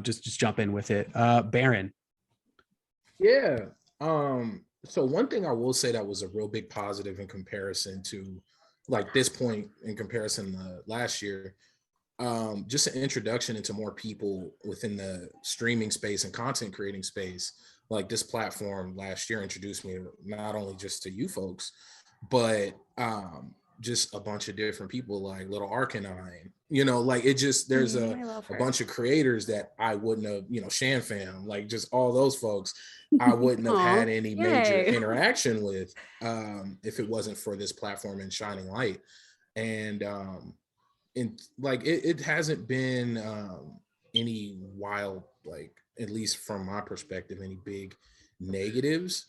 A: just jump in with it. Baron.
L: Yeah. So one thing I will say that was a real big positive in comparison to like this point in comparison to last year, just an introduction into more people within the streaming space and content creating space. Like this platform last year introduced me not only just to you folks, but just a bunch of different people like Little Arcanine, like it just, there's a bunch of creators that I wouldn't have, Shan Fam, like just all those folks, I wouldn't have had any major interaction with if it wasn't for this platform and shining light. And like it hasn't been any wild, like at least from my perspective, any big negatives.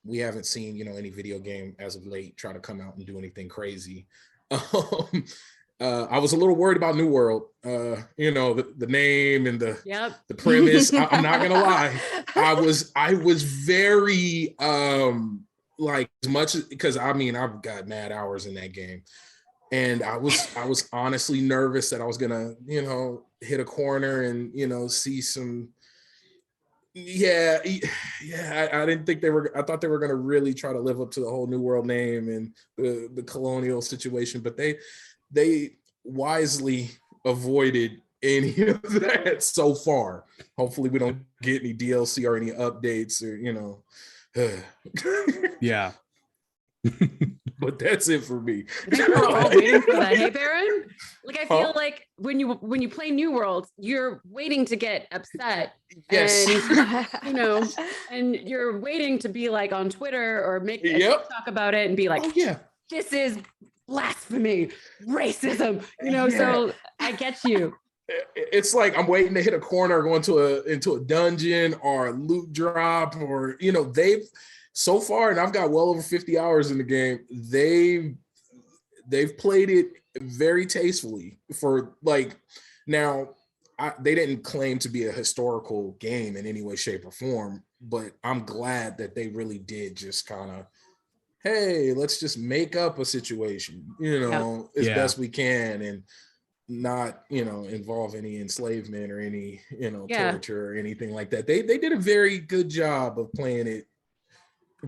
L: We haven't seen, any video game as of late try to come out and do anything crazy. I was a little worried about New World, the name and the premise. I'm not gonna lie, I was very like, as much because I've got mad hours in that game, and I was honestly nervous that I was gonna hit a corner and see some. I didn't think I thought they were going to really try to live up to the whole New World name and the colonial situation, but they wisely avoided any of that so far. Hopefully we don't get any DLC or any updates or
A: Yeah.
L: But that's it for me.
O: I think we're all waiting for that. Hey, Baron? Like, I feel like when you play New World, you're waiting to get upset.
L: Yes.
O: And, and you're waiting to be like on Twitter or make a TikTok about it and be like, this is blasphemy, racism, so I get you.
L: It's like I'm waiting to hit a corner, go into a dungeon or a loot drop, or they've so far, and I've got well over 50 hours in the game, they've played it very tastefully. For like, now they didn't claim to be a historical game in any way, shape, or form, but I'm glad that they really did just kind of, hey, let's just make up a situation, as best we can, and not involve any enslavement or any torture or anything like that. They did a very good job of playing it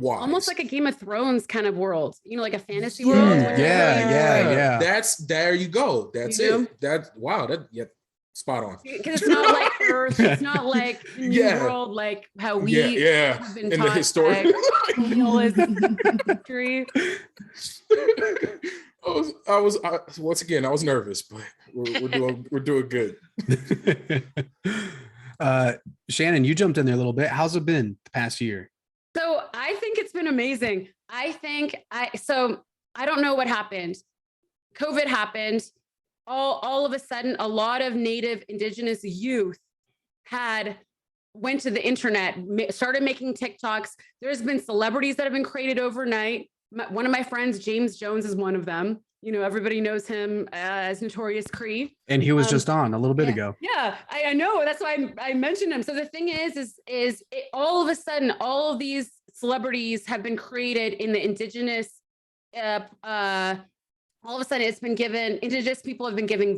O: almost like a Game of Thrones kind of world, like a fantasy
L: Yeah,
O: world. When
A: yeah.
L: That's there you go. That's
O: You
L: it. That's wow. Spot on.
O: Because it's not like Earth, it's not like the new world, like how we have been
L: in the
O: taught
L: historic
O: by colonialist history.
L: Once again, I was nervous, but we're doing good.
A: Shannon, you jumped in there a little bit. How's it been the past year?
O: So I think it's been amazing. I don't know what happened. COVID happened. All of a sudden, a lot of Native Indigenous youth went to the internet, started making TikToks. There's been celebrities that have been created overnight. One of my friends, James Jones, is one of them. Everybody knows him as Notorious Cree.
A: And he was just on a little bit ago.
O: Yeah, I know. That's why I mentioned him. So the thing is all of a sudden, all of these celebrities have been created in the Indigenous. All of a sudden, it's been given. Indigenous people have been given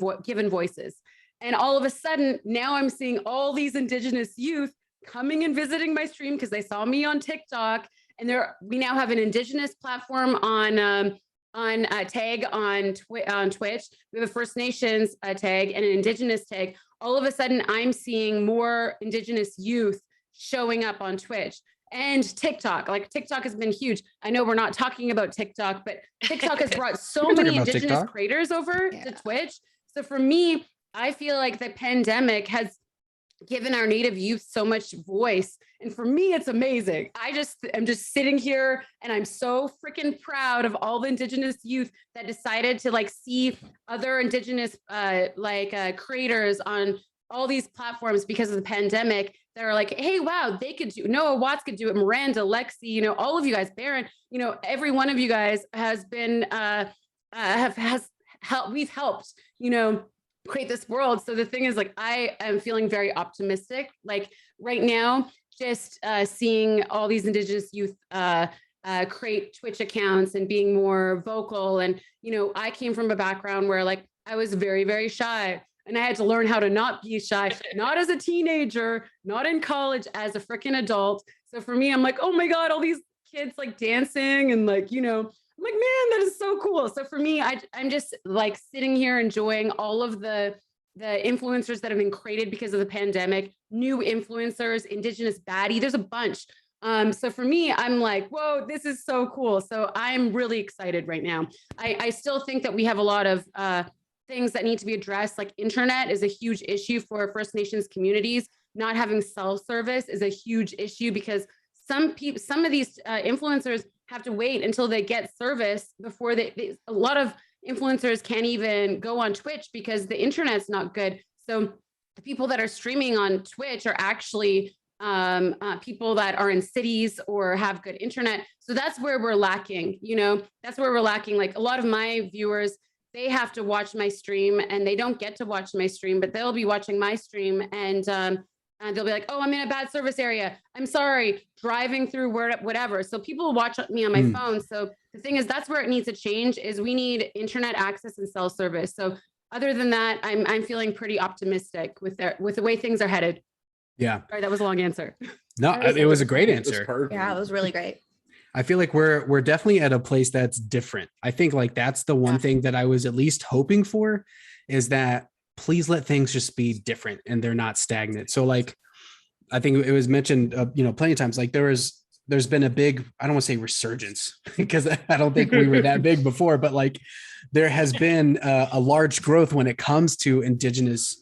O: voices, and all of a sudden, now I'm seeing all these Indigenous youth coming and visiting my stream because they saw me on TikTok, and we now have an Indigenous platform on tag on Twitch. We have a First Nations tag and an Indigenous tag. All of a sudden, I'm seeing more Indigenous youth showing up on Twitch and TikTok. Like TikTok has been huge. I know we're not talking about TikTok, but TikTok has brought so many Indigenous creators over to Twitch. So for me, I feel like the pandemic has given our Native youth so much voice. And for me, it's amazing. I'm just sitting here and I'm so freaking proud of all the Indigenous youth that decided to see other Indigenous creators on all these platforms because of the pandemic that are like, hey, wow, they could do, Noah Watts could do it, Miranda, Lexi, all of you guys, Baron, every one of you guys has been, we've helped, create this world. So the thing is, I am feeling very optimistic. Right now, just seeing all these Indigenous youth create Twitch accounts and being more vocal. And, I came from a background where I was very, very shy. And I had to learn how to not be shy, not as a teenager, not in college, as a freaking adult. So for me, I'm like, oh my God, all these kids dancing and I'm like, man, that is so cool. So for me, I'm just sitting here enjoying all of the influencers that have been created because of the pandemic, new influencers, Indigenous baddie, there's a bunch. So for me, I'm like, whoa, this is so cool. So I'm really excited right now. I still think that we have a lot of things that need to be addressed. Internet is a huge issue for First Nations communities. Not having self-service is a huge issue because some of these influencers have to wait until they get service before a lot of influencers can't even go on Twitch because the internet's not good. So the people that are streaming on Twitch are actually people that are in cities or have good internet. So that's where we're lacking, that's where we're lacking. A lot of my viewers, they have to watch my stream and they don't get to watch my stream, but they'll be watching my stream and they'll be like, oh, I'm in a bad service area. I'm sorry, driving through whatever. So people watch me on my phone. So the thing is, that's where it needs to change is we need internet access and cell service. So other than that, I'm feeling pretty optimistic with the way things are headed.
A: Yeah.
O: Sorry, that was a long answer.
A: No, it was a great answer.
N: Yeah, it was really great.
A: I feel like we're definitely at a place that's different. I think that's the one thing that I was at least hoping for is that please let things just be different and they're not stagnant. So I think it was mentioned, plenty of times, there's been a big, I don't want to say resurgence because I don't think we were that big before, but there has been a large growth when it comes to Indigenous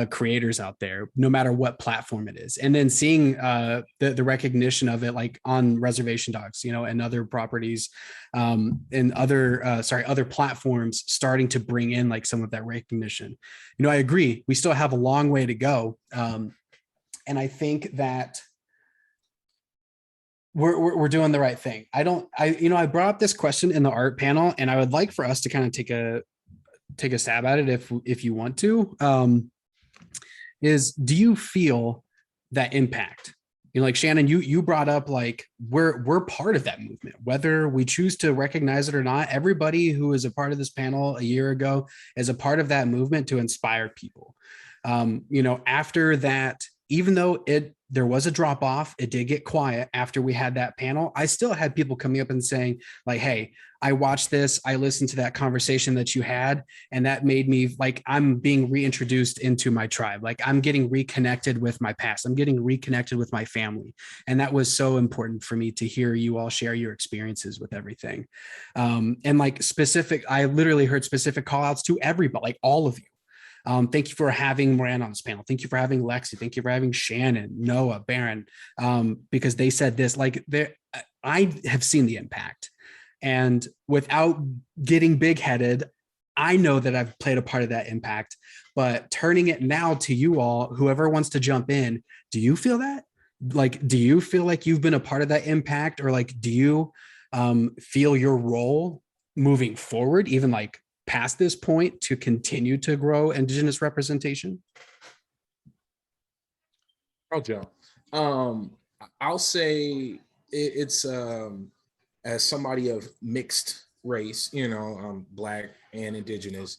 A: creators out there, no matter what platform it is. And then seeing the recognition of it, on Reservation Dogs, and other properties and other platforms starting to bring in some of that recognition. I agree. We still have a long way to go. And I think that we're doing the right thing. I brought up this question in the art panel and I would like for us to kind of take a stab at it if you want to, do you feel that impact? Shannon, you brought up we're part of that movement, whether we choose to recognize it or not. Everybody who was a part of this panel a year ago is a part of that movement to inspire people. After that even though there was a drop off, it did get quiet after we had that panel. I still had people coming up and saying like, hey, I watched this, I listened to that conversation that you had, and that made me like, I'm being reintroduced into my tribe. Like I'm getting reconnected with my past. I'm getting reconnected with my family. And that was so important for me to hear you all share your experiences with everything. And like I literally heard specific call outs to everybody, like all of you. Thank you for having Miranda on this panel. Thank you for having Lexi. Thank you for having Shannon, Noah, Baron, because they said this, like I have seen the impact. And without getting big headed, I know that I've played a part of that impact, but turning it now to you all, whoever wants to jump in, do you feel that? Like, do you feel like you've been a part of that impact, or like, do you feel your role moving forward, even like past this point, to continue to grow Indigenous representation?
L: Oh, Joe. I'll say it's as somebody of mixed race, you know, Black and Indigenous.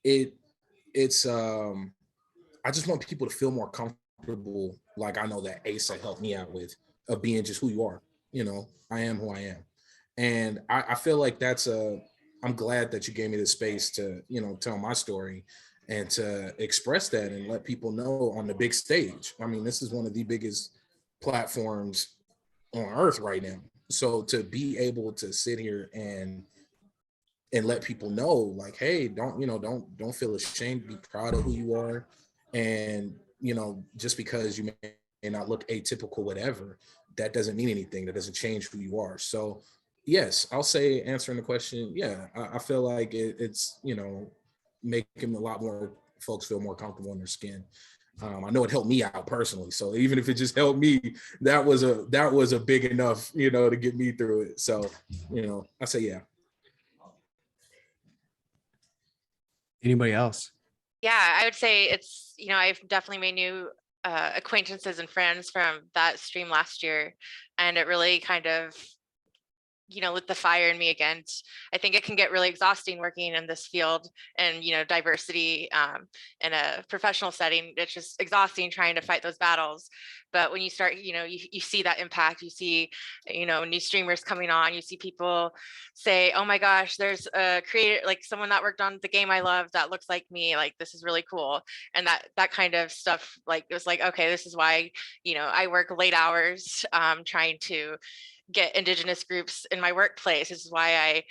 L: It's I just want people to feel more comfortable. Like I know that Asa helped me out with, of being just who you are. You know, I am who I am, and I feel like I'm glad that you gave me the space to, you know, tell my story and to express that and let people know on the big stage. I mean, this is one of the biggest platforms on earth right now. So to be able to sit here and let people know, like, hey, don't feel ashamed, be proud of who you are. And, you know, just because you may not look atypical, whatever, that doesn't mean anything. That doesn't change who you are. So yes, I'll say, answering the question, yeah, I feel like it's, you know, making a lot more folks feel more comfortable in their skin. I know it helped me out personally. So even if it just helped me, that was a big enough, you know, to get me through it. So, you know, I say, yeah.
A: Anybody else?
M: Yeah, I would say it's, you know, I've definitely made new acquaintances and friends from that stream last year. And it really kind of, you know, lit the fire in me again. I think it can get really exhausting working in this field and, you know, diversity in a professional setting. It's just exhausting trying to fight those battles. But when you start, you know, you see that impact, you see, you know, new streamers coming on, you see people say, oh my gosh, there's a creator, like someone that worked on the game I love that looks like me, like this is really cool. And that kind of stuff, like it was like, okay, this is why, you know, I work late hours trying to get Indigenous groups in my workplace. This is why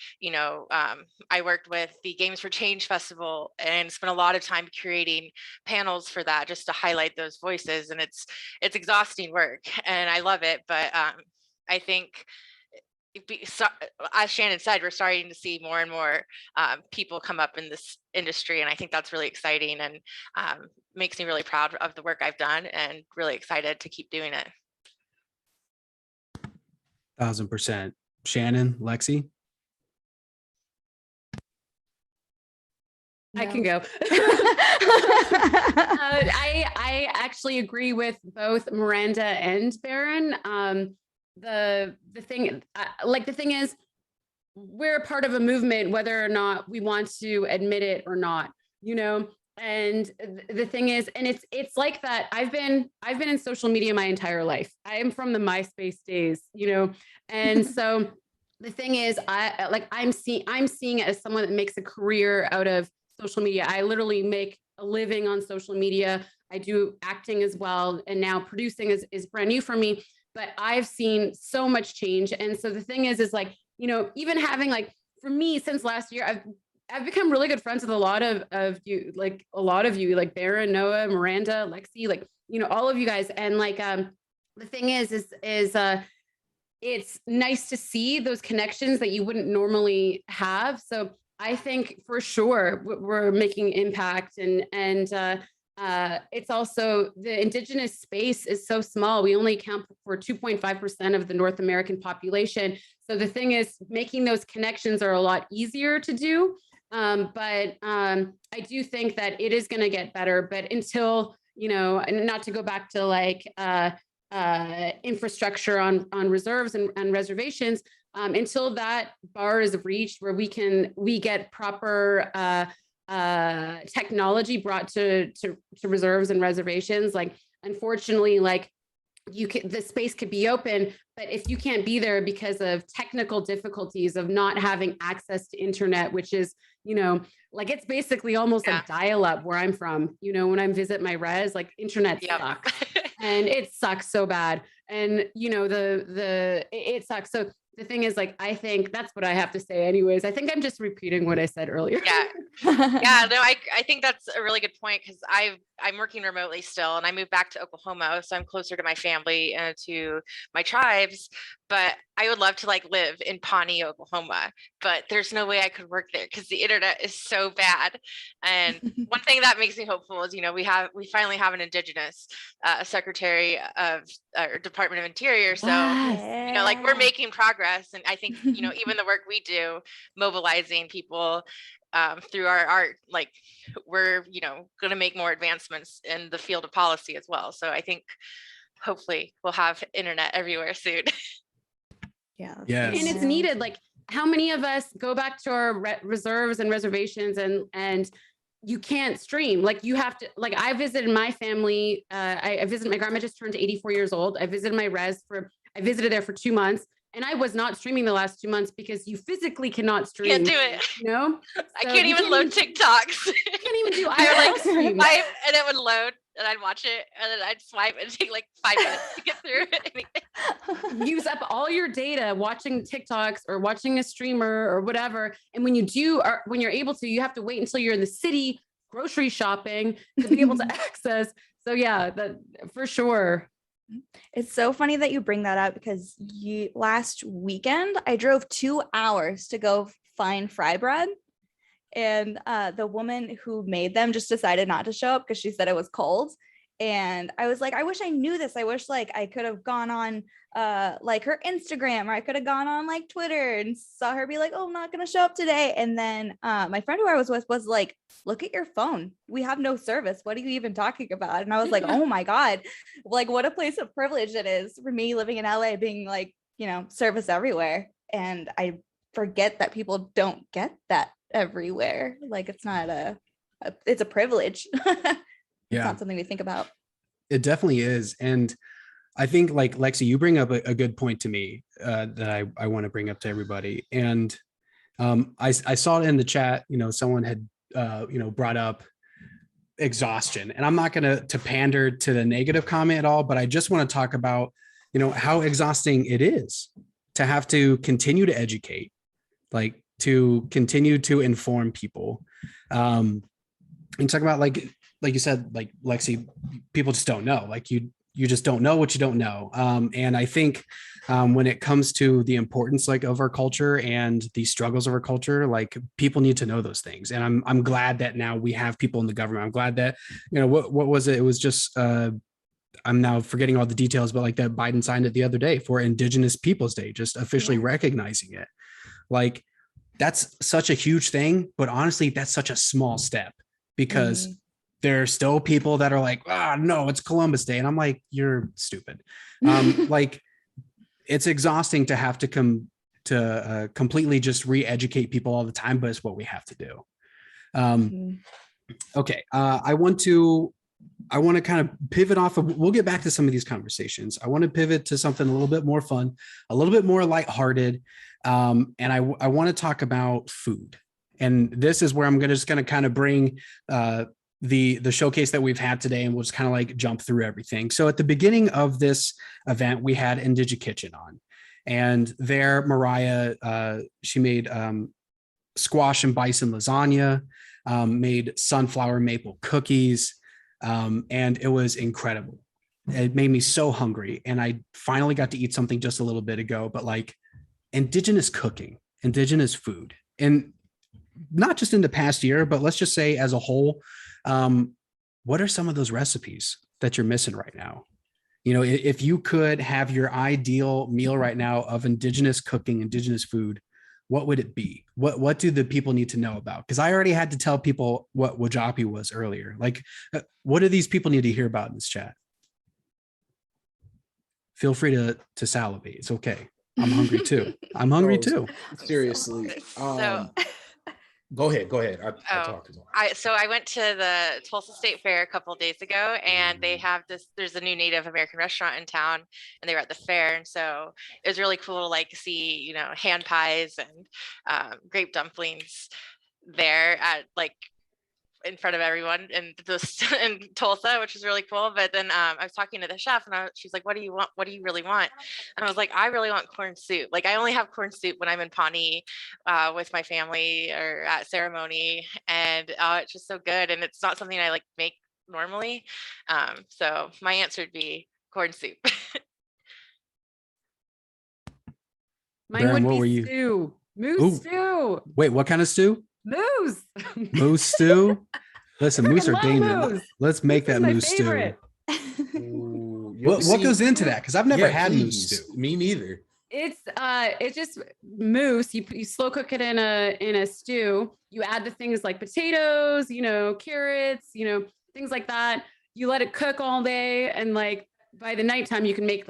M: I worked with the Games for Change Festival and spent a lot of time curating panels for that, just to highlight those voices. And it's exhausting work and I love it. But I think, as Shannon said, we're starting to see more and more people come up in this industry. And I think that's really exciting and makes me really proud of the work I've done and really excited to keep doing it.
A: 1000%. Shannon, Lexi?
O: I can go. I actually agree with both Miranda and Baron. The thing is, we're a part of a movement, whether or not we want to admit it or not, you know. And the thing is, and it's like that. I've been in social media my entire life. I am from the MySpace days, you know, and so the thing is, I'm seeing it as someone that makes a career out of social media. I literally make a living on social media. I do acting as well, and now producing is brand new for me. But I've seen so much change, and so the thing is like, you know, even having, like, for me, since last year, I've become really good friends with a lot of you, like Baron, Noah, Miranda, Lexi, like, you know, all of you guys. And like, the thing is it's nice to see those connections that you wouldn't normally have. So I think for sure we're making impact, and it's also, the Indigenous space is so small. We only account for 2.5% of the North American population. So the thing is, making those connections are a lot easier to do. But I do think that it is going to get better. But until, you know, and not to go back to like infrastructure on reserves and reservations, until that bar is reached where we get proper technology brought to reserves and reservations, like unfortunately, like the space could be open, but if you can't be there because of technical difficulties of not having access to internet, which is, like it's basically almost like dial-up where I'm from, when I visit my res, like internet sucks and it sucks so bad. And it sucks. So the thing is, like, I think that's what I have to say anyways. I think I'm just repeating what I said earlier.
M: Yeah. Yeah, no, I think that's a really good point, because I'm working remotely still, and I moved back to Oklahoma, so I'm closer to my family and to my tribes. But I would love to like live in Pawnee, Oklahoma, but there's no way I could work there because the internet is so bad. And one thing that makes me hopeful is, we finally have an Indigenous Secretary of Department of Interior. So, like we're making progress. And I think, even the work we do, mobilizing people through our art, like we're, going to make more advancements in the field of policy as well. So I think hopefully we'll have internet everywhere soon.
N: Yeah.
O: And it's needed. Like, how many of us go back to our reserves and reservations and you can't stream? Like, you have to, like, I visited my family. I visited, my grandma just turned 84 years old. I visited my res I visited there for 2 months, and I was not streaming the last 2 months because you physically cannot stream.
M: Can't do it.
O: So
M: I can't even load TikToks.
O: Can't even do.
M: I would like swipe and it would load, and I'd watch it, and then I'd swipe and take like 5 minutes to get through it.
O: Use up all your data watching TikToks or watching a streamer or whatever. And when you do, or when you're able to, you have to wait until you're in the city grocery shopping to be able to access. So yeah, that for sure.
N: It's so funny that you bring that up, because last weekend I drove 2 hours to go find fry bread, and the woman who made them just decided not to show up because she said it was cold. And I was like, I wish I knew this. I wish like I could have gone on like her Instagram, or I could have gone on like Twitter and saw her be like, oh, I'm not gonna show up today. And then my friend who I was with was like, look at your phone. We have no service. What are you even talking about? And I was like, oh my God, like what a place of privilege it is for me living in LA, being like, service everywhere. And I forget that people don't get that everywhere. Like it's not it's a privilege. It's not something we think about.
A: It definitely is. And I think, like, Lexi, you bring up a good point to me that I want to bring up to everybody. And I saw it in the chat, someone had, brought up exhaustion. And I'm not going to pander to the negative comment at all, but I just want to talk about, how exhausting it is to have to continue to educate, like to continue to inform people. And talk about like you said, like Lexi, people just don't know, like you just don't know what you don't know. And I think when it comes to the importance like of our culture and the struggles of our culture, like people need to know those things. And I'm glad that now we have people in the government. I'm glad that, what was it? It was just, I'm now forgetting all the details, but like that Biden signed it the other day for Indigenous Peoples Day, just officially recognizing it. Like that's such a huge thing, but honestly, that's such a small step, because there are still people that are like, no, it's Columbus Day. And I'm like, you're stupid. Like it's exhausting to have to come to completely just re-educate people all the time, but it's what we have to do. Okay. I want to kind of pivot off of, we'll get back to some of these conversations. I want to pivot to something a little bit more fun, a little bit more lighthearted. And I want to talk about food. And this is where I'm just going to kind of bring the showcase that we've had today, and we'll just kind of like jump through everything. So at the beginning of this event, we had Indigenous Kitchen on, and there Mariah, she made squash and bison lasagna, made sunflower maple cookies, and it was incredible. It made me so hungry, and I finally got to eat something just a little bit ago, but like Indigenous cooking, Indigenous food, and not just in the past year, but let's just say as a whole, what are some of those recipes that you're missing right now? If you could have your ideal meal right now of Indigenous cooking, Indigenous food, what would it be? What do the people need to know about? Because I already had to tell people what Wajapi was earlier. Like, what do these people need to hear about in this chat? Feel free to salivate. It's okay. I'm hungry too. I'm hungry too.
P: Seriously.
L: Go ahead. I
M: Oh,
L: talked as well.
M: I went to the Tulsa State Fair a couple of days ago, and they have there's a new Native American restaurant in town, and they were at the fair. And so it was really cool to like see, hand pies and grape dumplings there at like in front of everyone in this in Tulsa, which is really cool. But then I was talking to the chef, and she's like, "What do you want? What do you really want?" And I was like, "I really want corn soup. Like I only have corn soup when I'm in Pawnee with my family or at ceremony, and it's just so good. And it's not something I like make normally. So my answer would be corn soup."
O: Mine
A: Baron,
O: would
A: what
O: be
A: were you?
O: stew. Moose
A: Ooh.
O: stew.
A: Wait, what kind of stew?
O: Moose.
A: Moose stew? Listen, moose are
O: love
A: dangerous.
O: moose.
A: Let's make
O: Moose is
A: that
O: my
A: moose stew.
O: favorite.
A: What goes into that? Because I've never had moose stew.
L: Me neither.
O: It's just moose. You slow cook it in a stew. You add the things like potatoes, carrots, things like that. You let it cook all day, and like by the nighttime you can make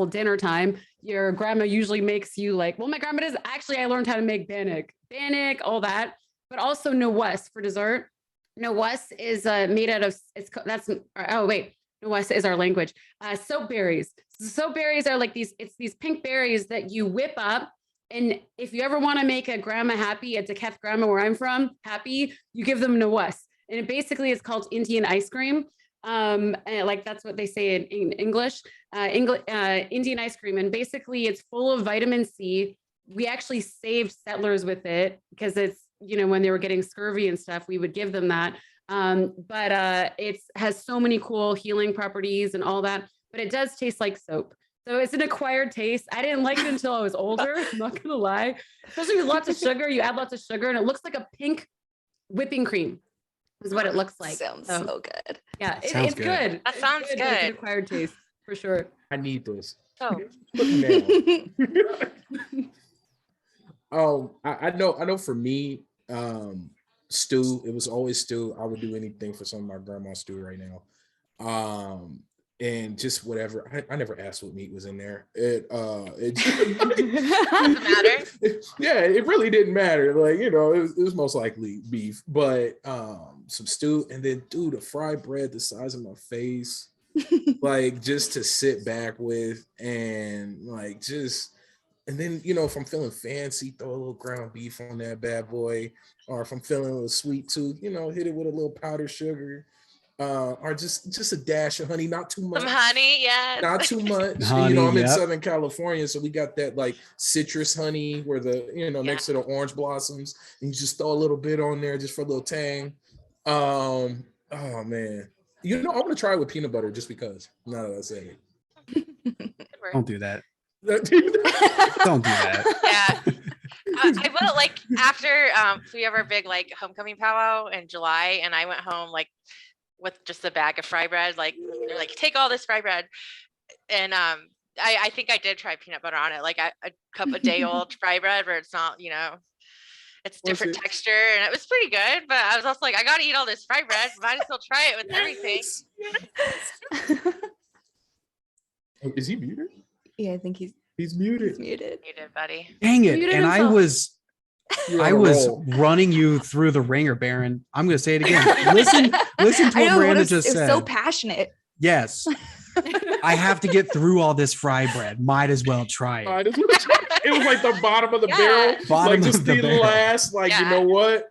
O: dinner time. Your grandma usually makes you my grandma does. Actually, I learned how to make bannock, all that, but also nawus for dessert. Nawus is made out of nawus is our language. Soap berries. Soap berries are these pink berries that you whip up. And if you ever want to make a grandma happy, a Decaf grandma where I'm from happy, you give them nawus. And it basically is called Indian ice cream. And that's what they say in English, Indian ice cream. And basically it's full of vitamin C. We actually saved settlers with it because it's, when they were getting scurvy and stuff, we would give them that. But it has so many cool healing properties and all that, but it does taste like soap. So it's an acquired taste. I didn't like it until I was older. I'm not going to lie, especially with lots of sugar. You add lots of sugar and it looks like a pink whipping cream is what it looks like.
N: Sounds so good.
O: Yeah,
A: Sounds
O: it's good.
M: That sounds
O: It's
M: good.
O: It's an acquired taste for sure.
L: I need this.
M: Oh.
L: I know for me, stew, it was always stew. I would do anything for some of my grandma's stew right now. And just whatever. I never asked what meat was in there. It
M: Doesn't matter.
L: Yeah, it really didn't matter. It was most likely beef, but some stew, and then the fried bread the size of my face, just to sit back with, and and then if I'm feeling fancy, throw a little ground beef on that bad boy, or if I'm feeling a little sweet tooth, hit it with a little powdered sugar. Or just a dash of honey, not too much.
M: Some honey, yeah.
L: Not too much.
A: Honey,
L: I'm in
A: yep.
L: Southern California, so we got that citrus honey where next to the orange blossoms, and you just throw a little bit on there just for a little tang. Oh man. I'm gonna try it with peanut butter just because. Now that I say it.
A: Don't do that. Don't do that.
M: Yeah. I will after we have our big homecoming powwow in July, and I went home with just a bag of fry bread. They're take all this fry bread, and I think I did try peanut butter on it, a cup of day old fry bread where it's not it's different texture, and it was pretty good. But I was also I gotta eat all this fry bread, might as well try it with everything.
L: Is he muted?
N: Yeah, I think he's
L: muted.
N: He's muted.
M: Muted, buddy.
A: Dang it.
O: Muted
A: And
O: himself.
A: I was running you through the ringer, Baron. I'm going to say it again. Listen to
N: I
A: what
N: know,
A: Miranda
N: it
A: just
N: was
A: said.
N: so passionate.
A: Yes. I have to get through all this fry bread. Might as well try it.
L: It was the bottom of the barrel.
A: Bottom
L: just
A: of the
L: the
A: barrel.
L: last, you know what?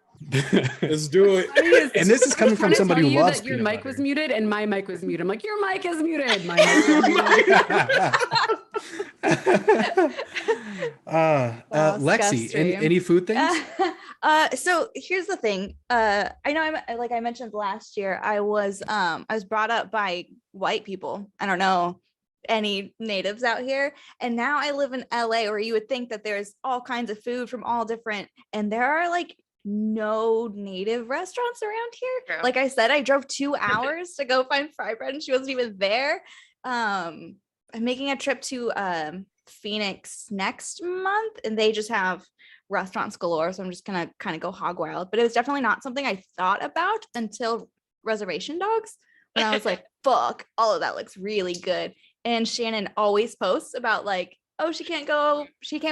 L: Let's do it.
A: And this is coming from somebody who loves
O: your
A: peanut
O: mic
A: butter.
O: was muted and my mic was muted. I'm like, your mic is muted. My mic is muted.
A: Lexi, any food things?
N: So here's the thing. I know I mentioned last year, I was brought up by white people. I don't know any natives out here. And now I live in LA, where you would think that there's all kinds of food from all different, and there are no native restaurants around here.
M: True.
N: Like I said, I drove 2 hours to go find fry bread and she wasn't even there. I'm making a trip to Phoenix next month, and they just have restaurants galore. So I'm just gonna kind of go hog wild. But it was definitely not something I thought about until Reservation Dogs, when I was like, fuck, all of that looks really good. And Shannon always posts about oh, she can't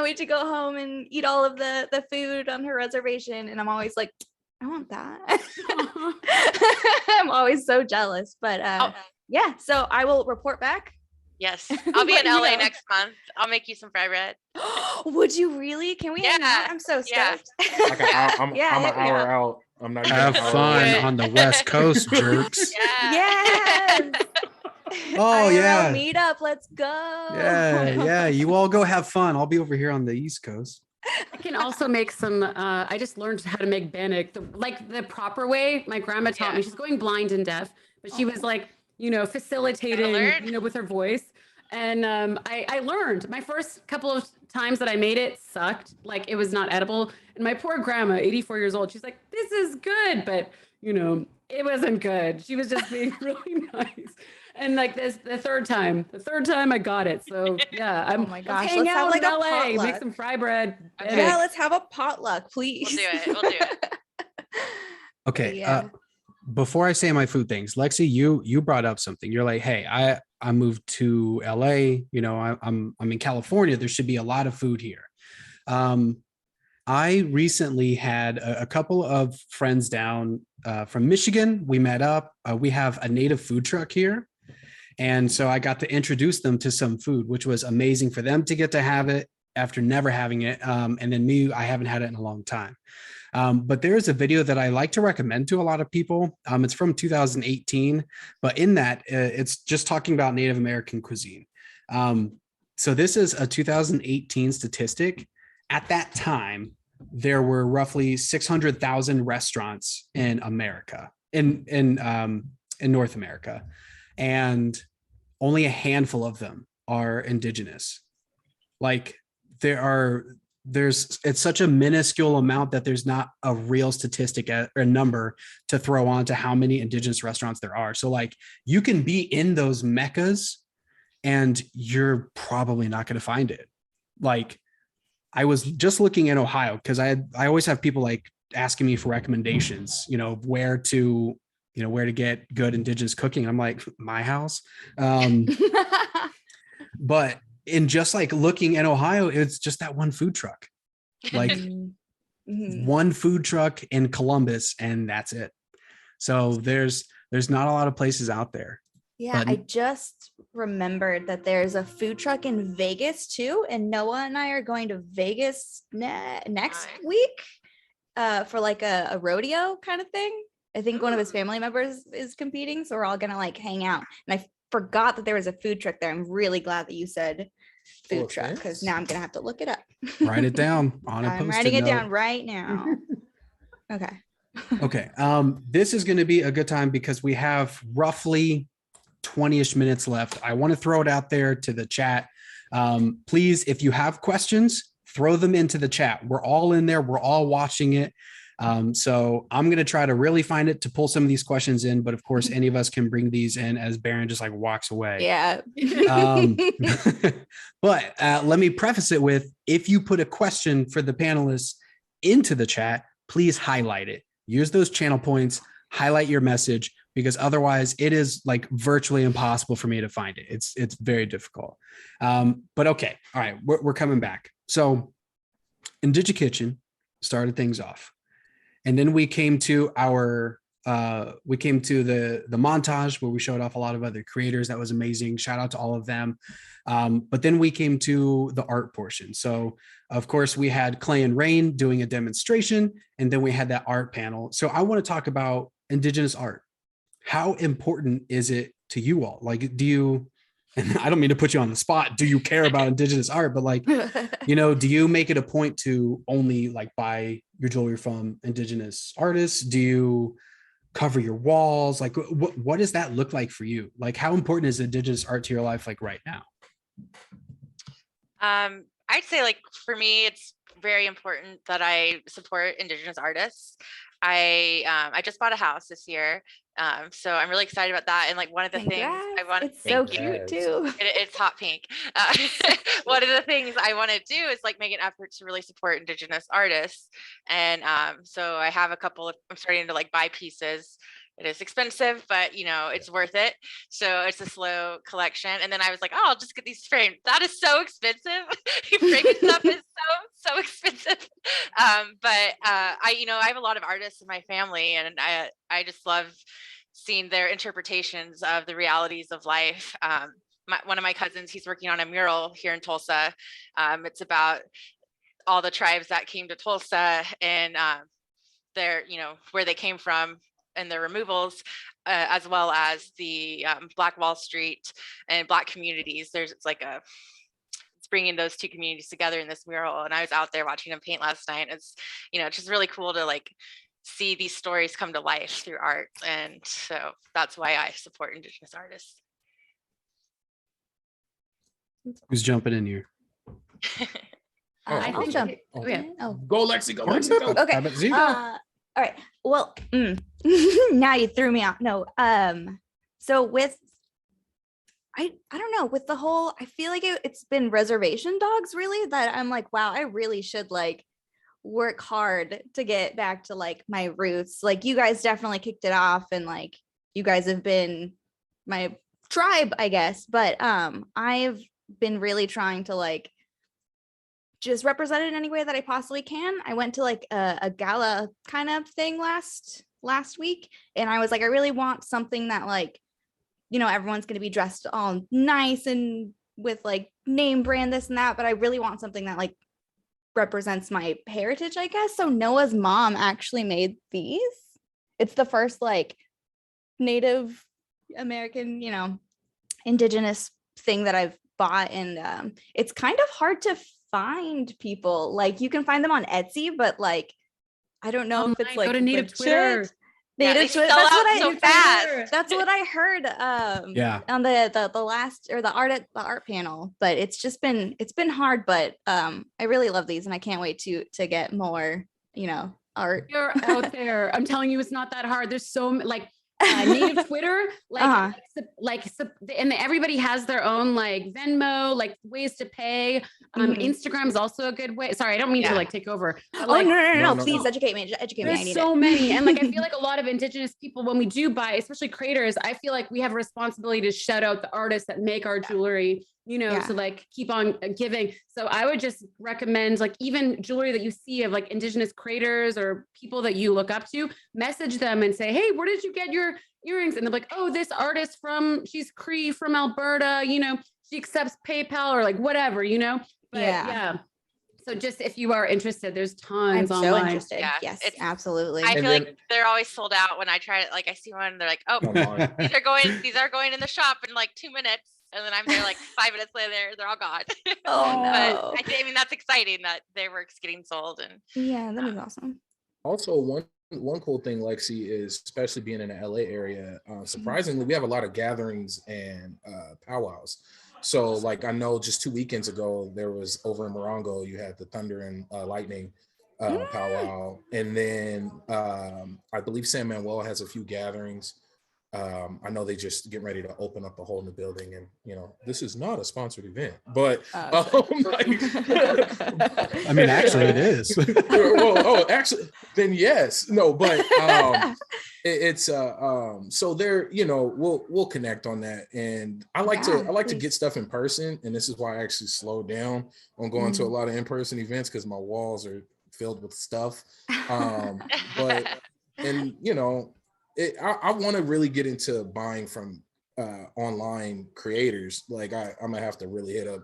N: wait to go home and eat all of the food on her reservation. And I'm always like, I want that. I'm always so jealous. But yeah, so I will report back.
M: Yes, I'll be in
N: Let you
M: LA
N: know.
M: next month. I'll make you some fry bread.
N: Would you really? Can we hang out? I'm so stoked.
L: Like I'm an hour out. I'm not even
A: Have
L: an hour
A: fun
L: away.
A: on the West Coast, jerks.
N: Yes.
A: Oh,
N: IRL
A: yeah.
N: meetup. Let's go.
A: Yeah. You all go have fun. I'll be over here on the East Coast.
O: I can also make some, I just learned how to make bannock, the proper way. My grandma taught me. She's going blind and deaf, but she was like, facilitating, with her voice. And I learned. My first couple of times that I made it sucked. Like, it was not edible. And my poor grandma, 84 years old, she's like, this is good. But, it wasn't good. She was just being really nice. And like the third time I got it. So yeah,
N: Oh my gosh,
O: hang
N: let's have
O: out
N: like
O: in
N: a
O: LA, make
N: potluck.
O: some fry bread.
N: Yeah, let's have a potluck, please.
M: We'll do it.
A: Okay.
N: Yeah.
A: Before I say my food things, Lexi, you brought up something. You're like, hey, I moved to LA. I'm in California. There should be a lot of food here. I recently had a couple of friends down from Michigan. We met up. We have a native food truck here. And so I got to introduce them to some food, which was amazing for them to get to have it after never having it. And then me, I haven't had it in a long time. But there is a video that I like to recommend to a lot of people. It's from 2018, but in that, it's just talking about Native American cuisine. So this is a 2018 statistic. At that time, there were roughly 600,000 restaurants in America, in North America, and only a handful of them are indigenous. Like it's such a minuscule amount that there's not a real statistic or number to throw on to how many indigenous restaurants there are. So like you can be in those meccas and you're probably not going to find it. Like I was just looking in Ohio because I always have people like asking me for recommendations, where to get good indigenous cooking. I'm like, my house. But in just like looking in Ohio, it's just that one food truck, like one food truck in Columbus, and that's it. So there's not a lot of places out there.
N: Yeah, I just remembered that there's a food truck in Vegas too, and Noah and I are going to Vegas next week for like a rodeo kind of thing. I think one of his family members is competing, so we're all gonna like hang out. And I forgot that there was a food truck there. I'm really glad that you said food truck because now I'm gonna have to look it up.
A: Write it down on a
N: I'm
A: Post-it
N: writing it
A: note.
N: down right now. Okay.
A: Okay. This is going to be a good time because we have roughly 20-ish minutes left. I want to throw it out there to the chat. Please, if you have questions, throw them into the chat. We're all in there. We're all watching it. So I'm going to try to really find it to pull some of these questions in. But of course, any of us can bring these in as Baron just like walks away.
N: Yeah.
A: But let me preface it with, if you put a question for the panelists into the chat, please highlight it. Use those channel points, highlight your message, because otherwise it is like virtually impossible for me to find it. It's very difficult. But okay. All right. We're coming back. So IndigiKitchen started things off. And then we came to the montage where we showed off a lot of other creators. That was amazing. Shout out to all of them. But then we came to the art portion. So of course we had Clay and Rain doing a demonstration, and then we had that art panel. So I want to talk about Indigenous art. How important is it to you all? Like, do you, and I don't mean to put you on the spot, do you care about Indigenous art? But like, do you make it a point to only like buy your jewelry from Indigenous artists? Do you cover your walls? Like, what does that look like for you? Like, how important is Indigenous art to your life, like right now?
M: I'd say like for me, it's very important that I support Indigenous artists. I just bought a house this year. So I'm really excited about that. And like one of the things I want,
N: it's so cute too.
M: It's hot pink. One of the things I want to do is like make an effort to really support Indigenous artists. And so I have a couple of, I'm starting to like buy pieces It is expensive, but you know, it's worth it. So it's a slow collection. And then I was like, oh, I'll just get these framed. That is so expensive. Framing stuff is so expensive. But I have a lot of artists in my family, and I just love seeing their interpretations of the realities of life. One of my cousins, he's working on a mural here in Tulsa. It's about all the tribes that came to Tulsa and their, where they came from and their removals, as well as the Black Wall Street and Black communities. It's bringing those two communities together in this mural. And I was out there watching them paint last night. It's just really cool to like see these stories come to life through art. And so that's why I support Indigenous artists.
A: Who's jumping in here?
N: I'll jump.
L: Okay.
N: Oh.
L: Go, Lexi. Go, Lexi. Go.
N: Okay. All right. Well, now you threw me out. No. So with, I don't know, with the whole, I feel like it's been reservation dogs really that I'm like, wow, I really should like work hard to get back to like my roots. Like you guys definitely kicked it off, and like you guys have been my tribe, I guess. But I've been really trying to like just represent it in any way that I possibly can. I went to like a gala kind of thing last week, and I was like, I really want something that like, everyone's going to be dressed all nice and with like name brand this and that, but I really want something that like represents my heritage, I guess. So Noah's mom actually made these. It's the first like Native American, Indigenous thing that I've bought, and it's kind of hard to find people. Like you can find them on Etsy, but like I don't know if it's like
O: go to Native
N: legit.
O: Twitter.
N: Native Twitter.
M: Sell
N: That's
M: out
N: what
M: so fast.
N: That's what I heard. On the last, or the art panel. But it's been hard. But I really love these, and I can't wait to get more. Art.
O: You're out there. I'm telling you, it's not that hard. There's so like Native Twitter, and everybody has their own like Venmo, like ways to pay. Instagram is also a good way. Sorry, I don't mean to like take over. But, like,
N: no. Please educate me. I
O: There's
N: need
O: so
N: it.
O: many. And like, I feel like a lot of Indigenous people, when we do buy, especially creators, I feel like we have a responsibility to shout out the artists that make our jewelry, to like keep on giving. So I would just recommend like even jewelry that you see of like Indigenous creators or people that you look up to, message them and say, hey, where did you get your earrings? And they're like, oh, this artist she's Cree from Alberta, she accepts PayPal or like whatever, but yeah. So just if you are interested, there's tons
N: I'm
O: online.
N: so interested.
M: Yeah,
N: yes, absolutely.
M: I feel like they're always sold out when I try it. Like I see one, they're like, oh, these are going in the shop in like 2 minutes. And then I'm there like 5 minutes later, they're all gone.
N: Oh no.
M: But I mean, that's exciting that their work's getting sold. And
N: yeah, that is awesome.
L: Also, one cool thing, Lexi, is especially being in the LA area, surprisingly, we have a lot of gatherings and powwows. So like, I know just 2 weekends ago, there was over in Morongo, you had the Thunder and Lightning powwow. And then I believe San Manuel has a few gatherings. I know they just getting ready to open up a whole new building, and this is not a sponsored event, but
A: I mean, actually it is.
L: Actually, then yes, no, but it's so there, we'll connect on that, and I like to get stuff in person, and this is why I actually slowed down on going to a lot of in-person events, because my walls are filled with stuff, but I want to really get into buying from online creators. Like I'm gonna have to really hit up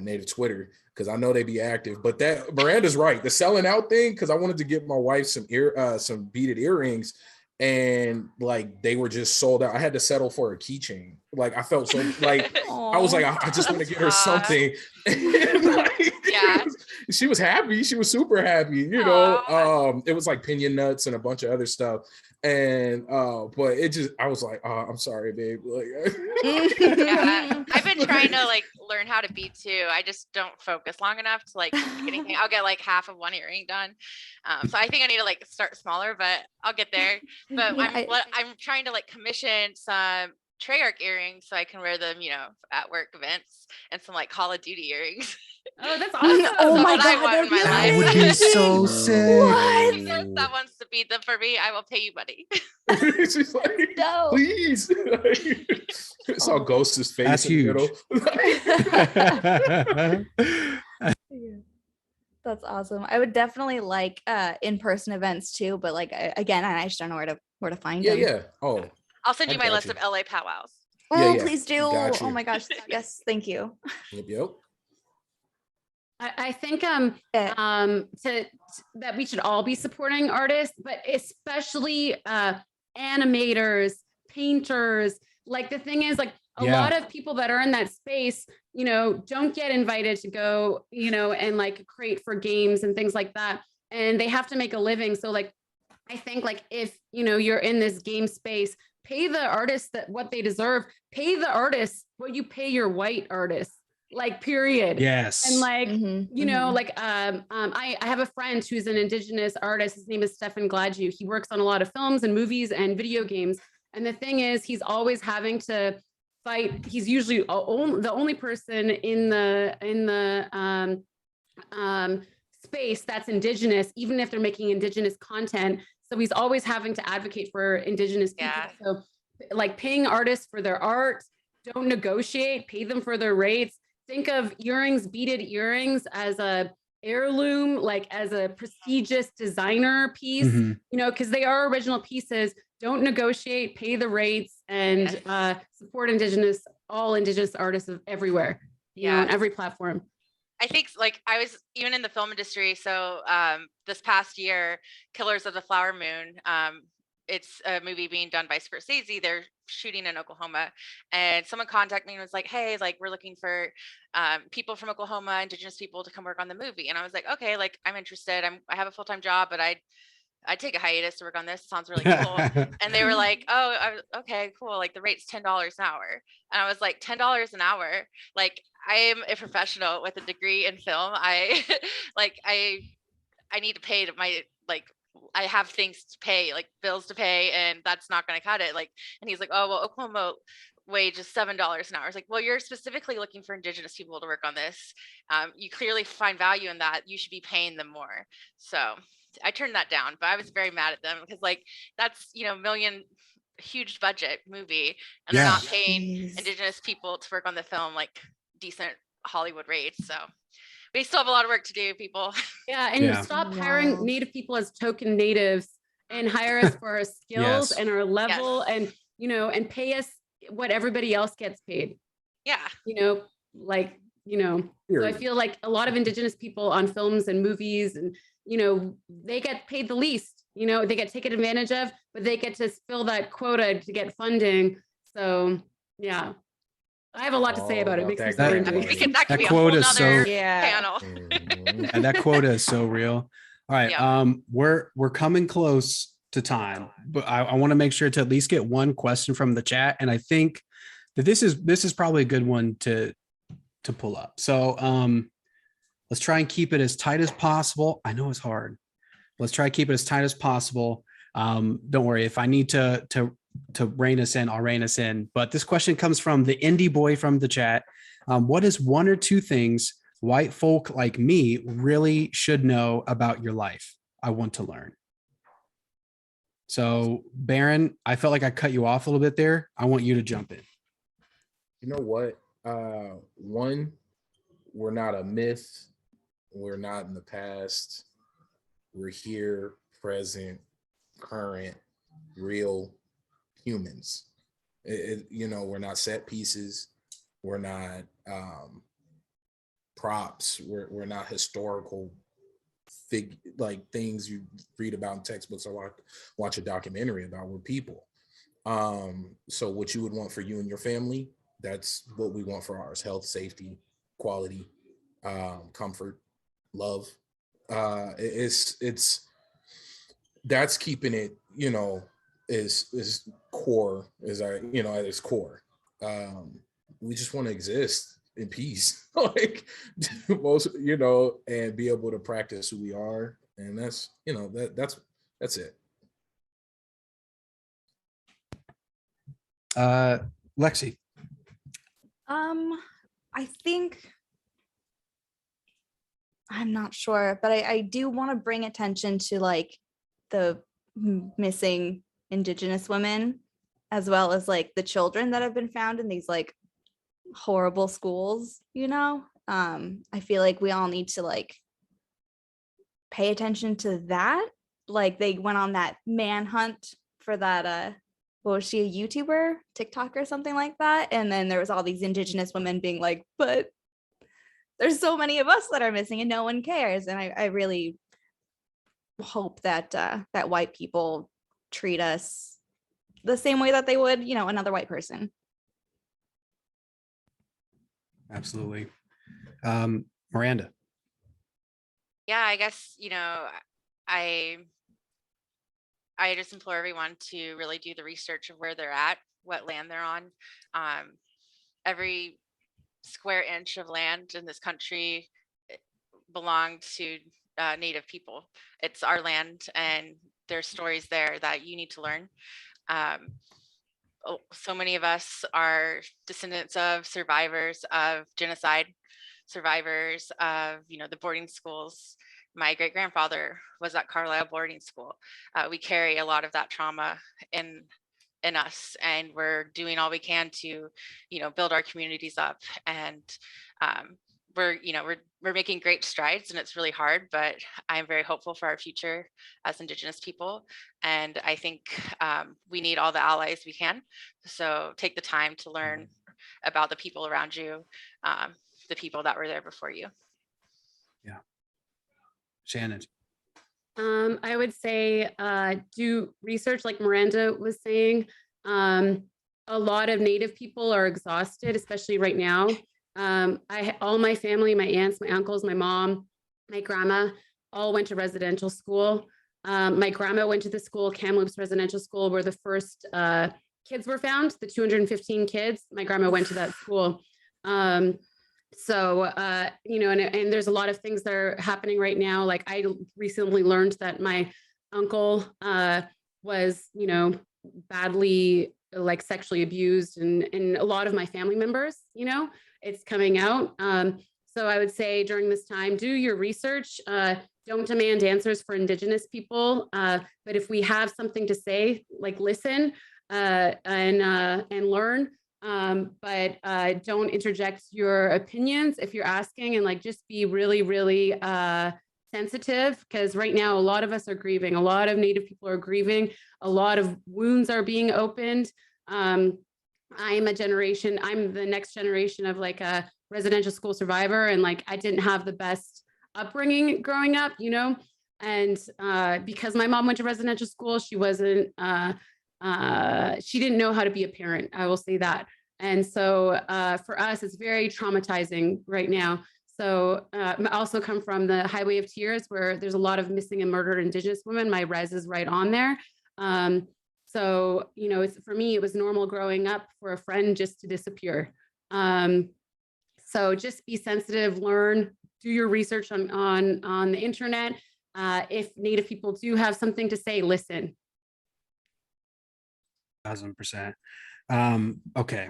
L: Native Twitter, because I know they be active. But that Miranda's right, the selling out thing, because I wanted to get my wife some beaded earrings, and like they were just sold out. I had to settle for a keychain. Like I felt so like I was like, I just want to get her something. She was happy. She was super happy. It was like pinion nuts and a bunch of other stuff. And but it just, I was like, oh, I'm sorry, babe. Like,
M: I've been trying to like learn how to bead too. I just don't focus long enough to like anything. I'll get like half of one earring done. So I think I need to like start smaller, but I'll get there. But I'm trying to like commission some Treyarch earrings so I can wear them, at work events, and some like Call of Duty earrings.
O: Oh, that's awesome.
N: Oh
M: That's
N: my
M: what I
N: God,
M: want
N: that'd
M: in
N: be
M: my
A: That
M: life.
A: would be so
L: Ooh.
A: sick.
N: What?
M: If there's that wants to beat them for me, I will pay you money.
L: She's like,
N: dope.
L: please. It's all Ghost's face
A: That's
L: in the middle.
N: That's awesome. I would definitely like in-person events too, but like again, I just don't know where to find
L: Yeah,
N: them.
L: yeah. Oh,
M: I'll send
L: I
M: you my
L: got
M: list
L: you.
M: of LA powwows.
L: Yeah,
N: Oh,
L: yeah.
N: please do.
L: Got
N: Oh
L: you.
N: my gosh. Yes, thank you.
L: Yep.
O: I think
N: Yeah.
O: that we should all be supporting artists, but especially animators, painters. Like the thing is, like a
A: Yeah.
O: lot of people that are in that space, don't get invited to go, and like create for games and things like that, and they have to make a living. So like, I think like if you're in this game space, pay the artists what they deserve. Pay the artists what you pay your white artists. Like period.
A: Yes.
O: And like,
N: Mhm.
O: like I have a friend who's an Indigenous artist. His name is Stefan Gladue. He works on a lot of films and movies and video games. And the thing is, he's always having to fight. He's usually the only person in the space that's Indigenous, even if they're making Indigenous content. So he's always having to advocate for Indigenous people.
M: Yeah.
O: So like paying artists for their art, don't negotiate, pay them for their rates. Think of earrings, beaded earrings as a heirloom, like as a prestigious designer piece,
A: Mhm.
O: because they are original pieces. Don't negotiate, pay the rates, and support all Indigenous artists everywhere, on every platform.
M: I think like I was even in the film industry. So this past year, Killers of the Flower Moon, it's a movie being done by Scorsese. They're shooting in Oklahoma, and someone contacted me and was like, hey, like we're looking for people from Oklahoma, Indigenous people to come work on the movie. And I was like, okay, like I'm interested. I have a full-time job, but I'd take a hiatus to work on this. It sounds really cool. And they were like, oh, okay, cool. Like the rate's $10 an hour. And I was like, $10 an hour. Like I am a professional with a degree in film. I need to pay I have things to pay, like bills to pay, and that's not going to cut it. Like, and he's like, oh, well, Oklahoma wage is $7 an hour. It's like, well, you're specifically looking for Indigenous people to work on this. You clearly find value in that. You should be paying them more. So I turned that down, but I was very mad at them because like, that's, huge budget movie, and they're not paying Indigenous people to work on the film, like decent Hollywood rates. So we still have a lot of work to do, people.
O: Yeah, and stop hiring Native people as token natives and hire us for our skills and our level, and and pay us what everybody else gets paid.
M: Yeah.
O: So I feel like a lot of Indigenous people on films and movies, and they get paid the least. They get taken advantage of, but they get to fill that quota to get funding. So yeah. I have a lot to say about it. It makes me so angry.
A: That quota is so
M: panel.
A: And that quota is so real. All right. We're coming close to time, but I want to make sure to at least get one question from the chat. And I think that this is probably a good one to pull up. So let's try and keep it as tight as possible. I know it's hard. Let's try to keep it as tight as possible. Don't worry, if I need to rein us in, I'll rein us in. But this question comes from the indie boy from the chat. What is one or two things white folk like me really should know about your life? I want to learn. So Baron, I felt like I cut you off a little bit there. I want you to jump in.
L: You know what? One, we're not a myth. We're not in the past. We're here, present, current, real humans. We're not set pieces. We're not props. We're not historical things you read about in textbooks or watch a documentary about. We're people. So what you would want for you and your family, that's what we want for ours: health, safety, quality, comfort, love. It's that's keeping it, is core, at its core. We just want to exist in peace, like most, and be able to practice who we are, and that's it.
A: Lexi.
N: I think I'm not sure, but I do want to bring attention to like the missing Indigenous women, as well as like the children that have been found in these like horrible schools, you know? I feel like we all need to like pay attention to that. Like they went on that manhunt for that what was she, a YouTuber, TikTok or something like that? And then there was all these Indigenous women being like, but there's so many of us that are missing and no one cares. And I really hope that that white people treat us the same way that they would, you know, another white person.
A: Absolutely. Miranda.
M: Yeah, I guess, you know, I just implore everyone to really do the research of where they're at, what land they're on. Every square inch of land in this country belonged to Native people. It's our land, and there's stories there that you need to learn. So many of us are descendants of survivors of genocide, survivors of, you know, the boarding schools. My great grandfather was at Carlisle boarding school. We carry a lot of that trauma in us, and we're doing all we can to, you know, build our communities up. And we're, you know, we're making great strides, and it's really hard, but I'm very hopeful for our future as Indigenous people. And I think we need all the allies we can. So take the time to learn about the people around you, the people that were there before you.
A: Yeah. Shannon.
O: I would say do research like Miranda was saying. A lot of Native people are exhausted, especially right now. All my family, my aunts, my uncles, my mom, my grandma, all went to residential school. My grandma went to the school, Kamloops Residential School, where the first kids were found, the 215 kids. My grandma went to that school. So, you know, and there's a lot of things that are happening right now. Like I recently learned that my uncle was, you know, badly like sexually abused, and a lot of my family members, you know, it's coming out. So I would say during this time, do your research. Don't demand answers for Indigenous people. But if we have something to say, like listen and learn. But don't interject your opinions if you're asking, and like just be really, really sensitive, because right now a lot of us are grieving. A lot of Native people are grieving. A lot of wounds are being opened. I'm the next generation of like a residential school survivor, and like I didn't have the best upbringing growing up, you know, and because my mom went to residential school, she wasn't she didn't know how to be a parent, I will say that. And so for us, it's very traumatizing right now. So I also come from the Highway of Tears, where there's a lot of missing and murdered Indigenous women. My res is right on there. So, you know, for me, it was normal growing up for a friend just to disappear. So just be sensitive, learn, do your research on the internet. If Native people do have something to say, listen.
A: 1000%. Okay.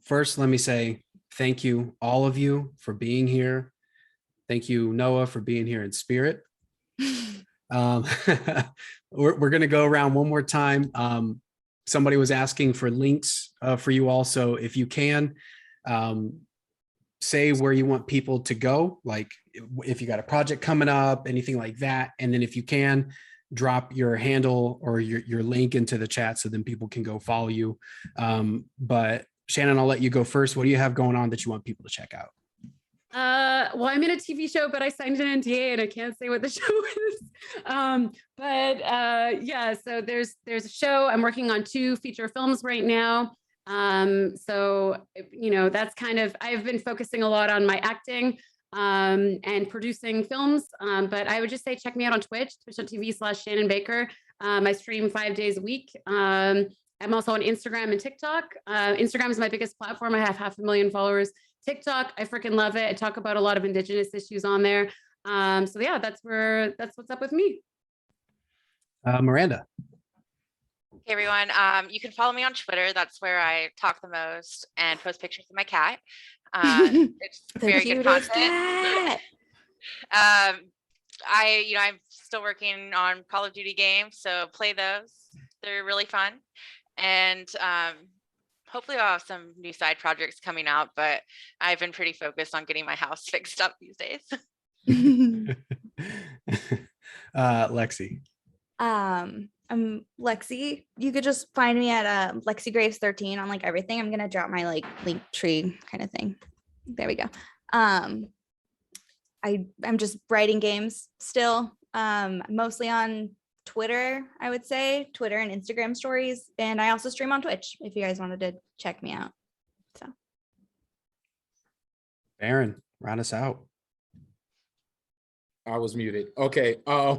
A: First, let me say thank you, all of you, for being here. Thank you, Noah, for being here in spirit. We're going to go around one more time. Somebody was asking for links for you all. So if you can, say where you want people to go, like if you got a project coming up, anything like that. And then if you can, drop your handle or your link into the chat so then people can go follow you. But Shannon, I'll let you go first. What do you have going on that you want people to check out?
O: Well, I'm in a TV show, but I signed an NDA and I can't say what the show is. Yeah, so there's a show. I'm working on 2 feature films right now. So, you know, that's kind of, I've been focusing a lot on my acting and producing films. But I would just say, check me out on Twitch, twitch.tv/Shannon Baker. I stream 5 days a week. I'm also on Instagram and TikTok. Instagram is my biggest platform. I have 500,000 followers. TikTok, I freaking love it. I talk about a lot of Indigenous issues on there. So yeah, that's what's up with me.
A: Miranda.
M: Hey everyone, you can follow me on Twitter. That's where I talk the most and post pictures of my cat. It's
N: The
M: very good
N: cutest
M: content.
N: cat.
M: I'm still working on Call of Duty games, so play those. They're really fun. And hopefully I'll have some new side projects coming out, but I've been pretty focused on getting my house fixed up these days.
A: Lexi.
N: I'm Lexi. You could just find me at Lexi Graves 13 on like everything. I'm gonna drop my like link tree kind of thing. There we go. I'm just writing games still, mostly on Twitter, I would say, Twitter and Instagram stories. And I also stream on Twitch if you guys wanted to check me out. So
A: Aaron, round us out.
L: I was muted. Okay.
N: we'll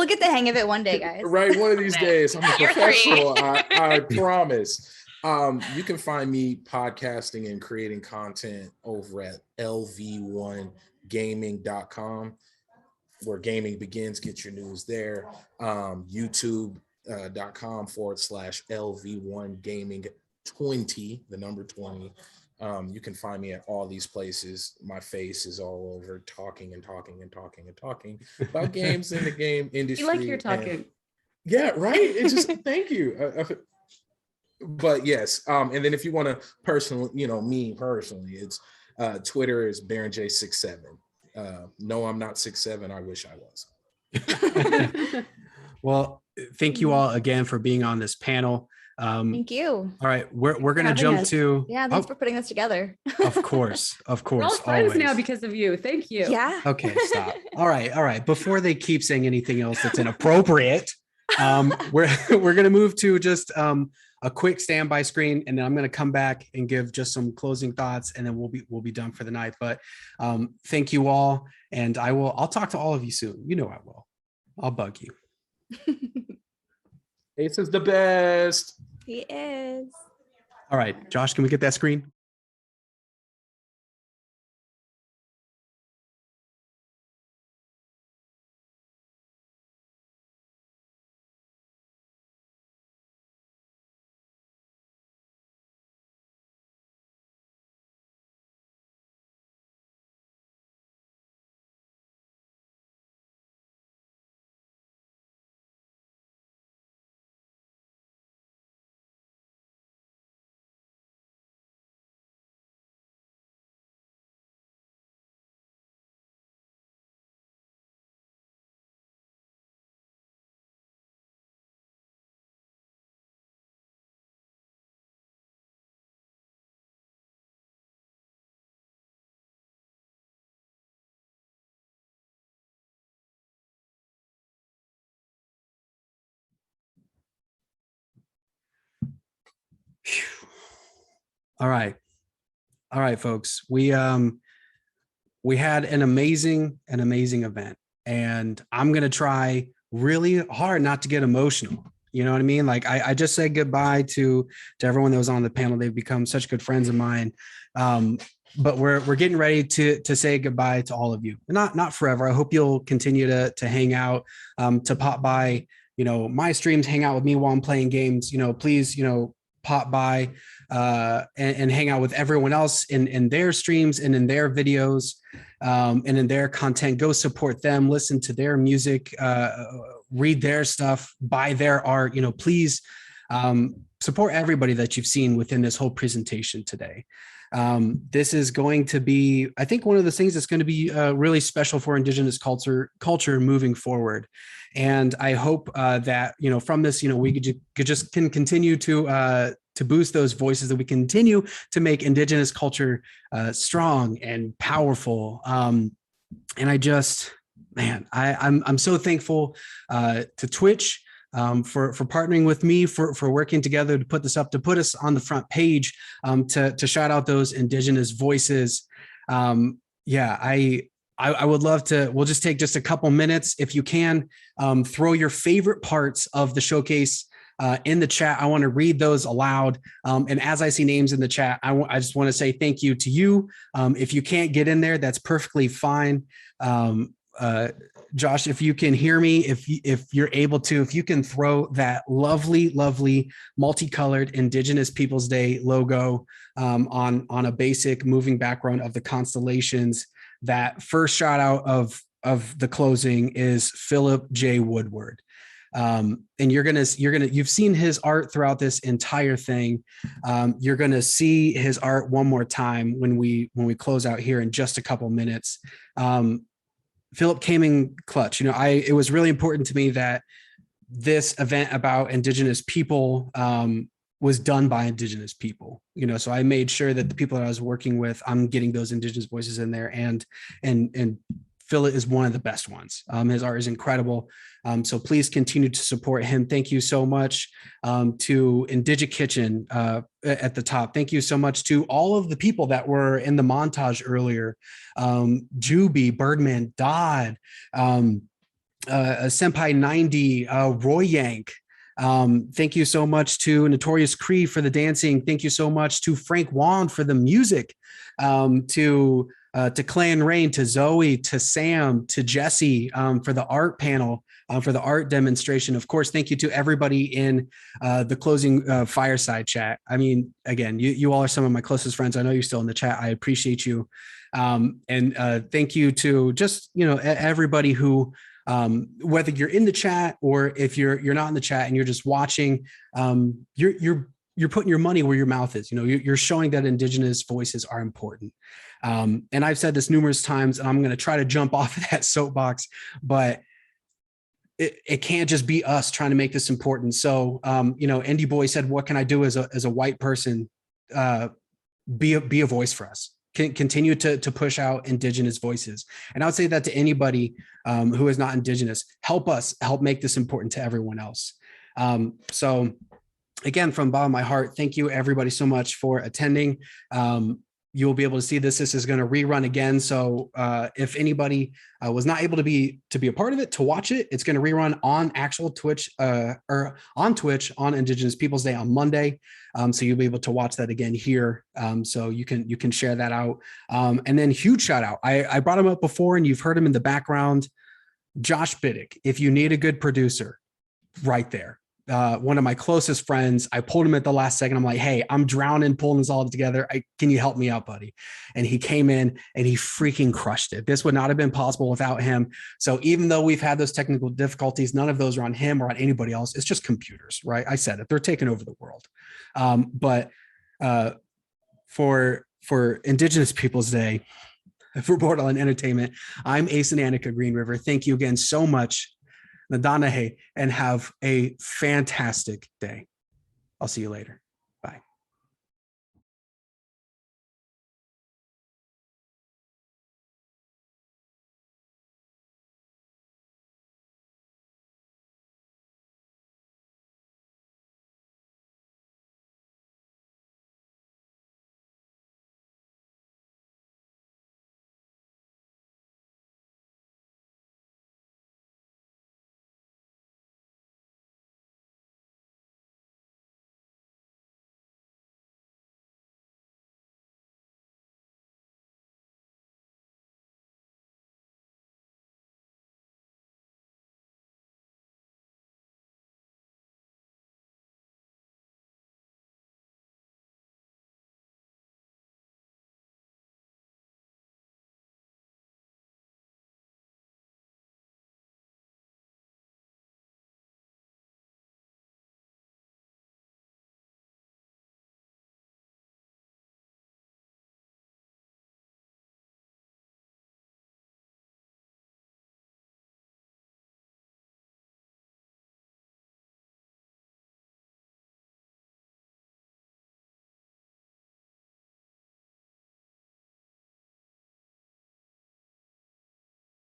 N: get the hang of it one day, guys.
L: Right, one of these days. I'm a
M: You're free.
L: professional. I promise. You can find me podcasting and creating content over at lv1gaming.com, where gaming begins. Get your news there. youtube.com/lv1gaming20, the number 20. You can find me at all these places. My face is all over talking about games in the game industry.
O: You like your talking.
L: Yeah, right. It's just thank you. But yes, and then if you want to personally, me personally, it's Twitter is BaronJ67. No, I'm not 6'7". I wish I was.
A: Well, thank you all again for being on this panel.
N: Thank you.
A: All right, we're gonna
O: having
A: jump
O: us.
A: to.
N: Yeah, thanks for putting this together.
A: Of course,
O: We're all friends
A: always.
O: now because of you. Thank you.
N: Yeah.
A: Okay, stop. All right. Before they keep saying anything else that's inappropriate, we're gonna move to just a quick standby screen, and then I'm gonna come back and give just some closing thoughts, and then we'll be done for the night. But thank you all, and I'll talk to all of you soon. You know I will. I'll bug you.
L: Ace is the best.
N: He is.
A: All right, Josh, can we get that screen? All right, folks. We had an amazing event, and I'm gonna try really hard not to get emotional. You know what I mean? Like I just said goodbye to everyone that was on the panel. They've become such good friends of mine. But we're getting ready to say goodbye to all of you. Not forever. I hope you'll continue to hang out, to pop by, my streams, hang out with me while I'm playing games. Please, pop by and hang out with everyone else in their streams and in their videos, and in their content. Go support them, listen to their music, read their stuff, buy their art. Please support everybody that you've seen within this whole presentation today. This is going to be, I think, one of the things that's going to be really special for Indigenous culture moving forward. And I hope that, from this, we can continue to boost those voices, that we continue to make Indigenous culture strong and powerful. And I just, man, I'm so thankful to Twitch for partnering with me, for working together to put this up, to put us on the front page, to shout out those Indigenous voices. I would love to, we'll just take just a couple minutes. If you can, throw your favorite parts of the showcase in the chat. I want to read those aloud. And as I see names in the chat, I just want to say thank you to you. If you can't get in there, that's perfectly fine. Josh, if you can hear me, if you're able to, if you can throw that lovely multicolored Indigenous Peoples Day logo on a basic moving background of the constellations. That first shot out of the closing is Philip J. Woodward. And you've seen his art throughout this entire thing. You're gonna see his art one more time when we close out here in just a couple minutes. Philip came in clutch. It was really important to me that this event about Indigenous people was done by Indigenous people. So I made sure that the people that I was working with, I'm getting those Indigenous voices in there, and Philip is one of the best ones. His art is incredible. So please continue to support him. Thank you so much to Indige Kitchen at the top. Thank you so much to all of the people that were in the montage earlier. Juby, Birdman, Dodd, Senpai 90, Roy Yank. Thank you so much to Notorious Cree for the dancing. Thank you so much to Frank Wand for the music, to Clay and Rain, to Zoe, to Sam, to Jesse for the art panel, for the art demonstration. Of course, thank you to everybody in the closing fireside chat. I mean, again, you all are some of my closest friends. I know you're still in the chat. I appreciate you. And thank you to just, everybody who, whether you're in the chat or if you're not in the chat and you're just watching, you're putting your money where your mouth is. You're showing that Indigenous voices are important. And I've said this numerous times, and I'm going to try to jump off of that soapbox, but it can't just be us trying to make this important. So, Indie Boy said, what can I do as a white person? Be a voice for us. Continue to push out Indigenous voices. And I would say that to anybody who is not Indigenous, help make this important to everyone else. So again, from the bottom of my heart, thank you everybody so much for attending. You will be able to see this. This is going to rerun again. So if anybody was not able to be a part of it, to watch it, it's going to rerun on actual Twitch or on Twitch on Indigenous Peoples Day on Monday. So you'll be able to watch that again here. So you can share that out. And then huge shout out. I brought him up before and you've heard him in the background. Josh Biddick, if you need a good producer, right there. One of my closest friends, I pulled him at the last second. I'm like, hey, I'm drowning, pulling this all together. Can you help me out, buddy? And he came in and he freaking crushed it. This would not have been possible without him. So even though we've had those technical difficulties, none of those are on him or on anybody else. It's just computers, right? I said it. They're taking over the world. But for Indigenous Peoples Day, for Borderline Entertainment, I'm Ace and Annika Green River. Thank you again so much. Nadanahe, and have a fantastic day. I'll see you later.